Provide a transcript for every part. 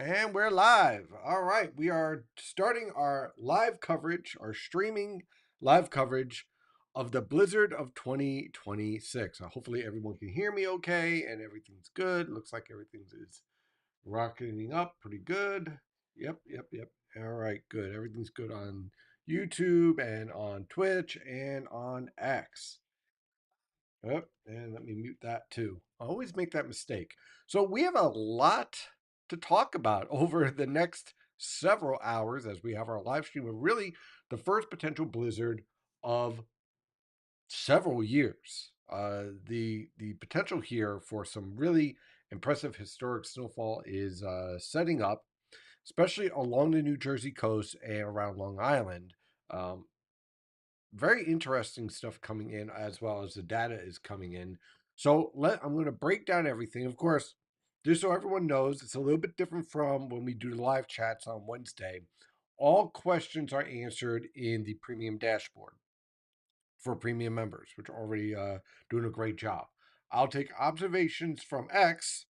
And we're live. All right. We are starting our live coverage, our streaming live coverage of the Blizzard of 2026. Hopefully, everyone can hear me okay and everything's good. Looks like everything is rocketing up pretty good. Yep. All right, good. Everything's good on YouTube and on Twitch and on X. Yep, and let me mute that too. I always make that mistake. So we have a lot to talk about over the next several hours as we have our live stream of really the first potential blizzard of several years. The potential here for some really impressive historic snowfall is setting up, especially along the New Jersey coast and around Long Island. Um, Very interesting stuff coming in as well as the data is coming in. So I'm going to break down everything. Of course, just so everyone knows, it's a little bit different from when we do the live chats on Wednesday. All questions are answered in the premium dashboard for premium members, which are already doing a great job. I'll take observations from X,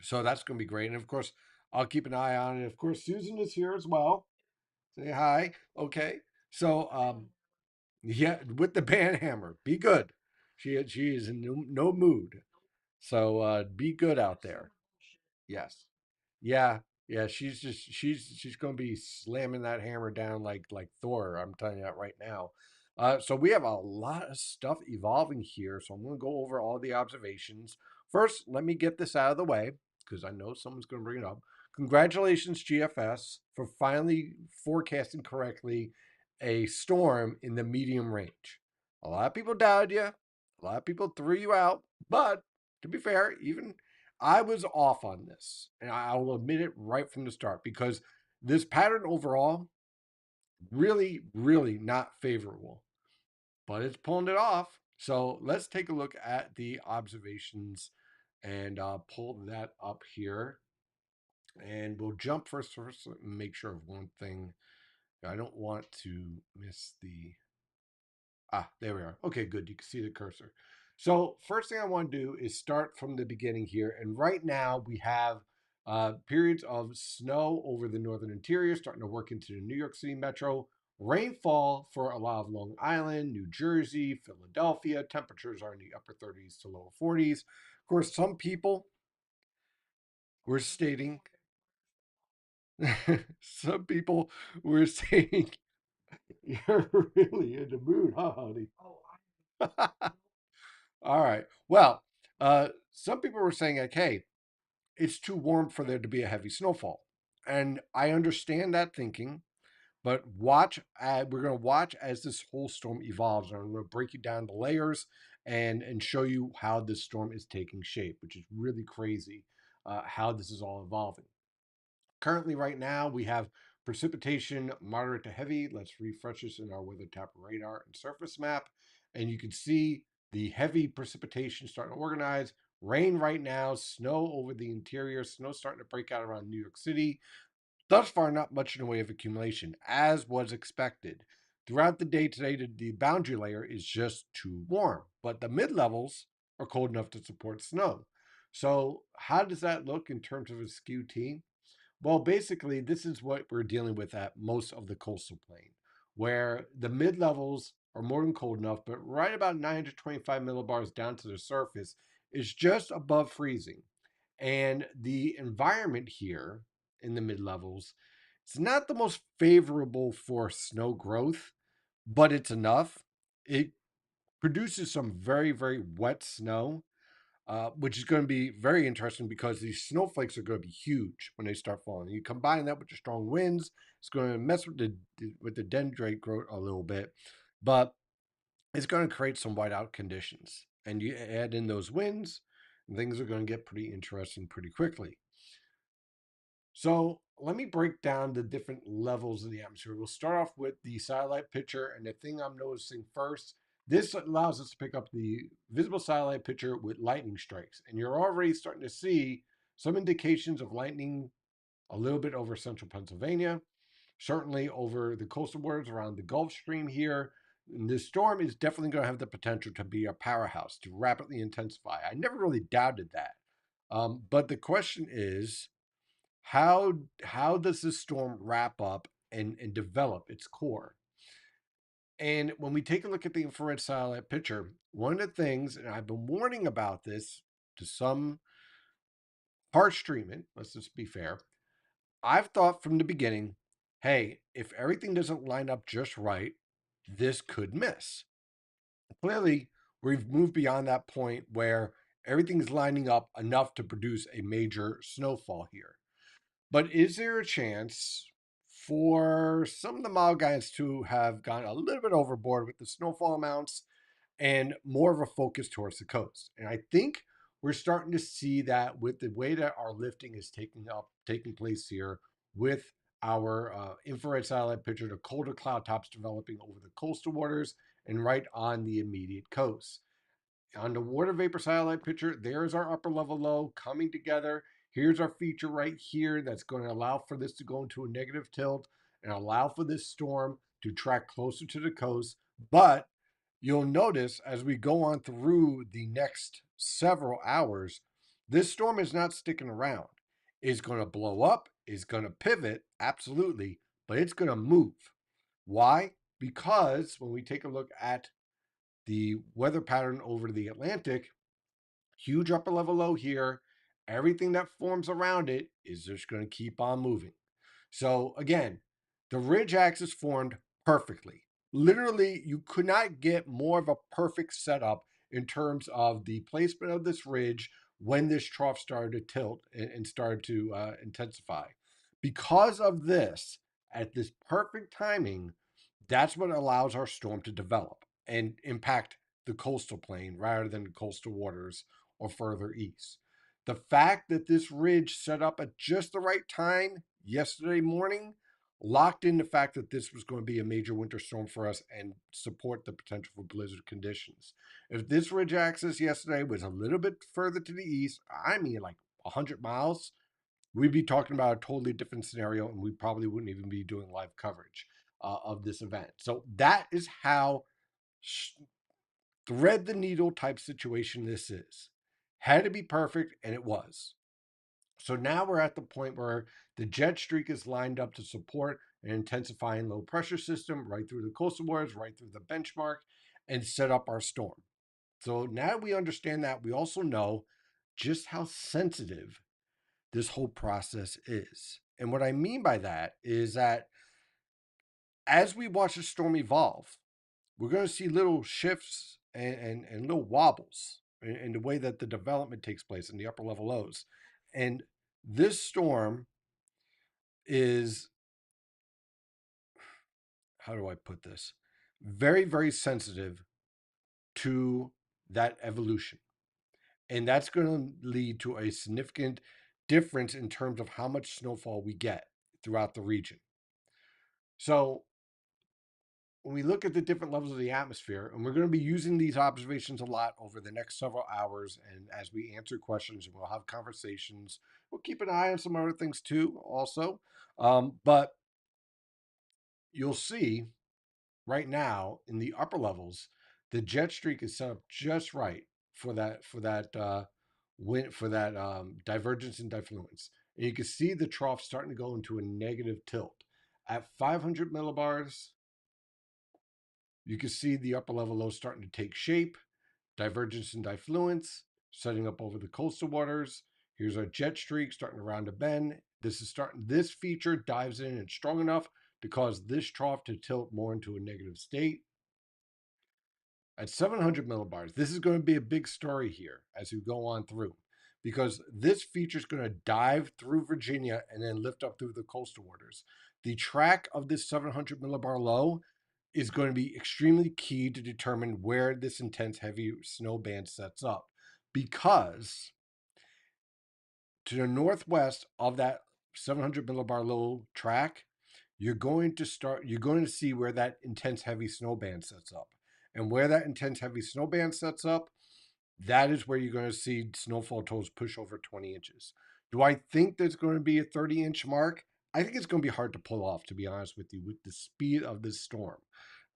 so that's going to be great. And of course, I'll keep an eye on it. Of course, Susan is here as well. Say hi. Okay. So yeah, with the band hammer. Be good. She is in no mood. So be good out there. Yes. Yeah. Yeah. She's gonna be slamming that hammer down like Thor. I'm telling you that right now. So we have a lot of stuff evolving here. So I'm gonna go over all the observations. First, let me get this out of the way because I know someone's gonna bring it up. Congratulations, GFS, for finally forecasting correctly a storm in the medium range. A lot of people doubted you. A lot of people threw you out. But to be fair, even I was off on this, and I will admit it right from the start because this pattern overall really not favorable, but it's pulling it off. So let's take a look at the observations and pull that up here. And we'll jump first and make sure of one thing. I don't want to miss the there we are. Okay, good. You can see the cursor. So first thing I want to do is start from the beginning here. And right now we have periods of snow over the northern interior, starting to work into the New York City metro. Rainfall for a lot of Long Island, New Jersey, Philadelphia. Temperatures are in the upper 30s to lower 40s. Of course, some people were stating, some people were saying, you're really in the mood, huh, honey? All right. Well, some people were saying like, "Hey, it's too warm for there to be a heavy snowfall," and I understand that thinking. But watch, we're going to watch as this whole storm evolves, and I'm going to break you down the layers and show you how this storm is taking shape, which is really crazy. How this is all evolving. Currently, right now, we have precipitation moderate to heavy. Let's refresh this in our weather tap radar and surface map. And you can see the heavy precipitation starting to organize. Rain right now, snow over the interior, snow starting to break out around New York City. Thus far, not much in the way of accumulation, as was expected. Throughout the day today, the boundary layer is just too warm, but the mid levels are cold enough to support snow. So, how does that look in terms of a skew T? Well, basically, this is what we're dealing with at most of the coastal plain, where the mid levels are more than cold enough, but right about 925 millibars down to the surface is just above freezing. And the environment here in the mid levels, it's not the most favorable for snow growth, but it's enough. It produces some very wet snow, which is going to be very interesting because these snowflakes are going to be huge when they start falling. You combine that with the strong winds, it's going to mess with the dendrite growth a little bit, but it's going to create some whiteout conditions. And you add in those winds, and things are going to get pretty interesting pretty quickly. So let me break down the different levels of the atmosphere. We'll start off with the satellite picture, and the thing I'm noticing first, this allows us to pick up the visible satellite picture with lightning strikes. And you're already starting to see some indications of lightning a little bit over central Pennsylvania, certainly over the coastal waters around the Gulf Stream here. And this storm is definitely going to have the potential to be a powerhouse, to rapidly intensify. I never really doubted that. But the question is, how does this storm wrap up and develop its core? And when we take a look at the infrared satellite picture, one of the things, and I've been warning about this to some harsh treatment, let's just be fair, I've thought from the beginning, hey, if everything doesn't line up just right, this could miss. Clearly, we've moved beyond that point where everything's lining up enough to produce a major snowfall here. But is there a chance for some of the model guys to have gone a little bit overboard with the snowfall amounts and more of a focus towards the coast? And I think we're starting to see that with the way that our lifting is taking place here with our infrared satellite picture, the colder cloud tops developing over the coastal waters and right on the immediate coast. On the water vapor satellite picture, there's our upper level low coming together. Here's our feature right here that's going to allow for this to go into a negative tilt and allow for this storm to track closer to the coast. But you'll notice as we go on through the next several hours, this storm is not sticking around. It's going to blow up, it's going to pivot, absolutely, but it's going to move. Why? Because when we take a look at the weather pattern over the Atlantic, huge upper level low here. Everything that forms around it is just going to keep on moving. So again, the ridge axis formed perfectly. Literally, you could not get more of a perfect setup in terms of the placement of this ridge when this trough started to tilt and started to intensify. Because of this, at this perfect timing, that's what allows our storm to develop and impact the coastal plain rather than coastal waters or further east. The fact that this ridge set up at just the right time yesterday morning locked in the fact that this was going to be a major winter storm for us and support the potential for blizzard conditions. If this ridge axis yesterday was a little bit further to the east, I mean like 100 miles, we'd be talking about a totally different scenario and we probably wouldn't even be doing live coverage of this event. So that is how thread the needle type situation this is. Had to be perfect, and it was. So now we're at the point where the jet streak is lined up to support an intensifying low pressure system right through the coastal waters, right through the benchmark, and set up our storm. So now we understand that, we also know just how sensitive this whole process is. And what I mean by that is that as we watch the storm evolve, we're going to see little shifts and little wobbles in the way that the development takes place in the upper level lows. And this storm is, how do I put this? Very, very sensitive to that evolution. And that's going to lead to a significant difference in terms of how much snowfall we get throughout the region. So when we look at the different levels of the atmosphere, and we're going to be using these observations a lot over the next several hours, and as we answer questions and we'll have conversations, we'll keep an eye on some other things too, also. But you'll see right now in the upper levels, the jet streak is set up just right for that divergence and diffluence, and you can see the trough starting to go into a negative tilt at 500 millibars. You can see the upper level low starting to take shape, divergence and diffluence, setting up over the coastal waters. Here's our jet streak starting to round a bend. This feature dives in and strong enough to cause this trough to tilt more into a negative state. At 700 millibars, this is going to be a big story here as we go on through because this feature is going to dive through Virginia and then lift up through the coastal waters. The track of this 700 millibar low is going to be extremely key to determine where this intense heavy snow band sets up because to the northwest of that 700 millibar low track, you're going to see where that intense heavy snow band sets up. And where that intense heavy snow band sets up, that is where you're going to see snowfall totals push over 20 inches. Do I think there's going to be a 30-inch mark? I think it's going to be hard to pull off, to be honest with you, with the speed of this storm.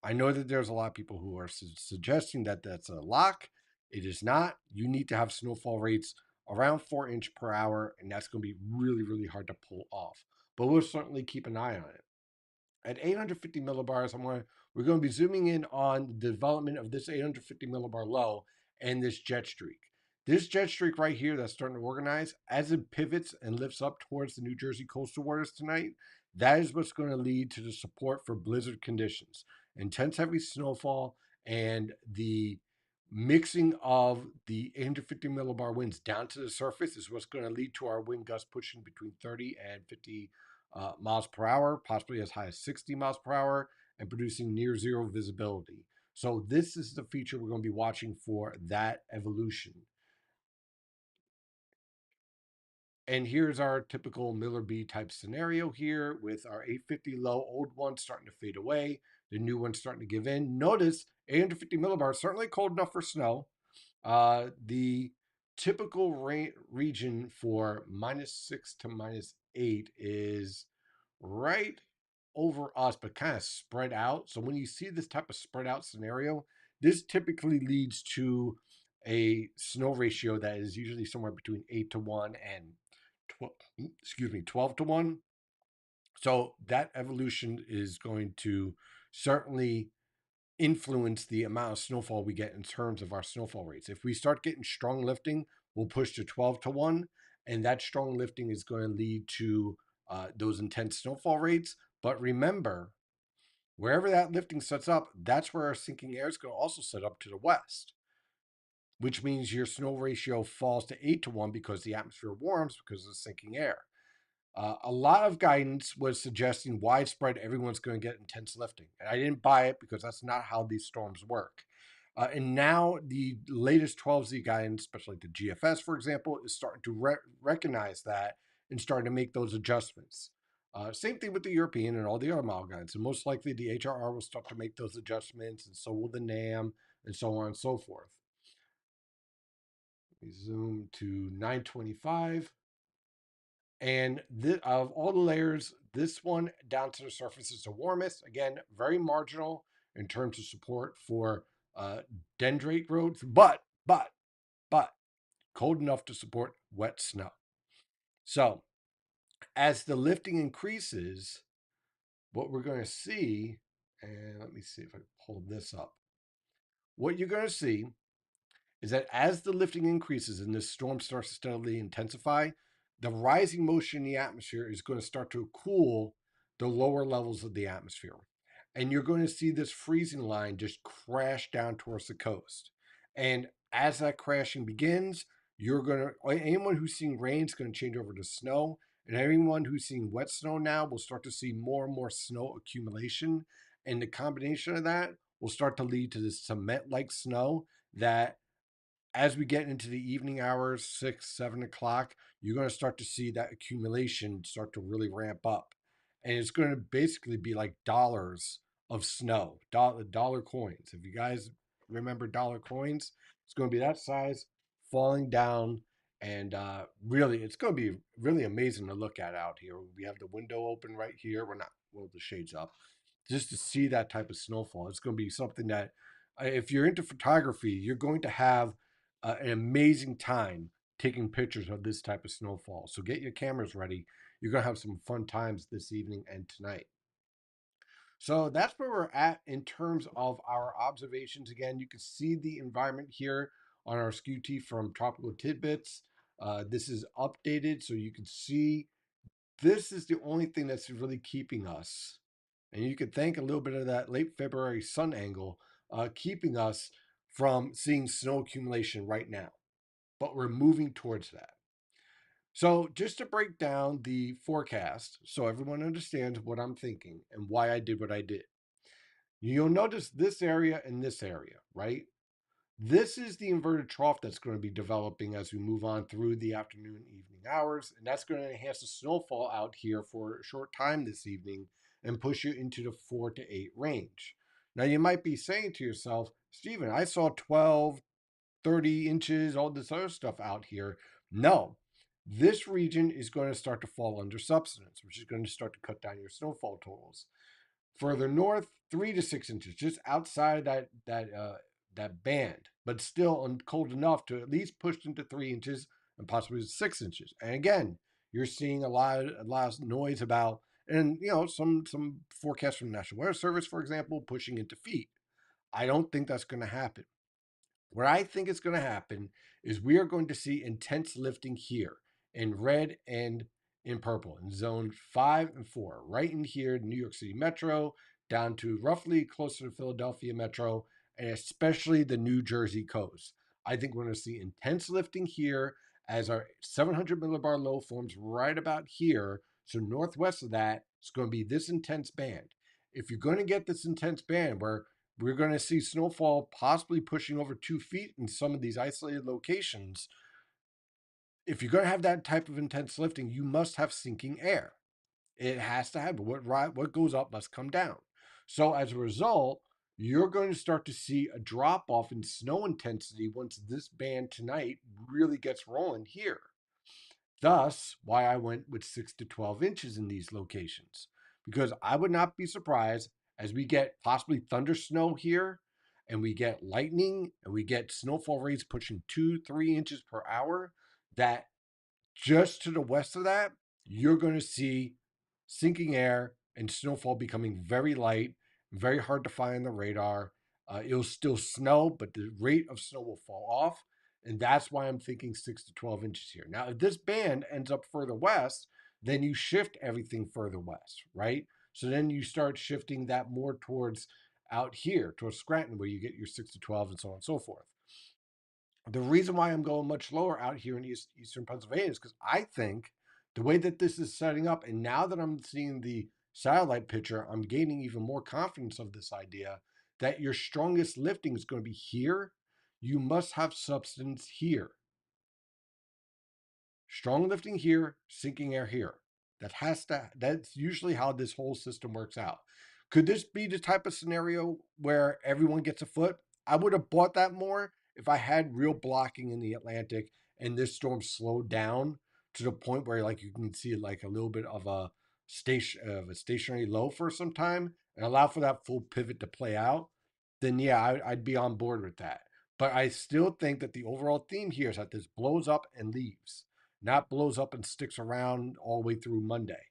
I know that there's a lot of people who are suggesting that that's a lock. It is not. You need to have snowfall rates around 4 inch per hour, and that's going to be really, really hard to pull off. But we'll certainly keep an eye on it. At 850 millibars, we're going to be zooming in on the development of this 850 millibar low and this jet streak. This jet streak right here that's starting to organize, as it pivots and lifts up towards the New Jersey coastal waters tonight, that is what's going to lead to the support for blizzard conditions. Intense heavy snowfall and the mixing of the 850 millibar winds down to the surface is what's going to lead to our wind gusts pushing between 30 and 50 miles per hour, possibly as high as 60 miles per hour, and producing near zero visibility. So this is the feature we're going to be watching for that evolution. And here's our typical Miller B type scenario here with our 850 low, old one starting to fade away, the new one starting to give in. Notice 850 millibars certainly cold enough for snow. The typical region for -6 to -8 is right over us, but kind of spread out. So when you see this type of spread out scenario, this typically leads to a snow ratio that is usually somewhere between 8 to 1 and 12, 12 to 1. So that evolution is going to certainly influence the amount of snowfall we get in terms of our snowfall rates. If we start getting strong lifting, we'll push to 12 to 1, and that strong lifting is going to lead to those intense snowfall rates. But remember, wherever that lifting sets up, that's where our sinking air is going to also set up to the west, which means your snow ratio falls to 8 to 1 because the atmosphere warms because of the sinking air. A lot of guidance was suggesting widespread everyone's going to get intense lifting. And I didn't buy it because that's not how these storms work. And now the latest 12Z guidance, especially the GFS, for example, is starting to recognize that and starting to make those adjustments. Same thing with the European and all the other model guides. And most likely the HRR will start to make those adjustments, and so will the NAM, and so on and so forth. Let me zoom to 925. And of all the layers, this one down to the surface is the warmest. Again, very marginal in terms of support for dendrite growth, but cold enough to support wet snow. So as the lifting increases, what we're going to see, and let me see if I pull this up. What you're going to see is that as the lifting increases and this storm starts to steadily intensify, the rising motion in the atmosphere is going to start to cool the lower levels of the atmosphere. And you're going to see this freezing line just crash down towards the coast. And as that crashing begins, anyone who's seeing rain is going to change over to snow. And anyone who's seeing wet snow now will start to see more and more snow accumulation. And the combination of that will start to lead to this cement like snow that as we get into the evening hours, 6, 7 o'clock, you're going to start to see that accumulation start to really ramp up. And it's going to basically be like dollars of snow, dollar coins. If you guys remember dollar coins, it's going to be that size falling down. And really, it's going to be really amazing to look at out here. We have the window open right here. We're not, well, the shade's up. Just to see that type of snowfall, it's going to be something that, if you're into photography, you're going to have an amazing time taking pictures of this type of snowfall. So get your cameras ready. You're going to have some fun times this evening and tonight. So that's where we're at in terms of our observations. Again, you can see the environment here on our SKUT from Tropical Tidbits. This is updated so you can see this is the only thing that's really keeping us. And you could thank a little bit of that late February sun angle keeping us from seeing snow accumulation right now, but we're moving towards that. So, just to break down the forecast so everyone understands what I'm thinking and why I did what I did. You'll notice this area and this area, right? This is the inverted trough that's going to be developing as we move on through the afternoon, evening hours, and that's going to enhance the snowfall out here for a short time this evening and push you into the 4 to 8 range. Now, you might be saying to yourself, Stephen, I saw 12, 30 inches, all this other stuff out here. No, this region is going to start to fall under subsidence, which is going to start to cut down your snowfall totals. Further north, 3 to 6 inches, just outside that band, but still cold enough to at least push into 3 inches and possibly 6 inches. And again, you're seeing a lot of noise about, and some forecasts from the National Weather Service, for example, pushing into feet. I don't think that's going to happen. What I think is going to happen is we are going to see intense lifting here in red and in purple in zone 5 and 4, right in here, New York City Metro, down to roughly closer to Philadelphia Metro, and especially the New Jersey coast. I think we're going to see intense lifting here as our 700 millibar low forms right about here. So northwest of that, it's going to be this intense band. If you're going to get this intense band where we're going to see snowfall possibly pushing over 2 feet in some of these isolated locations. If you're going to have that type of intense lifting, you must have sinking air. It has to happen. What goes up must come down. So as a result, you're going to start to see a drop off in snow intensity once this band tonight really gets rolling here. Thus, why I went with 6 to 12 inches in these locations. Because I would not be surprised as we get possibly thunder snow here and we get lightning and we get snowfall rates pushing 2, 3 inches per hour, that just to the west of that, you're going to see sinking air and snowfall becoming very light, very hard to find on the radar. It'll still snow, but the rate of snow will fall off. And that's why I'm thinking 6 to 12 inches here. Now, if this band ends up further west, then you shift everything further west, right? So then you start shifting that more towards out here, towards Scranton, where you get your 6 to 12 and so on and so forth. The reason why I'm going much lower out here in eastern Pennsylvania is because I think the way that this is setting up, and now that I'm seeing the satellite picture, I'm gaining even more confidence of this idea that your strongest lifting is going to be here. You must have substance here. Strong lifting here, sinking air here. That's usually how this whole system works out. Could this be the type of scenario where everyone gets a foot? I would have bought that more if I had real blocking in the Atlantic and this storm slowed down to the point where like you can see like a little bit of a stationary low for some time and allow for that full pivot to play out. Then yeah, I'd be on board with that. But I still think that the overall theme here is that this blows up and leaves, not blows up and sticks around all the way through Monday.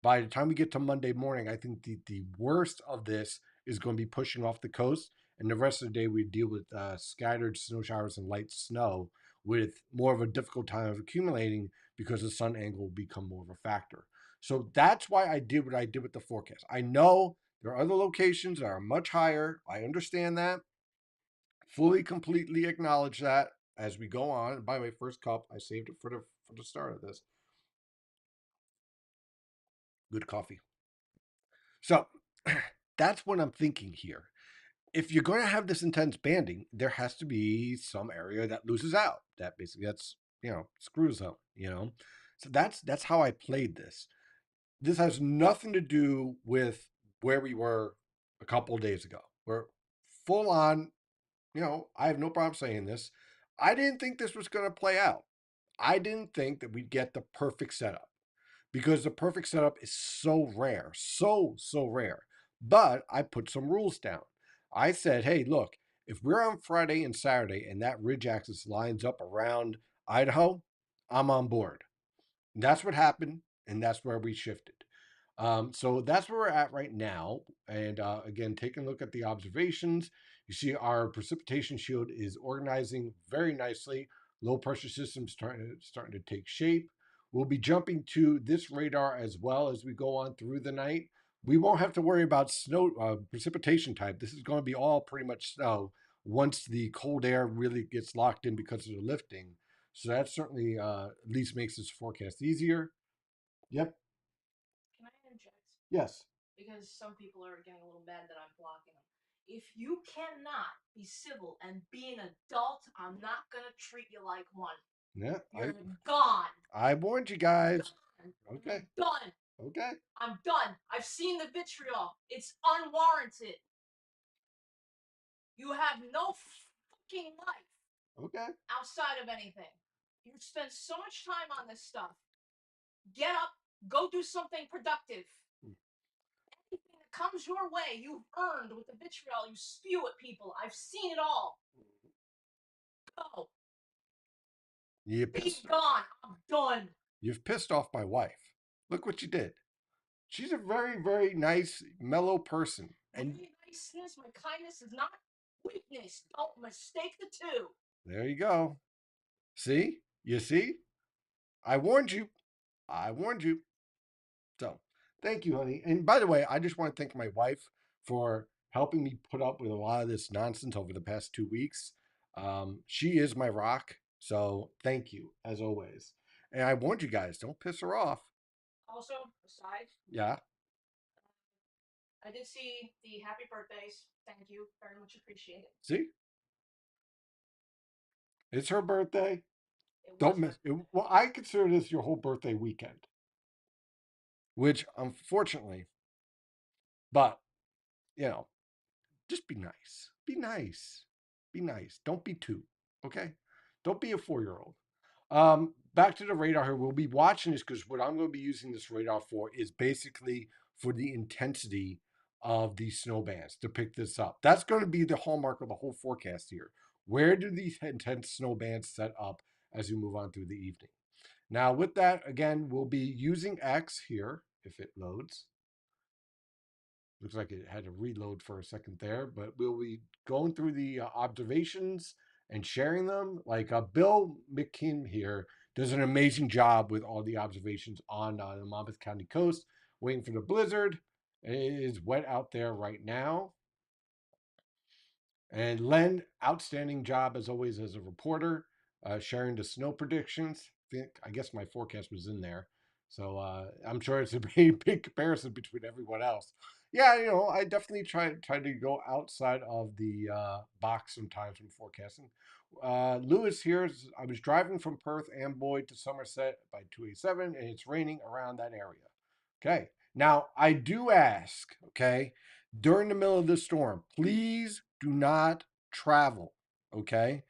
By the time we get to Monday morning, I think the worst of this is going to be pushing off the coast. And the rest of the day, we deal with scattered snow showers and light snow with more of a difficult time of accumulating because the sun angle will become more of a factor. So that's why I did what I did with the forecast. I know there are other locations that are much higher. I understand that. Fully, completely acknowledge that as we go on. And by the way, first cup, I saved it for the start of this. Good coffee. So that's what I'm thinking here. If you're going to have this intense banding, there has to be some area that loses out. That basically that's screws up. So that's how I played this. This has nothing to do with where we were a couple of days ago. We're full on. I have no problem saying this. I didn't think this was going to play out. I didn't think that we'd get the perfect setup because the perfect setup is so rare, so rare. But I put some rules down. I said, hey, look, if we're on Friday and Saturday and that ridge axis lines up around Idaho, I'm on board. And that's what happened, and that's where we shifted. So that's where we're at right now. And again, taking a look at the observations, you see our precipitation shield is organizing very nicely. Low pressure systems starting to take shape. We'll be jumping to this radar as well as we go on through the night. We won't have to worry about snow precipitation type. This is going to be all pretty much snow once the cold air really gets locked in because of the lifting. So that certainly at least makes this forecast easier. Yep. Can I interject? Yes. Because some people are getting a little mad that I'm blocking them. If you cannot be civil and be an adult, I'm not gonna treat you like one. Yeah. You're gone. I warned you guys. Okay. You're done. Okay. I'm done. I've seen the vitriol. It's unwarranted. You have no fucking life Okay. outside of anything. You spend so much time on this stuff. Get up, go do something productive. Anything that comes your way, you've earned with the vitriol you spew at people. I've seen it all. Go. You Be pissed. gone. I'm done. You've pissed off my wife. Look what you did. She's a very, very nice, mellow person, My and niceness, my kindness is not weakness. Don't mistake the two. there you go. See, you see, I warned you. I warned you. So, thank you, honey. And by the way, I just want to thank my wife for helping me put up with a lot of this nonsense over the past 2 weeks. She is my rock. So, thank you, as always. And I warned you guys, don't piss her off. Also, aside, Yeah. I did see the happy birthdays. Thank you. Very much appreciated. See, it's her birthday. It Don't was miss her it. birthday. Well, I consider this your whole birthday weekend, which unfortunately, but you know, just be nice. Be nice. Be nice. Don't be two. Okay? Don't be a 4 year old. Back to the radar here. We'll be watching this because what I'm going to be using this radar for is basically for the intensity of these snow bands to pick this up. That's going to be the hallmark of the whole forecast here. Where do these intense snow bands set up as we move on through the evening? Now, with that, again, we'll be using X here if it loads. Looks like it had to reload for a second there, but we'll be going through the observations and sharing them. Like Bill McKim here does an amazing job with all the observations on the Monmouth County coast, waiting for the blizzard. It is wet out there right now. And Len, outstanding job as always as a reporter, sharing the snow predictions. I guess my forecast was in there, so I'm sure it's a big comparison between everyone else. Yeah, I definitely try to go outside of the box sometimes when forecasting. Lewis here. I was driving from Perth Amboy to Somerset by 287, and it's raining around that area. Okay, now I do ask. Okay, during the middle of the storm, please do not travel. Okay.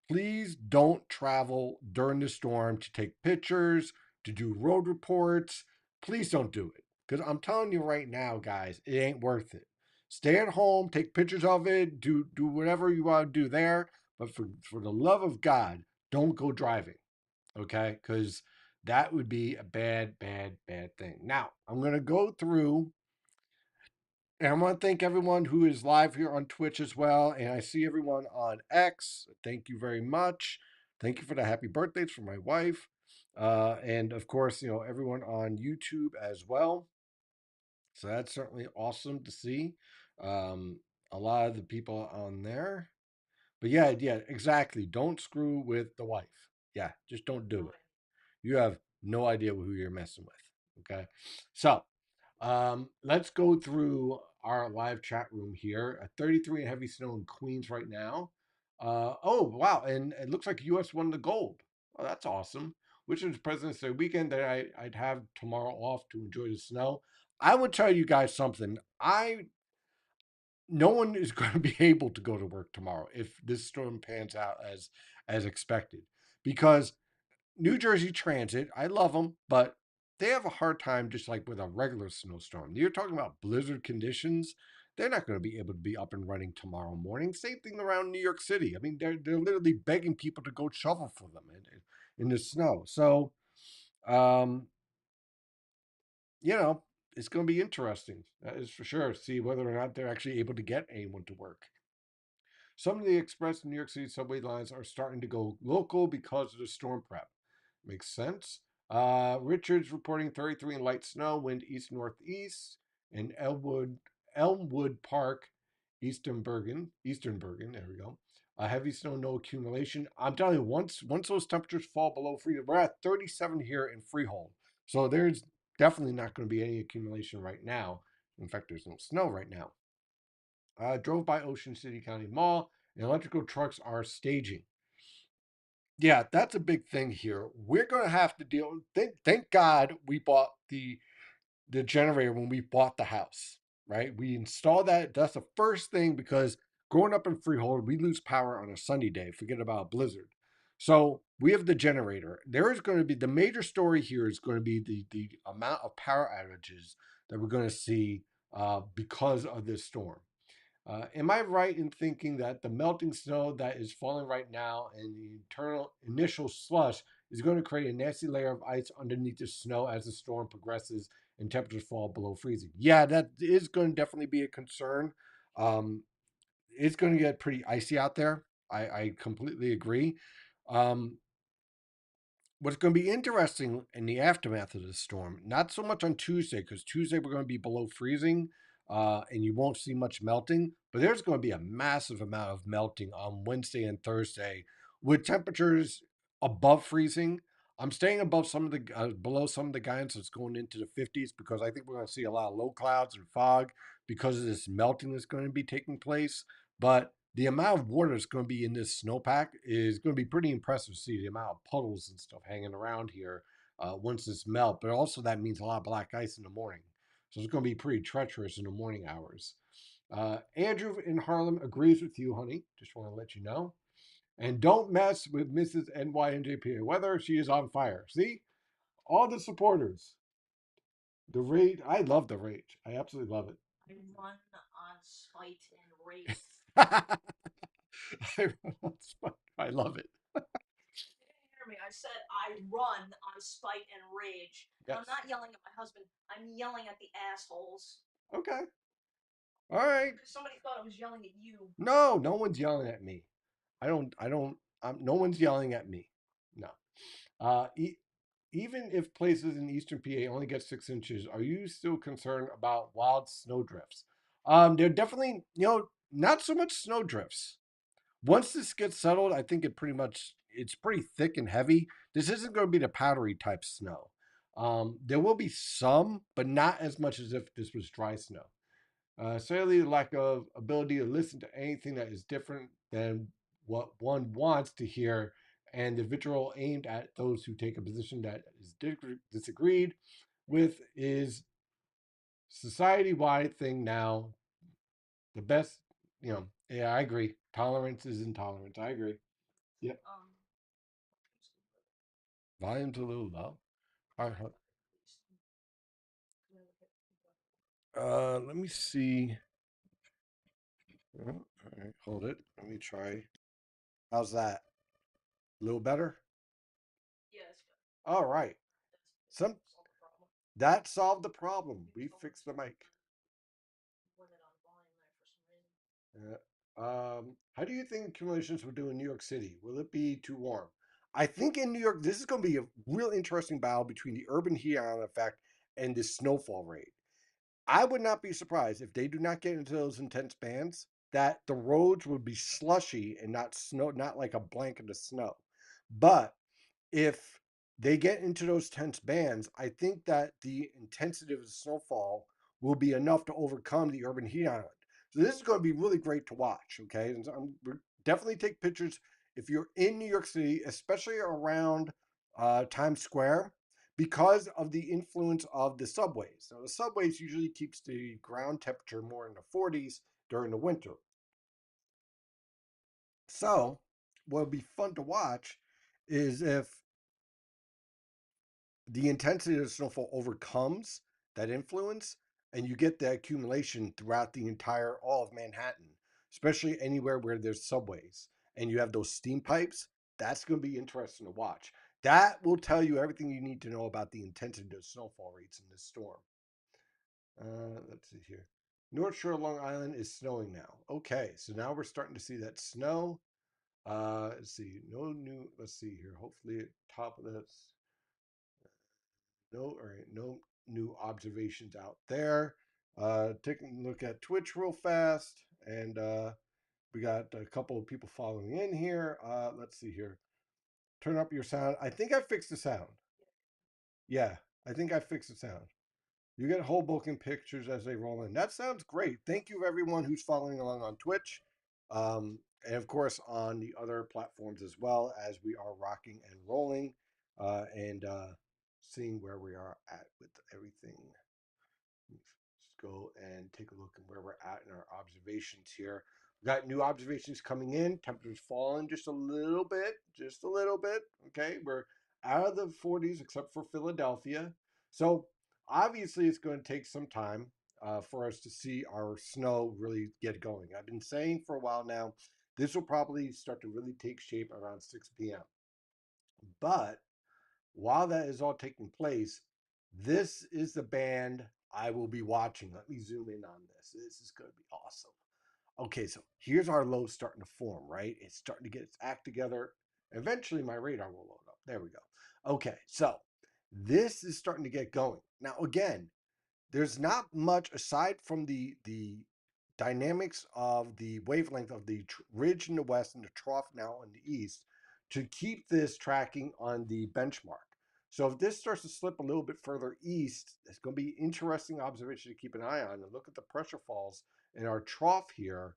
Please don't travel during the storm to take pictures, to do road reports. Please don't do it. Because I'm telling you right now, guys, it ain't worth it. Stay at home, take pictures of it, do whatever you want to do there. But for the love of God, don't go driving. Okay. Because that would be a bad, bad, bad thing. Now, I'm going to go through and I want to thank everyone who is live here on Twitch as well. And I see everyone on X. Thank you very much. Thank you for the happy birthdays for my wife. And of course, everyone on YouTube as well. So that's certainly awesome to see. Um, a lot of the people on there. But yeah, exactly. Don't screw with the wife. Yeah, just don't do it. You have no idea who you're messing with. Okay. So let's go through our live chat room here. 33 and heavy snow in Queens right now. Oh, wow. And it looks like US won the gold. Oh, that's awesome. Which is President's Day weekend that I'd have tomorrow off to enjoy the snow. I would tell you guys something. No one is going to be able to go to work tomorrow if this storm pans out as expected because New Jersey Transit, I love them, but they have a hard time just like with a regular snowstorm. You're talking about blizzard conditions. They're not going to be able to be up and running tomorrow morning. Same thing around New York City. I mean, they're literally begging people to go shovel for them in the snow. So, um, you know, it's going to be interesting. That is for sure. See whether or not they're actually able to get anyone to work. Some of the express New York City subway lines are starting to go local because of the storm prep. Makes sense. Richards reporting 33 and light snow, wind east northeast in Elmwood Park, Eastern Bergen. There we go. Heavy snow, no accumulation. I'm telling you, once those temperatures fall below freezing, we're at 37 here in Freehold, so there's definitely not going to be any accumulation right now. In fact, there's no snow right now. Drove by Ocean City County Mall, and electrical trucks are staging. Yeah, that's a big thing here. We're going to have to deal. Thank God we bought the generator when we bought the house, right? We installed that. That's the first thing because growing up in Freehold, we lose power on a sunny day. Forget about a blizzard. So we have the generator. There is going to be the major story here is going to be the amount of power outages that we're going to see because of this storm. Am I right in thinking that the melting snow that is falling right now and the internal initial slush is going to create a nasty layer of ice underneath the snow as the storm progresses and temperatures fall below freezing? Yeah, that is going to definitely be a concern. Um, it's going to get pretty icy out there. I completely agree. Um, what's going to be interesting in the aftermath of the storm, not so much on Tuesday, because Tuesday we're going to be below freezing and you won't see much melting, but there's going to be a massive amount of melting on Wednesday and Thursday with temperatures above freezing. I'm staying above some of the below some of the guidance that's going into the 50s because I think we're going to see a lot of low clouds and fog because of this melting that's going to be taking place. But the amount of water that's going to be in this snowpack is going to be pretty impressive to see the amount of puddles and stuff hanging around here once this melt. But also that means a lot of black ice in the morning. So it's going to be pretty treacherous in the morning hours. Andrew in Harlem agrees with you, honey. Just want to let you know. And don't mess with Mrs. NYNJPA weather. She is on fire. See? All the supporters. The rage. I love the rage. I absolutely love it. I run on spite and rage. I love it. You didn't hear me. I said I run on spite and rage. And Yes. I'm not yelling at my husband. I'm yelling at the assholes. Okay. All right. Because somebody thought I was yelling at you. No, no one's yelling at me. No one's yelling at me. No. Uh, e- Even if places in eastern PA only get 6 inches, are you still concerned about wild snow drifts? They're definitely, not so much snow drifts. Once this gets settled, I think it's pretty thick and heavy. This isn't going to be the powdery type snow. There will be some, but not as much as if this was dry snow. Certainly, the lack of ability to listen to anything that is different than what one wants to hear, and the vitriol aimed at those who take a position that is disagreed with is society-wide thing now. The best, yeah, I agree. Tolerance is intolerance. I agree. Yep. Volume's a little low. All right. Let me see. Oh, all right, hold it. Let me try. How's that? A little better? Yeah, that's good. All right. Some That's solve the problem. That solved the problem. We fixed the mic. Limit on volume there for some reason. How do you think accumulations will do in New York City? Will it be too warm? I think in New York, this is going to be a real interesting battle between the urban heat island effect and the snowfall rate. I would not be surprised if they do not get into those intense bands that the roads would be slushy and not snow, not like a blanket of snow. But if they get into those tense bands, I think that the intensity of the snowfall will be enough to overcome the urban heat island. So this is going to be really great to watch. Okay, and so definitely take pictures if you're in New York City, especially around Times Square, because of the influence of the subways. Now, the subways usually keeps the ground temperature more in the 40s during the winter. So, what would be fun to watch is if the intensity of the snowfall overcomes that influence and you get the accumulation throughout the entire all of Manhattan, especially anywhere where there's subways and you have those steam pipes. That's going to be interesting to watch. That will tell you everything you need to know about the intensity of snowfall rates in this storm. Let's see here. North Shore Long Island is snowing now. Okay, so now we're starting to see that snow. Let's see. No new. Let's see here. Hopefully, at top of this. No, all right, no new observations out there. Taking a look at Twitch real fast, and we got a couple of people following in here. Let's see here. Turn up your sound. I think I fixed the sound. Yeah, I think I fixed the sound. You get Hoboken pictures as they roll in. That sounds great. Thank you, everyone who's following along on Twitch, and of course on the other platforms as well as we are rocking and rolling, and seeing where we are at with everything. Let's go and take a look at where we're at in our observations here. We got new observations coming in. Temperatures falling just a little bit, just a little bit. Okay, we're out of the 40s except for Philadelphia. So obviously, it's going to take some time. for us to see our snow really get going. I've been saying for a while now, this will probably start to really take shape around 6 p.m. But while that is all taking place, this is the band I will be watching. Let me zoom in on this. This is going to be awesome. Okay, so here's our low starting to form, right? It's starting to get its act together. Eventually, my radar will load up. There we go. Okay, so this is starting to get going. Now, again, there's not much aside from the dynamics of the wavelength of the ridge in the west and the trough now in the east to keep this tracking on the benchmark. So if this starts to slip a little bit further east, it's going to be interesting observation to keep an eye on and look at the pressure falls in our trough here.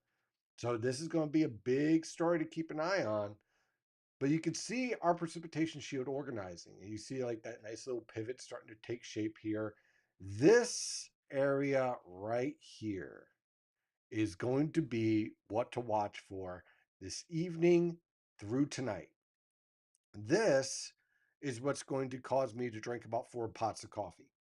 So this is going to be a big story to keep an eye on. But you can see our precipitation shield organizing. And you see like that nice little pivot starting to take shape here. This area right here is going to be what to watch for this evening through tonight. This is what's going to cause me to drink about 4 pots of coffee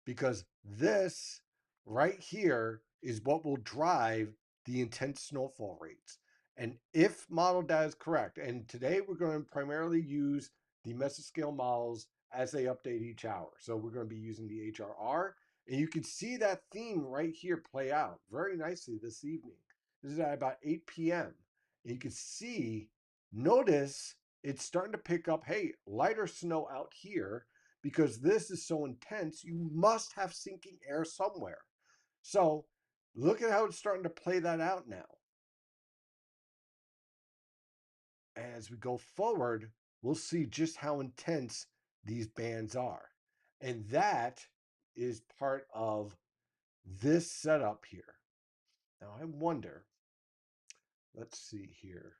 because this right here is what will drive the intense snowfall rates. And if model data is correct, and today we're going to primarily use the mesoscale models as they update each hour. So we're going to be using the HRR, and you can see that theme right here play out very nicely this evening. This is at about 8 p.m. And you can see, notice it's starting to pick up, hey, lighter snow out here because this is so intense, you must have sinking air somewhere. So look at how it's starting to play that out now. As we go forward, we'll see just how intense these bands are. And that is part of this setup here. Now I wonder, let's see here.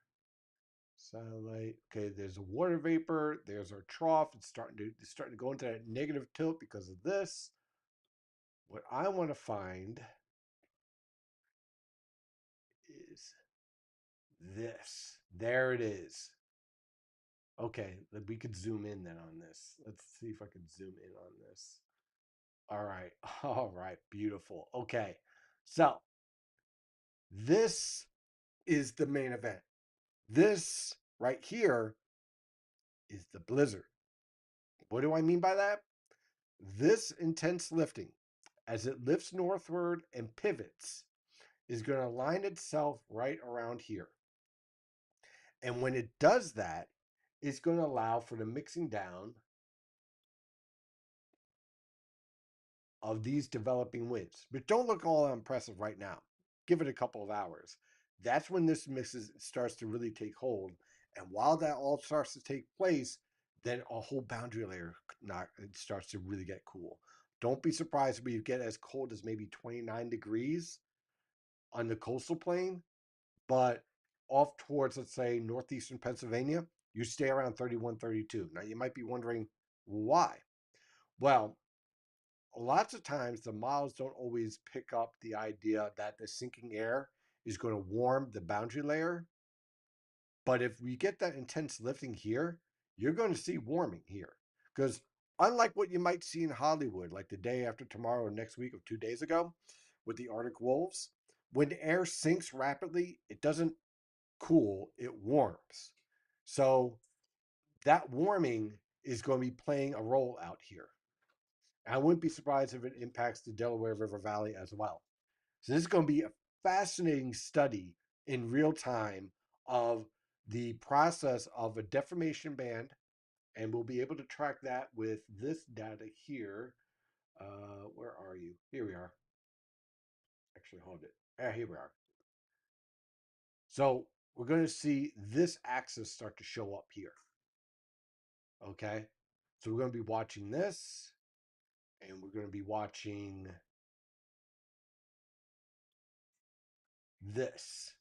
Satellite. Okay, there's a water vapor. There's our trough. It's starting to go into that negative tilt because of this. What I want to find is this. There it is. Okay, we could zoom in then on this. Let's see if I can zoom in on this. All right. All right. Beautiful. Okay. So this is the main event. This right here is the blizzard. What do I mean by that? This intense lifting, as it lifts northward and pivots, is going to align itself right around here. And when it does that, it's going to allow for the mixing down of these developing winds. But don't look all that impressive right now. Give it a couple of hours. That's when this mixes starts to really take hold. And while that all starts to take place, then a whole boundary layer starts to really get cool. Don't be surprised if we get as cold as maybe 29 degrees on the coastal plain, but off towards, let's say, northeastern Pennsylvania, you stay around 31, 32. Now, you might be wondering why. Well, lots of times the models don't always pick up the idea that the sinking air is going to warm the boundary layer. But if we get that intense lifting here, you're going to see warming here. Because unlike what you might see in Hollywood, like the day after tomorrow or next week or 2 days ago with the Arctic wolves, when the air sinks rapidly, it doesn't cool, it warms. So that warming is going to be playing a role out here. I wouldn't be surprised if it impacts the Delaware River Valley as well. So this is going to be a fascinating study in real time of the process of a deformation band, and we'll be able to track that with this data here. Where are you? Here we are. Actually, hold it. Here we are. So we're going to see this axis start to show up here. Okay. So we're going to be watching this, and we're going to be watching this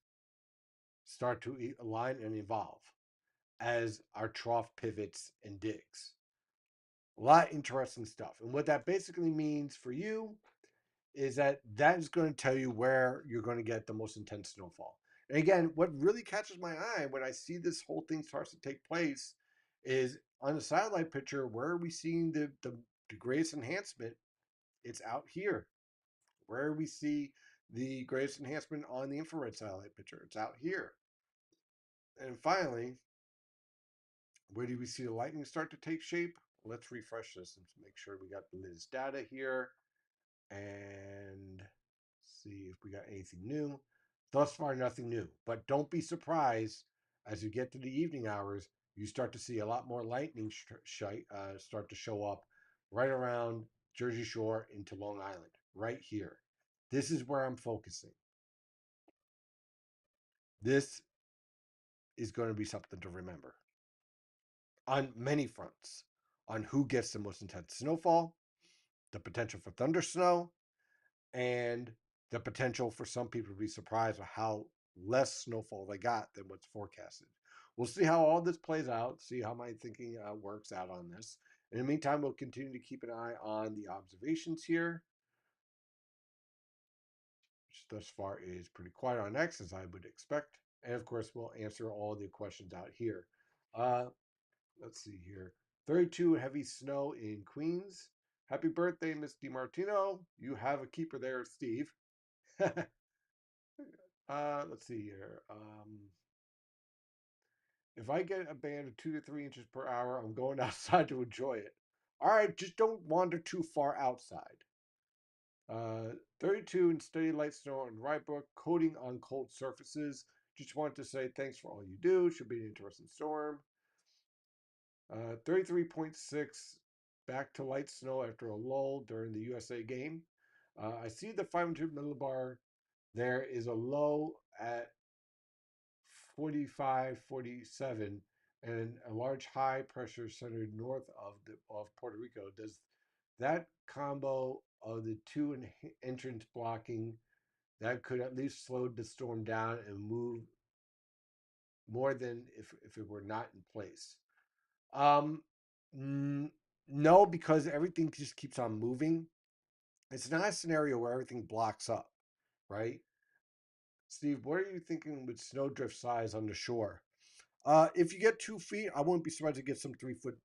start to align and evolve as our trough pivots and digs. A lot of interesting stuff. And what that basically means for you is that is going to tell you where you're going to get the most intense snowfall. And again, what really catches my eye when I see this whole thing starts to take place is on the satellite picture, where are we seeing the greatest enhancement? It's out here. Where we see the greatest enhancement on the infrared satellite picture? It's out here. And finally, where do we see the lightning start to take shape? Let's refresh this and make sure we got the latest data here and see if we got anything new. Thus far, nothing new. But don't be surprised as you get to the evening hours, you start to see a lot more lightning start to show up right around Jersey Shore into Long Island, right here. This is where I'm focusing. This is going to be something to remember on many fronts on who gets the most intense snowfall, the potential for thunder snow, and the potential for some people to be surprised at how less snowfall they got than what's forecasted. We'll see how all this plays out, see how my thinking works out on this. In the meantime, we'll continue to keep an eye on the observations here, which thus far is pretty quiet on X, as I would expect. And of course, we'll answer all the questions out here. Uh, let's see here. 32 heavy snow in Queens. Happy birthday, Miss DiMartino. You have a keeper there, Steve. Let's see here. If I get a band of 2 to 3 inches per hour, I'm going outside to enjoy it. All right, just don't wander too far outside. 32 and steady light snow on Rybrook, coating on cold surfaces. Just want to say thanks for all you do. Should be an interesting storm. 33.6 back to light snow after a lull during the USA game. I see the 500 millibar. There is a low at 45, 47, and a large high pressure centered north of Puerto Rico. Does that combo of the two entrance blocking that could at least slow the storm down and move more than if it were not in place? Um, no, because everything just keeps on moving. It's not a scenario where everything blocks up, right? Steve, what are you thinking with snowdrift size on the shore? If you get 2 feet, I wouldn't be surprised to get some 3 foot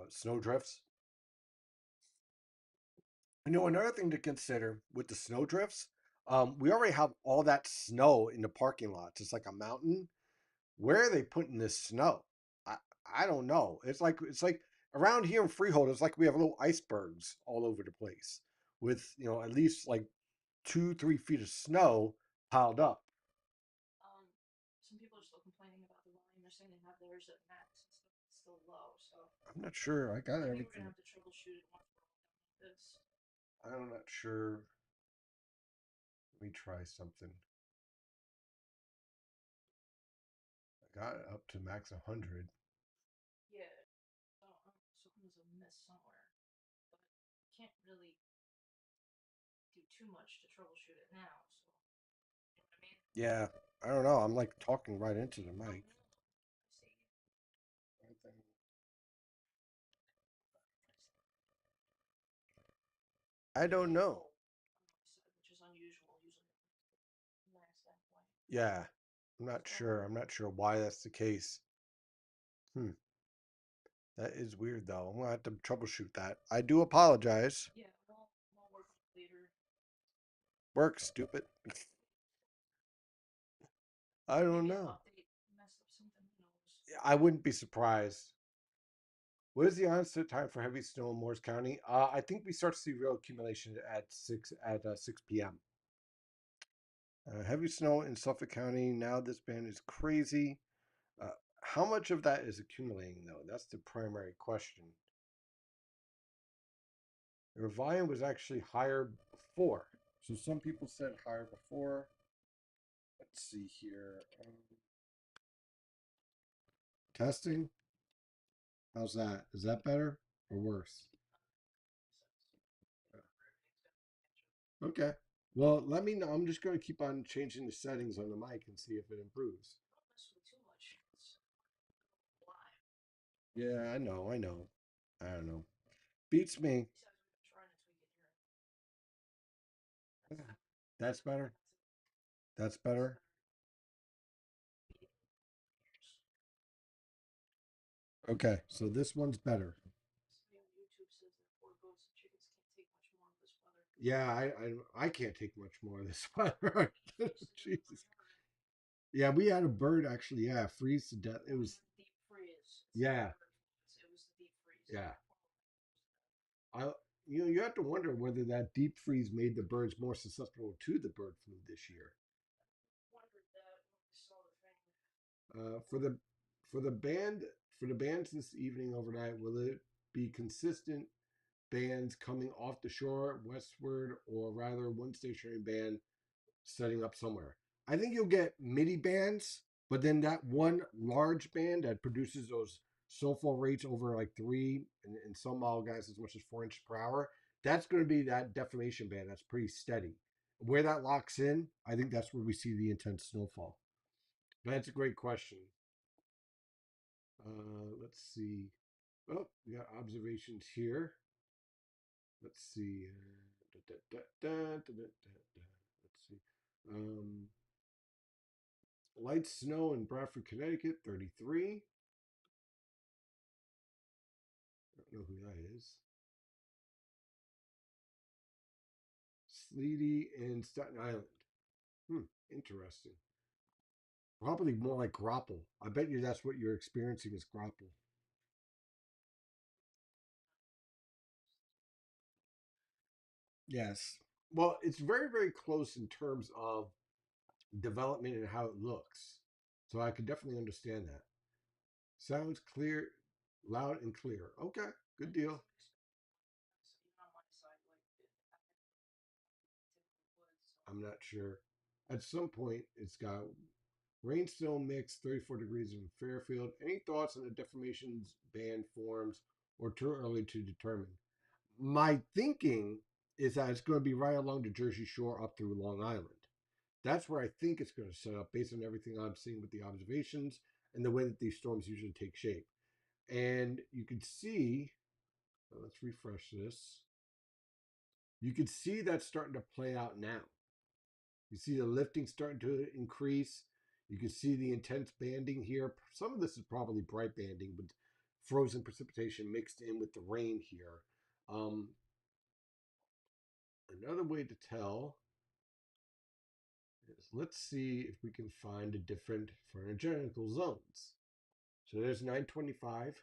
snow drifts. Another thing to consider with the snow drifts, we already have all that snow in the parking lots. It's like a mountain. Where are they putting this snow? I I don't know. It's like around here in Freehold, it's like we have little icebergs all over the place with at least like 2 3 feet of snow piled up. Um, some people are still complaining about the volume. They're saying they have theirs at max and stuff. It's still low. So I'm not sure. I got I think we're everything. gonna have to troubleshoot it once we're all done with this. I'm not sure. Let me try something. I got it up to max 100. Yeah. So something's amiss somewhere, but can't really do too much to troubleshoot it now. So you know what I mean? Yeah, I don't know. I'm like talking right into the Oh mic. no. I see. I don't know. Which is unusual. Usually max that point. Yeah, I'm not sure. I'm not sure why that's the case. Hmm. That is weird though. I'm gonna have to troubleshoot that. I do apologize. Yeah, we'll work on it later. Work, stupid. I don't Maybe an know. update messed up something. Who knows? I wouldn't be surprised. What is the onset time for heavy snow in Morris County? I think we start to see real accumulation at 6 p.m. Heavy snow in Suffolk County. Now this band is crazy. Uh, how much of that is accumulating though? That's the primary question. Their volume was actually higher before. So some people said higher before. Let's see here. Testing. How's that? Is that better or worse? Okay. Well, let me know. I'm just going to keep on changing the settings on the mic and see if it improves. Don't mess with too much. It's live. Yeah, I know. I know. I don't know. Beats me. Besides, we can try until we get here. That's better. That's That's better. better. Okay, so this one's better. Somebody on YouTube says that poor goats and chickens can't take much more of this weather. Yeah, I can't take much more of this weather. Jesus. Yeah, we had a bird actually. Yeah, freeze to death. It was. Deep freeze. Yeah, It was the deep freeze. yeah. I you have to wonder whether that deep freeze made the birds more susceptible to the bird flu this year. Wondered that when we saw the thing. Uh, for the for the band for the bands this evening overnight, will it be consistent bands coming off the shore westward, or rather one stationary band setting up somewhere? I think you'll get MIDI bands, but then that one large band that produces those snowfall rates over like three and some model guys as much as 4 inches per hour, that's going to be that deformation band that's pretty steady. Where that locks in, I think that's where we see the intense snowfall. But that's a great question. Let's see. Oh, we got observations here. Let's see. Let's see. Light snow in Bradford, Connecticut, 33. I don't know who that is. Sleety in Staten Island. Interesting. Probably more like grapple. I bet you that's what you're experiencing is grapple. Yes. Well, it's very, very close in terms of development and how it looks. So I could definitely understand that. Sounds clear, loud and clear. Okay, good deal. Even on my side, I'm not sure. At some point, it's got rain still mix, 34 degrees in Fairfield. Any thoughts on the deformations band forms or too early to determine? My thinking is that it's going to be right along the Jersey Shore up through Long Island. That's where I think it's going to set up based on everything I'm seeing with the observations and the way that these storms usually take shape. And you can see, let's refresh this. You can see that's starting to play out now. You see the lifting starting to increase. You can see the intense banding here. Some of this is probably bright banding, but frozen precipitation mixed in with the rain here. Um, Another way to tell is let's see if we can find the different photogenetic zones. So there's 925,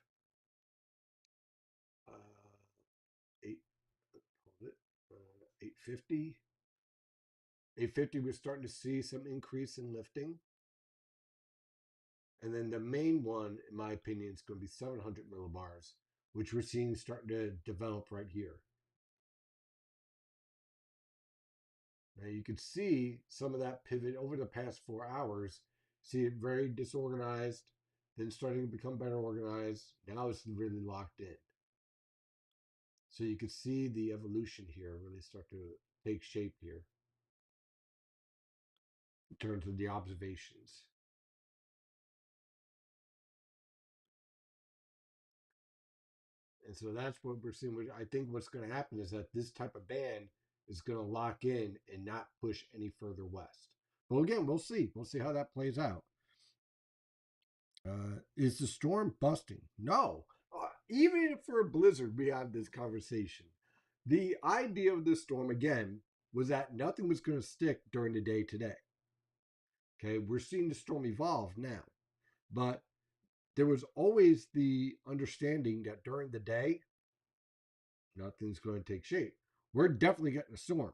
8, hold it, 850. 850, we're starting to see some increase in lifting. And then the main one, in my opinion, is going to be 700 millibars, which we're seeing starting to develop right here. Now you can see some of that pivot over the past 4 hours. See it very disorganized, then starting to become better organized. Now it's really locked in. So you can see the evolution here really start to take shape here in terms of the observations. And so that's what we're seeing. I think what's going to happen is that this type of band is going to lock in and not push any further west. But again, we'll see. We'll see how that plays out. Is the storm busting? No. Even for a blizzard, we have this conversation. The idea of this storm, again, was that nothing was going to stick during the day today. Okay, we're seeing the storm evolve now. But there was always the understanding that during the day, nothing's going to take shape. We're definitely getting a storm.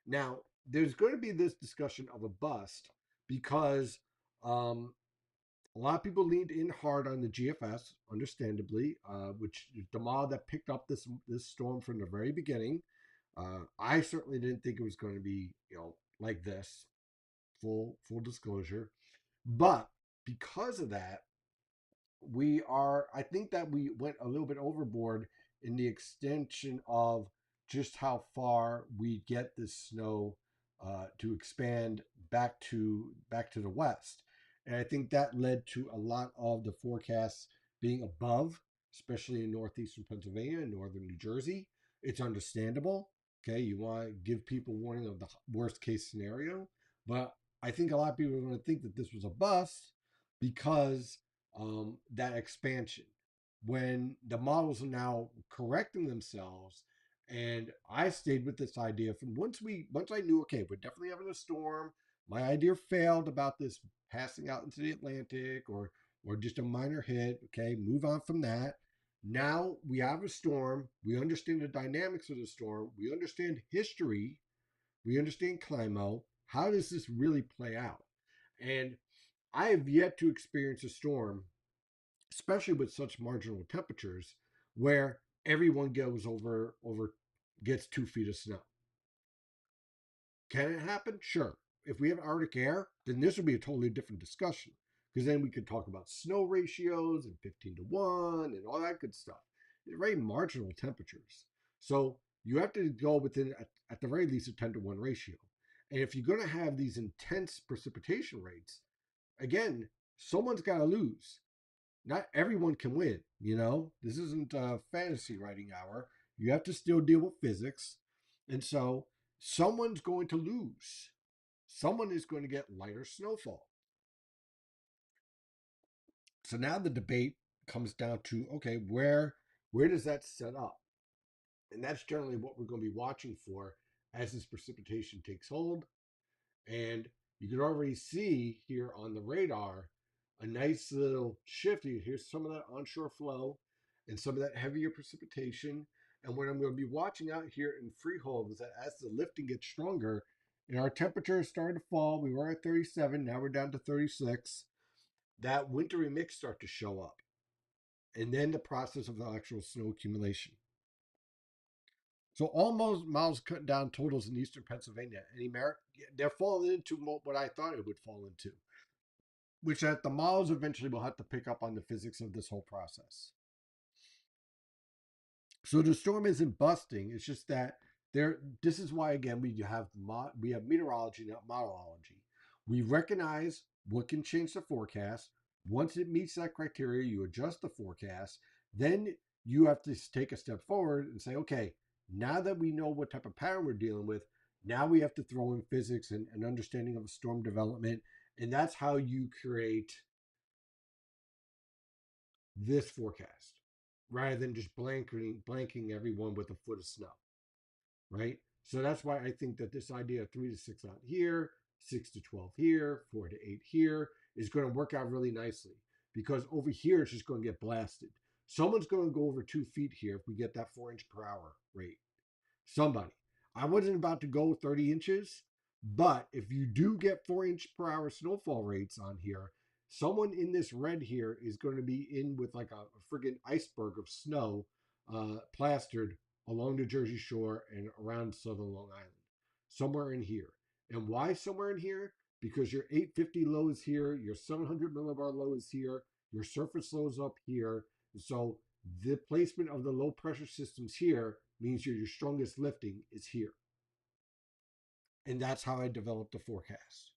Now, there's going to be this discussion of a bust because a lot of people leaned in hard on the GFS, understandably, which is the model that picked up this storm from the very beginning. I certainly didn't think it was going to be like this. Full disclosure, but because of that, I think that we went a little bit overboard in the extension of just how far we get this snow to expand back to the west. And I think that led to a lot of the forecasts being above, especially in northeastern Pennsylvania and northern New Jersey. It's understandable. Okay, you want to give people warning of the worst case scenario, but I think a lot of people are going to think that this was a bust because that expansion. When the models are now correcting themselves And I stayed with this idea from once I knew, okay, we're definitely having a storm. My idea failed about this passing out into the Atlantic or just a minor hit. Okay, move on from that. Now we have a storm. We understand the dynamics of the storm. We understand history. We understand Climo. How does this really play out? And I have yet to experience a storm, especially with such marginal temperatures, where everyone goes over gets 2 feet of snow. Can it happen? Sure. If we have Arctic air, then this would be a totally different discussion because then we could talk about snow ratios and 15 to 1 and all that good stuff. It's very marginal temperatures. So you have to go within, at the very least, a 10 to 1 ratio. And if you're going to have these intense precipitation rates, again, someone's got to lose. Not everyone can win, you know? This isn't a fantasy writing hour. You have to still deal with physics. And so someone's going to lose. Someone is going to get lighter snowfall. So now the debate comes down to okay, where does that set up? And that's generally what we're going to be watching for as this precipitation takes hold. And you can already see here on the radar a nice little shift. Here's some of that onshore flow and some of that heavier precipitation. And what I'm going to be watching out here in Freehold is that as the lifting gets stronger and our temperature is starting to fall, we were at 37, now we're down to 36, that wintry mix start to show up. And then the process of the actual snow accumulation. So almost miles cut down totals in eastern Pennsylvania and America, they're falling into what I thought it would fall into, which at the models eventually will have to pick up on the physics of this whole process. So the storm isn't busting. It's just that there. This is why again we have meteorology, not modelology. We recognize what can change the forecast. Once it meets that criteria, you adjust the forecast. Then you have to take a step forward and say, okay, now that we know what type of pattern we're dealing with, now we have to throw in physics and an understanding of storm development, and that's how you create this forecast rather than just blanking everyone with a foot of snow, right? So that's why I think that this idea of 3 to 6 out here, 6 to 12 here, 4 to 8 here is going to work out really nicely because over here it's just going to get blasted. Someone's going to go over 2 feet here if we get that 4 inch per hour rate. Somebody. I wasn't about to go 30 inches, but if you do get 4 inch per hour snowfall rates on here, someone in this red here is going to be in with like a friggin' iceberg of snow plastered along the Jersey Shore and around southern Long Island. Somewhere in here. And why somewhere in here? Because your 850 low is here, your 700 millibar low is here, your surface low is up here. So the placement of the low pressure systems here means your strongest lifting is here. And that's how I developed the forecast.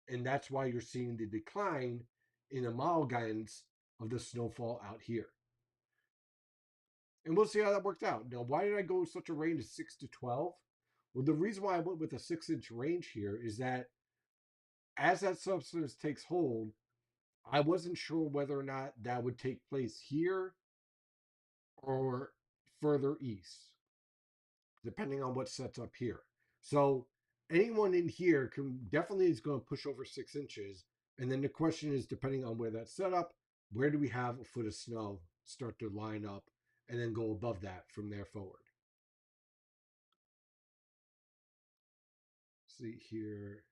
And that's why you're seeing the decline in the model guidance of the snowfall out here. And we'll see how that worked out. Now, why did I go with such a range of 6 to 12? Well, the reason why I went with a 6 inch range here is that as that substance takes hold, I wasn't sure whether or not that would take place here or further east, depending on what sets up here. So anyone in here can definitely is going to push over 6 inches. And then the question is, depending on where that's set up, where do we have a foot of snow start to line up and then go above that from there forward? See here.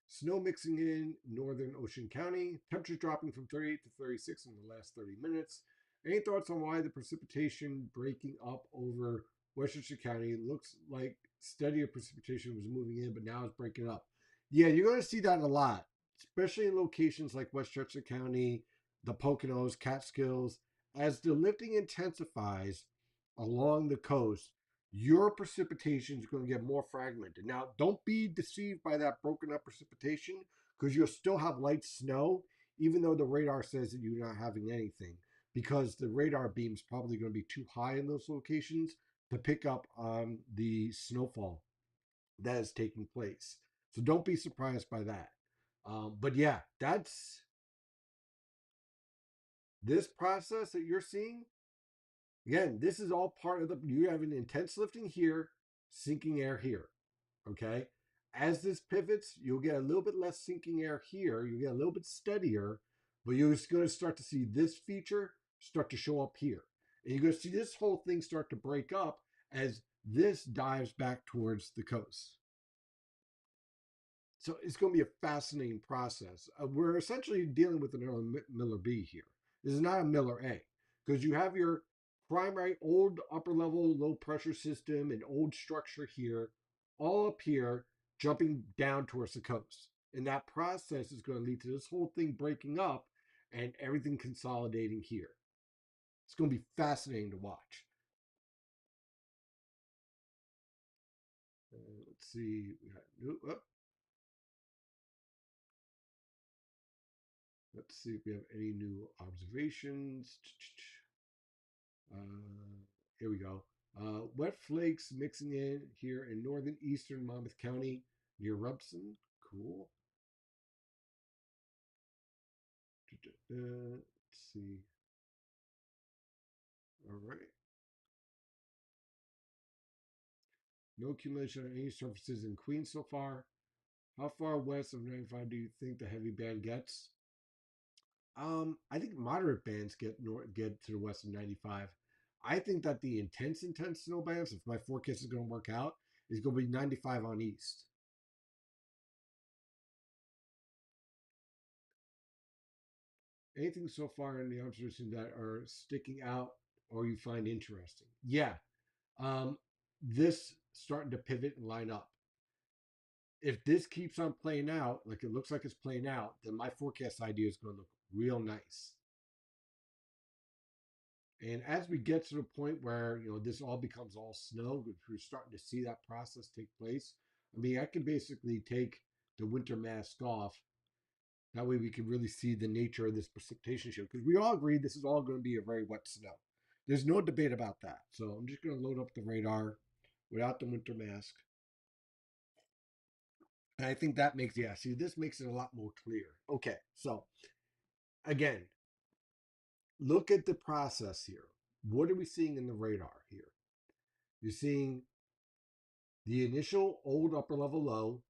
Snow mixing in northern Ocean County. Temperature dropping from 38 to 36 in the last 30 minutes. Any thoughts on why the precipitation breaking up over Westchester County? Looks like steadier precipitation was moving in, but now it's breaking up. Yeah, you're going to see that a lot, especially in locations like Westchester County, the Poconos, Catskills. As the lifting intensifies along the coast, your precipitation is going to get more fragmented. Now, don't be deceived by that broken up precipitation because you'll still have light snow, even though the radar says that you're not having anything, because the radar beam is probably going to be too high in those locations to pick up on the snowfall that is taking place. So don't be surprised by that. But yeah, that's this process that you're seeing. Again, this is all part of the, you have an intense lifting here, sinking air here. Okay. As this pivots, you'll get a little bit less sinking air here. You get a little bit steadier, but you're just going to start to see this feature start to show up here. And you're going to see this whole thing start to break up as this dives back towards the coast. So it's going to be a fascinating process. We're essentially dealing with an early Miller B here. This is not a Miller A because you have your primary old upper level low pressure system and old structure here, all up here, jumping down towards the coast. And that process is going to lead to this whole thing breaking up and everything consolidating here. It's going to be fascinating to watch. Let's see. Let's see if we have any new observations. Here we go. Wet flakes mixing in here in northern eastern Monmouth County near Rubson. Cool. Let's see. All right. No accumulation on any surfaces in Queens so far. How far west of 95 do you think the heavy band gets? I think moderate bands get to the west of 95. I think that the intense snow bands, if my forecast is going to work out, is going to be 95 on east. Anything so far in the observation that are sticking out or you find interesting? Yeah, um, this starting to pivot and line up. If this keeps on playing out like it looks like it's playing out, then my forecast idea is going to look real nice. And as we get to the point where this all becomes all snow, which we're starting to see that process take place. I mean, I can basically take the winter mask off. That way, we can really see the nature of this precipitation show because we all agree this is all going to be a very wet snow. There's no debate about that. So I'm just going to load up the radar without the winter mask. And I think that makes, yeah, see, this makes it a lot more clear. Okay, so again, look at the process here. What are we seeing in the radar here? You're seeing the initial old upper level low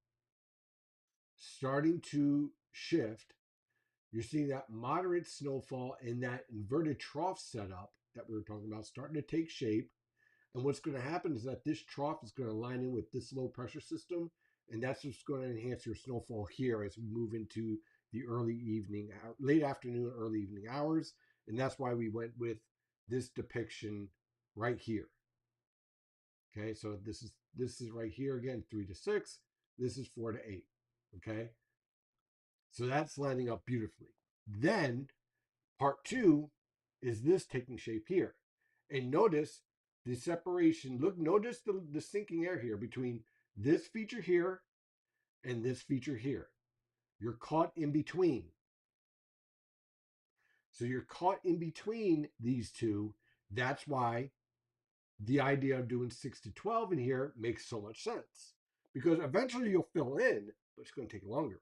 starting to shift. You're seeing that moderate snowfall and that inverted trough setup that we were talking about starting to take shape. And what's going to happen is that this trough is going to line in with this low pressure system, and that's what's going to enhance your snowfall here as we move into the early evening, late afternoon, early evening hours. And that's why we went with this depiction right here. Okay, so this is right here again, 3 to 6. This is 4 to 8. Okay, so that's lining up beautifully. Then part two is this taking shape here, and notice the separation. Look, notice the sinking air here between this feature here and this feature here. You're caught in between. So you're caught in between these two. That's why the idea of doing 6 to 12 in here makes so much sense because eventually you'll fill in, but it's going to take longer.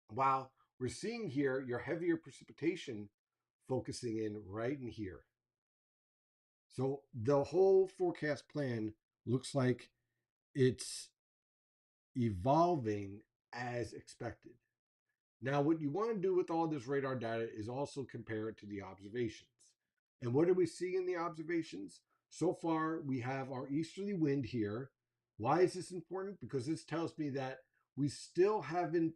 While we're seeing here your heavier precipitation focusing in right in here. So the whole forecast plan looks like it's evolving as expected. Now, what you want to do with all this radar data is also compare it to the observations. And what do we see in the observations? So far, we have our easterly wind here. Why is this important? Because this tells me that we still haven't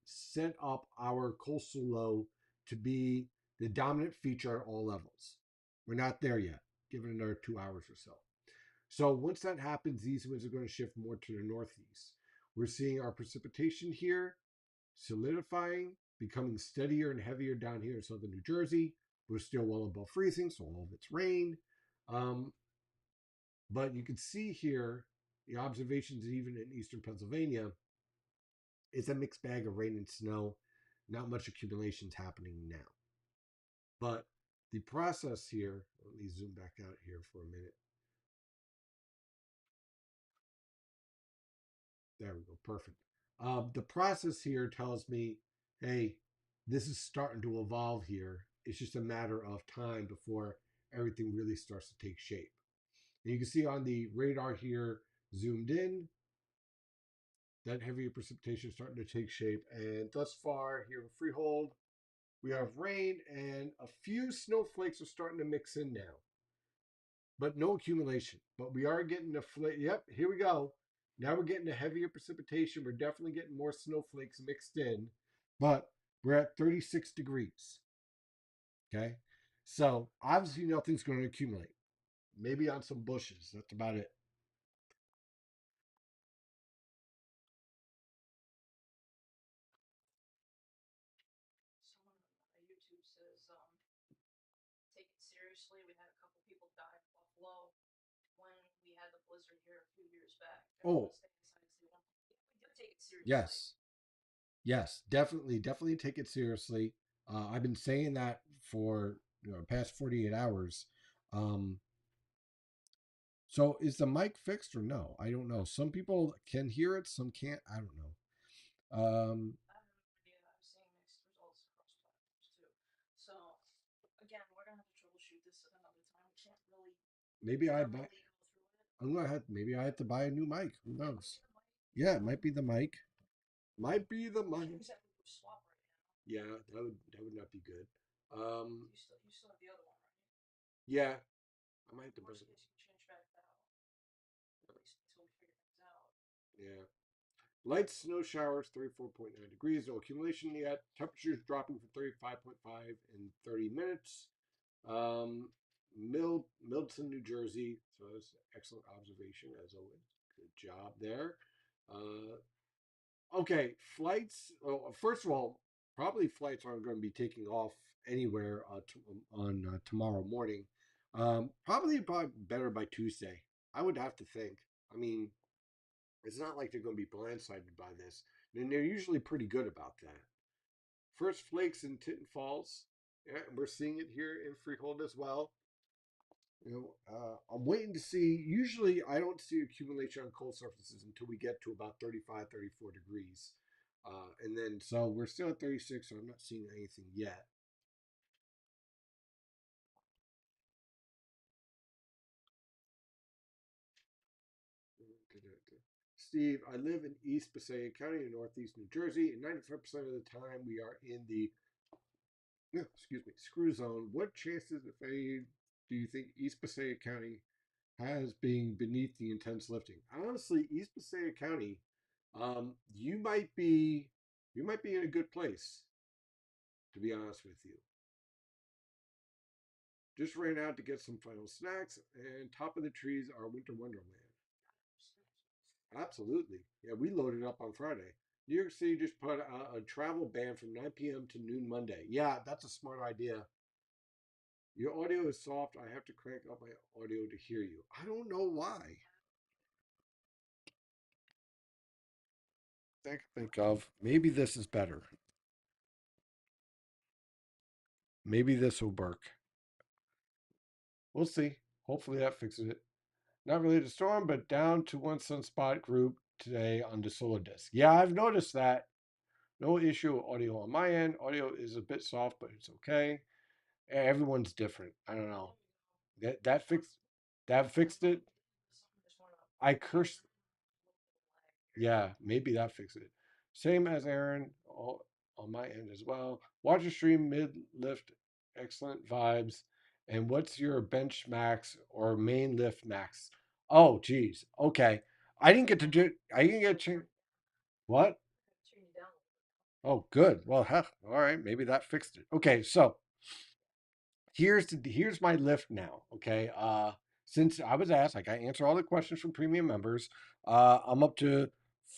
set up our coastal low to be the dominant feature at all levels. We're not there yet. Give it another 2 hours or so. So once that happens, these winds are going to shift more to the northeast. We're seeing our precipitation here solidifying, becoming steadier and heavier down here in southern New Jersey. We're still well above freezing, so all of it's rain. Um, but you can see here the observations, even in eastern Pennsylvania, it's a mixed bag of rain and snow. Not much accumulations happening now. But the process here, let me zoom back out here for a minute. There we go. Perfect. The process here tells me, hey, this is starting to evolve here. It's just a matter of time before everything really starts to take shape. And you can see on the radar here, zoomed in, that heavier precipitation is starting to take shape. And thus far here in Freehold, we have rain and a few snowflakes are starting to mix in now, but no accumulation. But we are getting a flake. Yep, here we go. Now we're getting a heavier precipitation. We're definitely getting more snowflakes mixed in, but we're at 36 degrees. Okay. So obviously nothing's going to accumulate. Maybe on some bushes. That's about it. Someone on YouTube says, take it seriously. We had a couple people die in Buffalo when we had the blizzard here a few years back. Oh, Everyone stay inside as they want. Yeah, we do take it seriously. yes. Yes. Definitely. Definitely take it seriously. I've been saying that for past 48 hours. Um, so is the mic fixed or no? I don't know. Some people can hear it, some can't. I don't know. I have no idea. I'm seeing mixed results across platforms too. So again, we're gonna have to troubleshoot this at another time. We can't really Maybe I buy. thoroughly go through it. I'm gonna have. Maybe I have to buy a new mic. Who It might knows? be the mic. Yeah, it might be the mic. Might be the We mic. can't use that Bluetooth swap right now. Yeah, that would not be good. Um, You still have the other one, right? yeah, I might have to bring Worst it. case, you can change back that. At least until we figure things out. Yeah. Light snow showers, 34.9 degrees. No accumulation yet. Temperatures dropping from 35.5 in 30 minutes. Middleton, New Jersey. So that's an excellent observation, as always. Good job there. Uh, okay, flights. Well, first of all, probably flights aren't going to be taking off anywhere on tomorrow morning. Probably better by Tuesday. I would have to think. I mean, it's not like they're going to be blindsided by this, and they're usually pretty good about that. First flakes in Tinton Falls. Yeah, and we're seeing it here in Freehold as well. I'm waiting to see. Usually, I don't see accumulation on cold surfaces until we get to about 35, 34 degrees. And then, so we're still at 36, so I'm not seeing anything yet. Steve, I live in East Passaic County in Northeast New Jersey, and 95% of the time we are in the excuse me, screw zone. What chances, if any, do you think East Passaic County has being beneath the intense lifting? Honestly, East Passaic County, you might be in a good place, to be honest with you. Just ran out to get some final snacks, and top of the trees are Winter Wonderland. Absolutely. Yeah, we loaded up on Friday. New York City just put a travel ban from 9 p.m. to noon Monday. Yeah, that's a smart idea. Your audio is soft. I have to crank up my audio to hear you. I don't know why. Think of maybe this is better. Maybe this will work. We'll see. Hopefully that fixes it. Not really to storm, but down to one sunspot group today on the solar disk. Yeah, I've noticed that. No issue with audio on my end. Audio is a bit soft, but it's okay. Everyone's different. I don't know. That fixed it. I cursed. Yeah, maybe that fixed it. Same as Aaron on my end as well. Watch a stream mid lift, excellent vibes. And what's your bench max or main lift max? Oh, geez. Okay. I didn't get to do. I didn't get to. What? Oh, good. Well, huh, all right. Maybe that fixed it. Okay, so here's my lift now. Okay. Since I was asked, like I answer all the questions from premium members. I'm up to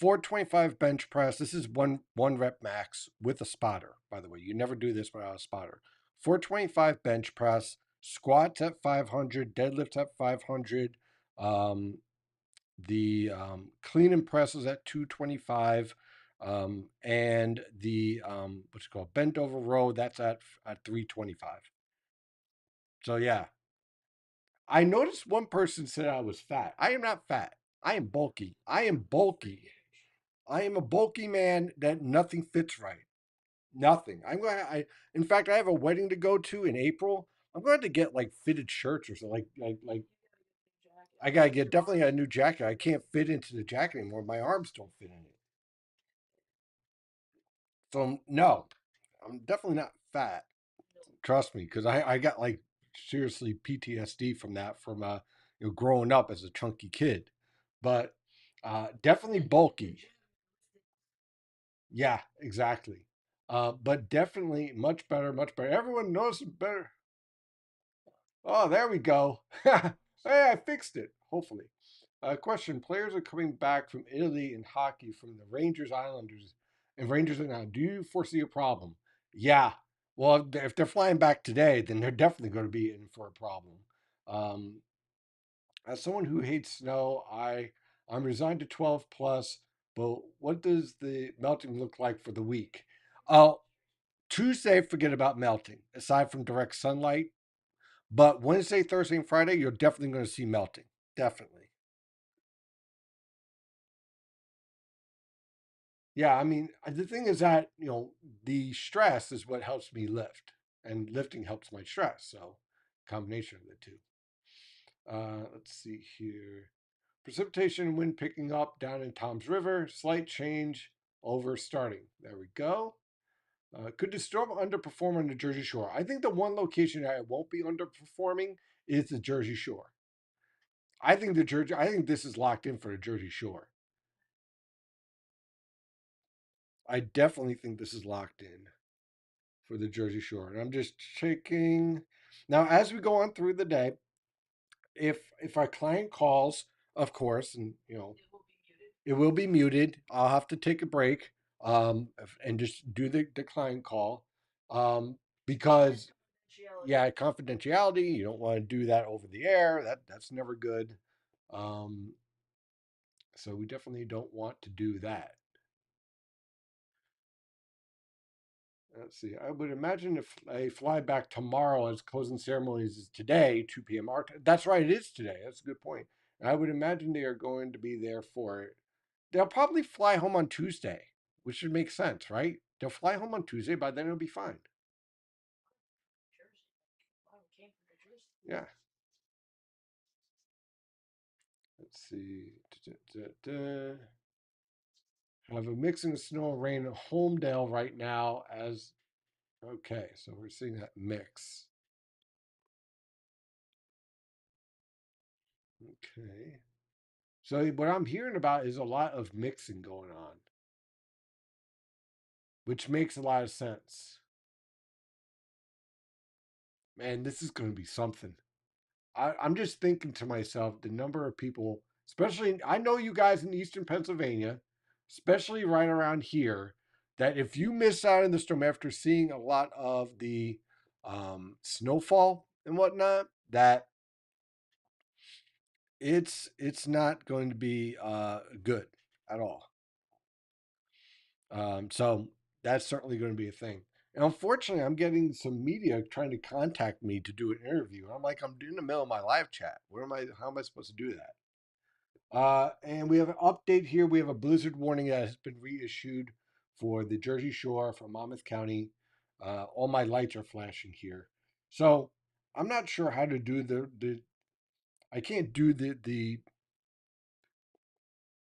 425 bench press. This is one rep max with a spotter. By the way, you never do this without a spotter. 425 bench press, squats at 500, deadlifts at 500. Um, the clean and press is at 225. And the what's it called bent over row, that's at 325. So yeah, I noticed one person said I was fat. I am not fat. I am bulky. I am bulky. I am a bulky man that nothing fits right. Nothing. In fact, I have a wedding to go to in April. I'm going to get like fitted shirts or something. I gotta get definitely a new jacket. I can't fit into the jacket anymore. My arms don't fit in it. So no, I'm definitely not fat. Trust me, because I got like seriously PTSD from that from growing up as a chunky kid, but definitely bulky. Yeah, exactly. But definitely much better, much better. Everyone knows better. Oh, there we go. Hey, I fixed it. Hopefully. Question: Players are coming back from Italy in hockey from the Rangers Islanders and Rangers and now. Do you foresee a problem? Yeah. Well, if they're flying back today, then they're definitely going to be in for a problem. Um, as someone who hates snow, I'm resigned to 12 plus. But what does the melting look like for the week? Oh, Tuesday, forget about melting. Aside from direct sunlight, but Wednesday, Thursday, and Friday, you're definitely going to see melting. Definitely. Yeah, I mean, the thing is that, the stress is what helps me lift, and lifting helps my stress. So, combination of the two. Let's see here. Precipitation and wind picking up down in Tom's River. Slight change over starting. There we go. Could the storm underperform on the Jersey Shore? I think the one location that it won't be underperforming is the Jersey Shore. I think this is locked in for the Jersey Shore. I definitely think this is locked in for the Jersey Shore. And I'm just checking. Now, as we go on through the day, if our client calls, of course, and it will be muted. I'll have to take a break and just do the client call because yeah, confidentiality. You don't want to do that over the air. That's never good. Um, so we definitely don't want to do that. Let's see. I would imagine if a flyback tomorrow as closing ceremonies is today, 2 p.m. our time. That's right, it is today. That's a good point. And I would imagine they are going to be there for it. They'll probably fly home on Tuesday, which should make sense, right? They'll fly home on Tuesday, by then it'll be fine. Yeah. Let's see. Have a mixing of snow and rain in Homedale right now as okay, so we're seeing that mix. Okay. So what I'm hearing about is a lot of mixing going on, which makes a lot of sense. Man, this is going to be something. I'm just thinking to myself the number of people, especially, I know you guys in Eastern Pennsylvania, especially right around here, that if you miss out in the storm after seeing a lot of the snowfall and whatnot, that it's not going to be good at all. So that's certainly going to be a thing. And unfortunately, I'm getting some media trying to contact me to do an interview. I'm like, I'm in the middle of my live chat. Where am I? How am I supposed to do that? And we have an update here. We have a blizzard warning that has been reissued for the Jersey Shore for Monmouth County. All my lights are flashing here, so I'm not sure how to do the. I can't do the.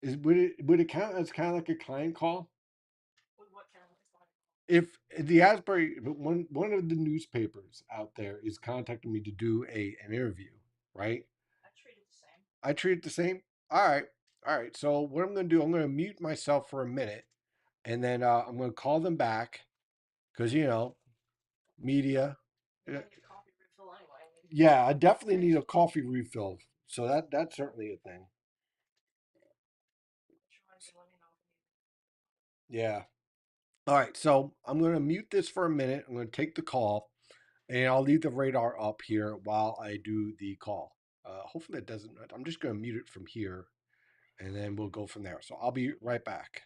Would it count as kind of like a client call? If the Asbury one of the newspapers out there is contacting me to do an interview, right? I treat it the same. All right, all right. So what I'm going to do, I'm going to mute myself for a minute, and then I'm going to call them back because media. Yeah, I definitely need a coffee refill. So that's certainly a thing. Yeah. All right. So I'm going to mute this for a minute. I'm going to take the call, and I'll leave the radar up here while I do the call. Hopefully that doesn't. I'm just going to mute it from here, and then we'll go from there. So I'll be right back.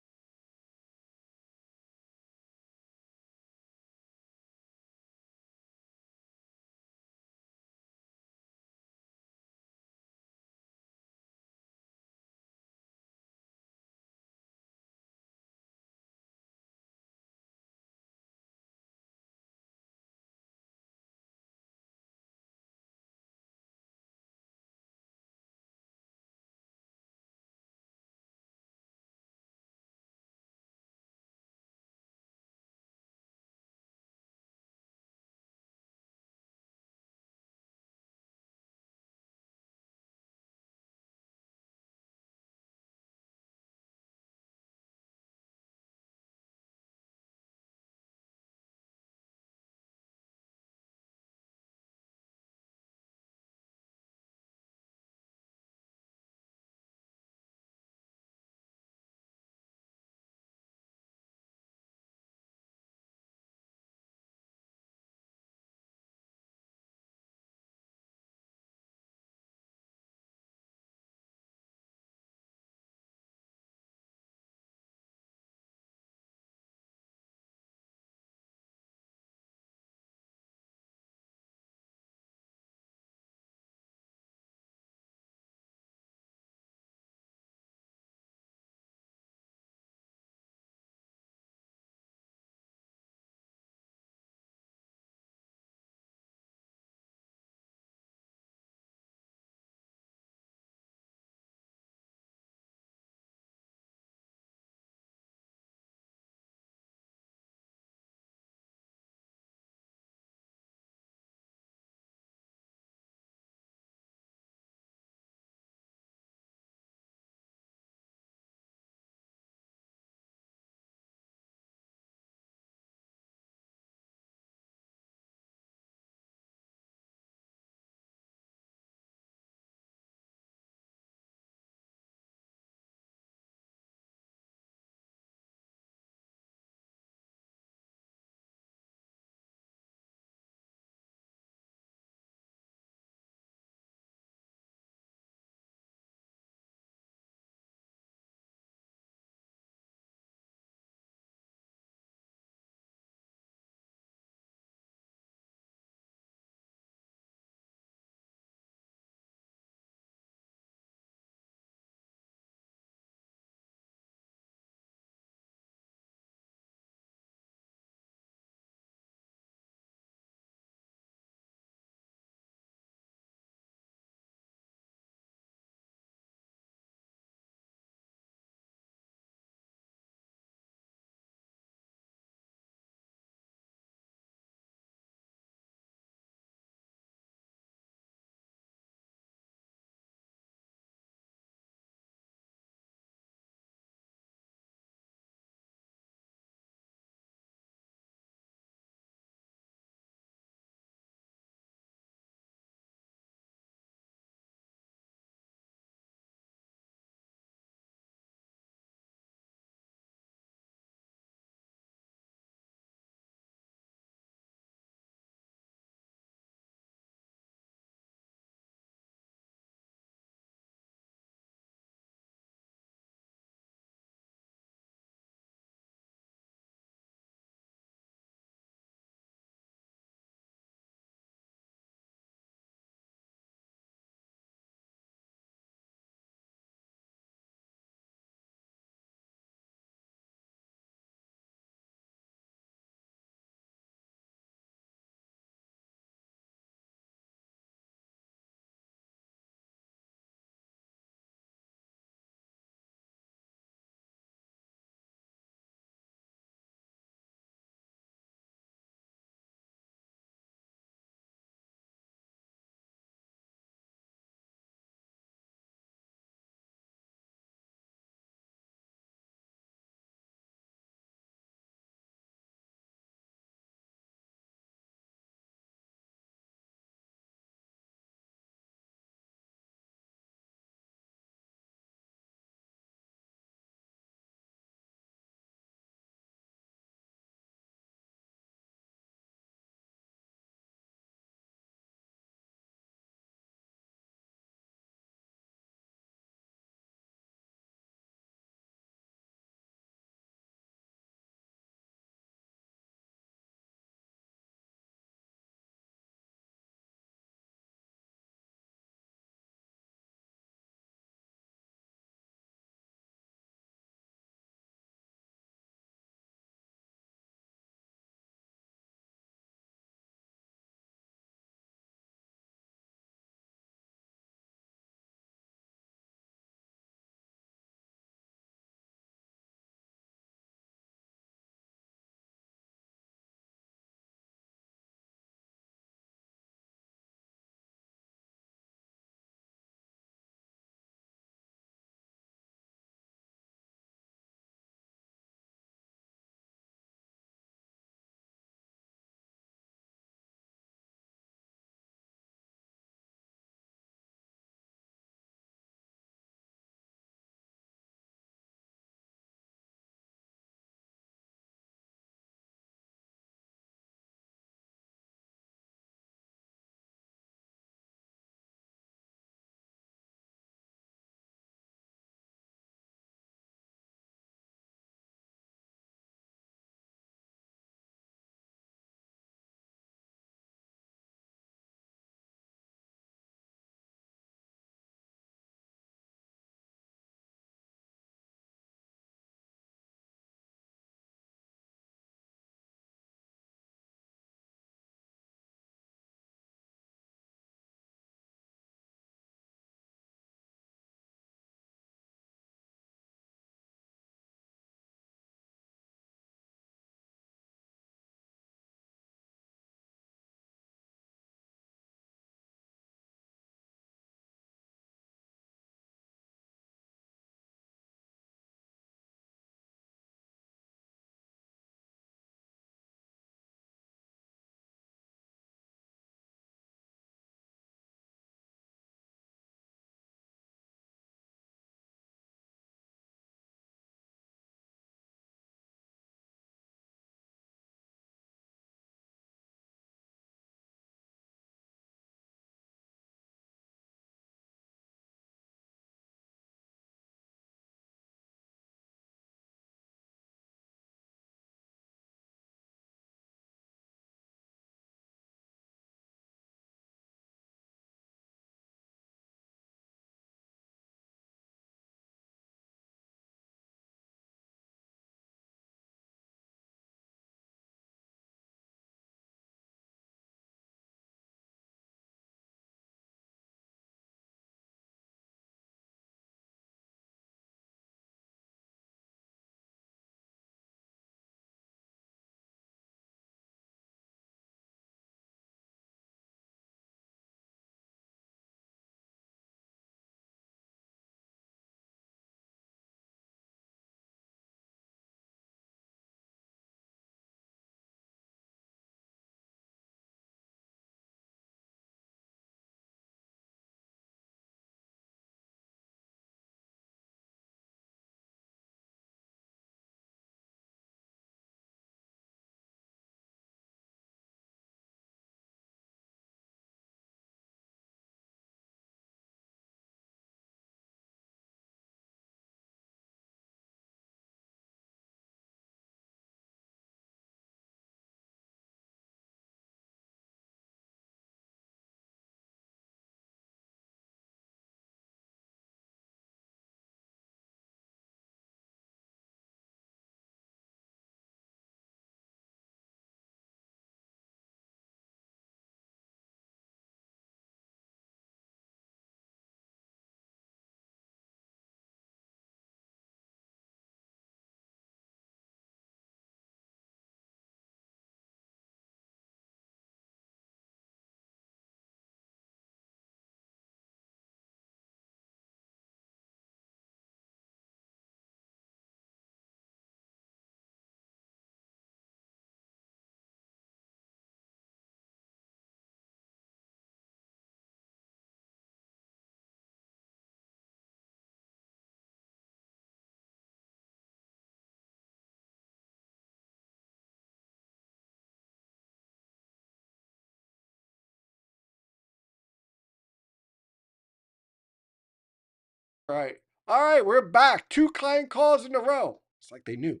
All right. All right, we're back. Two client calls in a row. It's like they knew.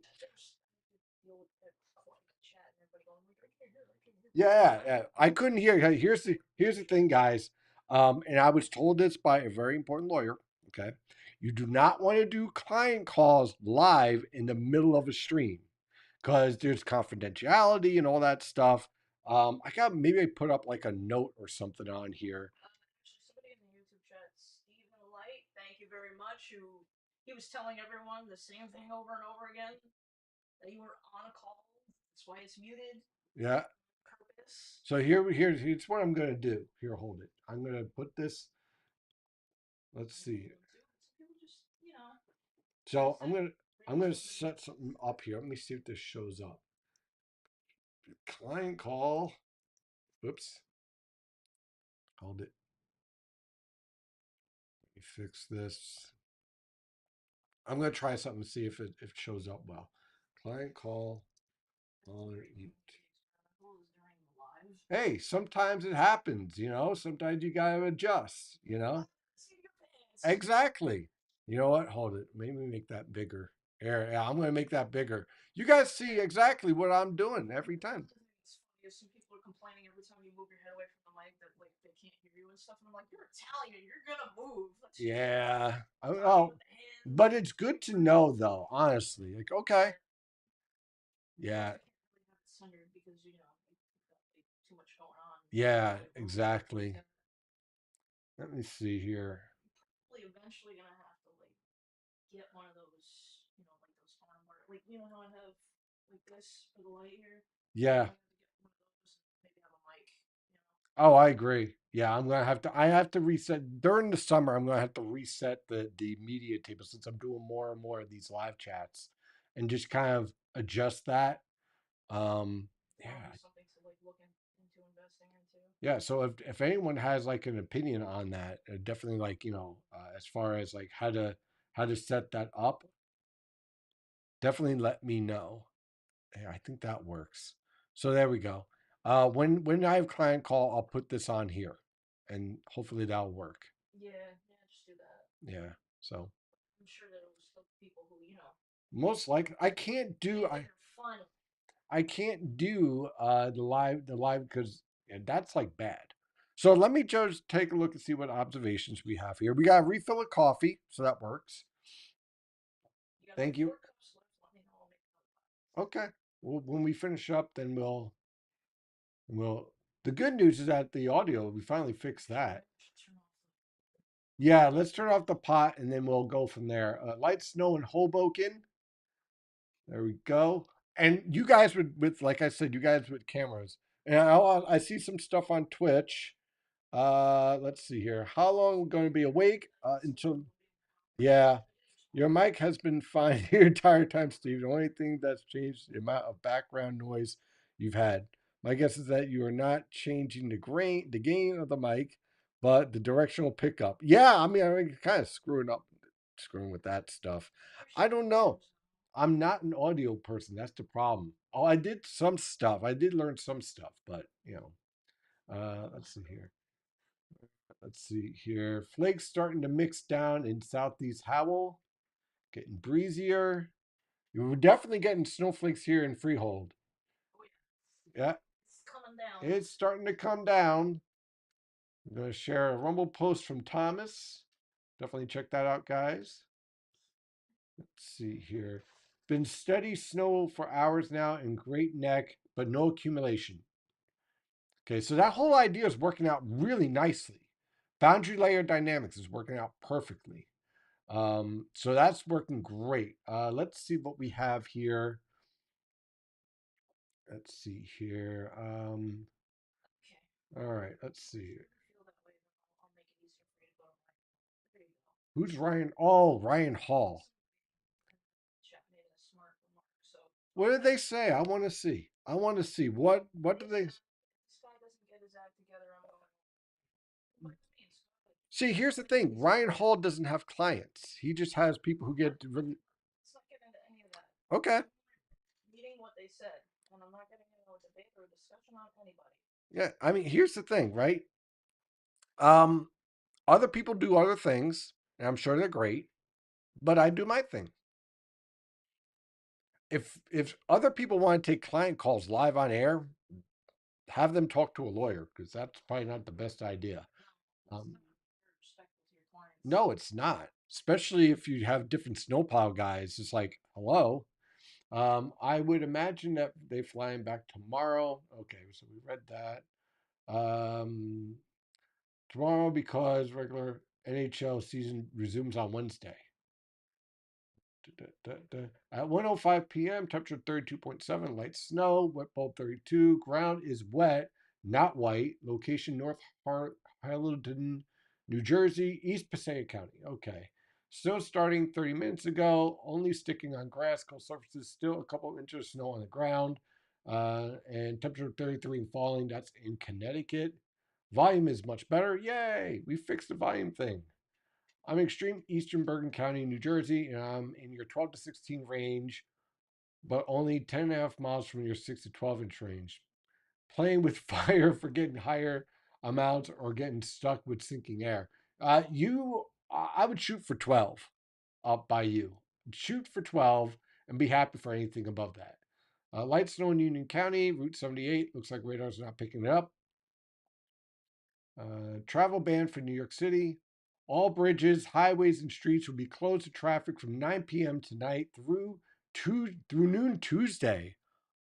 Yeah, yeah. I couldn't hear. Here's the thing, guys. And I was told this by a very important lawyer. Okay, you do not want to do client calls live in the middle of a stream because there's confidentiality and all that stuff. I got maybe I put up like a note or something on here. Somebody in the YouTube chat, Stephen Light, thank you very much. Who he was telling everyone the same thing over and over again that you were on a call. That's why it's muted. Yeah. Purpose. So here's what I'm gonna do. Here, hold it. I'm gonna put this. Let's see. People just, you know. So I'm gonna set something up here. Let me see if this shows up. Client call. Oops. Hold it. Let me fix this. I'm gonna try something to see if it shows up well. Client call. Hey, sometimes it happens, Sometimes you gotta adjust, Exactly. You know what? Hold it. Maybe make that bigger. Yeah, I'm gonna make that bigger. You guys see exactly what I'm doing every time. It's funny. Some people are complaining every time you move your head away from the mic that like they can't hear you and stuff. And I'm like, you're Italian. You're gonna move. Yeah. Oh, but it's good to know though, honestly. Like, okay. Yeah. Centered because too much going on. Yeah, exactly. Let me see here. Probably eventually gonna have to like get one of those, like those armor, like how I have like this for the light here. Yeah. I'm gonna get one of those and maybe have a mic. Oh, I agree. Yeah, I have to reset during the summer. I'm gonna have to reset the media table since I'm doing more and more of these live chats and just kind of adjust that. Um yeah. Something to like look into investing into. Yeah, so if anyone has like an opinion on that, definitely like, as far as like how to set that up, definitely let me know. Yeah, I think that works. So there we go. When I have client call, I'll put this on here, and hopefully that'll work. Yeah, just do that. Yeah. So I'm sure there was still people who, most likely, I can't do the live because that's like bad. So let me just take a look and see what observations we have here. We got a refill of coffee, so that works. Thank you. Okay. Well, when we finish up, then we'll. The good news is that the audio we finally fixed that. Yeah, let's turn off the pot and then we'll go from there. Light snow in Hoboken. There we go. And you guys with like I said, you guys with cameras. And I see some stuff on Twitch. Let's see here. How long are we going to be awake? Until Yeah. Your mic has been fine the entire time, Steve. The only thing that's changed is the amount of background noise you've had. My guess is that you are not changing the gain of the mic, but the directional pickup. Yeah, I mean, I'm kind of screwing with that stuff. I don't know. I'm not an audio person. That's the problem. Oh, I did some stuff. I did learn some stuff, but let's see here. Let's see here. Flakes starting to mix down in Southeast Howell. Getting breezier. You're definitely getting snowflakes here in Freehold. Yeah. It's coming down. It's starting to come down. I'm going to share a Rumble post from Thomas. Definitely check that out, guys. Let's see here. Been steady snow for hours now in Great Neck, but no accumulation. Okay, so that whole idea is working out really nicely. Boundary layer dynamics is working out perfectly. So that's working great. Let's see what we have here. Let's see here. All right, let's see. Who's Ryan? Oh, Ryan Hall. What did they say? I want to see. I want to see what do they see? Here's the thing. Ryan Hall doesn't have clients. He just has people who get really. Let's not get into any of that. Okay. Reading what they said, and I'm not getting into a debate or a discussion on anybody. Yeah, I mean, here's the thing, right? Um, Other people do other things. And I'm sure they're great, but I do my thing. If other people want to take client calls live on air, have them talk to a lawyer because that's probably not the best idea. No, Um, it's not respectful to your clients. no, it's not. Especially if you have different snowplow guys. It's like, hello. I would imagine that they flying back tomorrow. Okay, so we read that. Um, Tomorrow because regular NHL season resumes on Wednesday. At 1:05 p.m., temperature 32.7, light snow, wet bulb 32, ground is wet, not white. Location North Harlingen, New Jersey, East Passaic County. Okay. Snow starting 30 minutes ago, only sticking on grass, cold surfaces, still a couple of inches of snow on the ground, and temperature 33 and falling. That's in Connecticut. Volume is much better. Yay! We fixed the volume thing. I'm in extreme eastern Bergen County, New Jersey, and I'm in your 12 to 16 range, but only 10.5 miles from your 6 to 12-inch range. Playing with fire for getting higher amounts or getting stuck with sinking air. I would shoot for 12 up by you. Shoot for 12 and be happy for anything above that. Light snow in Union County, Route 78. Looks like radar's not picking it up. Travel ban for New York City. All bridges, highways, and streets will be closed to traffic from 9 p.m. tonight through noon Tuesday.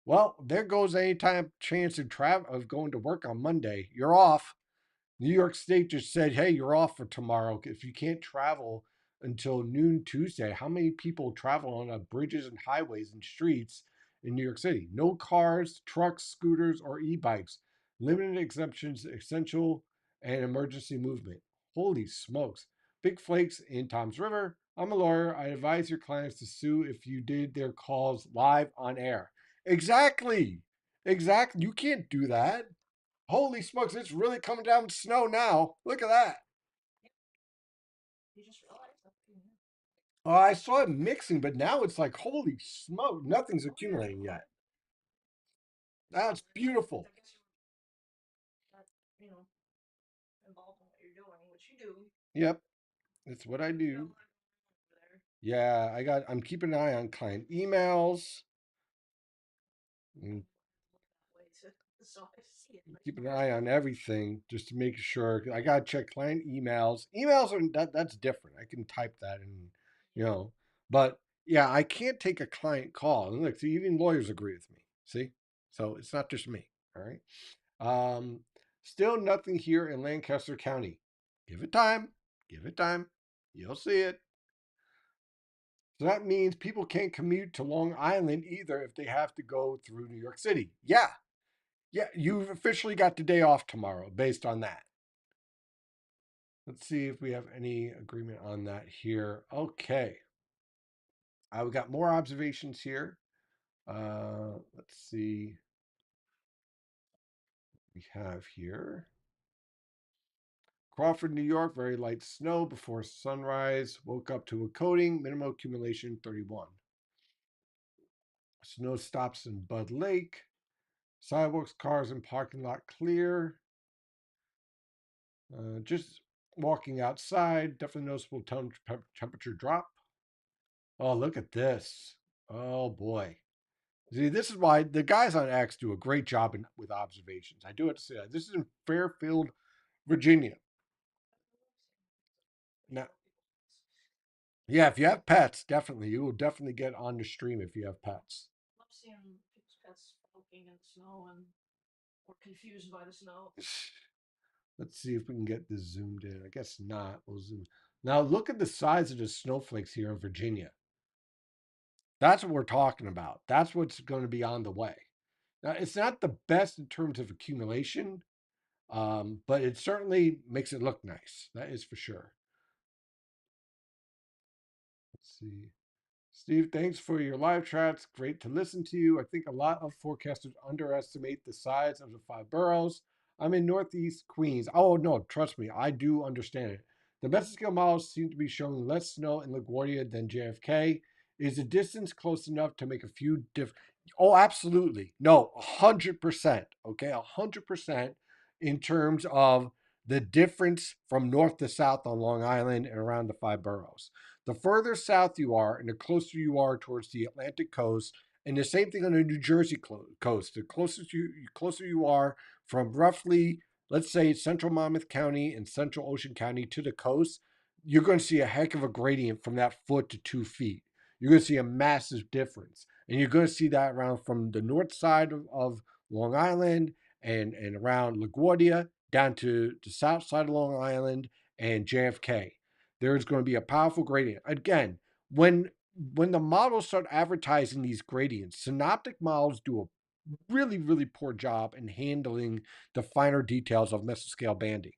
Well, there goes any time chance of going to work on Monday. You're off. New York State just said, hey, you're off for tomorrow. If you can't travel until noon Tuesday, how many people travel on bridges and highways and streets in New York City? No cars, trucks, scooters, or e bikes. Limited exemptions, essential and emergency movement. Holy smokes. Big flakes in Tom's River. I'm a lawyer. I advise your clients to sue if you did their calls live on air. Exactly. Exactly. You can't do that. Holy smokes, it's really coming down with snow now. Look at that. You just realized that. Oh, I saw it mixing, but now it's like, holy smoke, nothing's Oh, yeah. accumulating yet. That's beautiful. I guess you're not, involved in what you're doing, which you do. Yep, that's what I You got a do. lot over there. Yeah, I'm keeping an eye on client emails and Look that way so I see it. keeping an eye on everything just to make sure. I gotta check client emails. Emails are that's different. I can type that and you know, but yeah, I can't take a client call. And look, see, even lawyers agree with me. See, so it's not just me. All right. Um, Still nothing here in Lancaster County. Give it time. Give it time. You'll see it. So that means people can't commute to Long Island either if they have to go through New York City. Yeah. Yeah. You've officially got the day off tomorrow based on that. Let's see if we have any agreement on that here. Okay. We got more observations here. Let's see what we have here. Crawford, New York, very light snow before sunrise. Woke up to a coating, minimal accumulation 31. Snow stops in Bud Lake. Sidewalks, cars, and parking lot clear. Just walking outside, definitely noticeable temperature drop. Oh, look at this. Oh, boy. See, this is why the guys on X do a great job with observations. I do have to say that. This is in Fairfield, Virginia. Now, yeah, if you have pets, definitely. You will definitely get on the stream if you have pets. Love seeing people's pets soaking in the snow and or confused by the snow. Let's see if we can get this zoomed in. I guess not. We'll zoom. Now look at the size of the snowflakes here in Virginia. That's what we're talking about. That's what's going to be on the way. Now it's not the best in terms of accumulation, but it certainly makes it look nice. That is for sure. Let's see. Steve, thanks for your live chats. Great to listen to you. I think a lot of forecasters underestimate the size of the five boroughs. I'm in Northeast Queens. Oh, no, trust me, I do understand it. The Mesoscale models seem to be showing less snow in LaGuardia than JFK. Is the distance close enough to make a few Oh, absolutely. No, 100%. Okay, 100% in terms of the difference from north to south on Long Island and around the five boroughs. The further south you are, and the closer you are towards the Atlantic coast, and the same thing on the New Jersey coast. The closer you are from roughly, let's say, central Monmouth County and central Ocean County to the coast, you're going to see a heck of a gradient from that foot to 2 feet. You're going to see a massive difference, and you're going to see that around from the north side of Long Island and around LaGuardia down to the south side of Long Island and JFK. There's going to be a powerful gradient. Again, when the models start advertising these gradients, synoptic models do a really, really poor job in handling the finer details of mesoscale banding.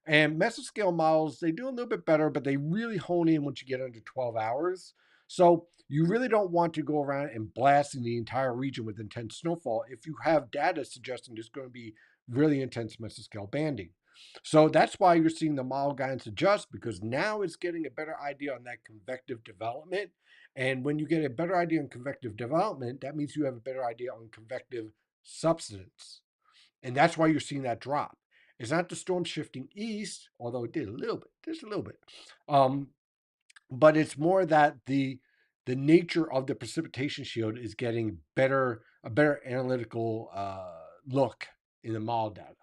And mesoscale models, they do a little bit better, but they really hone in once you get under 12 hours. So you really don't want to go around and blasting the entire region with intense snowfall if you have data suggesting there's going to be really intense mesoscale banding. So that's why you're seeing the model guidance adjust, because now it's getting a better idea on that convective development. And when you get a better idea on convective development, that means you have a better idea on convective substance. And that's why you're seeing that drop. It's not the storm shifting east, although it did a little bit, just a little bit. Um, but it's more that the nature of the precipitation shield is getting better, a better analytical look in the model data.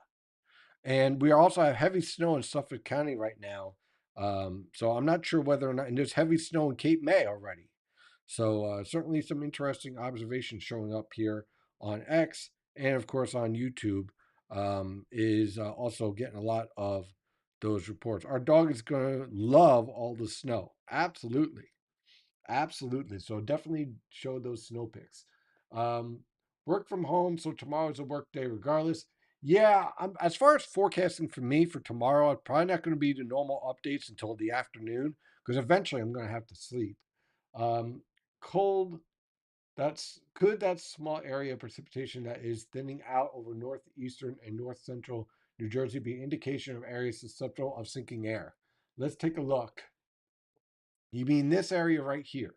And we also have heavy snow in Suffolk County right now. So I'm not sure whether or not, and there's heavy snow in Cape May already. So certainly some interesting observations showing up here on X and of course on YouTube is also getting a lot of those reports. Our dog is going to love all the snow. Absolutely. Absolutely. So definitely show those snow pics. Um, Work from home, so tomorrow's a work day regardless. Yeah, as far as forecasting for me for tomorrow, I'm probably not going to be the normal updates until the afternoon because eventually I'm going to have to sleep. Um, Cold. That's could that small area of precipitation that is thinning out over northeastern and north central New Jersey be indication of areas susceptible of sinking air? Let's take a look. You mean this area right here?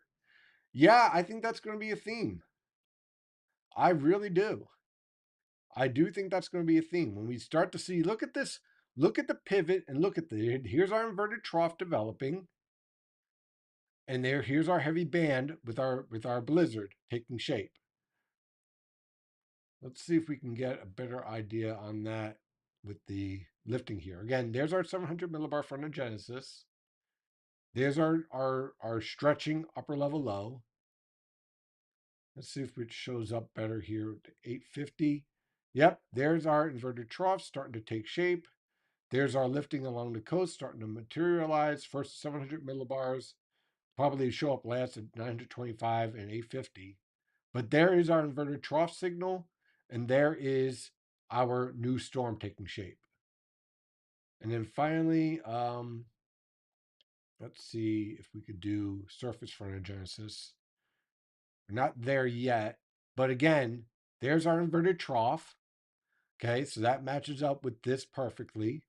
Yeah, I think that's going to be a theme. I really do. I do think that's going to be a theme. When we start to see, look at this, look at the pivot and look at here's our inverted trough developing. And here's our heavy band with our blizzard taking shape. Let's see if we can get a better idea on that with the lifting here. Again, there's our 700 millibar frontogenesis. There's our stretching upper level low. Let's see if it shows up better here to 850. Yep, there's our inverted trough starting to take shape. There's our lifting along the coast starting to materialize. First 700 millibars, probably show up last at 925 and 850. But there is our inverted trough signal, and there is our new storm taking shape. And then finally, let's see if we could do surface frontogenesis. We're not there yet, but again, there's our inverted trough. Okay, so that matches up with this perfectly.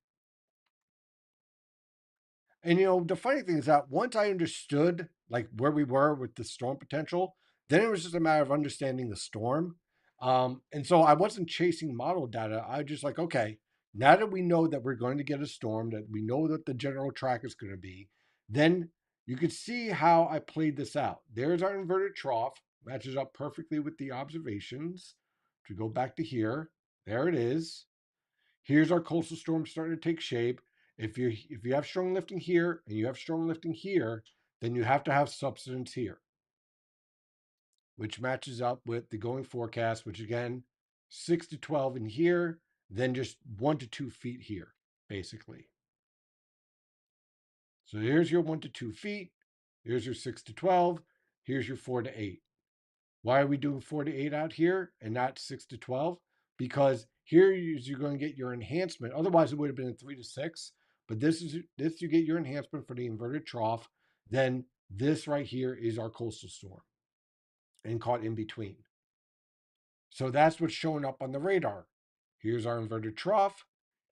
And the funny thing is that once I understood like where we were with the storm potential, then it was just a matter of understanding the storm. And so I wasn't chasing model data. I was just like, okay, now that we know that we're going to get a storm, that we know that the general track is going to be, then you could see how I played this out. There's our inverted trough, matches up perfectly with the observations. To go back to here, there it is. Here's our coastal storm starting to take shape. If you have strong lifting here and you have strong lifting here, then you have to have subsidence here, which matches up with the going forecast, which again, 6 to 12 in here, then just 1 to 2 feet here, basically. So here's your 1 to 2 feet. Here's your 6 to 12. Here's your 4 to 8. Why are we doing 4 to 8 out here and not 6 to 12? Because here you're going to get your enhancement. Otherwise, it would have been 3 to 6. But this you get your enhancement for the inverted trough. Then this right here is our coastal storm and caught in between. So that's what's showing up on the radar. Here's our inverted trough.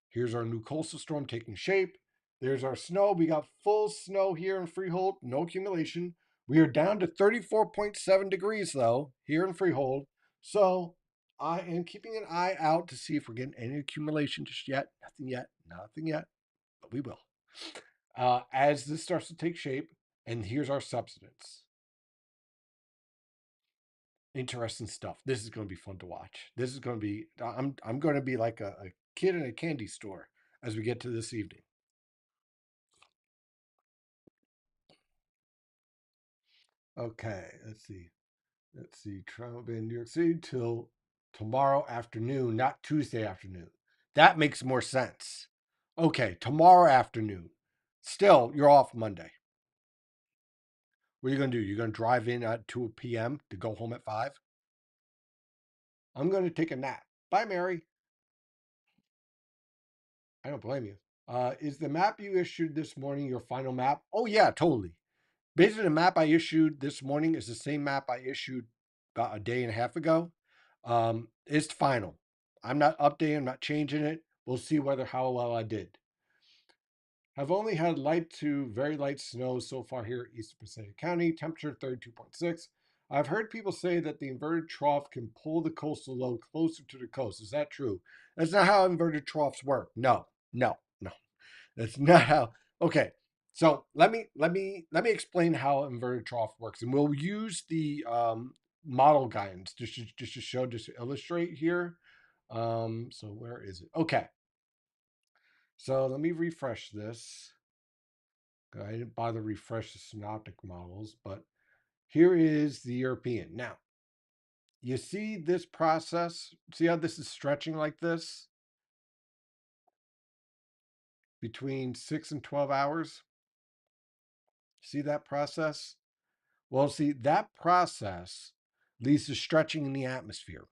Here's our new coastal storm taking shape. There's our snow. We got full snow here in Freehold, no accumulation. We are down to 34.7 degrees though here in Freehold. So I am keeping an eye out to see if we're getting any accumulation just yet. Nothing yet. Nothing yet. But we will. As this starts to take shape, and here's our substance. Interesting stuff. This is going to be fun to watch. This is going to be. I'm going to be like a kid in a candy store as we get to this evening. Okay, let's see. Let's see. Travel in New York City till tomorrow afternoon, not Tuesday afternoon. That makes more sense. Okay, tomorrow afternoon. Still, you're off Monday. What are you going to do? You're going to drive in at 2 p.m. to go home at 5? I'm going to take a nap. Bye, Mary. I don't blame you. Is the map you issued this morning your final map? Oh, yeah, totally. Basically, the map I issued this morning is the same map I issued about a day and a half ago. It's final. I'm not updating, I'm not changing it. We'll see whether how well I did. Have only had light to very light snow so far here at Eastern Passaic County. Temperature 32.6. I've heard people say that the inverted trough can pull the coastal low closer to the coast. Is that true? That's not how inverted troughs work. No, no, no. That's not how. Okay, so let me explain how inverted trough works, and we'll use the model guidance just to show, just to illustrate here. So where is it? Okay, so let me refresh this. I didn't bother to refresh the synoptic models, but here is the European. Now, you see this process? See how this is stretching like this between 6 and 12 hours? See that process? Well, see, that process leads to stretching in the atmosphere.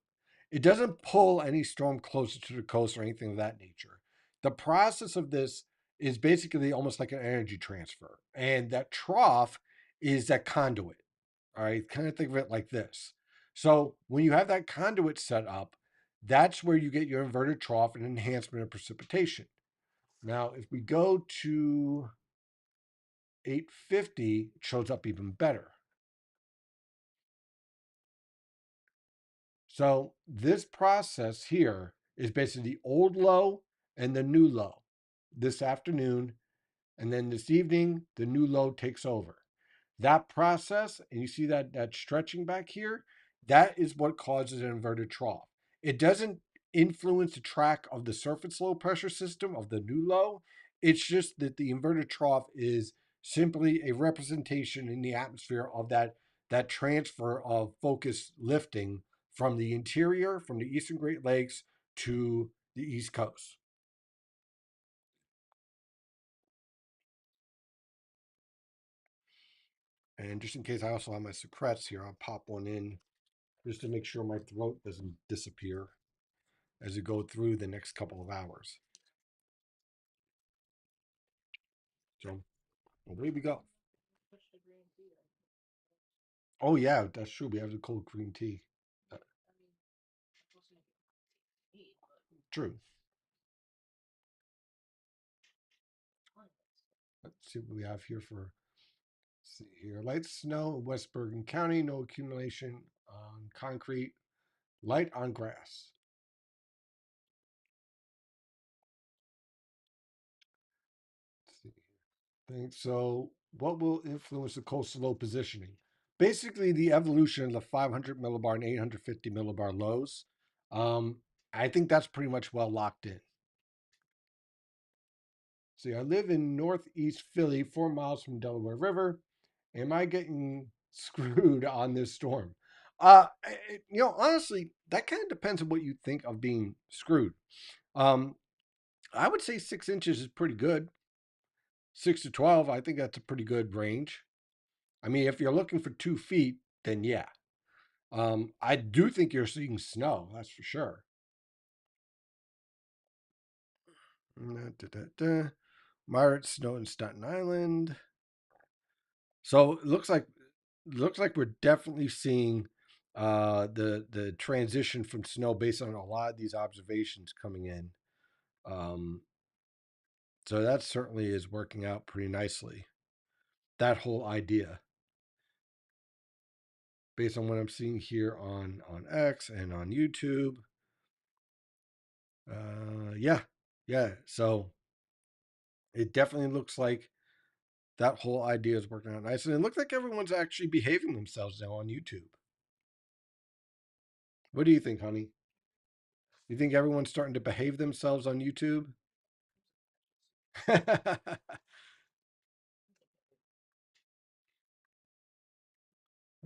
It doesn't pull any storm closer to the coast or anything of that nature. The process of this is basically almost like an energy transfer. And that trough is that conduit. All right. Kind of think of it like this. So when you have that conduit set up, that's where you get your inverted trough and enhancement of precipitation. Now, if we go to 850, it shows up even better. So this process here is basically the old low and the new low this afternoon. And then this evening, the new low takes over. That process, and you see that stretching back here, that is what causes an inverted trough. It doesn't influence the track of the surface low pressure system of the new low. It's just that the inverted trough is simply a representation in the atmosphere of that transfer of focus lifting from the interior, from the eastern Great Lakes to the East Coast. And just in case I also have my secrets here, I'll pop one in just to make sure my throat doesn't disappear as we go through the next couple of hours. So away we go. Oh yeah, that's true. We have the cold green tea. Uh, True. Let's see what we have here for. Let's see here. Light snow in West Bergen County. No accumulation on concrete. Light on grass. Let's see. Thanks. So, what will influence the coastal low positioning? Basically, the evolution of the 500 millibar and 850 millibar lows. Um, I think that's pretty much well locked in. See, I live in northeast Philly, 4 miles from Delaware River. Am I getting screwed on this storm? Honestly, that kind of depends on what you think of being screwed. Um, I would say 6 inches is pretty good. 6 to 12, I think that's a pretty good range. I mean, if you're looking for 2 feet, then yeah. I do think you're seeing snow, that's for sure. Moderate snow in Staten Island. So it looks like we're definitely seeing the transition from snow based on a lot of these observations coming in. Um, so that certainly is working out pretty nicely. That whole idea. based on what I'm seeing here on X and on YouTube. Yeah, yeah. So it definitely looks like that whole idea is working out nice, and it looks like everyone's actually behaving themselves now on YouTube. What do you think, honey? You think everyone's starting to behave themselves on YouTube?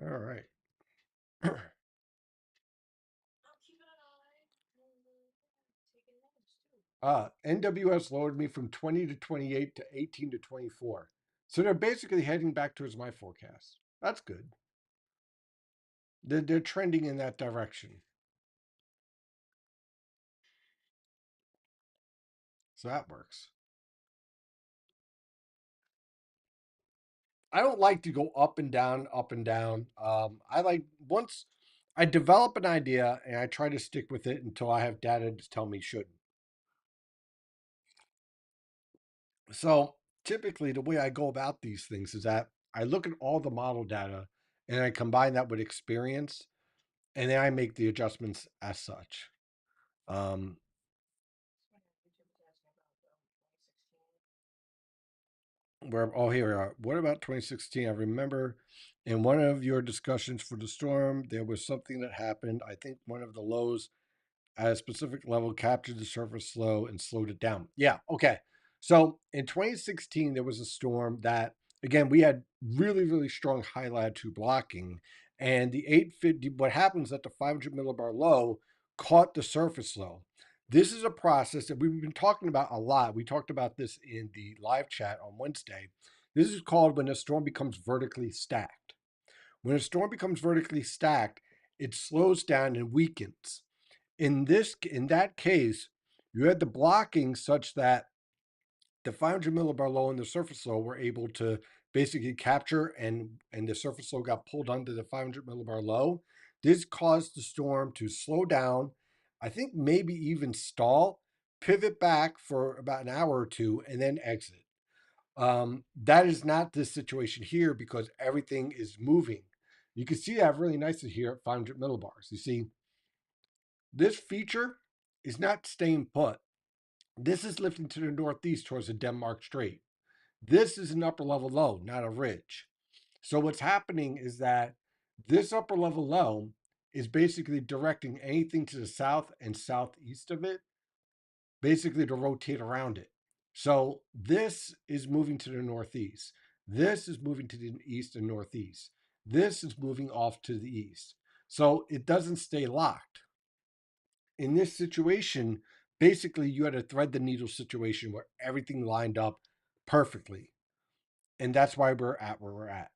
All right. I'm keeping an eye and taking notes too. NWS lowered me from 20 to 28 to 18 to 24. So they're basically heading back towards my forecast. That's good. They're trending in that direction. So that works. I don't like to go up and down, up and down. I like once I develop an idea and I try to stick with it until I have data to tell me shouldn't. So typically, the way I go about these things is that I look at all the model data and I combine that with experience, and then I make the adjustments as such. Um, where here we are. What about 2016? I remember in one of your discussions for the storm, there was something that happened. I think one of the lows at a specific level captured the surface flow and slowed it down. Yeah, okay. So in 2016, there was a storm that, again, we had really, really strong high latitude blocking. And the 850, what happens is that the 500 millibar low caught the surface low. This is a process that we've been talking about a lot. We talked about this in the live chat on Wednesday. This is called when a storm becomes vertically stacked. When a storm becomes vertically stacked, it slows down and weakens. In that case, you had the blocking such that the 500 millibar low and the surface low were able to basically capture, and the surface low got pulled under the 500 millibar low. This caused the storm to slow down, I think maybe even stall, pivot back for about an hour or two, and then exit. That is not this situation here because everything is moving. You can see that really nicely here at 500 millibars. You see, this feature is not staying put. This is lifting to the northeast towards the Denmark Strait. This is an upper level low, not a ridge. So what's happening is that this upper level low is basically directing anything to the south and southeast of it, basically to rotate around it. So this is moving to the northeast. This is moving to the east and northeast. This is moving off to the east. So it doesn't stay locked. In this situation, basically you had a thread the needle situation where everything lined up perfectly. And that's why we're at where we're at.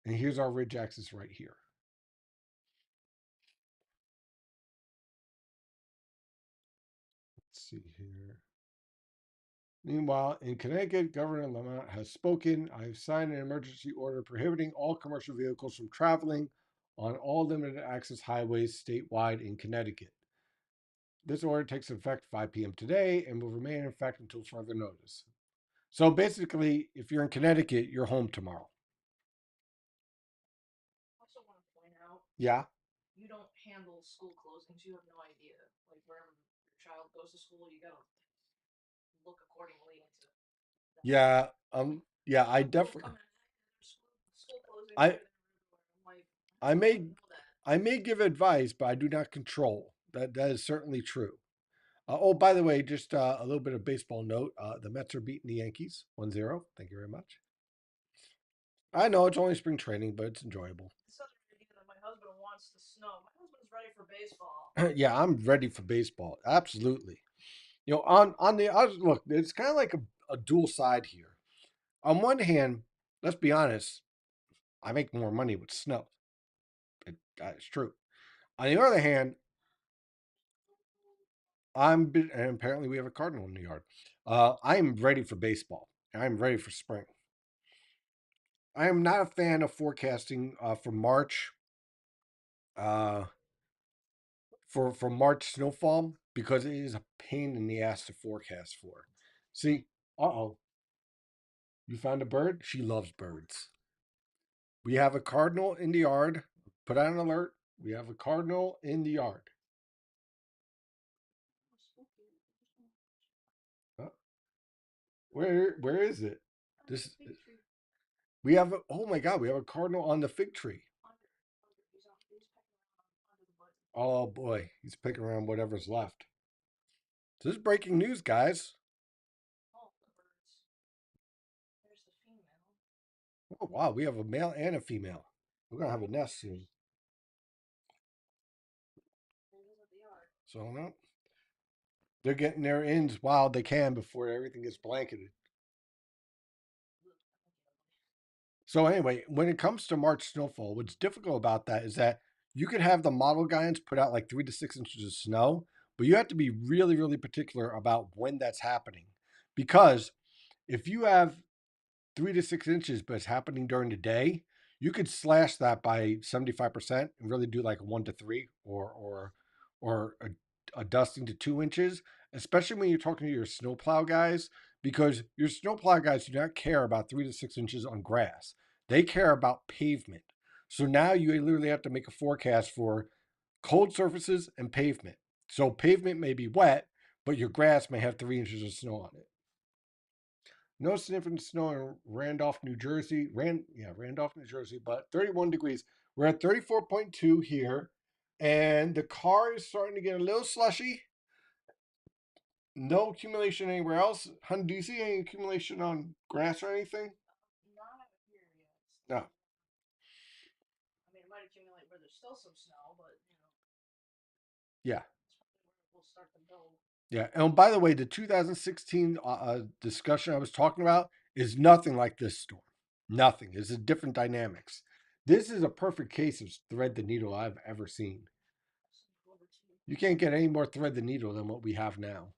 And here's our ridge axis right here. Let's see here. Meanwhile, in Connecticut, Governor Lamont has spoken. I've signed an emergency order prohibiting all commercial vehicles from traveling on all limited access highways statewide in Connecticut. This order takes effect 5 p.m. today and will remain in effect until further notice. So basically, if you're in Connecticut, you're home tomorrow. I also want to point out Yeah. you don't handle school closings. You have no idea. Like wherever your child goes to school, you gotta look accordingly into that. Yeah. Yeah, I People definitely come in, school closings I are everywhere. I'm like, I I may didn't know that. I may give advice, but I do not control. That is certainly true. Oh, by the way, just a little bit of baseball note. The Mets are beating the Yankees 1-0. Thank you very much. I know it's only spring training, but it's enjoyable. This other idea that my husband wants to snow. My husband's ready for baseball. Yeah, I'm ready for baseball. Absolutely. On the other look, it's kind of like a dual side here. On one hand, let's be honest, I make more money with snow. It's true. On the other hand, and apparently we have a cardinal in the yard. I am ready for baseball. I'm ready for spring. I am not a fan of forecasting for March, uh, for March snowfall because it is a pain in the ass to forecast for. See, you found a bird? She loves birds. We have a cardinal in the yard. Put out an alert. We have a cardinal in the yard. Uh, where is it? This we have a, oh my god, we have a cardinal on the fig tree. Oh boy, he's picking around whatever's left. So this is breaking news, guys. Oh wow, we have a male and a female. We're gonna have a nest soon. So no, they're getting their ends while they can before everything gets blanketed. So anyway, when it comes to March snowfall, what's difficult about that is that you could have the model guidance put out like 3 to 6 inches of snow, but you have to be really, really particular about when that's happening. Because if you have 3 to 6 inches, but it's happening during the day, you could slash that by 75% and really do like a 1 to 3 or a dusting to 2 inches, especially when you're talking to your snowplow guys, because your snowplow guys do not care about 3 to 6 inches on grass. They care about pavement. So now you literally have to make a forecast for cold surfaces and pavement. So pavement may be wet, but your grass may have 3 inches of snow on it. No significant snow in Randolph, New Jersey. Randolph, New Jersey, but 31 degrees. We're at 34.2 here, and the car is starting to get a little slushy. No accumulation anywhere else. Hun, do you see any accumulation on grass or anything? No. I mean, it might accumulate where there's still some snow, but Yeah. we'll start to build. Yeah. And by the way, the 2016 discussion I was talking about is nothing like this storm. Nothing. It's a different dynamics. This is a perfect case of thread the needle I've ever seen. You can't get any more thread the needle than what we have now.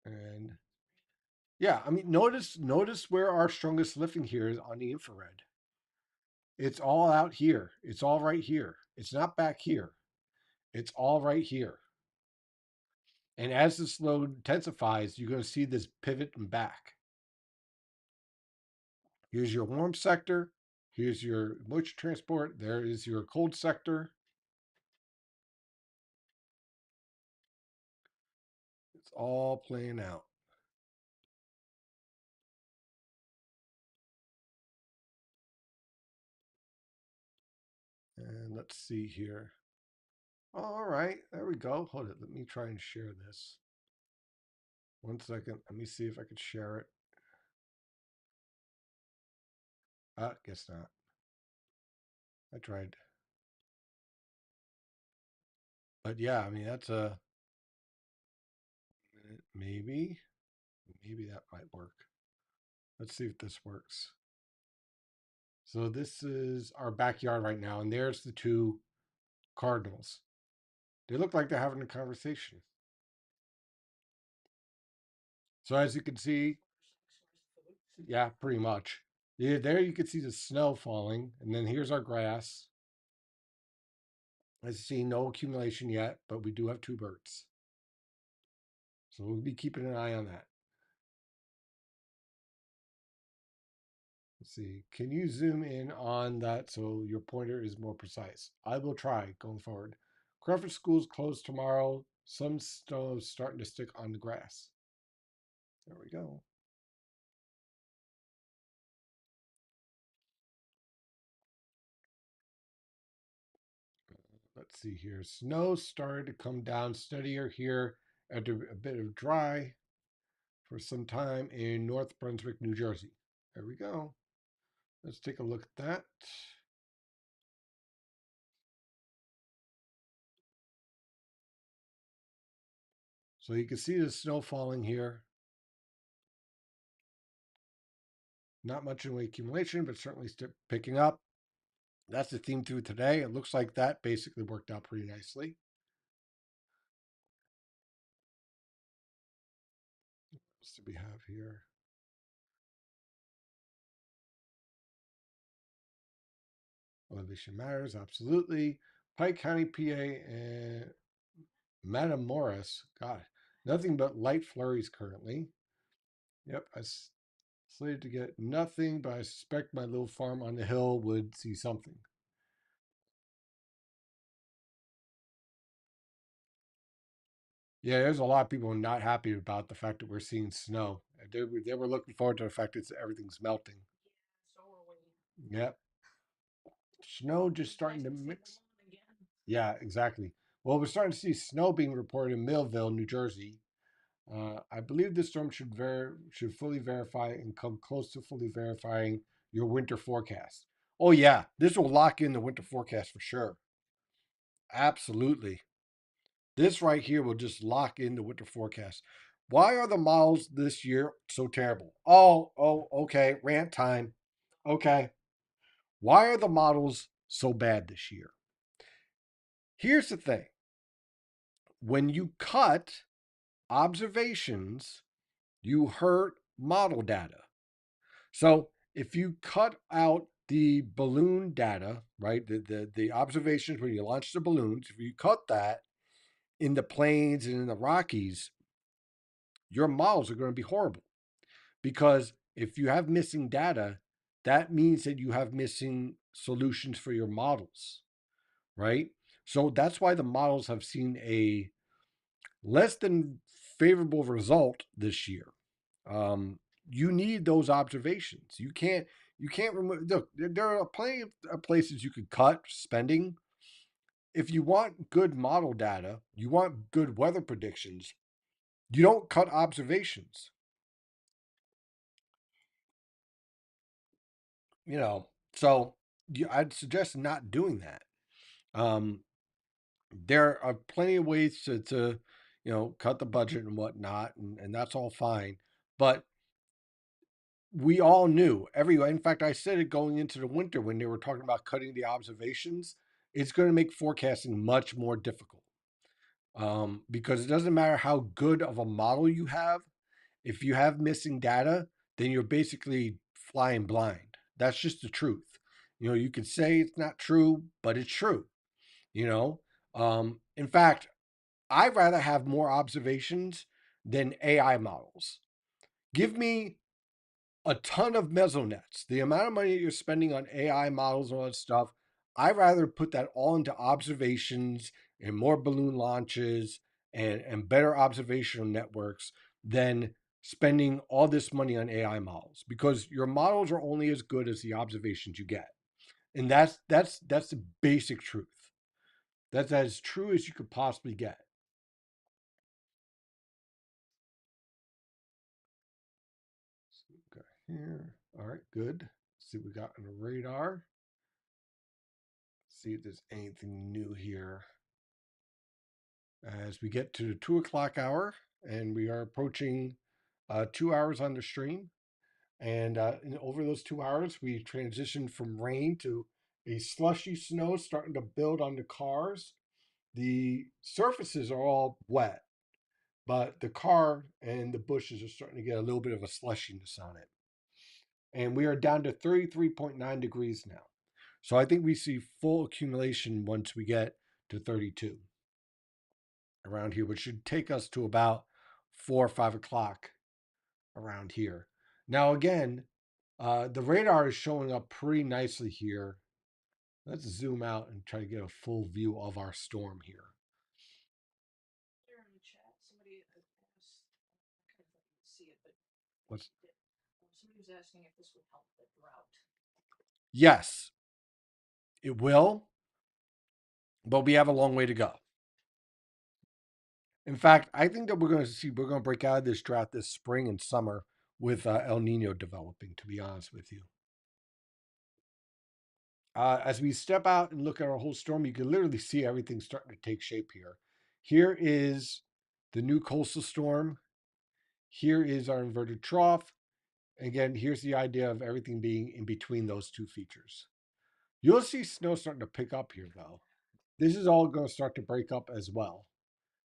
And yeah, I mean, notice where our strongest lifting here is on the infrared. It's all out here. It's all right here. It's not back here. It's all right here. And as this load intensifies, you're going to see this pivot and back. Here's your warm sector. Here's your moisture transport. There is your cold sector. It's all playing out. And let's see here. All right, there we go. Hold it. Let me try and share this. 1 second. Let me see if I can share it. Guess not. I tried. But yeah, I mean, that's a maybe. Maybe that might work. Let's see if this works. So this is our backyard right now, and there's the two cardinals. They look like they're having a conversation. So as you can see, yeah, pretty much. Yeah, there you can see the snow falling, and then here's our grass. As you see, no accumulation yet, but we do have two birds. So we'll be keeping an eye on that. Let's see. Can you zoom in on that so your pointer is more precise? I will try going forward. Crawford School's closed tomorrow. Some snow is starting to stick on the grass. There we go. Let's see here. Snow started to come down steadier here after a bit of dry for some time in North Brunswick, New Jersey. There we go. Let's take a look at that. So you can see the snow falling here. Not much in the way of accumulation, but certainly picking up. That's the theme through today. It looks like that basically worked out pretty nicely. What else do we have here? Elevation matters, absolutely. Pike County, PA, and Matamoros. God, nothing but light flurries currently. Yep, Slated to get nothing, but I suspect my little farm on the hill would see something. Yeah, there's a lot of people not happy about the fact that we're seeing snow. They were looking forward to the fact that everything's melting. So are we. Yep. Snow just starting to mix. Yeah, exactly. Well, we're starting to see snow being reported in Millville, New Jersey. I believe this storm should fully verify and come close to fully verifying your winter forecast. Oh yeah, this will lock in the winter forecast for sure. Absolutely. This right here will just lock in the winter forecast. Why are the models this year so terrible? Okay, rant time. Okay. Why are the models so bad this year? Here's the thing. When you cut observations, you hurt model data. So if you cut out the balloon data, right, the observations when you launch the balloons, if you cut that in the plains and in the Rockies, your models are going to be horrible. Because if you have missing data, that means that you have missing solutions for your models, right? So that's why the models have seen a less than favorable result this year. Um, you need those observations. You can't remove. Look, there are plenty of places you could cut spending. If you want good model data, you want good weather predictions. You don't cut observations. So I'd suggest not doing that. Um, there are plenty of ways to cut the budget and whatnot, and that's all fine. But we all knew everyone. In fact, I said it going into the winter when they were talking about cutting the observations. It's going to make forecasting much more difficult because it doesn't matter how good of a model you have. If you have missing data, then you're basically flying blind. That's just the truth. You could say it's not true, but it's true. You know, in fact, I'd rather have more observations than AI models. Give me a ton of mesonets. The amount of money that you're spending on AI models and all that stuff, I'd rather put that all into observations and more balloon launches and better observational networks than spending all this money on AI models because your models are only as good as the observations you get. And that's the basic truth. That's as true as you could possibly get. Okay, here. All right, good. Let's see what we got on the radar. See if there's anything new here. As we get to the 2 o'clock hour, and we are approaching 2 hours on the stream. And over those 2 hours, we transitioned from rain to a slushy snow starting to build on the cars. The surfaces are all wet, but the car and the bushes are starting to get a little bit of a slushiness on it. And we are down to 33.9 degrees now. So I think we see full accumulation once we get to 32 around here, which should take us to about 4 or 5 o'clock around here. Now, again, the radar is showing up pretty nicely here. Let's zoom out and try to get a full view of our storm here. There in the chat, somebody asked. I kind of thought you would see it, but What's somebody was asking if this would help the drought. Yes, it will, but we have a long way to go. In fact, I think that we're going to break out of this drought this spring and summer with El Nino developing. To be honest with you, as we step out and look at our whole storm, you can literally see everything starting to take shape here. Here is the new coastal storm. Here is our inverted trough. Again, here's the idea of everything being in between those two features. You'll see snow starting to pick up here, though. This is all going to start to break up as well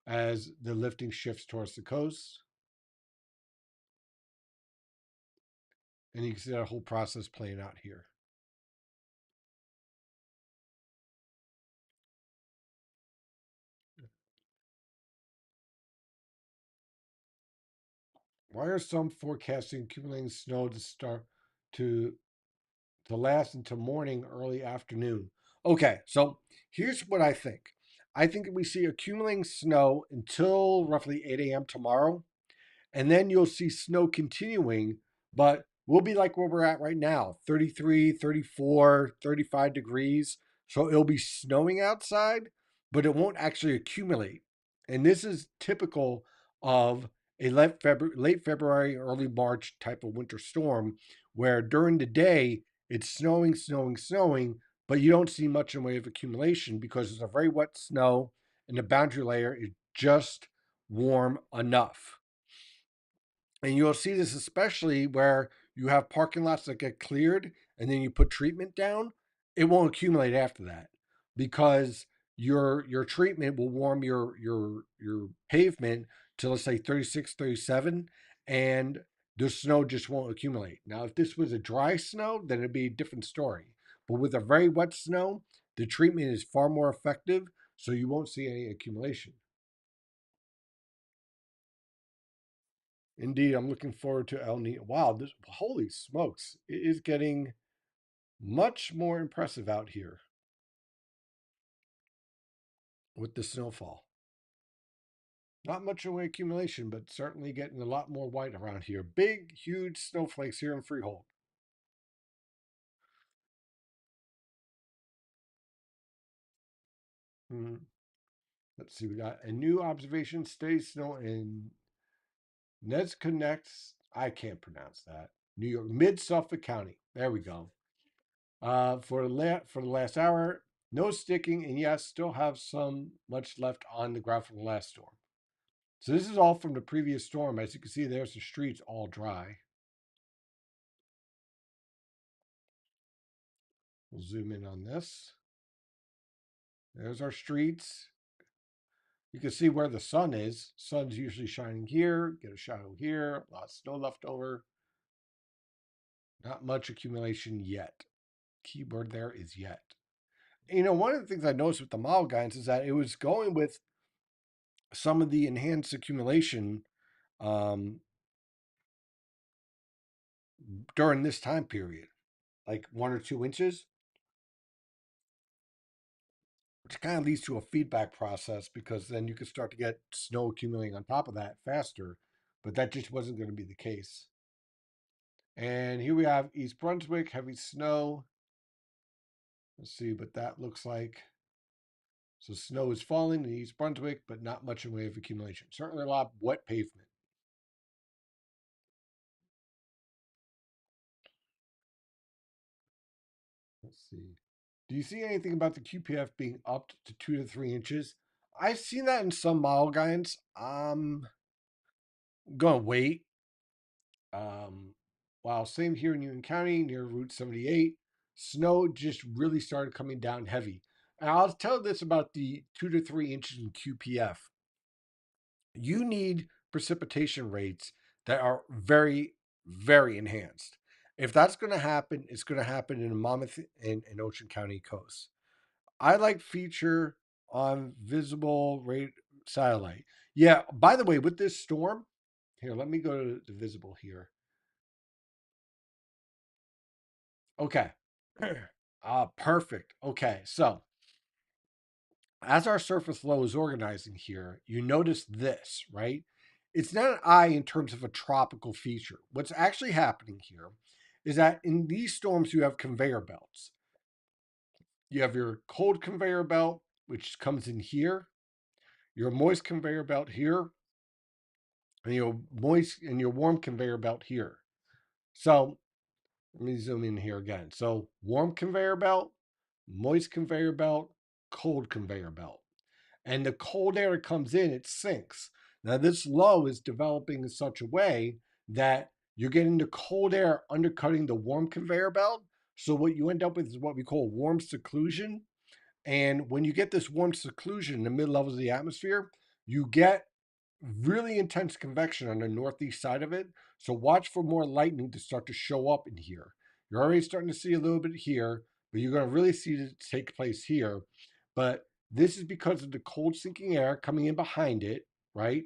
as the lifting shifts towards the coast. And you can see that whole process playing out here. Why are some forecasting accumulating snow to start to last until morning, early afternoon? Okay, so here's what I think. I think that we see accumulating snow until roughly 8 a.m. tomorrow, and then you'll see snow continuing, but we'll be like where we're at right now, 33, 34, 35 degrees. So it'll be snowing outside, but it won't actually accumulate. And this is typical of a late February, early March type of winter storm, where during the day it's snowing, snowing, snowing, but you don't see much in the way of accumulation because it's a very wet snow and the boundary layer is just warm enough. And you'll see this especially where you have parking lots that get cleared and then you put treatment down. It won't accumulate after that because your treatment will warm your pavement to, let's say, 36, 37, and the snow just won't accumulate. Now, if this was a dry snow, then it'd be a different story. But with a very wet snow, the treatment is far more effective, so you won't see any accumulation. Indeed, I'm looking forward to El Nino. Wow, this, holy smokes, it is getting much more impressive out here with the snowfall. Not much in way accumulation, but certainly getting a lot more white around here. Big, huge snowflakes here in Freehold. Hmm. Let's see, we got a new observation, stays snow in Neds Connects. I can't pronounce that. New York, mid Suffolk County. There we go. For the last hour, no sticking, and yes, still have some much left on the ground from the last storm. So this is all from the previous storm. As you can see, there's the streets all dry. We'll zoom in on this. There's our streets. You can see where the sun is. Sun's usually shining here. Get a shadow here. A lot of snow left over. Not much accumulation yet. Keyword there is yet. You know, one of the things I noticed with the model guidance is that it was going with some of the enhanced accumulation um, during this time period, like 1 or 2 inches, which kind of leads to a feedback process because then you could start to get snow accumulating on top of that faster. But that just wasn't going to be the case. And here we have East Brunswick, heavy snow. Let's see what that looks like. So snow is falling in East Brunswick, but not much in way of accumulation. Certainly a lot of wet pavement. Let's see. Do you see anything about the QPF being up to 2 to 3 inches? I've seen that in some model guides. Gonna wait. Um, wow, same here in Union County near Route 78. Snow just really started coming down heavy. And I'll tell this about the 2 to 3 inches in QPF. You need precipitation rates that are very, very enhanced. If that's going to happen, it's going to happen in Monmouth and Ocean County coast. I like feature on visible rate satellite. Yeah, by the way, with this storm, here, let me go to the visible here. Okay. Perfect. Okay, so as our surface low is organizing here, you notice this, right? It's not an eye in terms of a tropical feature. What's actually happening here is that in these storms, you have conveyor belts. You have your cold conveyor belt, which comes in here, your moist conveyor belt here, and your warm conveyor belt here. So let me zoom in here again. So warm conveyor belt, moist conveyor belt, cold conveyor belt. And the cold air that comes in, it sinks. Now, this low is developing in such a way that you're getting the cold air undercutting the warm conveyor belt. So, what you end up with is what we call warm seclusion. And when you get this warm seclusion in the mid levels of the atmosphere, you get really intense convection on the northeast side of it. So watch for more lightning to start to show up in here. You're already starting to see a little bit here, but you're going to really see it take place here. But this is because of the cold sinking air coming in behind it, right?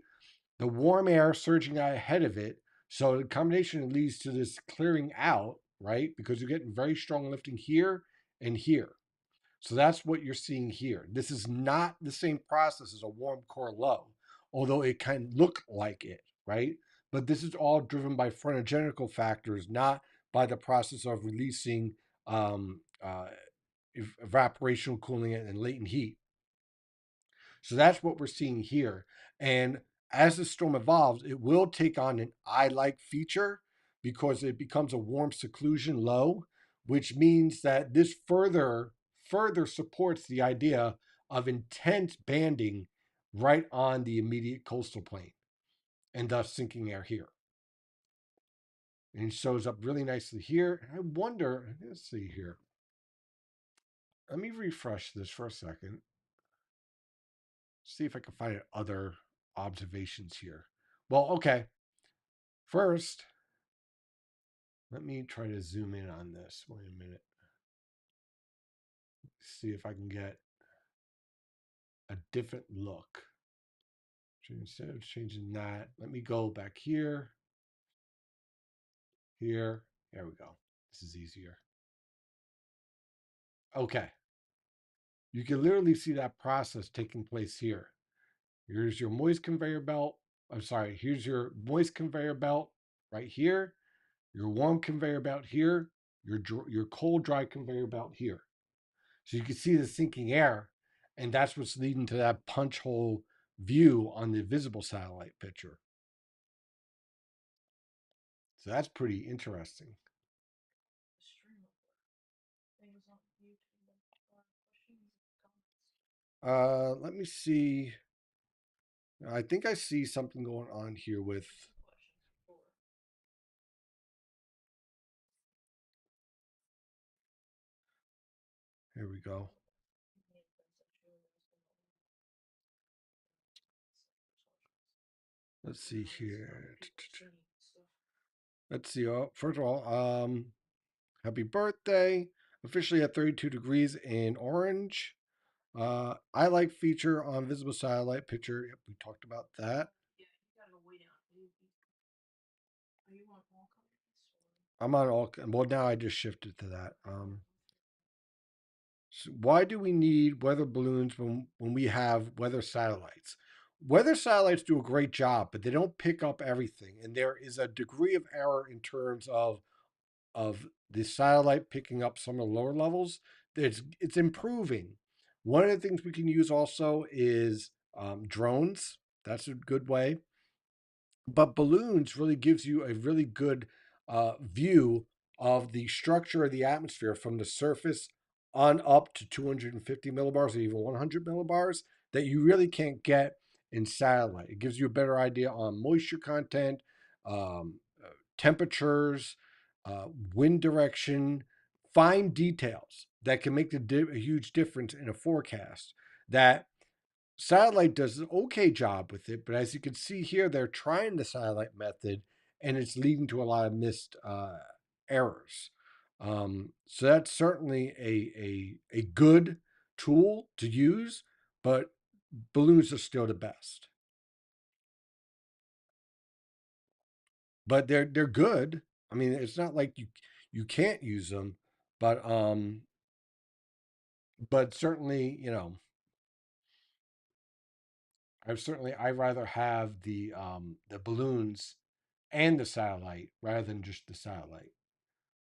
The warm air surging out ahead of it. So the combination leads to this clearing out, right? Because you're getting very strong lifting here and here. So that's what you're seeing here. This is not the same process as a warm core low, although it can look like it, right? But this is all driven by phrenogenical factors, not by the process of releasing um, uh, evaporational cooling and latent heat. So that's what we're seeing here. And as the storm evolves, it will take on an eye like feature because it becomes a warm seclusion low, which means that this further supports the idea of intense banding right on the immediate coastal plain and thus sinking air here. And it shows up really nicely here. I wonder, let's see here. Let me refresh this for a second. See if I can find other observations here. Well, okay. First, let me try to zoom in on this. Wait a minute. See if I can get a different look. So instead of changing that, let me go back here, here. There we go. This is easier. Okay. You can literally see that process taking place here. Here's your moist conveyor belt. I'm sorry. Here's your moist conveyor belt right here. Your warm conveyor belt here. Your cold dry conveyor belt here. So you can see the sinking air, and that's what's leading to that punch hole view on the visible satellite picture. So that's pretty interesting. Let me see. I think I see something going on here with. Here we go. Let's see here. Let's see. Oh, first of all, happy birthday! Officially at 32 degrees in orange. I like feature on visible satellite picture. Yep, we talked about that. I'm on all. Well, now I just shifted to that. So why do we need weather balloons when we have weather satellites? Weather satellites do a great job, but they don't pick up everything, and there is a degree of error in terms of the satellite picking up some of the lower levels. It's improving. One of the things we can use also is drones. That's a good way. But balloons really gives you a really good view of the structure of the atmosphere from the surface on up to 250 millibars or even 100 millibars that you really can't get in satellite. It gives you a better idea on moisture content, um, temperatures, wind direction, fine details that can make a huge difference in a forecast. That satellite does an okay job with it, but as you can see here, they're trying the satellite method, and it's leading to a lot of missed errors. So that's certainly a good tool to use, but balloons are still the best. But they're good. I mean, it's not like you can't use them, but certainly I rather have the balloons and the satellite rather than just the satellite.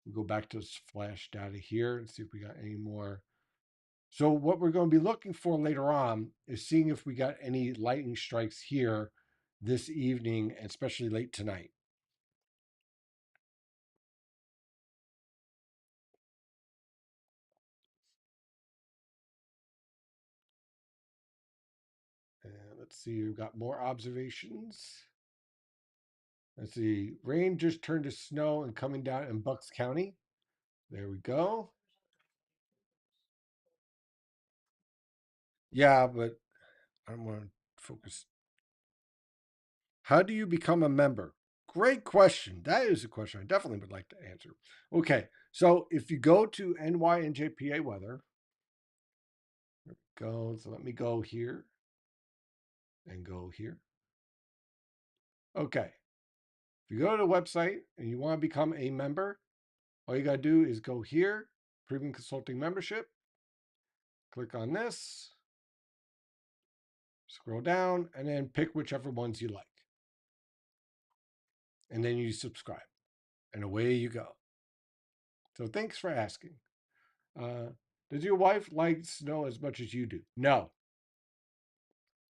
We'll go back to this flash data here and see if we got any more. So what we're going to be looking for later on is seeing if we got any lightning strikes here this evening, especially late tonight. And let's see, we've got more observations. Let's see, rain just turned to snow and coming down in Bucks County. There we go. Yeah, but I don't want to focus. How do you become a member? Great question. That is a question I definitely would like to answer. Okay, so if you go to NYNJPA weather, go. So let me go here and go here. Okay, If you go to the website and you want to become a member, all you got to do is go here, Premium Consulting Membership, click on this, scroll down, and then pick whichever ones you like. And then you subscribe, and away you go. So thanks for asking. Uh, does your wife like snow as much as you do? No.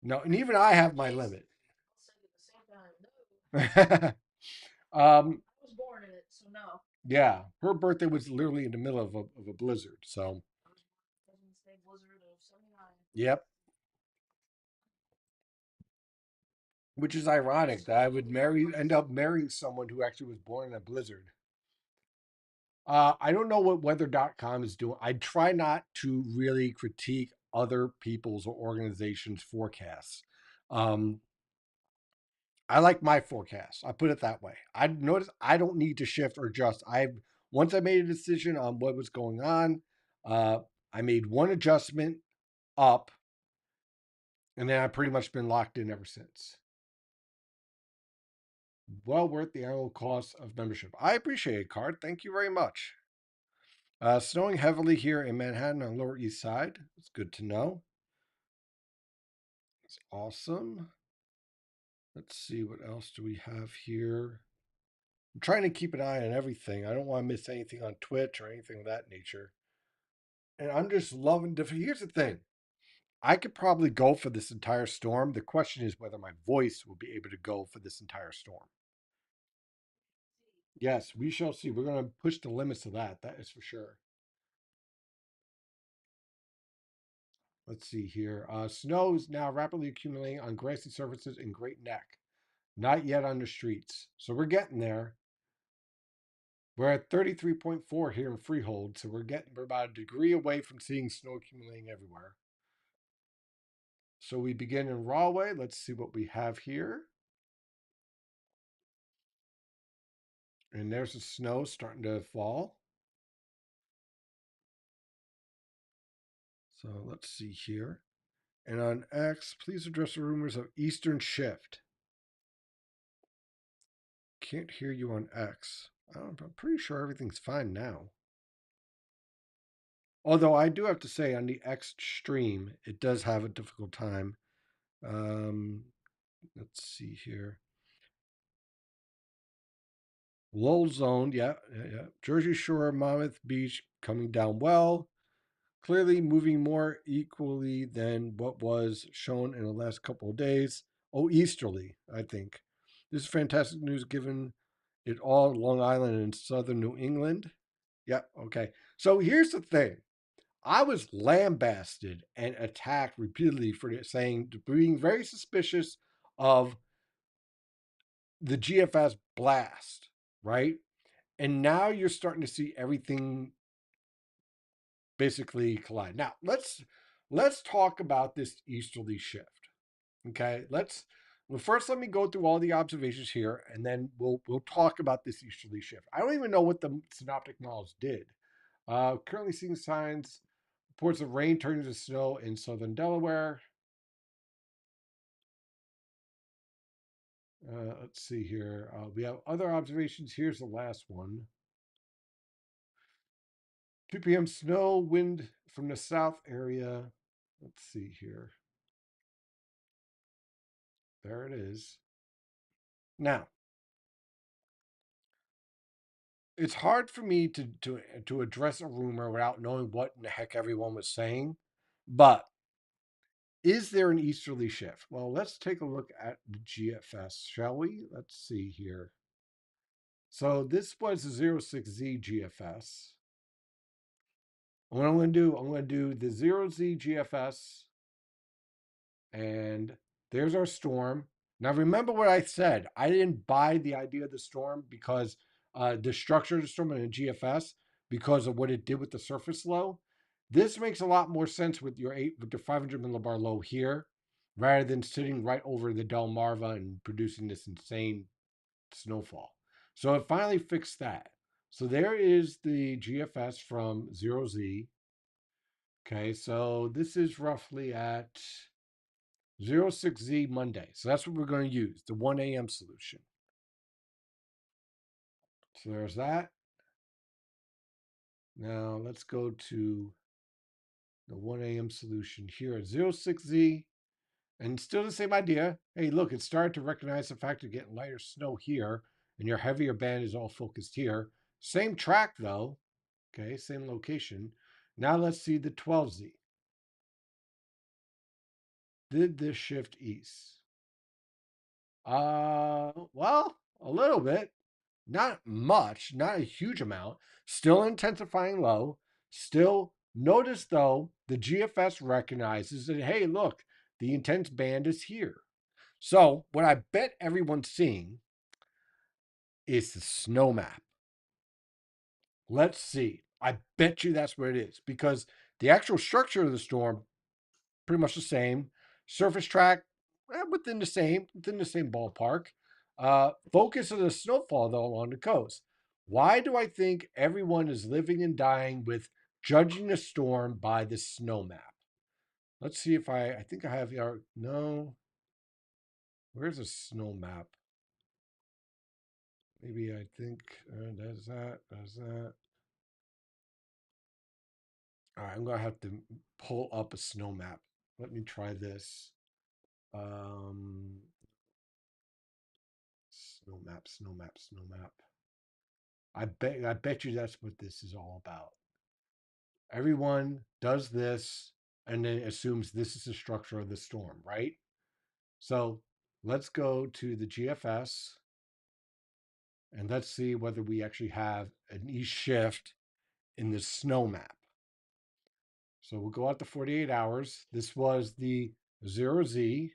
No, and even I have my limit. I'll say at the same time, no. um, I was born in it, so no. yeah, her birthday was literally in the middle of a blizzard. So, I was born President's Day blizzard of '79. yep. Which is ironic that I would end up marrying someone who actually was born in a blizzard. I don't know what weather.com is doing. I try not to really critique other people's or organizations' forecasts. Um, I like my forecast. I put it that way. I notice I don't need to shift or adjust. Once I made a decision on what was going on, uh, I made one adjustment up, and then I've pretty much been locked in ever since. Well worth the annual cost of membership. I appreciate it, Card. Thank you very much. Snowing heavily here in Manhattan on Lower East Side. It's good to know. It's awesome. Let's see, what else do we have here? I'm trying to keep an eye on everything. I don't want to miss anything on Twitch or anything of that nature. And I'm just loving different. Here's the thing. I could probably go for this entire storm. The question is whether my voice will be able to go for this entire storm. Yes, we shall see. We're going to push the limits of that. That is for sure. Let's see here. Snow is now rapidly accumulating on grassy surfaces in Great Neck. Not yet on the streets. So we're getting there. We're at 33.4 here in Freehold. So we're about a degree away from seeing snow accumulating everywhere. So we begin in Rahway. Let's see what we have here. And there's the snow starting to fall. So let's see here. And on X, please address the rumors of Eastern shift. Can't hear you on X. I'm pretty sure everything's fine now. Although I do have to say, on the X stream, it does have a difficult time. Let's see here. Lull zone, yeah. Jersey Shore, Monmouth Beach coming down well. Clearly moving more equally than what was shown in the last couple of days. Oh, easterly, I think. This is fantastic news given it all Long Island and southern New England. Yeah, okay. So here's the thing. I was lambasted and attacked repeatedly for saying, being very suspicious of the GFS blast, right? And now you're starting to see everything basically collide. Now, let's talk about this easterly shift. Okay? First let me go through all the observations here and then we'll talk about this easterly shift. I don't even know what the synoptic models did. Currently seeing signs reports of rain turning to snow in southern Delaware. Let's see here. We have other observations. Here's the last one. 2 p.m. snow, wind from the south area. Let's see here. There it is. Now, it's hard for me to address a rumor without knowing what in the heck everyone was saying. But is there an easterly shift? Well, let's take a look at the GFS, shall we? Let's see here. So this was the 06Z GFS. What I'm going to do, I'm going to do the 0Z GFS, and there's our storm. Now, remember what I said. I didn't buy the idea of the storm because the structure of the storm in the GFS because of what it did with the surface low. This makes a lot more sense with your 500 millibar low here, rather than sitting right over the Delmarva and producing this insane snowfall. So it finally fixed that. So there is the GFS from 0Z. Okay, so this is roughly at 06Z Monday. So that's what we're going to use, the 1 a.m. solution. So there's that. Now let's go to the 1 a.m. solution here at 06Z. And still the same idea. Hey, look, it's starting to recognize the fact of getting lighter snow here, and your heavier band is all focused here. Same track though. Okay, same location. Now let's see the 12Z. Did this shift east? Well, a little bit. Not much, not a huge amount. Still intensifying low. Still notice though, the GFS recognizes that, hey, look, the intense band is here. So what I bet everyone's seeing is the snow map. Let's see. I bet you that's what it is because the actual structure of the storm pretty much the same. Surface track within the same ballpark. Focus of the snowfall though along the coast. Why do I think everyone is living and dying with judging a storm by the snow map? Let's see if I think I have the no. Where's the snow map? Maybe I think does that, does that. All right, I'm gonna have to pull up a snow map. Let me try this. Um, Snow map, snow map, snow map. I bet you that's what this is all about. Everyone does this and then assumes this is the structure of the storm, right? So let's go to the GFS and let's see whether we actually have an east shift in the snow map. So we'll go out to 48 hours. This was the 0Z,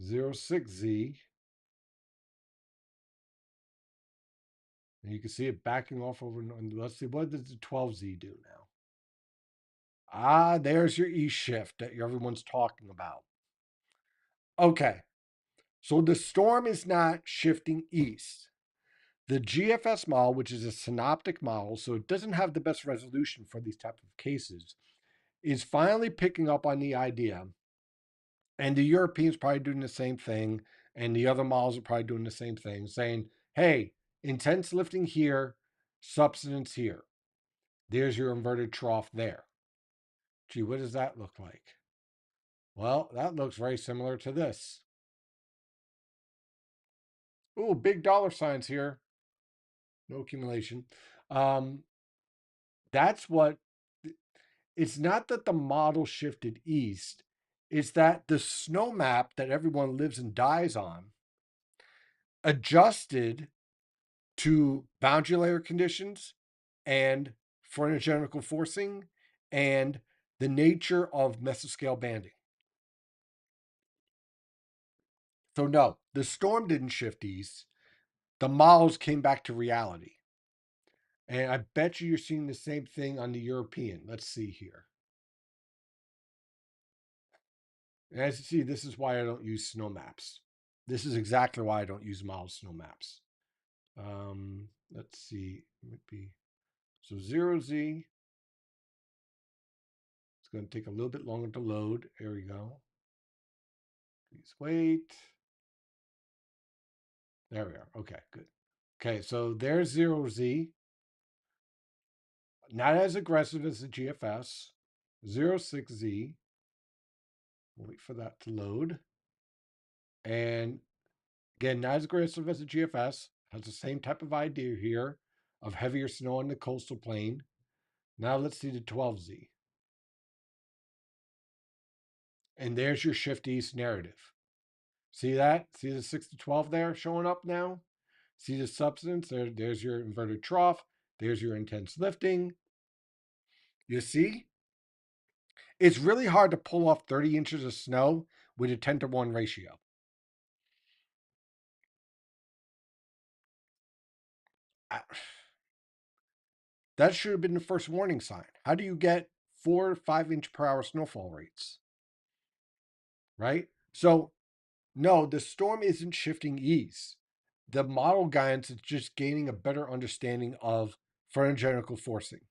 06Z, and you can see it backing off over. Let's see, what does the 12Z do now? Ah, there's your E shift that everyone's talking about. Okay, so the storm is not shifting east. The GFS model, which is a synoptic model, so it doesn't have the best resolution for these type of cases, is finally picking up on the idea. And the Europeans probably doing the same thing, and the other models are probably doing the same thing, saying, hey, intense lifting here, subsidence here. There's your inverted trough there. Gee, what does that look like? Well, that looks very similar to this. Ooh, big dollar signs here. No accumulation. Um, that's what it's not that the model shifted east, it's that the snow map that everyone lives and dies on adjusted to boundary layer conditions and phrenological forcing and the nature of mesoscale banding. So no, the storm didn't shift east. The models came back to reality. And I bet you're seeing the same thing on the European. Let's see here. And as you see, this is why I don't use snow maps. This is exactly why I don't use model snow maps. Let's see. It might be so 0Z. It's going to take a little bit longer to load. There we go. Please wait. There we are. Okay, good. Okay, so there's 0Z. Not as aggressive as the GFS. 06Z. We'll wait for that to load. And again, not as aggressive as the GFS. Has the same type of idea here of heavier snow on the coastal plain. Now let's see the 12Z. And there's your shift east narrative. See that? See the 6 to 12 there showing up now? See the substance? There's your inverted trough. There's your intense lifting. You see? It's really hard to pull off 30 inches of snow with a 10-to-1 ratio. I, that should have been the first warning sign. How do you get 4 to 5 inch per hour snowfall rates? Right? So, no, the storm isn't shifting east. The model guidance is just gaining a better understanding of phrenological forcing.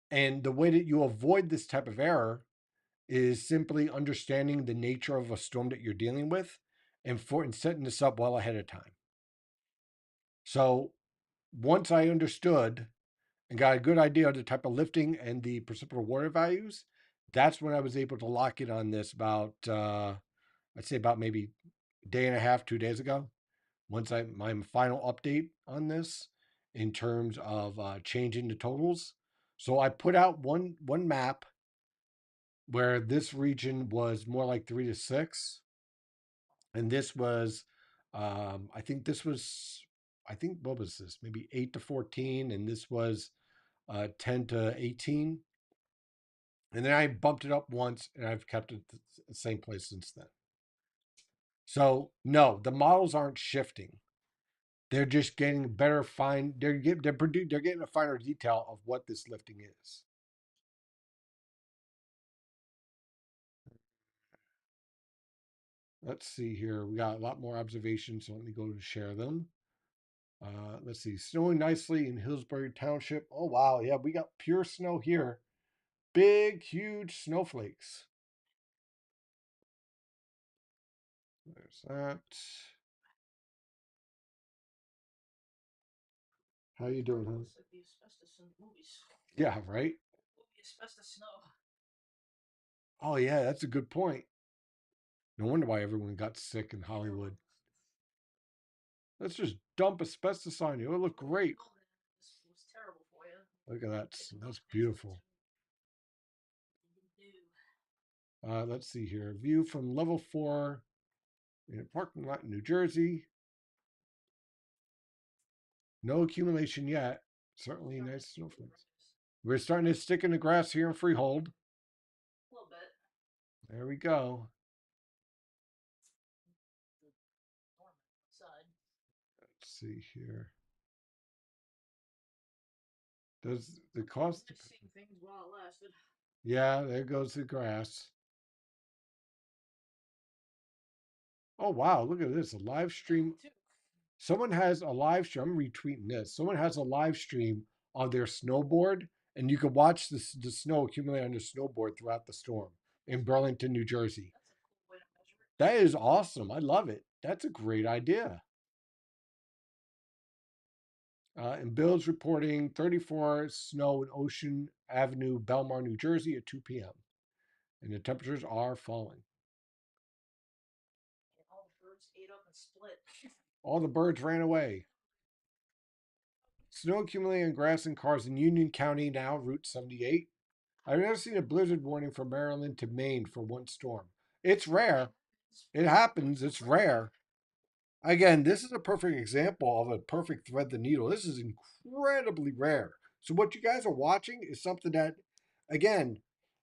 And the way that you avoid this type of error is simply understanding the nature of a storm that you're dealing with and setting this up well ahead of time. So once I understood and got a good idea of the type of lifting and the precipitable water values, that's when I was able to lock in on this about, I'd say about maybe a day and a half, 2 days ago. Once my final update on this in terms of changing the totals. So I put out one map where this region was more like 3 to 6, and this was, I think this was, I think what was this? Maybe 8 to 14, and this was 10 to 18. And then I bumped it up once, and I've kept it the same place since then. So no, the models aren't shifting. They're just getting better fine. They're getting a finer detail of what this lifting is. Let's see here. We got a lot more observations, so let me go to share them. Let's see. Snowing nicely in Hillsbury Township. Oh wow, yeah, we got pure snow here. Big, huge snowflakes. There's that. How you doing, huh? Looks like the asbestos in the movies. Yeah, right. The asbestos snow. Oh yeah, that's a good point. No wonder why everyone got sick in Hollywood. Let's just dump asbestos on you. It'll look great. This was terrible for you. Look at that. That's beautiful. Let's see here. View from level 4 in a parking lot in New Jersey. No accumulation yet. Certainly nice snowflakes. We're starting to stick in the grass here in Freehold. A little bit. There we go. Let's see here. Does the cost? Seeing things while it lasted. Yeah, there goes the grass. Oh wow, look at this. A live stream. Someone has a live stream. I'm retweeting this. Someone has a live stream on their snowboard, and you can watch the snow accumulate on their snowboard throughout the storm in Burlington, New Jersey. That is awesome. I love it. That's a great idea. And Bill's reporting 34 snow in Ocean Avenue, Belmar, New Jersey at 2 p.m. And the temperatures are falling. And all the birds ate up and split. All the birds ran away. Snow accumulating on grass and cars in Union County now, Route 78. I've never seen a blizzard warning from Maryland to Maine for one storm. It's rare. It happens. It's rare. Again, this is a perfect example of a perfect thread the needle. This is incredibly rare. So what you guys are watching is something that, again,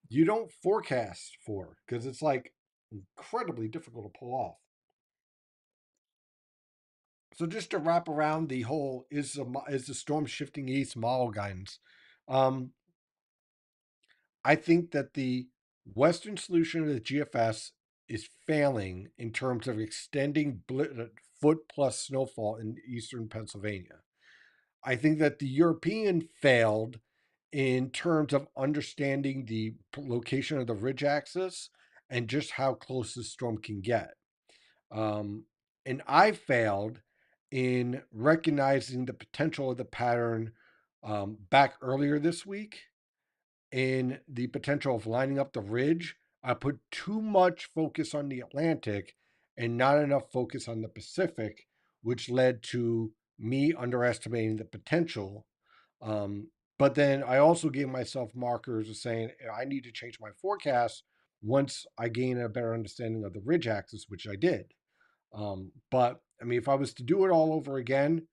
you don't forecast for because it's like incredibly difficult to pull off. So just to wrap around the whole is the storm shifting east model guidance. Um, I think that the Western solution of the GFS is failing in terms of extending foot plus snowfall in eastern Pennsylvania. I think that the European failed in terms of understanding the location of the ridge axis and just how close the storm can get. Um, and I failed in recognizing the potential of the pattern back earlier this week in the potential of lining up the ridge. I put too much focus on the Atlantic and not enough focus on the Pacific, which led to me underestimating the potential. Um, but then I also gave myself markers of saying I need to change my forecast once I gain a better understanding of the ridge axis, which I did. But I mean, if I was to do it all over again,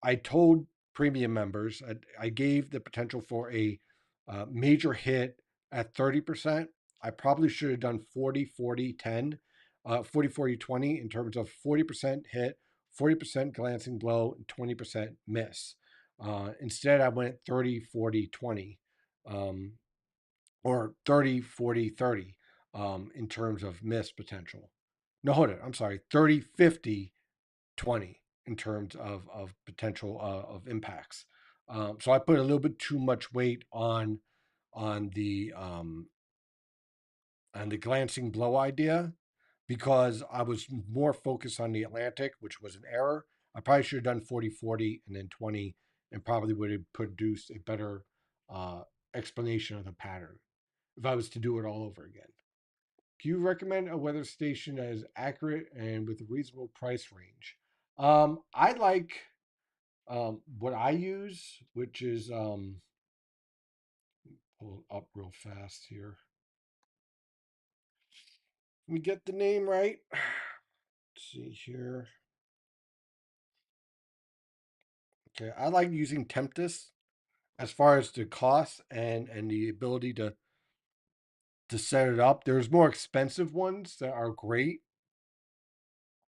I told premium members I gave the potential for a major hit at 30%. I probably should have done 40, 40, 10, 40, 40, 20 in terms of 40% hit, 40% glancing blow, and 20% miss. Instead, I went 30, 40, 20, or 30, 40, 30 in terms of miss potential. No, hold it. I'm sorry. 30, 50, 20 in terms of potential of impacts. So I put a little bit too much weight on the glancing blow idea. because I was more focused on the Atlantic, which was an error. I probably should have done 40-40 and then 20, and probably would have produced a better uh, explanation of the pattern if I was to do it all over again. Do you recommend a weather station that is accurate and with a reasonable price range? I like what I use, which is pull it up real fast here. Let me get the name right. Let's see here. Okay, I like using Tempest as far as the cost and the ability to set it up. There's more expensive ones that are great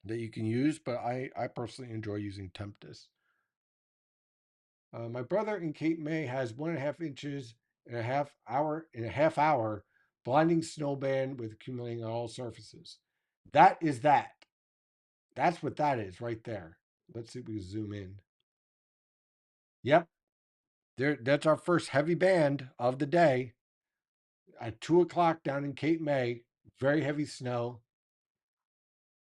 that you can use, but I personally enjoy using Tempest. My brother in Cape May has 1.5 inches in a half hour, blinding snowband with accumulating on all surfaces. That is that. That's what that is right there. Let's see if we can zoom in. Yep, there. That's our first heavy band of the day at 2 o'clock down in Cape May. Very heavy snow.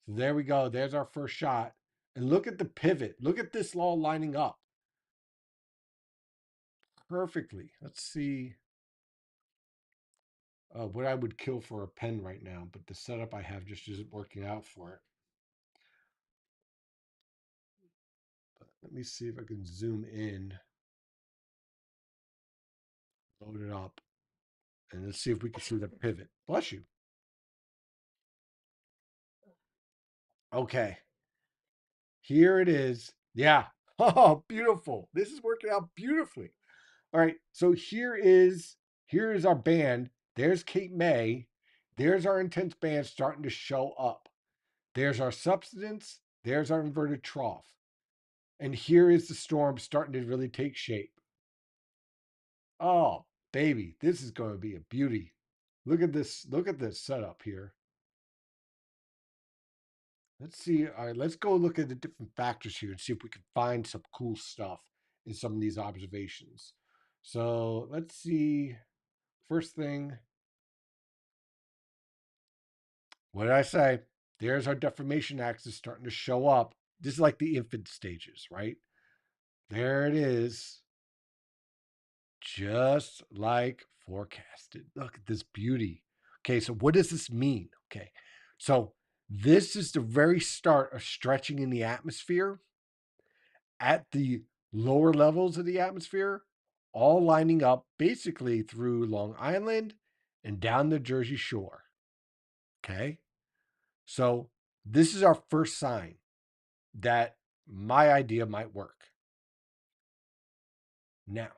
So there we go. There's our first shot. And look at the pivot. Look at this all lining up perfectly. Let's see what I would kill for a pen right now, but the setup I have just isn't working out for it. But let me see if I can zoom in, load it up, and let's see if we can see the pivot. Bless you. Okay, here it is. Yeah. Oh, beautiful. This is working out beautifully. All right. So here is our band. There's Cape May. There's our intense band starting to show up. There's our substance. There's our inverted trough. And here is the storm starting to really take shape. Oh, baby, this is going to be a beauty. Look at this. Look at this setup here. Let's see. All right, let's go look at the different factors here and see if we can find some cool stuff in some of these observations. So let's see. First thing, what did I say? There's our deformation axis starting to show up. This is like the infant stages, right? There it is. Just like forecasted. Look at this beauty. Okay, so what does this mean? Okay, so this is the very start of stretching in the atmosphere at the lower levels of the atmosphere, all lining up basically through Long Island and down the Jersey Shore. Okay, so this is our first sign that my idea might work. Now,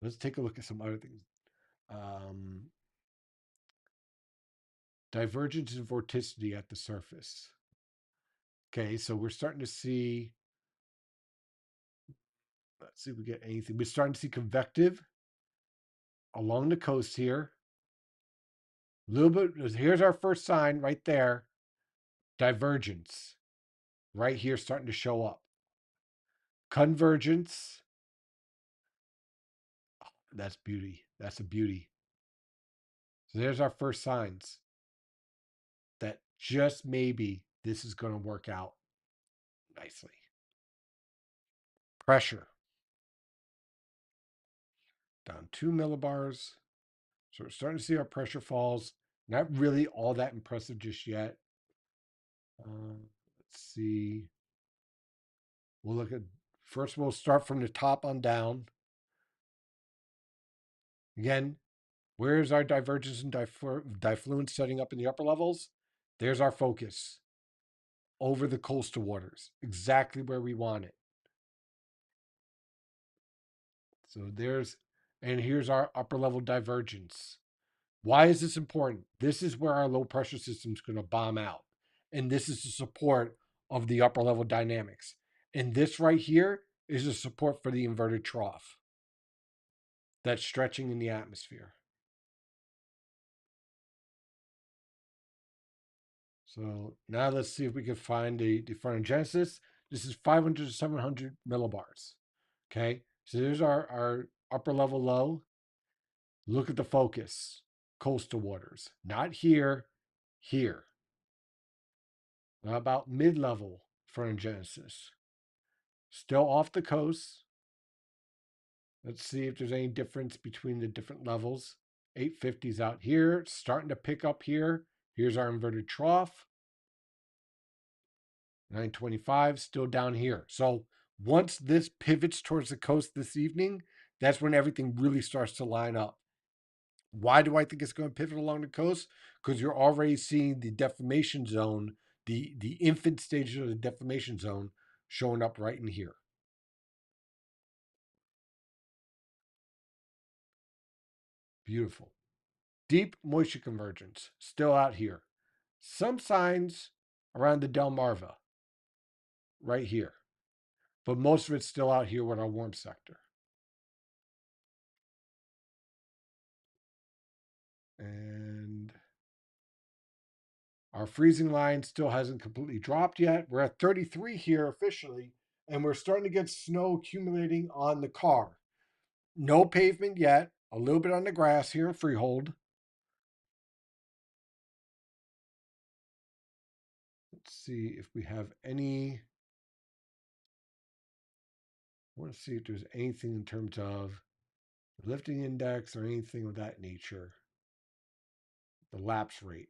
let's take a look at some other things. Um, Divergence and vorticity at the surface. Okay, so we're starting to see, let's see if we get anything. We're starting to see convective along the coast here. A little bit, here's our first sign right there. Divergence right here starting to show up. Convergence. That's beauty. That's a beauty. So there's our first signs that just maybe this is going to work out nicely. Pressure down 2 millibars. So we're starting to see our pressure falls. Not really all that impressive just yet. Let's see. We'll look at first. We'll start from the top on down. Again, where's our divergence and diffluence setting up in the upper levels? There's our focus over the coastal waters, exactly where we want it. So and here's our upper level divergence. Why is this important? This is where our low pressure system is going to bomb out. And this is the support of the upper level dynamics. And this right here is the support for the inverted trough that's stretching in the atmosphere. So now let's see if we can find the frontogenesis. This is 500 to 700 millibars. Okay, so there's our upper level low. Look at the focus, coastal waters. Not here, here. About mid-level front of Genesis. Still off the coast. Let's see if there's any difference between the different levels. 850's out here. It's starting to pick up here. Here's our inverted trough. 925 still down here. So once this pivots towards the coast this evening, that's when everything really starts to line up. Why do I think it's going to pivot along the coast? Because you're already seeing the deformation zone, the infant stages of the deformation zone showing up right in here. Beautiful. Deep moisture convergence still out here. Some signs around the Delmarva right here, but most of it's still out here with our warm sector. And our freezing line still hasn't completely dropped yet. We're at 33 here officially, and we're starting to get snow accumulating on the car. No pavement yet, a little bit on the grass here in Freehold. Let's see if we have any. I want to see if there's anything in terms of lifting index or anything of that nature. The lapse rate.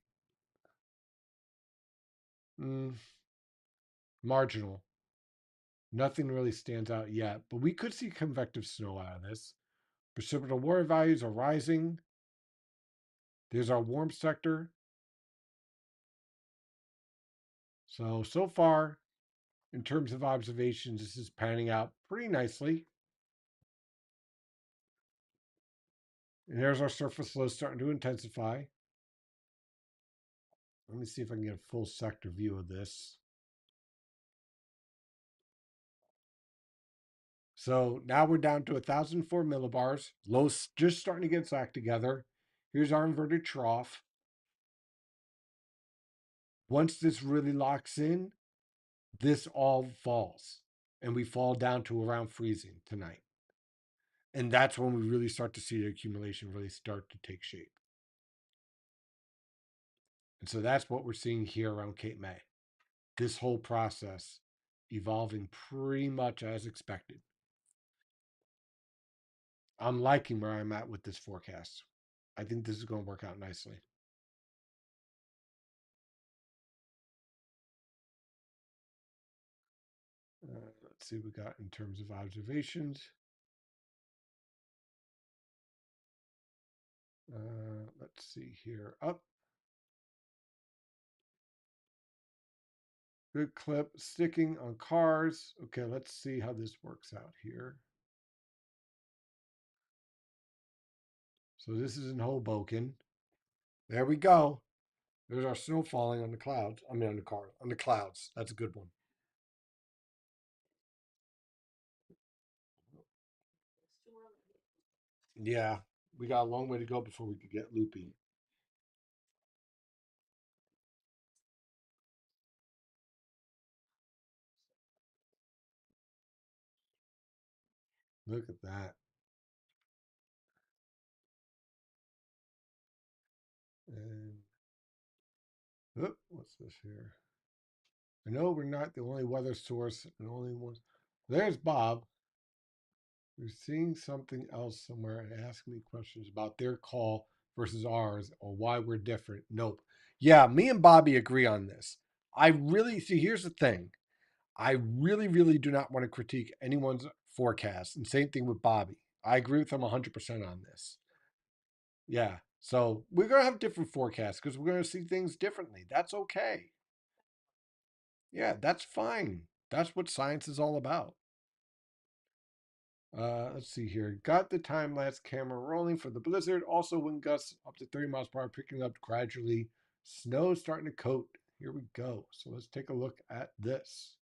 Mm, marginal. Nothing really stands out yet, but we could see convective snow out of this. Precipitable water values are rising. There's our warm sector. So far, in terms of observations, this is panning out pretty nicely. And there's our surface low starting to intensify. Let me see if I can get a full sector view of this. So now we're down to 1,004 millibars. Lows just starting to get its act together. Here's our inverted trough. Once this really locks in, this all falls. And we fall down to around freezing tonight. And that's when we really start to see the accumulation really start to take shape. And so that's what we're seeing here around Cape May. This whole process evolving pretty much as expected. I'm liking where I'm at with this forecast. I think this is going to work out nicely. Let's see what we got in terms of observations. Let's see here. Up. Good clip. Sticking on cars. Okay, let's see how this works out here. So this is in Hoboken. There we go. There's our snow falling on the clouds. I mean, on the car, on the clouds. That's a good one. Yeah, we got a long way to go before we could get loopy. Look at that. And what's this here? I know we're not the only weather source and only one. There's Bob. We're seeing something else somewhere and asking me questions about their call versus ours or why we're different. Nope. Yeah, me and Bobby agree on this. I really see. Here's the thing. I really, really do not want to critique anyone's forecast. And same thing with Bobby. I agree with him 100% on this. Yeah. So we're going to have different forecasts because we're going to see things differently. That's okay. Yeah, that's fine. That's what science is all about. Let's see here. Got the time lapse camera rolling for the blizzard. Also, wind gusts up to 30 miles per hour, picking up gradually. Snow starting to coat. Here we go. So let's take a look at this.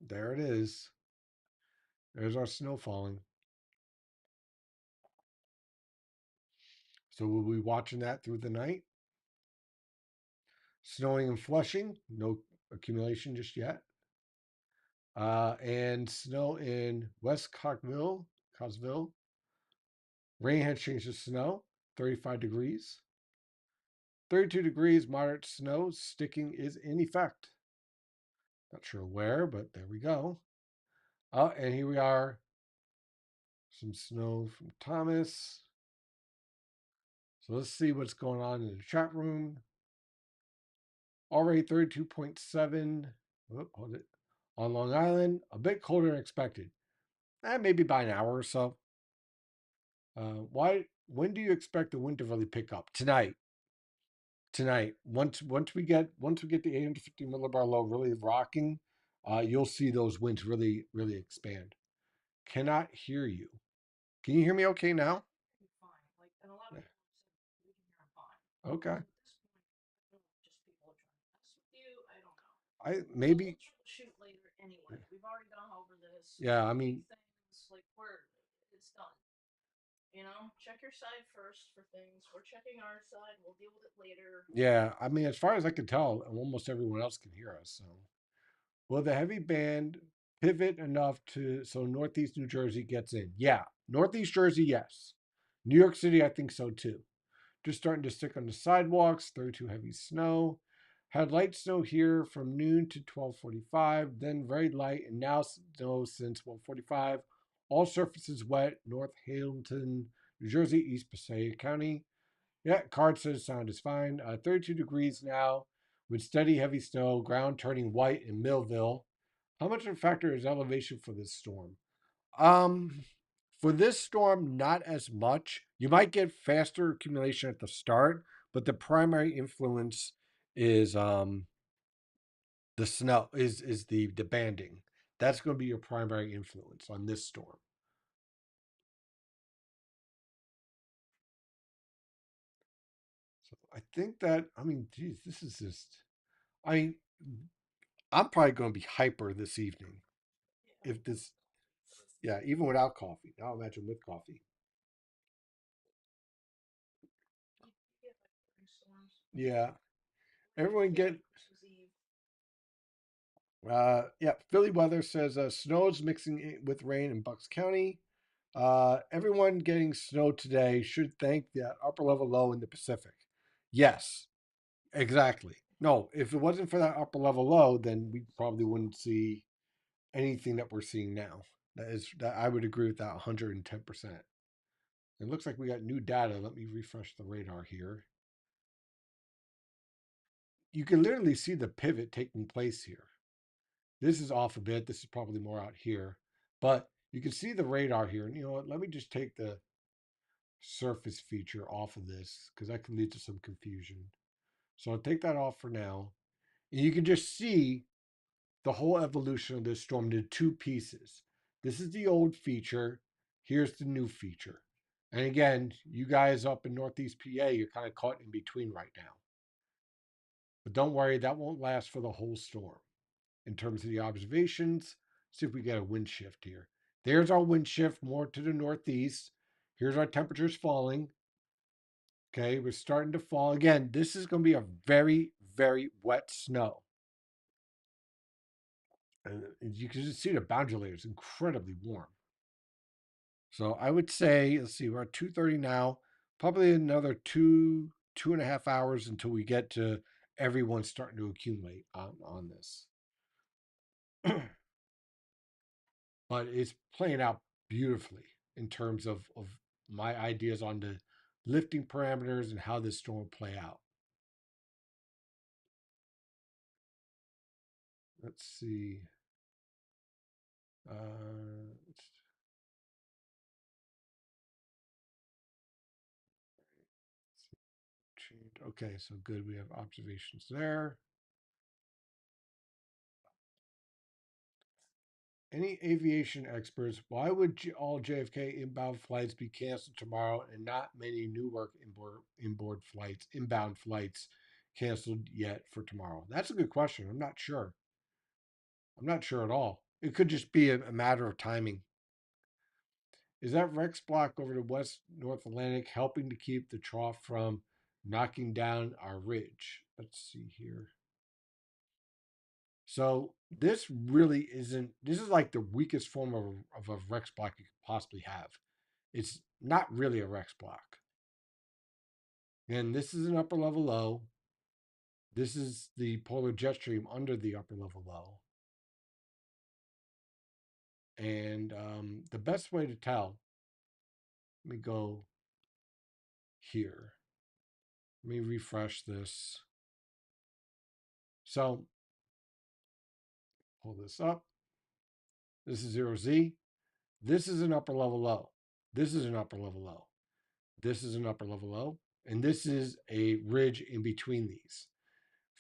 There it is. There's our snow falling. So we'll be watching that through the night. Snowing in Flushing, no accumulation just yet. And snow in West Cosville. Rain had changed to snow, 35 degrees. 32 degrees, moderate snow sticking is in effect. Not sure where, but there we go. Oh, and here we are. Some snow from Thomas. So let's see what's going on in the chat room. Already 32.7. Hold it. On Long Island, a bit colder than expected. Maybe by an hour or so. When do you expect the wind to really pick up? Tonight. Tonight. Once we get the 850 millibar low really rocking, you'll see those winds really expand. Cannot hear you. Can you hear me okay now? Fine. Like, and a lot of Yeah. people have said we can hear him fine. Okay. At this point, I don't know, just people are trying to mess with you. I don't know. I We'll maybe troubleshoot later anyway. We've already gone over this. yeah, I These mean, things, like, it's done. You know, check your side first for things. We're checking our side. We'll deal with it later. yeah, I mean, as far as I can tell, almost everyone else can hear us. So, will the heavy band pivot enough to so Northeast New Jersey gets in? Yeah, Northeast Jersey, yes. New York City, I think so too. Just starting to stick on the sidewalks. 32 heavy snow. Had light snow here from noon to 12:45, then very light, and now snow since 1:45. All surfaces wet. North Hamilton, New Jersey, East Passaic County. Yeah, card says sound is fine. 32 degrees now with steady heavy snow, ground turning white in Millville. How much of a factor is elevation for this storm? Um, for this storm, not as much. You might get faster accumulation at the start, but the primary influence is the snow is the banding. That's going to be your primary influence on this storm. So I think that geez, this is just. I mean, I'm probably going to be hyper this evening Yeah. if this. Yeah, even without coffee. Now imagine with coffee. You get like storms. Yeah, We're everyone looking get. at Christmas Eve. Yeah, Philly weather says snow's mixing with rain in Bucks County. Everyone getting snow today should thank the upper level low in the Pacific. Yes, exactly. No, if it wasn't for that upper level low, then we probably wouldn't see anything that we're seeing now. That I would agree with that 110%. It looks like we got new data. Let me refresh the radar here. You can literally see the pivot taking place here. This is off a bit. This is probably more out here. But you can see the radar here. And you know what? Let me just take the surface feature off of this because that can lead to some confusion. So I'll take that off for now. And you can just see the whole evolution of this storm into two pieces. This is the old feature. Here's the new feature. And again, you guys up in Northeast PA, you're kind of caught in between right now. But don't worry, that won't last for the whole storm. In terms of the observations, see if we get a wind shift here. There's our wind shift more to the northeast. Here's our temperatures falling. Okay, we're starting to fall. Again, this is going to be a very wet snow. And you can just see the boundary layer is incredibly warm. So I would say, let's see, we're at 2:30 now. Probably another 2.5 hours until we get to everyone starting to accumulate on this. But it's playing out beautifully in terms of my ideas on the lifting parameters and how this storm will play out. Let's see. Let's change. Okay, so good. We have observations there. Any aviation experts? Why would all JFK inbound flights be canceled tomorrow and not many Newark inbound flights canceled yet for tomorrow? That's a good question. I'm not sure. I'm not sure at all. It could just be a matter of timing. Is that Rex block over the West North Atlantic helping to keep the trough from knocking down our ridge? Let's see here. So this really isn't. This is like the weakest form of a Rex block you could possibly have. It's not really a Rex block. And this is an upper level low. This is the polar jet stream under the upper level low. And the best way to tell, let me go here. Let me refresh this. So pull this up. This is 0Z. This is an upper level low. This is an upper level low. This is an upper level low. And this is a ridge in between these.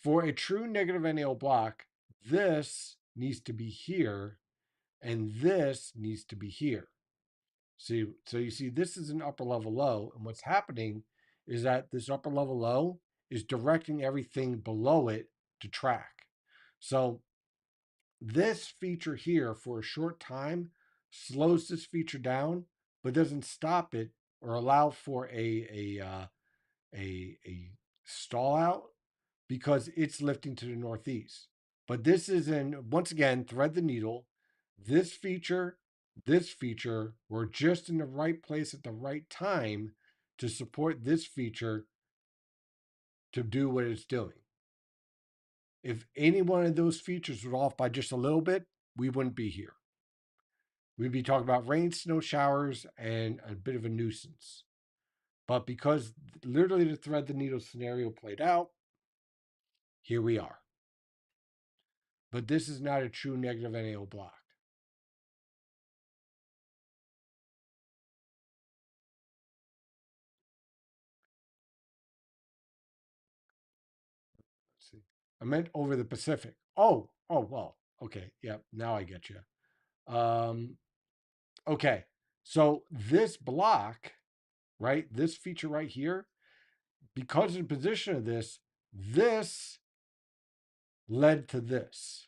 For a true negative NAO block, this needs to be here and this needs to be here. So you see, this is an upper level low. And what's happening is that this upper level low is directing everything below it to track. So this feature here for a short time slows this feature down, but doesn't stop it or allow for a stall out because it's lifting to the northeast. But this is in, once again, thread the needle. This feature, this feature were just in the right place at the right time to support this feature to do what it's doing. If any one of those features was off by just a little bit, we wouldn't be here. We'd be talking about rain, snow showers, and a bit of a nuisance. But because literally the thread the needle scenario played out, here we are. But this is not a true negative NAO block. Let's see. I meant over the Pacific. Oh, well. Okay, yeah, now I get you. Okay, so this block, right, this feature right here, because of the position of this, this led to this.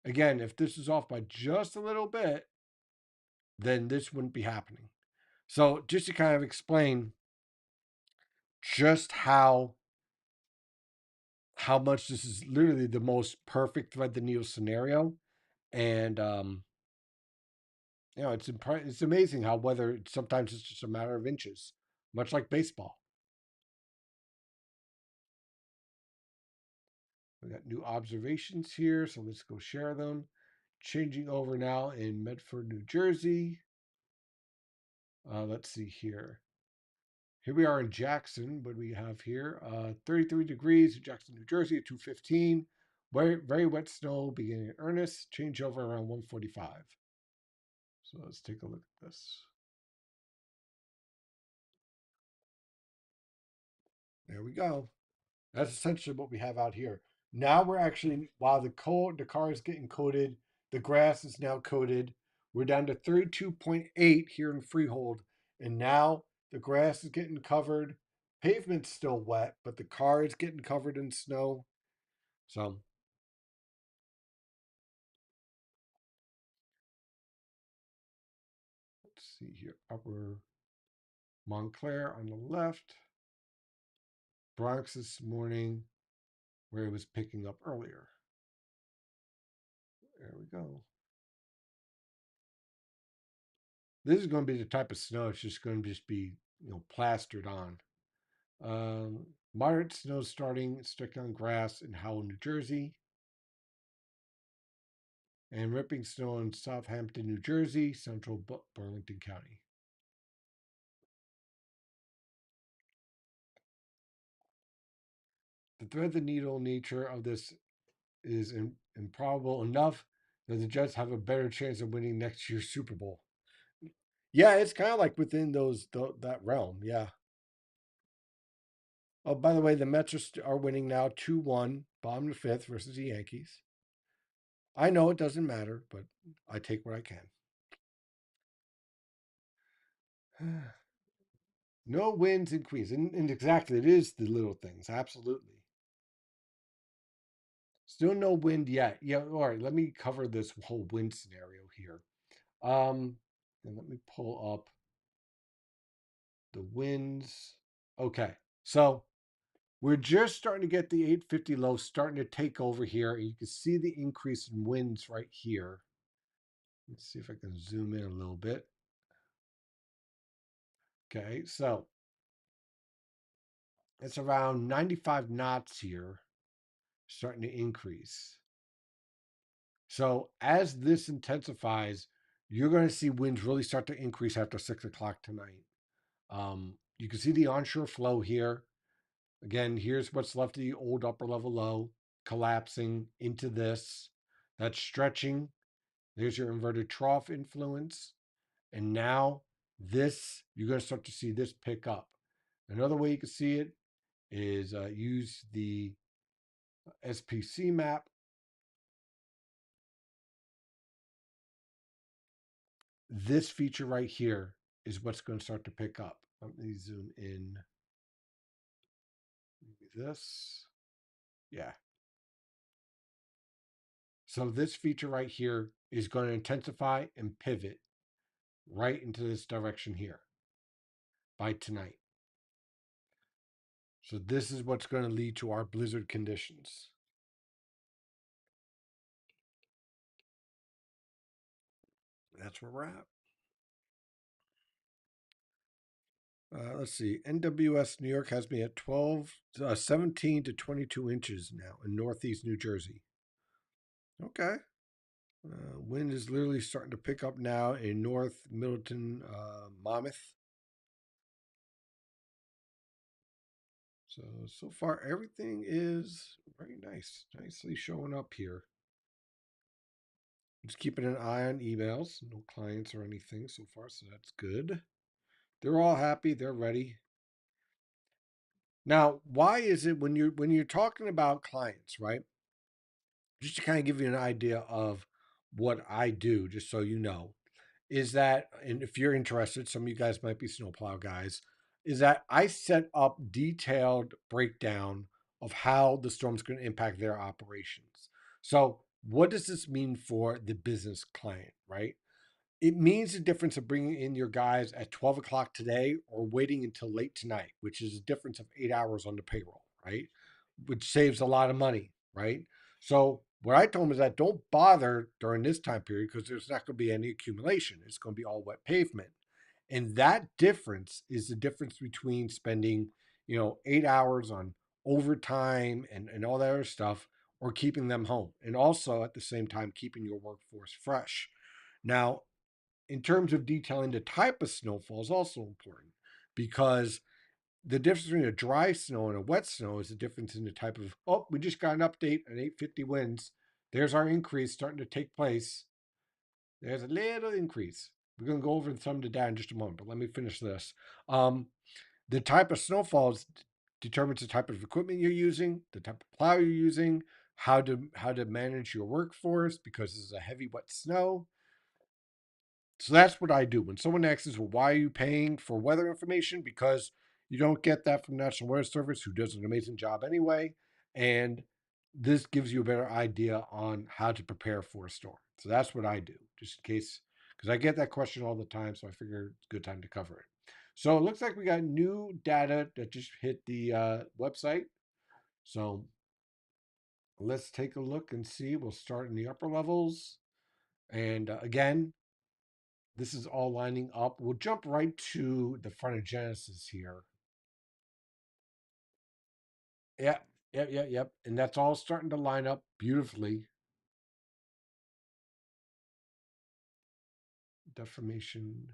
Again, if this is off by just a little bit, then this wouldn't be happening. So just to kind of explain just how much this is literally the most perfect thread the needle scenario, and it's amazing how whether sometimes it's just a matter of inches, much like baseball. We got new observations here, so let's go share them. Changing over now in Medford, New Jersey. Let's see here. Here we are in Jackson. What do we have here? 33 degrees in Jackson, New Jersey at 2:15. Very wet snow beginning in earnest. Changeover around 1:45. So let's take a look at this. There we go. That's essentially what we have out here. Now we're actually, while the car is getting coated, the grass is now coated. We're down to 32.8 here in Freehold. And now the grass is getting covered. Pavement's still wet, but the car is getting covered in snow. So let's see here. Upper Montclair on the left. Bronx this morning, where it was picking up earlier. There we go. This is going to be the type of snow. It's just going to just be, plastered on. Moderate snow starting stick on grass in Howell, New Jersey. And ripping snow in Southampton, New Jersey, central Burlington County. The thread the needle nature of this is improbable enough that the Jets have a better chance of winning next year's Super Bowl. Yeah, it's kind of like within that realm. Yeah. Oh, by the way, the Mets are winning now 2-1, bottom to fifth versus the Yankees. I know it doesn't matter, but I take what I can. No wins in Queens. And exactly, it is the little things. Absolutely. Still no wind yet. Yeah, all right, let me cover this whole wind scenario here. And let me pull up the winds. Okay, so we're just starting to get the 850 low starting to take over here. You can see the increase in winds right here. Let's see if I can zoom in a little bit. Okay, so It's around 95 knots here, starting to increase. So as this intensifies, you're going to see winds really start to increase after 6 o'clock tonight. You can see the onshore flow here. Again, here's what's left of the old upper level low collapsing into this. That's stretching. There's your inverted trough influence. And now this, you're going to start to see this pick up. Another way you can see it is use the SPC map. This feature right here is what's going to start to pick up. Let me zoom in. Maybe this. Yeah. So this feature right here is going to intensify and pivot right into this direction here by tonight. So this is what's going to lead to our blizzard conditions. That's where we're at. Let's see. NWS New York has me at 17 to 22 inches now in northeast New Jersey. Okay. Wind is literally starting to pick up now in North Middleton, Monmouth. So far everything is very nice, nicely showing up here. Just keeping an eye on emails, no clients or anything so far, so that's good. They're all happy, they're ready. Now, why is it when you're talking about clients, right? Just to kind of give you an idea of what I do, just so you know, is that, and if you're interested, some of you guys might be snowplow guys, is that I set up detailed breakdown of how the storm's going to impact their operations. So, what does this mean for the business client, right? It means the difference of bringing in your guys at 12 o'clock today or waiting until late tonight, which is a difference of 8 hours on the payroll, right? Which saves a lot of money, right? So what I told them is that don't bother during this time period because there's not going to be any accumulation. It's going to be all wet pavement. And that difference is the difference between spending, 8 hours on overtime and all that other stuff or keeping them home. And also at the same time, keeping your workforce fresh. Now, in terms of detailing the type of snowfall is also important because the difference between a dry snow and a wet snow is the difference in the type of, oh, we just got an update at 850 winds. There's our increase starting to take place. There's a little increase. We're going to go over some of the data in just a moment, but let me finish this. The type of snowfalls determines the type of equipment you're using, the type of plow you're using, how to manage your workforce because this is a heavy wet snow. So that's what I do. When someone asks, well, why are you paying for weather information? Because you don't get that from National Weather Service, who does an amazing job anyway. And this gives you a better idea on how to prepare for a storm. So that's what I do, just in case, because I get that question all the time. So I figure it's a good time to cover it. So it looks like we got new data that just hit the website. So let's take a look and see. We'll start in the upper levels. And again, this is all lining up. We'll jump right to the front of Genesis here. Yep, yep, yep, yep. And that's all starting to line up beautifully. Deformation.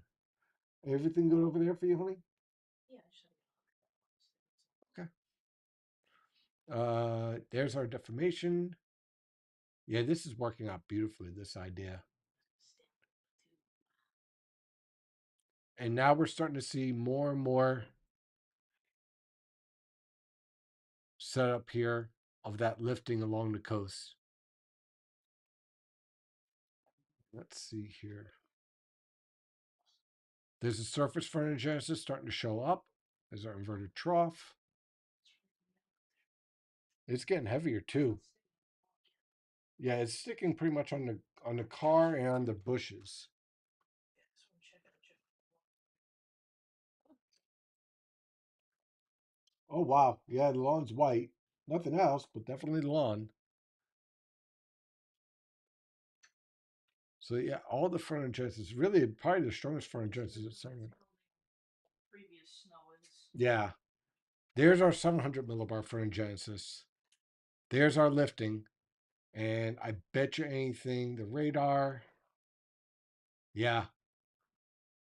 Everything good over there for you, honey? Yeah. Okay. There's our deformation. Yeah, this is working out beautifully, this idea. And now we're starting to see more and more setup here of that lifting along the coast. Let's see here. There's a surface front of Genesis starting to show up. There's our inverted trough. It's getting heavier too. Yeah, it's sticking pretty much on the car and on the bushes. Oh wow. Yeah, the lawn's white. Nothing else, but definitely the lawn. So yeah, all the front end is really probably the strongest front end it's summer. Previous snow is. Yeah. There's our 700 millibar for Genesis. There's our lifting. And I bet you anything, the radar, yeah,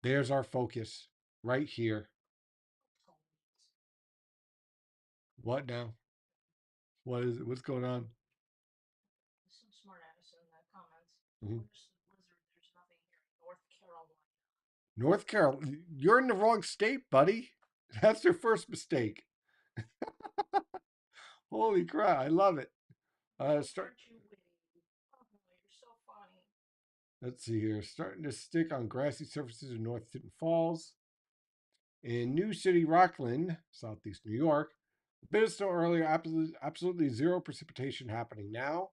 there's our focus right here. What now? What is it? What's going on? Some smart ass in the comments. Mhm. Where's the blizzard? There's nothing here. North Carolina. North Carolina, you're in the wrong state, buddy. That's your first mistake. Holy crap, I love it. Start. Aren't you witty? Oh, you're so funny. Let's see here. Starting to stick on grassy surfaces in North Tinton Falls. In New City, Rockland, southeast New York, a bit of snow earlier, absolutely zero precipitation happening now.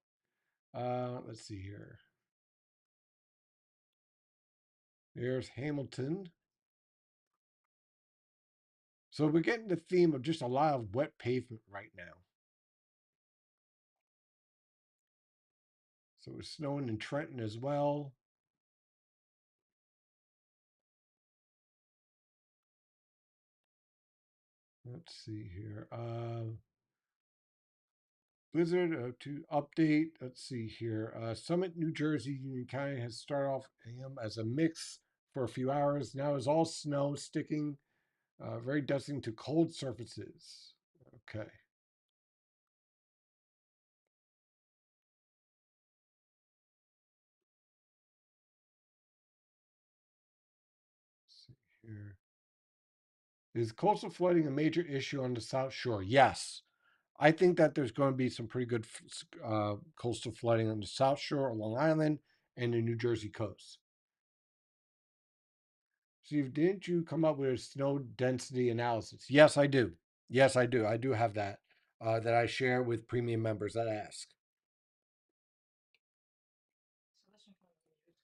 Let's see here. There's Hamilton. So we're getting the theme of just a lot of wet pavement right now. So it's snowing in Trenton as well. Let's see here. Blizzard to update. Let's see here. Summit, New Jersey, Union County has started off as a mix for a few hours. Now is all snow sticking, very dusting to cold surfaces. Okay. Let's see here. Is coastal flooding a major issue on the South Shore? Yes. I think that there's going to be some pretty good coastal flooding on the South Shore, Long Island, and the New Jersey coast. Steve, didn't you come up with a snow density analysis? Yes, I do. Yes, I do. I do have that that I share with premium members that ask. So this one from the news.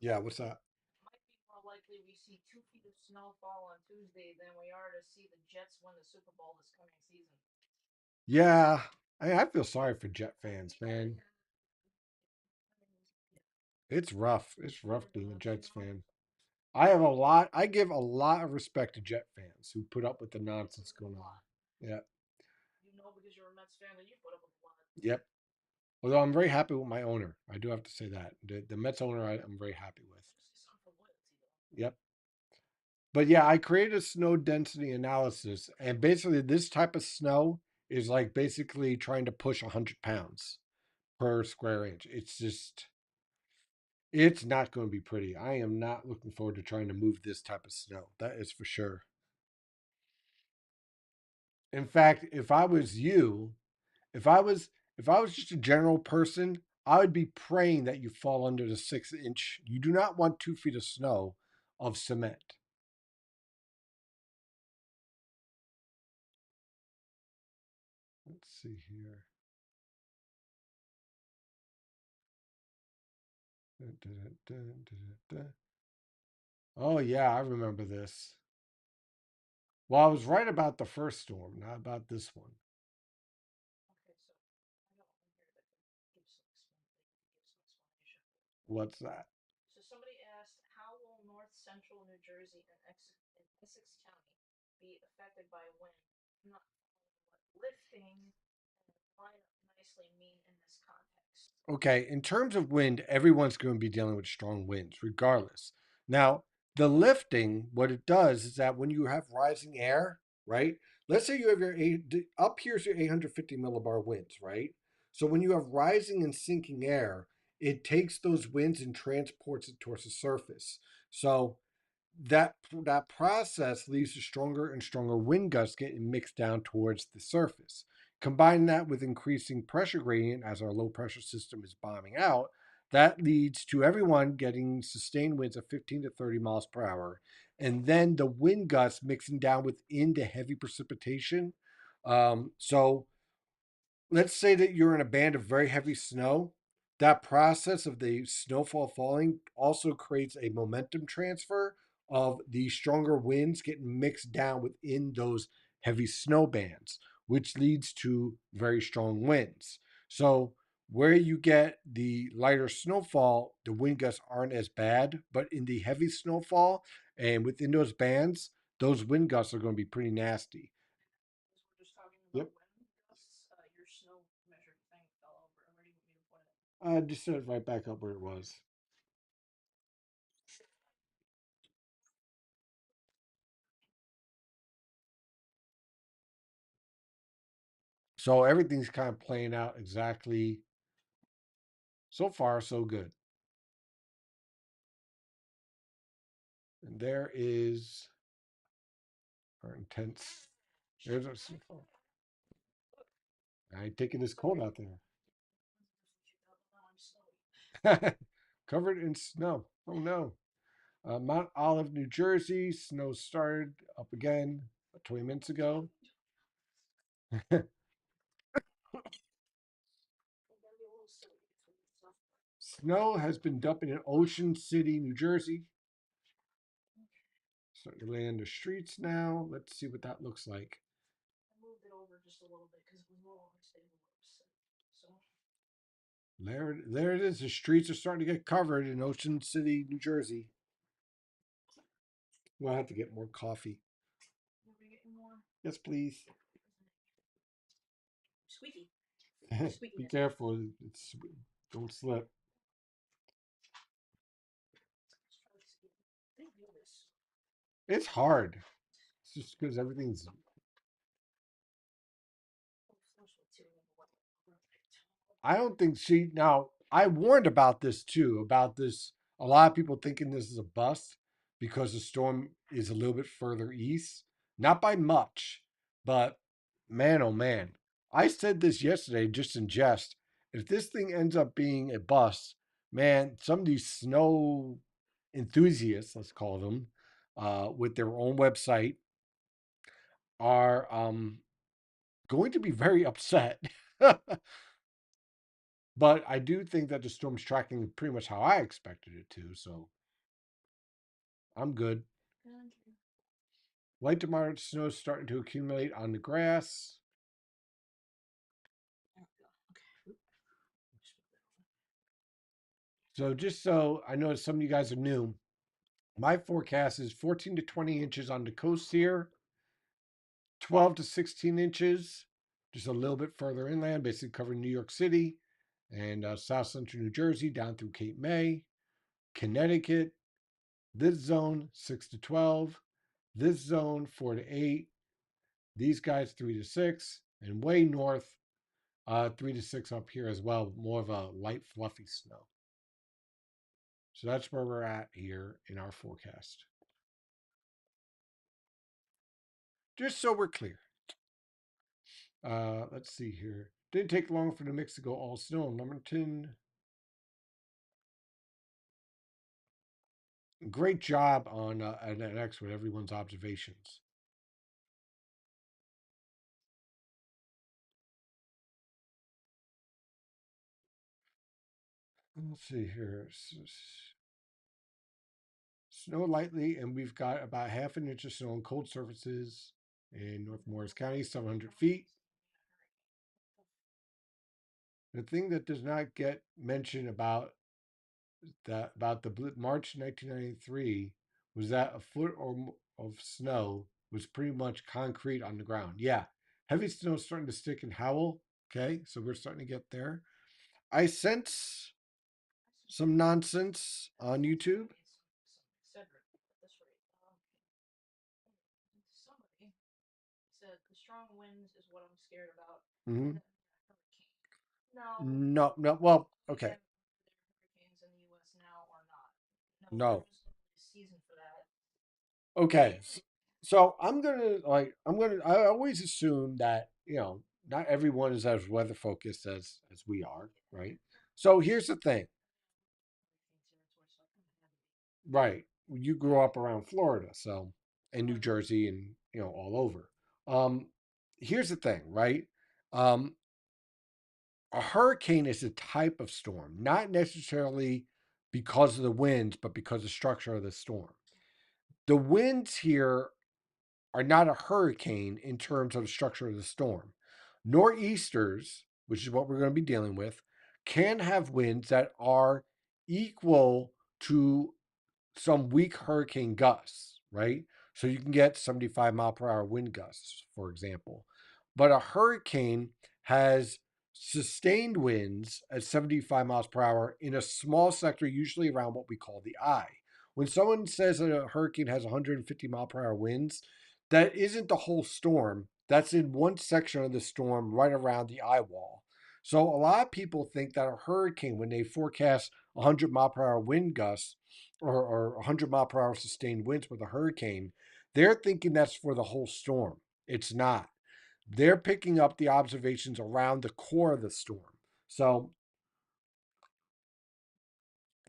Yeah, what's that? Might be more likely we see 2 feet of snowfall on Tuesday than we are to see the Jets win the Super Bowl this coming season. Yeah, I feel sorry for Jet fans, man. It's rough. It's rough being a Jets fan. I give a lot of respect to Jet fans who put up with the nonsense going on. Yeah. You know, because you're a Mets fan, that you put up with a lot. Yep. Although I'm very happy with my owner. I do have to say that. The Mets owner I'm very happy with. Just something for loyalty, though. Yep. But yeah, I created a snow density analysis, and basically this type of snow is like basically trying to push 100 pounds per square inch. It's not going to be pretty. I am not looking forward to trying to move this type of snow. That is for sure. In fact, if I was you, if I was if I was just a general person, I would be praying that you fall under the 6 inch. You do not want 2 feet of snow of cement. Let's see here. Dun, dun, dun, dun, dun. Oh yeah, I remember this. Well, I was right about the first storm, not about this one. Okay, so I got one here that could give some explanation. What's that? So somebody asked, how will North Central New Jersey and Essex County be affected by wind? I'm not following what lifting and line up nicely mean in this context. Okay, in terms of wind, everyone's going to be dealing with strong winds, regardless. Now, the lifting, what it does is that when you have rising air, right? Let's say you have up here's your 850 millibar winds, right? So when you have rising and sinking air, it takes those winds and transports it towards the surface. So that process leads to stronger and stronger wind gusts getting mixed down towards the surface. Combine that with increasing pressure gradient as our low pressure system is bombing out, that leads to everyone getting sustained winds of 15 to 30 miles per hour. And then the wind gusts mixing down within the heavy precipitation. So let's say that you're in a band of very heavy snow. That process of the snowfall falling also creates a momentum transfer of the stronger winds getting mixed down within those heavy snow bands, which leads to very strong winds. So, where you get the lighter snowfall, the wind gusts aren't as bad, but in the heavy snowfall and within those bands, those wind gusts are going to be pretty nasty. I just set it right back up where it was. So everything's kind of playing out exactly so far, so good. And there is our intense. There's our. I ain't taking this cold out there. Covered in snow. Oh no. Mount Olive, New Jersey. Snow started up again 20 minutes ago. Snow has been dumping in Ocean City, New Jersey. Starting to lay on the streets now. Let's see what that looks like. I moved it over just a little bit because it was a little unstable. So There it is. The streets are starting to get covered in Ocean City, New Jersey. We'll have to get more coffee. nobody getting more Yes, please. squeaky. Be careful. It's don't slip. It's hard. It's just because everything's. I don't think she. Now, I warned about this too. About this. A lot of people thinking this is a bust because the storm is a little bit further east. Not by much, but man, oh man. I said this yesterday just in jest. If this thing ends up being a bust, man, some of these snow enthusiasts, let's call them, with their own website, are going to be very upset. But I do think that the storm's tracking pretty much how I expected it to, so I'm good. Light to moderate snow starting to accumulate on the grass. So just so I know some of you guys are new, my forecast is 14 to 20 inches on the coast here, 12 to 16 inches, just a little bit further inland, basically covering New York City and South Central New Jersey down through Cape May, Connecticut. This zone 6 to 12, this zone 4 to 8, these guys 3 to 6, and way north 3 to 6 up here as well, more of a light fluffy snow. So that's where we're at here in our forecast. Just so we're clear. Let's see here. Didn't take long for the mix to go all snow in Lumberton. Great job on an X with everyone's observations. Let's see here. Snow lightly, and we've got about half an inch of snow on cold surfaces in North Morris County, 700 feet. The thing that does not get mentioned about the March 1993 was that a foot or of snow was pretty much concrete on the ground. Yeah, heavy snow starting to stick in Howell. Okay, so we're starting to get there. I sense some nonsense on YouTube. Somebody said the strong winds is what I'm scared about. Mm-hmm. No. No, no. Well, okay. Hurricanes in the U.S. now or not? No, No. there's a season for that. Okay. So I always assume that, not everyone is as weather focused as we are, right? So here's the thing. Right. You grew up around Florida, so and New Jersey and all over. Um Here's the thing, right? Um a hurricane is a type of storm, not necessarily because of the winds, but because of the structure of the storm. The winds here are not a hurricane in terms of the structure of the storm. Nor'easters, which is what we're going to be dealing with, can have winds that are equal to some weak hurricane gusts, right? So you can get 75-mile per hour wind gusts, for example. But a hurricane has sustained winds at 75 miles per hour in a small sector, usually around what we call the eye. When someone says that a hurricane has 150 mile per hour winds, that isn't the whole storm. That's in one section of the storm right around the eye wall. So a lot of people think that a hurricane, when they forecast 100 mile per hour wind gusts or 100 mile per hour sustained winds with a hurricane, they're thinking that's for the whole storm. It's not. They're picking up the observations around the core of the storm. So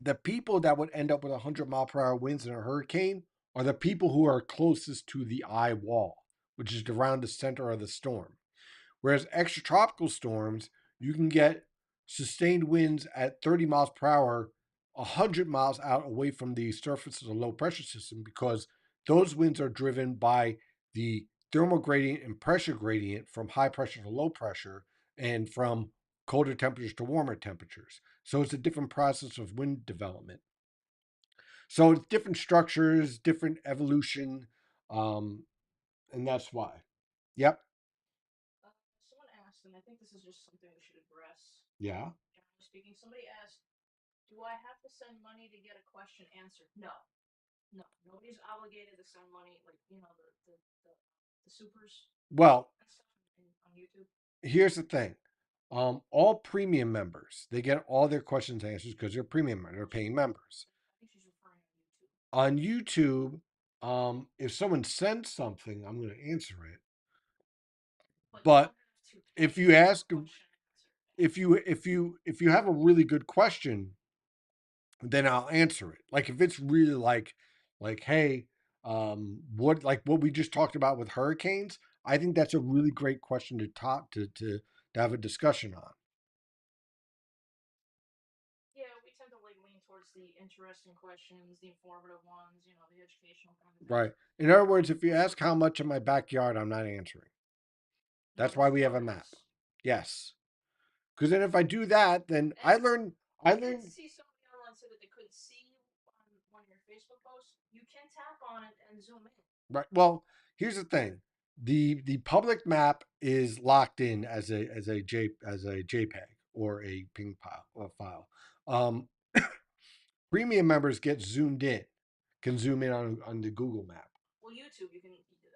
the people that would end up with 100 mile per hour winds in a hurricane are the people who are closest to the eye wall, which is around the center of the storm. Whereas extratropical storms, you can get sustained winds at 30 miles per hour, 100 miles out away from the surface of the low pressure system, because those winds are driven by the thermal gradient and pressure gradient from high pressure to low pressure and from colder temperatures to warmer temperatures. So it's a different process of wind development. So it's different structures, different evolution, um, and that's why. Yep. Someone asked, and I think this is just something we should address. Yeah. Generally speaking, somebody asked, "Do I have to send money to get a question answered?" No, no, nobody's obligated to send money. Like the supers Well, and stuff on YouTube. here's the thing. All premium members, they get all their questions answered because they're premium, they're paying members. I think she's referring on YouTube. On YouTube, if someone sends something, I'm going to answer it. But you But don't have to if pay you to have a ask, question answered. if you have a really good question, then I'll answer it. Like if it's really like hey, what we just talked about with hurricanes, I think that's a really great question to talk to have a discussion on. Yeah, we tend to like lean towards the interesting questions, the informative ones, the educational kind of things. Right. In other words, if you ask how much in my backyard, I'm not answering. No, That's why that's we the have a map. audience. Yes. Because then if I do that, then And I I did learned see somebody online say that they couldn't see you on one of your Facebook posts. You can tap on it and zoom in. right. Well, here's the thing. The public map is locked in as a JPEG or a ping file. Um, Premium members get zoomed in, can zoom in on the Google map. Well, YouTube, you can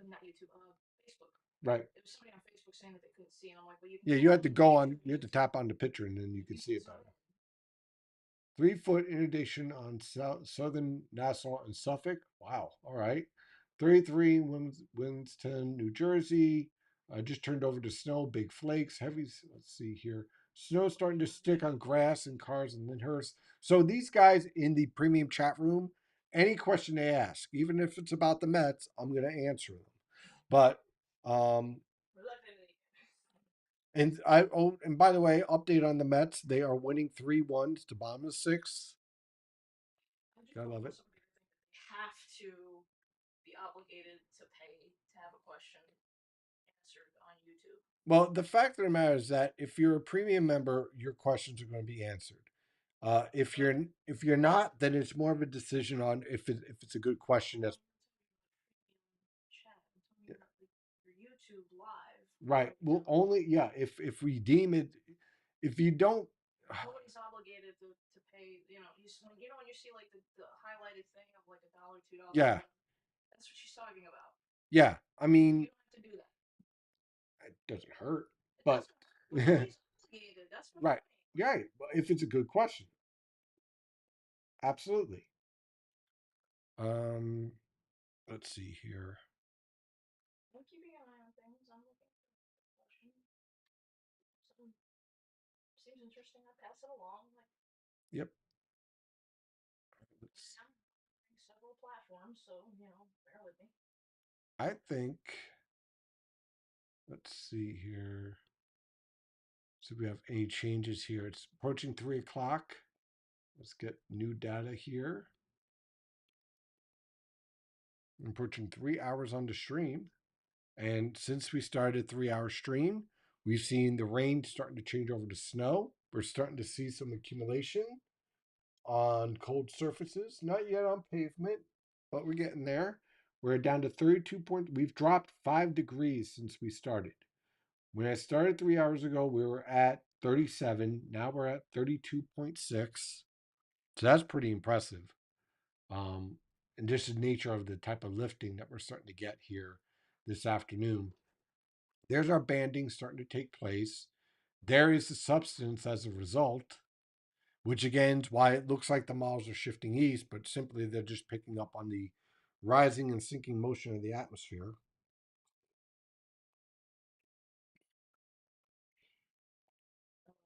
not YouTube, Facebook. Right. There was somebody on Facebook saying that they couldn't see, and I'm like, well, you can Yeah, tap on YouTube. you have to tap on the picture and then you can You see can it zoom better. in. 3 foot inundation on southern Nassau and Suffolk. Wow. All right. 33 Winston, New Jersey. Just turned over to snow, big flakes, heavy. Let's see here. Snow starting to stick on grass and cars and Lyndhurst. So these guys in the premium chat room, any question they ask, even if it's about the Mets, I'm going to answer them. But um, and by the way, update on the Mets. They are winning 3-1 to bottom of sixth. I just I don't love want it. somebody to think that they have to be obligated to pay to have a question answered on YouTube. Well, the fact of the matter is that if you're a premium member, your questions are going to be answered. If you're not, then it's more of a decision on if it's a good question. Well, That's chat. I'm talking about your YouTube live. right. Well, only if we deem it. If you don't, Nobody's obligated to pay. When you see like the highlighted thing of like $1, $2, yeah, whatever. That's what she's talking about. yeah. I You mean, don't have to do that. it doesn't hurt, It but doesn't. But nobody's obligated. That's my right, point. right. If it's a good question, absolutely. Um, let's see here. I'm keeping an eye on things. I'm looking for a question. Something seems interesting. I pass it along. Like Yep. I am on several platforms, so bear with me. I think. Let's see here. So we have any changes here. It's approaching 3 o'clock. Let's get new data here. I'm approaching 3 hours on the stream. And since we started 3 hour stream, we've seen the rain starting to change over to snow. We're starting to see some accumulation on cold surfaces. Not yet on pavement, but we're getting there. We're down to 32 points. We've dropped 5 degrees since we started. When I started 3 hours ago, we were at 37. Now we're at 32.6. So that's pretty impressive. Um, and just the nature of the type of lifting that we're starting to get here this afternoon. There's our banding starting to take place. There is the substance as a result, which again is why it looks like the models are shifting east, but simply they're just picking up on the rising and sinking motion of the atmosphere.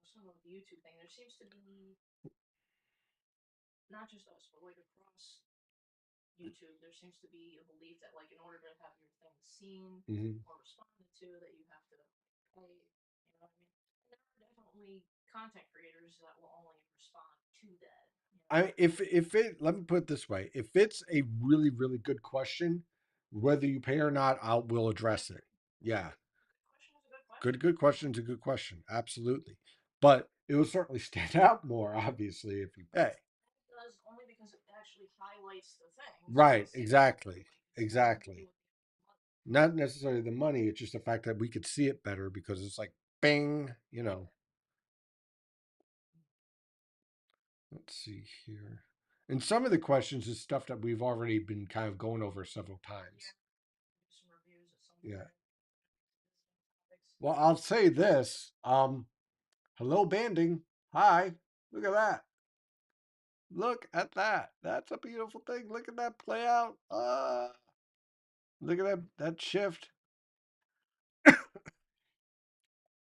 Some of the YouTube thing. There seems to be not just us, but like across YouTube, there seems to be a belief that like in order to have your thing seen Mm-hmm. or responded to, that you have to pay. You know what I mean? And there are definitely content creators that will only respond to that. You know? If it let me put it this way, if it's a really really good question, whether you pay or not, we'll address it. Yeah, Question is a good question. good question's a good question, absolutely. But it will certainly stand out more, obviously, if you pay. It does only because it actually highlights the things. Right, It's exactly, like it's nothing to do exactly. with the money. Not necessarily the money; it's just the fact that we could see it better because it's like, bing, you know. Let's see here. And some of the questions is stuff that we've already been kind of going over several times. Yeah. Do some reviews at some Yeah. point. Topics. Well, I'll say this. Hello banding. Hi. Look at that. Look at that. That's a beautiful thing. Look at that play out. Look at that shift.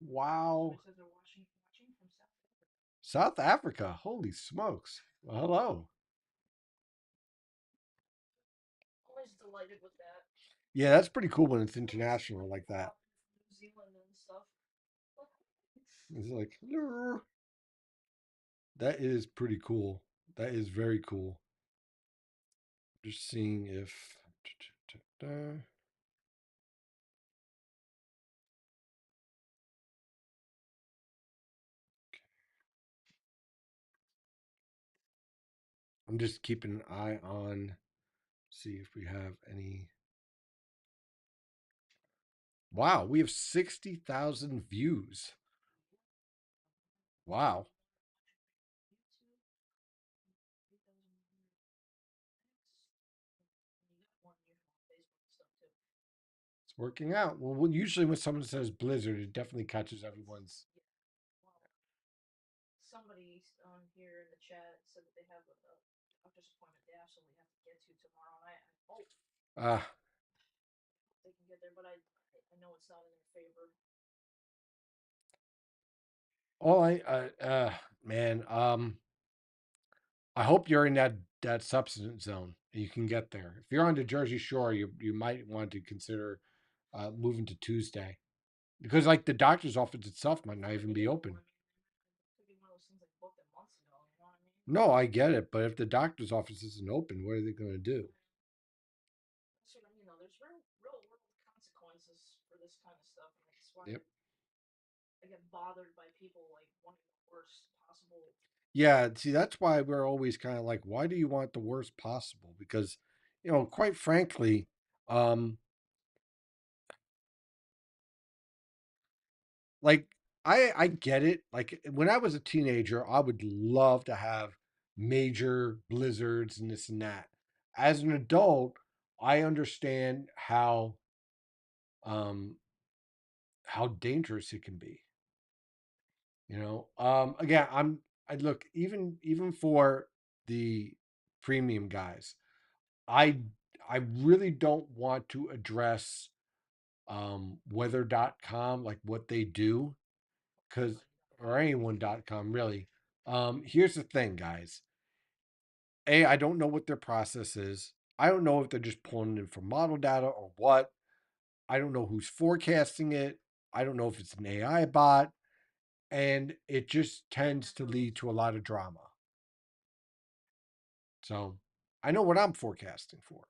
Wow. Somebody says they're watching from South Africa. South Africa. Holy smokes. Well, hello. Always delighted with that. Yeah, that's pretty cool when it's Always see international like like people that. out there from New Zealand and stuff. It's like, hello. That is pretty cool. That is very cool. Just seeing if. I'm just keeping an eye on, see if we have any. Wow, we have 60,000 views. Wow, it's working out. Well, usually when someone says Blizzard, it definitely catches everyone's. Somebody on here in the chat said that they have a doctor's appointment they absolutely have to get to tomorrow, and I hope Uh, they can get there, but I know it's not in their favor. all man, I hope you're in that substance zone and you can get there. If you're on the Jersey Shore, you might want to consider moving to Tuesday because like the doctor's office itself might not even be open. It could be one of those things like booked it months ago. You know what I mean? No, I get it, but if the doctor's office isn't open, what are they going to do? That's what I mean, though. There's real world consequences for this kind of stuff, and that's why Yep. I get bothered by people like wanting the worst possible. Yeah, see, that's why we're always kind of like, why do you want the worst possible? Because, quite frankly, um, like I get it. Like when I was a teenager, I would love to have major blizzards and this and that. As an adult, I understand um how dangerous it can be. Again, I look even for the premium guys. I I really don't want to address weather.com like what they do cuz or anyone.com really. Here's the thing, guys. I don't know what their process is. I don't know if they're just pulling in from model data or what. I don't know who's forecasting it. I don't know if it's an AI bot and it just tends to lead to a lot of drama. So, I know what I'm forecasting for.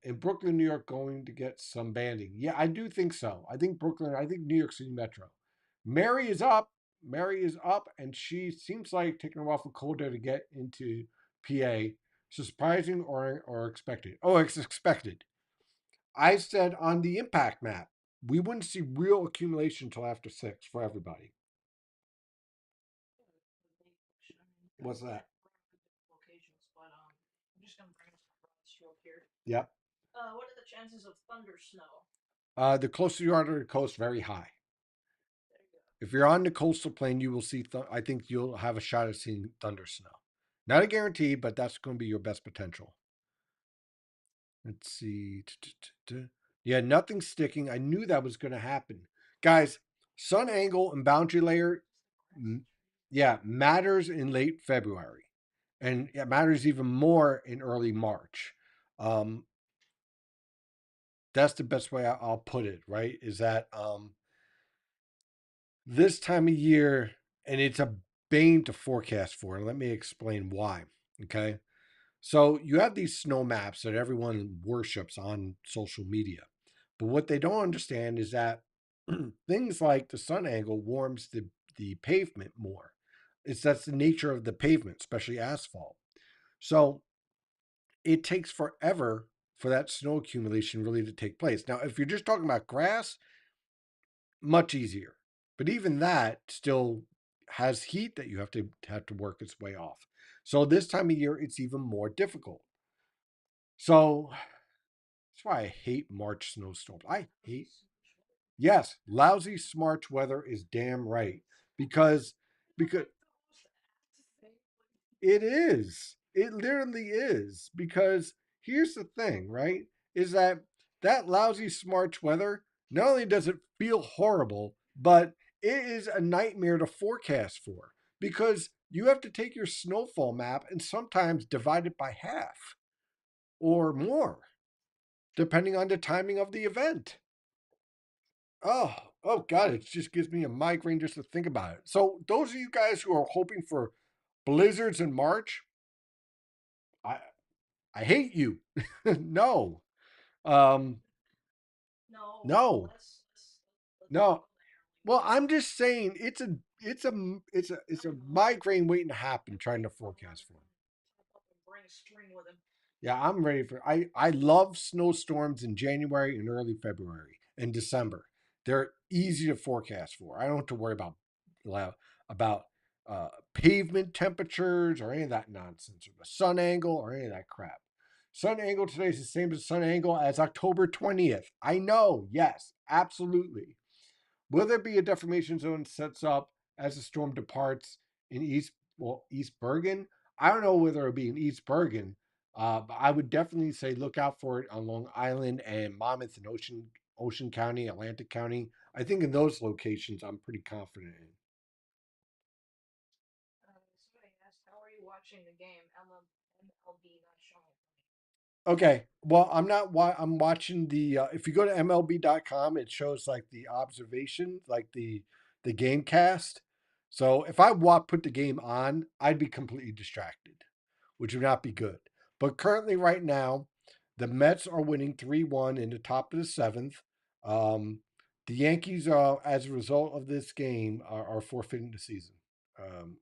In Brooklyn, New York, going to get some banding. Yeah, I do think so. I think New York City Metro. Mary is up. Mary is up, and she seems like taking a while for cold air to get into PA. Surprising or expected? Oh, it's expected. I said on the impact map. we wouldn't see real accumulation until after 6 for everybody. What's that? Locations, but I'm just gonna bring up some broad stroke here. Yep. What are the chances of thunder snow? The closer you are to the coast, very high. There you go. If you're on the coastal plain, you will see. I think you'll have a shot at seeing thunder snow. Not a guarantee, but that's going to be your best potential. Let's see. Yeah, nothing sticking. I knew that was going to happen, guys. Sun angle and boundary layer, yeah, matters in late February, and it matters even more in early March. Um, that's the best way I'll put it. Right? Is that this time of year, and it's a bane to forecast for. And let me explain why. Okay. So you have these snow maps that everyone worships on social media. But what they don't understand is that things like the sun angle warms the pavement more. That's the nature of the pavement, especially asphalt. So it takes forever for that snow accumulation really to take place. Now, if you're just talking about grass, much easier. But even that still has heat that you have to work its way off. So this time of year, it's even more difficult. So that's why I hate March snowstorms. I hate, yes, lousy March weather is damn right because because it is. It literally is because here's the thing, right? Is that lousy March weather not only does it feel horrible, but it is a nightmare to forecast for because you have to take your snowfall map and sometimes divide it by half or more, depending on the timing of the event. Oh, oh God, it just gives me a migraine just to think about it. So those of you guys who are hoping for blizzards in March, I I hate you. No. Um No, no. let's not No. go there. Well, I'm just saying it's a migraine waiting to happen trying to forecast for. Bring a string with him. Yeah, I'm ready for I love snowstorms in January and early February and December. They're easy to forecast for. I don't have to worry about pavement temperatures or any of that nonsense or the sun angle or any of that crap. Sun angle today is the same as sun angle as October 20th. I know, yes, absolutely. Will there be a deformation zone sets up as the storm departs in East Bergen? I don't know whether it'll be in East Bergen, but I would definitely say look out for it on Long Island and Monmouth and Ocean County, Atlantic County. I think in those locations, I'm pretty confident in. Somebody asked, how are you watching the game? MLB not showing. Okay. Well, I'm not. I'm watching the. If you go to MLB.com, it shows like the observation, like the game cast. So if I put the game on, I'd be completely distracted, which would not be good. But currently, right now, the Mets are winning 3-1 in the top of the seventh. Um, the Yankees, as a result of this game, are forfeiting the season. Um,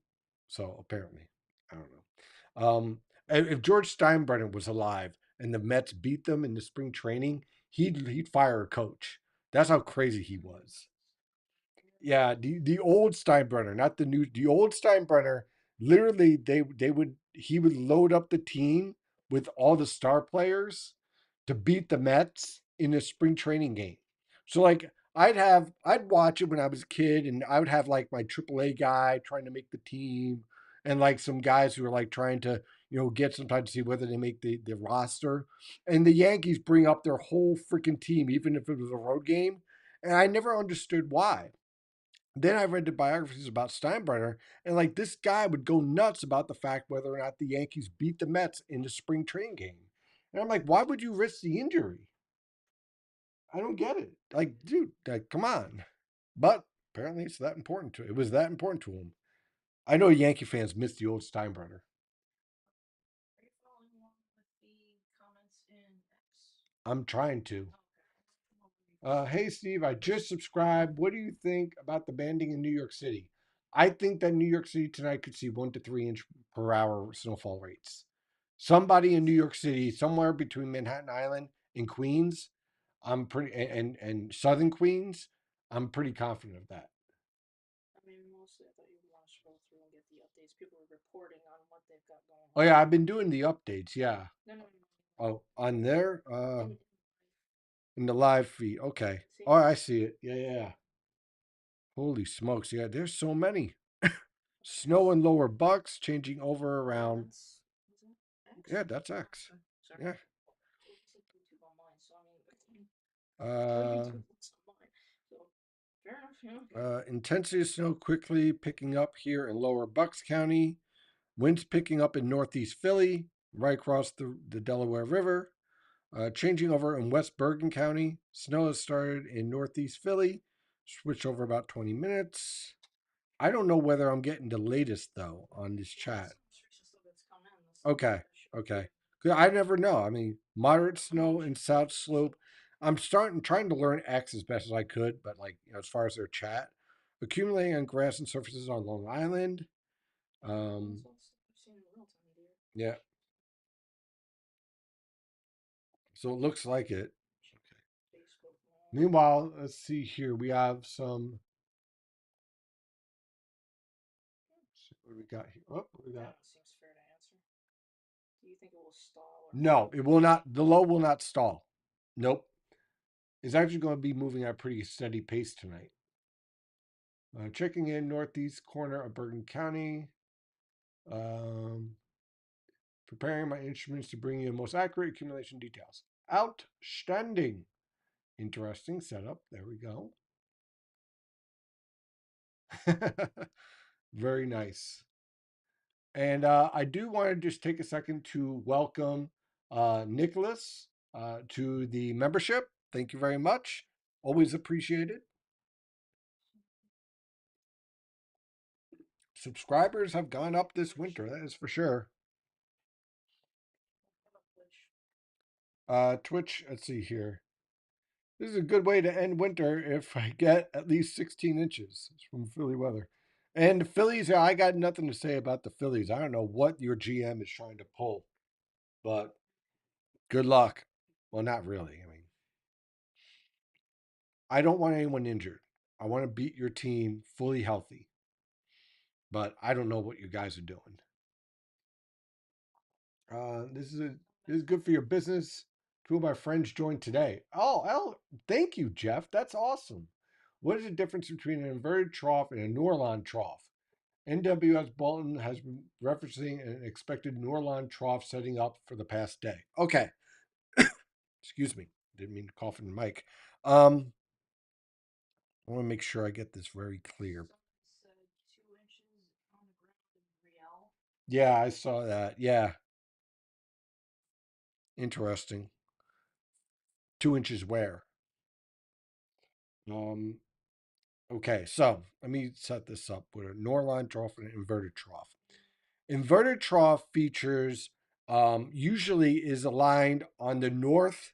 so apparently, I don't know. If George Steinbrenner was alive and the Mets beat them in the spring training, he'd fire a coach. That's how crazy he was. Yeah, the old Steinbrenner, not the new. The old Steinbrenner, literally, they would he would load up the team with all the star players to beat the Mets in a spring training game. So like I'd watch it when I was a kid, and I would have like my AAA guy trying to make the team, and like some guys who are like trying to get sometimes to see whether they make the roster, and the Yankees bring up their whole freaking team, even if it was a road game, and I never understood why. Then I read the biographies about Steinbrenner, and like this guy would go nuts about the fact whether or not the Yankees beat the Mets in the spring training game. And I'm like, why would you risk the injury? I don't get it. Like, dude, like, come on. But apparently it's that important to it was that important to him. I know Yankee fans miss the old Steinbrenner. Are you following along with the comments in X? I'm trying to. Okay. Hey, Steve, I just subscribed. What do you think about the banding in New York City? I think that New York City tonight could see 1 to 3 inch per hour snowfall rates. Somebody in New York City, somewhere between Manhattan Island and Queens, I'm pretty and Southern Queens, I'm pretty confident of that. I mean, mostly I thought you would want to scroll through and get the updates. People are reporting on what they've got going Oh on. yeah, I've been doing the updates. Yeah. No, no, no. Oh, on there, In, in the live feed. Okay. see? Oh, I see it. Yeah, yeah, yeah. Holy smokes! Yeah, there's so many. Snow in lower Bucks, changing over around. That's, was that X? Yeah, that's Oh, X. okay. Sorry. Yeah. Well, it said YouTube on mine, so I mean, Uh, YouTube was on mine. So, fair enough, yeah. Intensity of snow quickly picking up here in lower Bucks County. Winds picking up in northeast Philly, right across the Delaware River. Changing over in West Bergen County. Snow has started in northeast Philly. Switch over about 20 minutes. I don't know whether I'm getting the latest though on this Yeah, that's chat. the most recent stuff that's come in. That's the Okay, that should be okay. good. 'Cause I never know. I mean, moderate Not snow much. in South Slope. I'm trying to learn X as best as I could, but like as far as their chat, accumulating on grass and surfaces on Long Island. That's Um, all the stuff I've seen in real time, dear. yeah. So it looks like it. Check Okay. Facebook now. Meanwhile, let's see here. We have some. What do we got here? Oh, what do we That got? one seems fair to answer. Do you think it will stall or No, hold? it will not. The low will not stall. Nope. It's actually going to be moving at a pretty steady pace tonight. Checking in northeast corner of Bergen County. Um, Preparing my instruments to bring you the most accurate accumulation details. Outstanding. Interesting setup. There we go. Very nice. And I do want to just take a second to welcome Nicholas to the membership. Thank you very much. Always appreciated. Subscribers have gone up this winter, that is for sure. Twitch, let's see here. This is a good way to end winter if I get at least 16 inches. It's from Philly weather. And the Phillies, I got nothing to say about the Phillies. I don't know what your GM is trying to pull, but good luck. Well, not really. I mean, I don't want anyone injured. I want to beat your team fully healthy, but I don't know what you guys are doing. This is good for your business. Two of my friends joined today. Oh, thank you, Jeff. That's awesome. What is the difference between an inverted trough and a Norlon trough? NWS Bolton has been referencing an expected Norlon trough setting up for the past day. Okay, excuse me. Didn't mean to cough in the mic. I want to make sure I get this very clear. Someone said 2 inches on the ground in Riel. Yeah, I saw that. Yeah, interesting. 2 inches where? Um, okay, so let me set this up with a Norline trough and an inverted trough. Inverted trough features usually is aligned on the north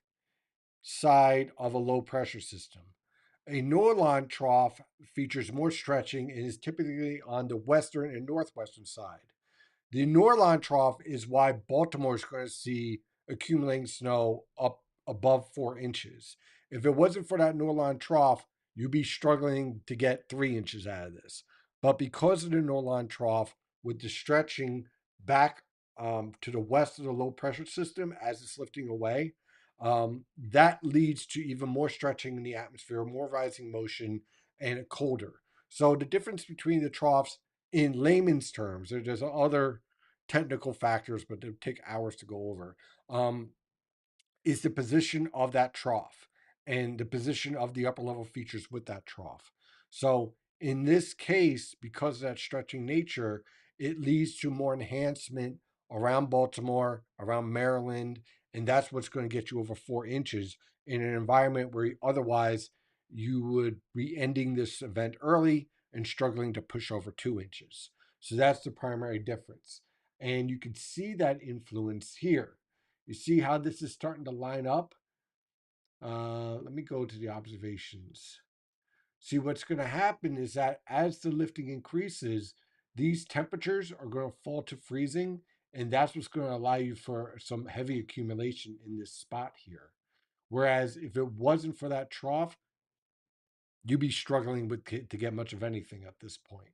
side of a low pressure system. A Norline trough features more stretching and is typically on the western and northwestern side. The Norline trough is why Baltimore is going to see accumulating snow up above 4 inches. If it wasn't for that Norline trough, you'd be struggling to get 3 inches out of this. But because of the Norline trough, with the stretching back to the west of the low pressure system as it's lifting away, that leads to even more stretching in the atmosphere, more rising motion, and a colder. So the difference between the troughs in layman's terms, there's other technical factors, but they take hours to go over, is the position of that trough and the position of the upper level features with that trough. So in this case, because of that stretching nature, it leads to more enhancement around Baltimore, around Maryland, and that's what's going to get you over 4 inches in an environment where otherwise you would be ending this event early and struggling to push over 2 inches. So that's the primary difference. And you can see that influence here. You see how this is starting to line up? Let me go to the observations. See, what's going to happen is that as the lifting increases, these temperatures are going to fall to freezing, and that's what's going to allow you for some heavy accumulation in this spot here. Whereas if it wasn't for that trough, you'd be struggling with to get much of anything at this point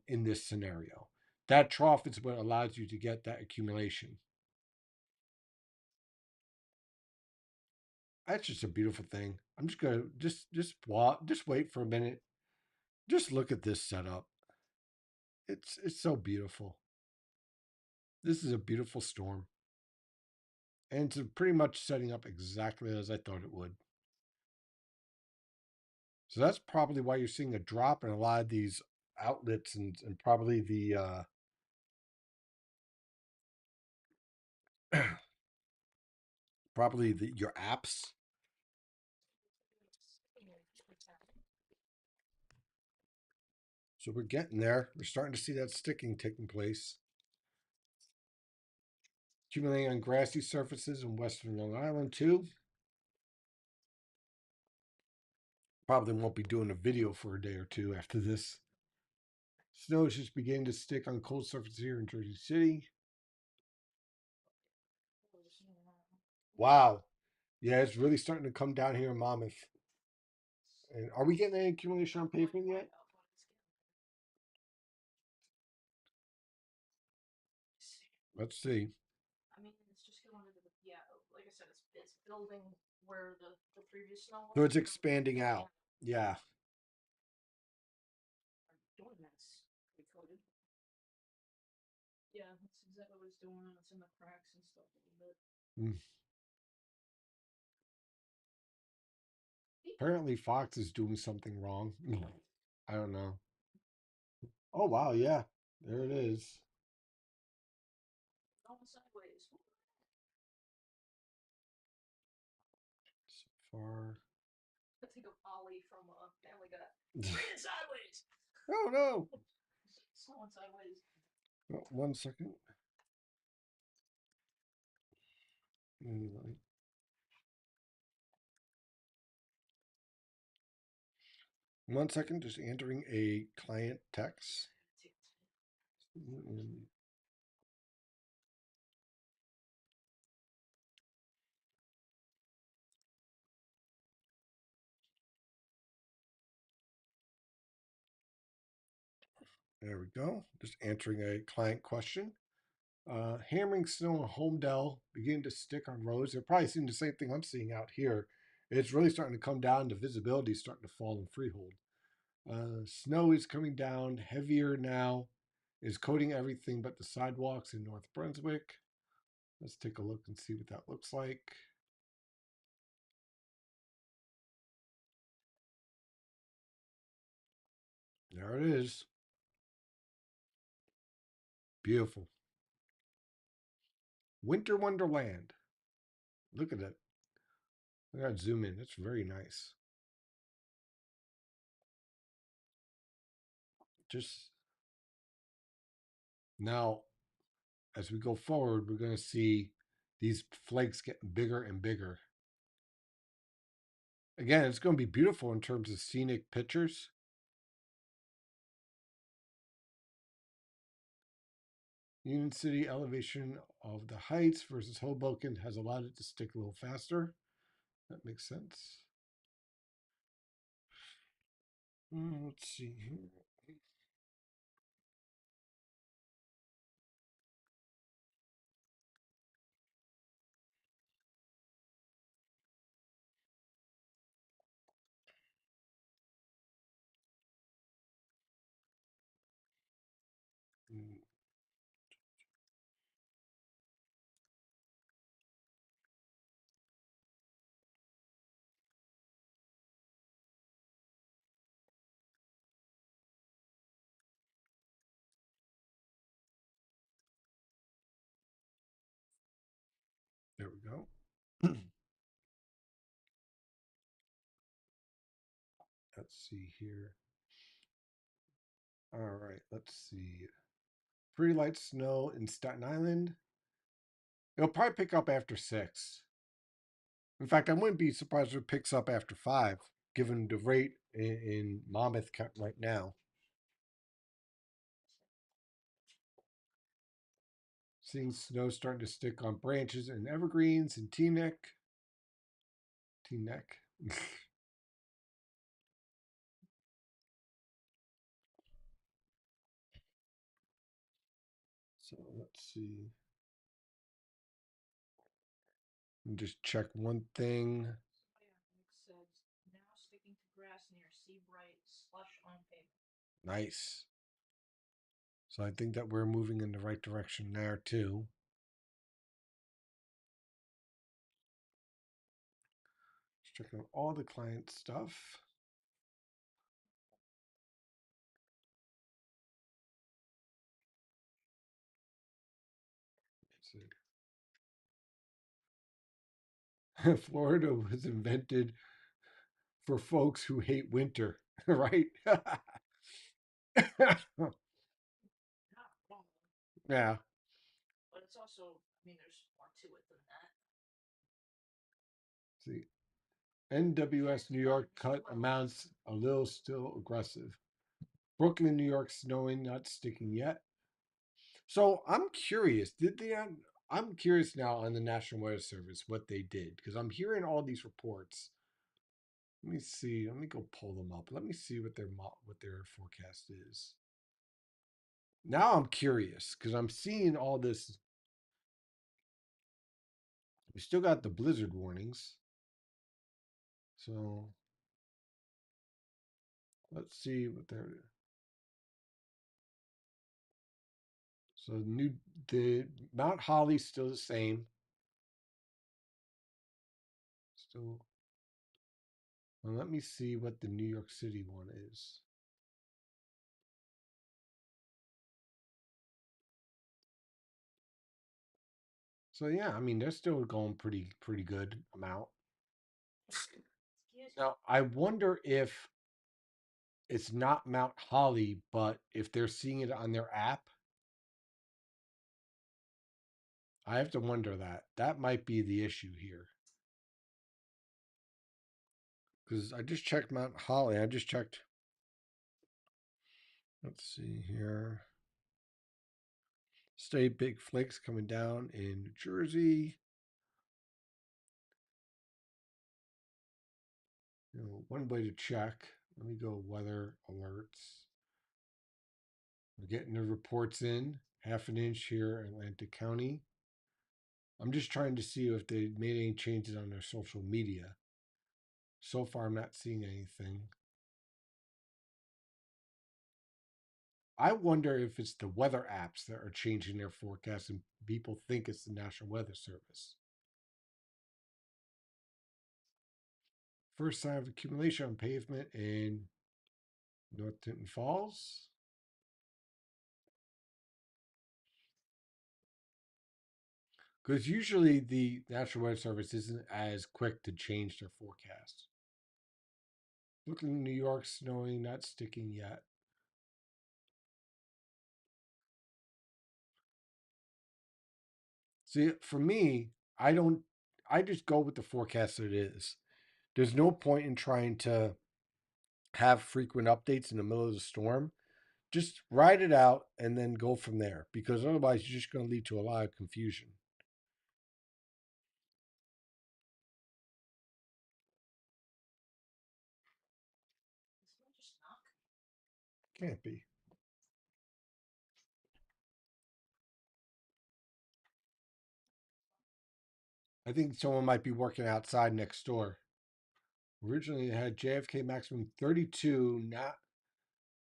in this scenario. That trough is what allows you to get that accumulation. That's just a beautiful thing. I'm just gonna just wait for a minute. Just look at this setup. It's so beautiful. This is a beautiful storm, and it's pretty much setting up exactly as I thought it would. So that's probably why you're seeing a drop in a lot of these outlets and probably the probably your apps. So we're getting there. We're starting to see that sticking taking place. Accumulating on grassy surfaces in western Long Island too. Probably won't be doing a video for a day or two after this. Snow is just beginning to stick on cold surfaces here in Jersey City. Wow. Yeah, it's really starting to come down here in Monmouth. And are we getting any accumulation on pavement yet? Let's see. I mean, it's just going into the yeah. Like I said, it's building where the previous snow So was. it's expanding out. Yeah. Doormats recoated. Yeah, that's exactly what it's doing. It's in the cracks and stuff a little bit. Mm. Apparently Fox is doing something wrong. I don't know. Oh wow, yeah. There it is. Going sideways. So far. I think of Ollie from Family Guy. Ran sideways. Oh no. Someone sideways. Oh, 1 second. Mm, 1 second, just entering a client text. Mm, There we go. Just answering a client question. Hammering snow in Homedale beginning to stick on roads. They're probably seeing the same thing I'm seeing out here. It's really starting to come down. The visibility is starting to fall in Freehold. Snow is coming down heavier now, is coating everything but the sidewalks in North Brunswick. Let's take a look and see what that looks like. There it is. Beautiful. Winter Wonderland. Look at it. I gotta zoom in. It's very nice. Just now, as we go forward, we're going to see these flakes getting bigger and bigger. Again, it's going to be beautiful in terms of scenic pictures. Union City elevation of the heights versus Hoboken has allowed it to stick a little faster. That makes sense. Let's see here. There we go. Let's see here. All right, let's see. Pretty light snow in Staten Island. It'll probably pick up after 6. In fact, I wouldn't be surprised if it picks up after 5, given the rate in Monmouth right now. Seeing snow starting to stick on branches and evergreens and Teaneck. T-neck. So let's see. Just check one thing. Says now sticking to grass near Seabright, slush on pavement. Nice. So I think that we're moving in the right direction there too. Just checking out all the client stuff. Florida was invented for folks who hate winter, right? Not wrong, Yeah. but it's also, I mean, there's more to it than that. See, NWS New York cut amounts a little still aggressive. Brooklyn, New York snowing, not sticking yet. So I'm curious. Did they? I'm curious now on the National Weather Service what they did because I'm hearing all these reports. Let me see. Let me go pull them up. Let me see what their forecast is. Now I'm curious because I'm seeing all this. We still got the blizzard warnings. So let's see what they're. So the Mount Holly's still the same. Still. Well, let me see what the New York City one is. So yeah, I mean they're still going pretty good amount. Now I wonder if it's not Mount Holly, but if they're seeing it on their app. I have to wonder that. That might be the issue here. Because I just checked Mount Holly. I just checked. Let's see here. Stay big flakes coming down in New Jersey. One way to check. Let me go weather alerts. We're getting the reports in. Half an inch here in Atlantic County. I'm just trying to see if they made any changes on their social media. So far, I'm not seeing anything. I wonder if it's the weather apps that are changing their forecast and people think it's the National Weather Service. First sign of accumulation on pavement in North Tinton Falls. Because usually the National Weather Service isn't as quick to change their forecast. Brooklyn, New York, snowing, not sticking yet. See, for me, I just go with the forecast that it is. There's no point in trying to have frequent updates in the middle of the storm. Just ride it out and then go from there because otherwise you're just going to lead to a lot of confusion. Can't be. I think someone might be working outside next door. Originally, it had JFK maximum 32,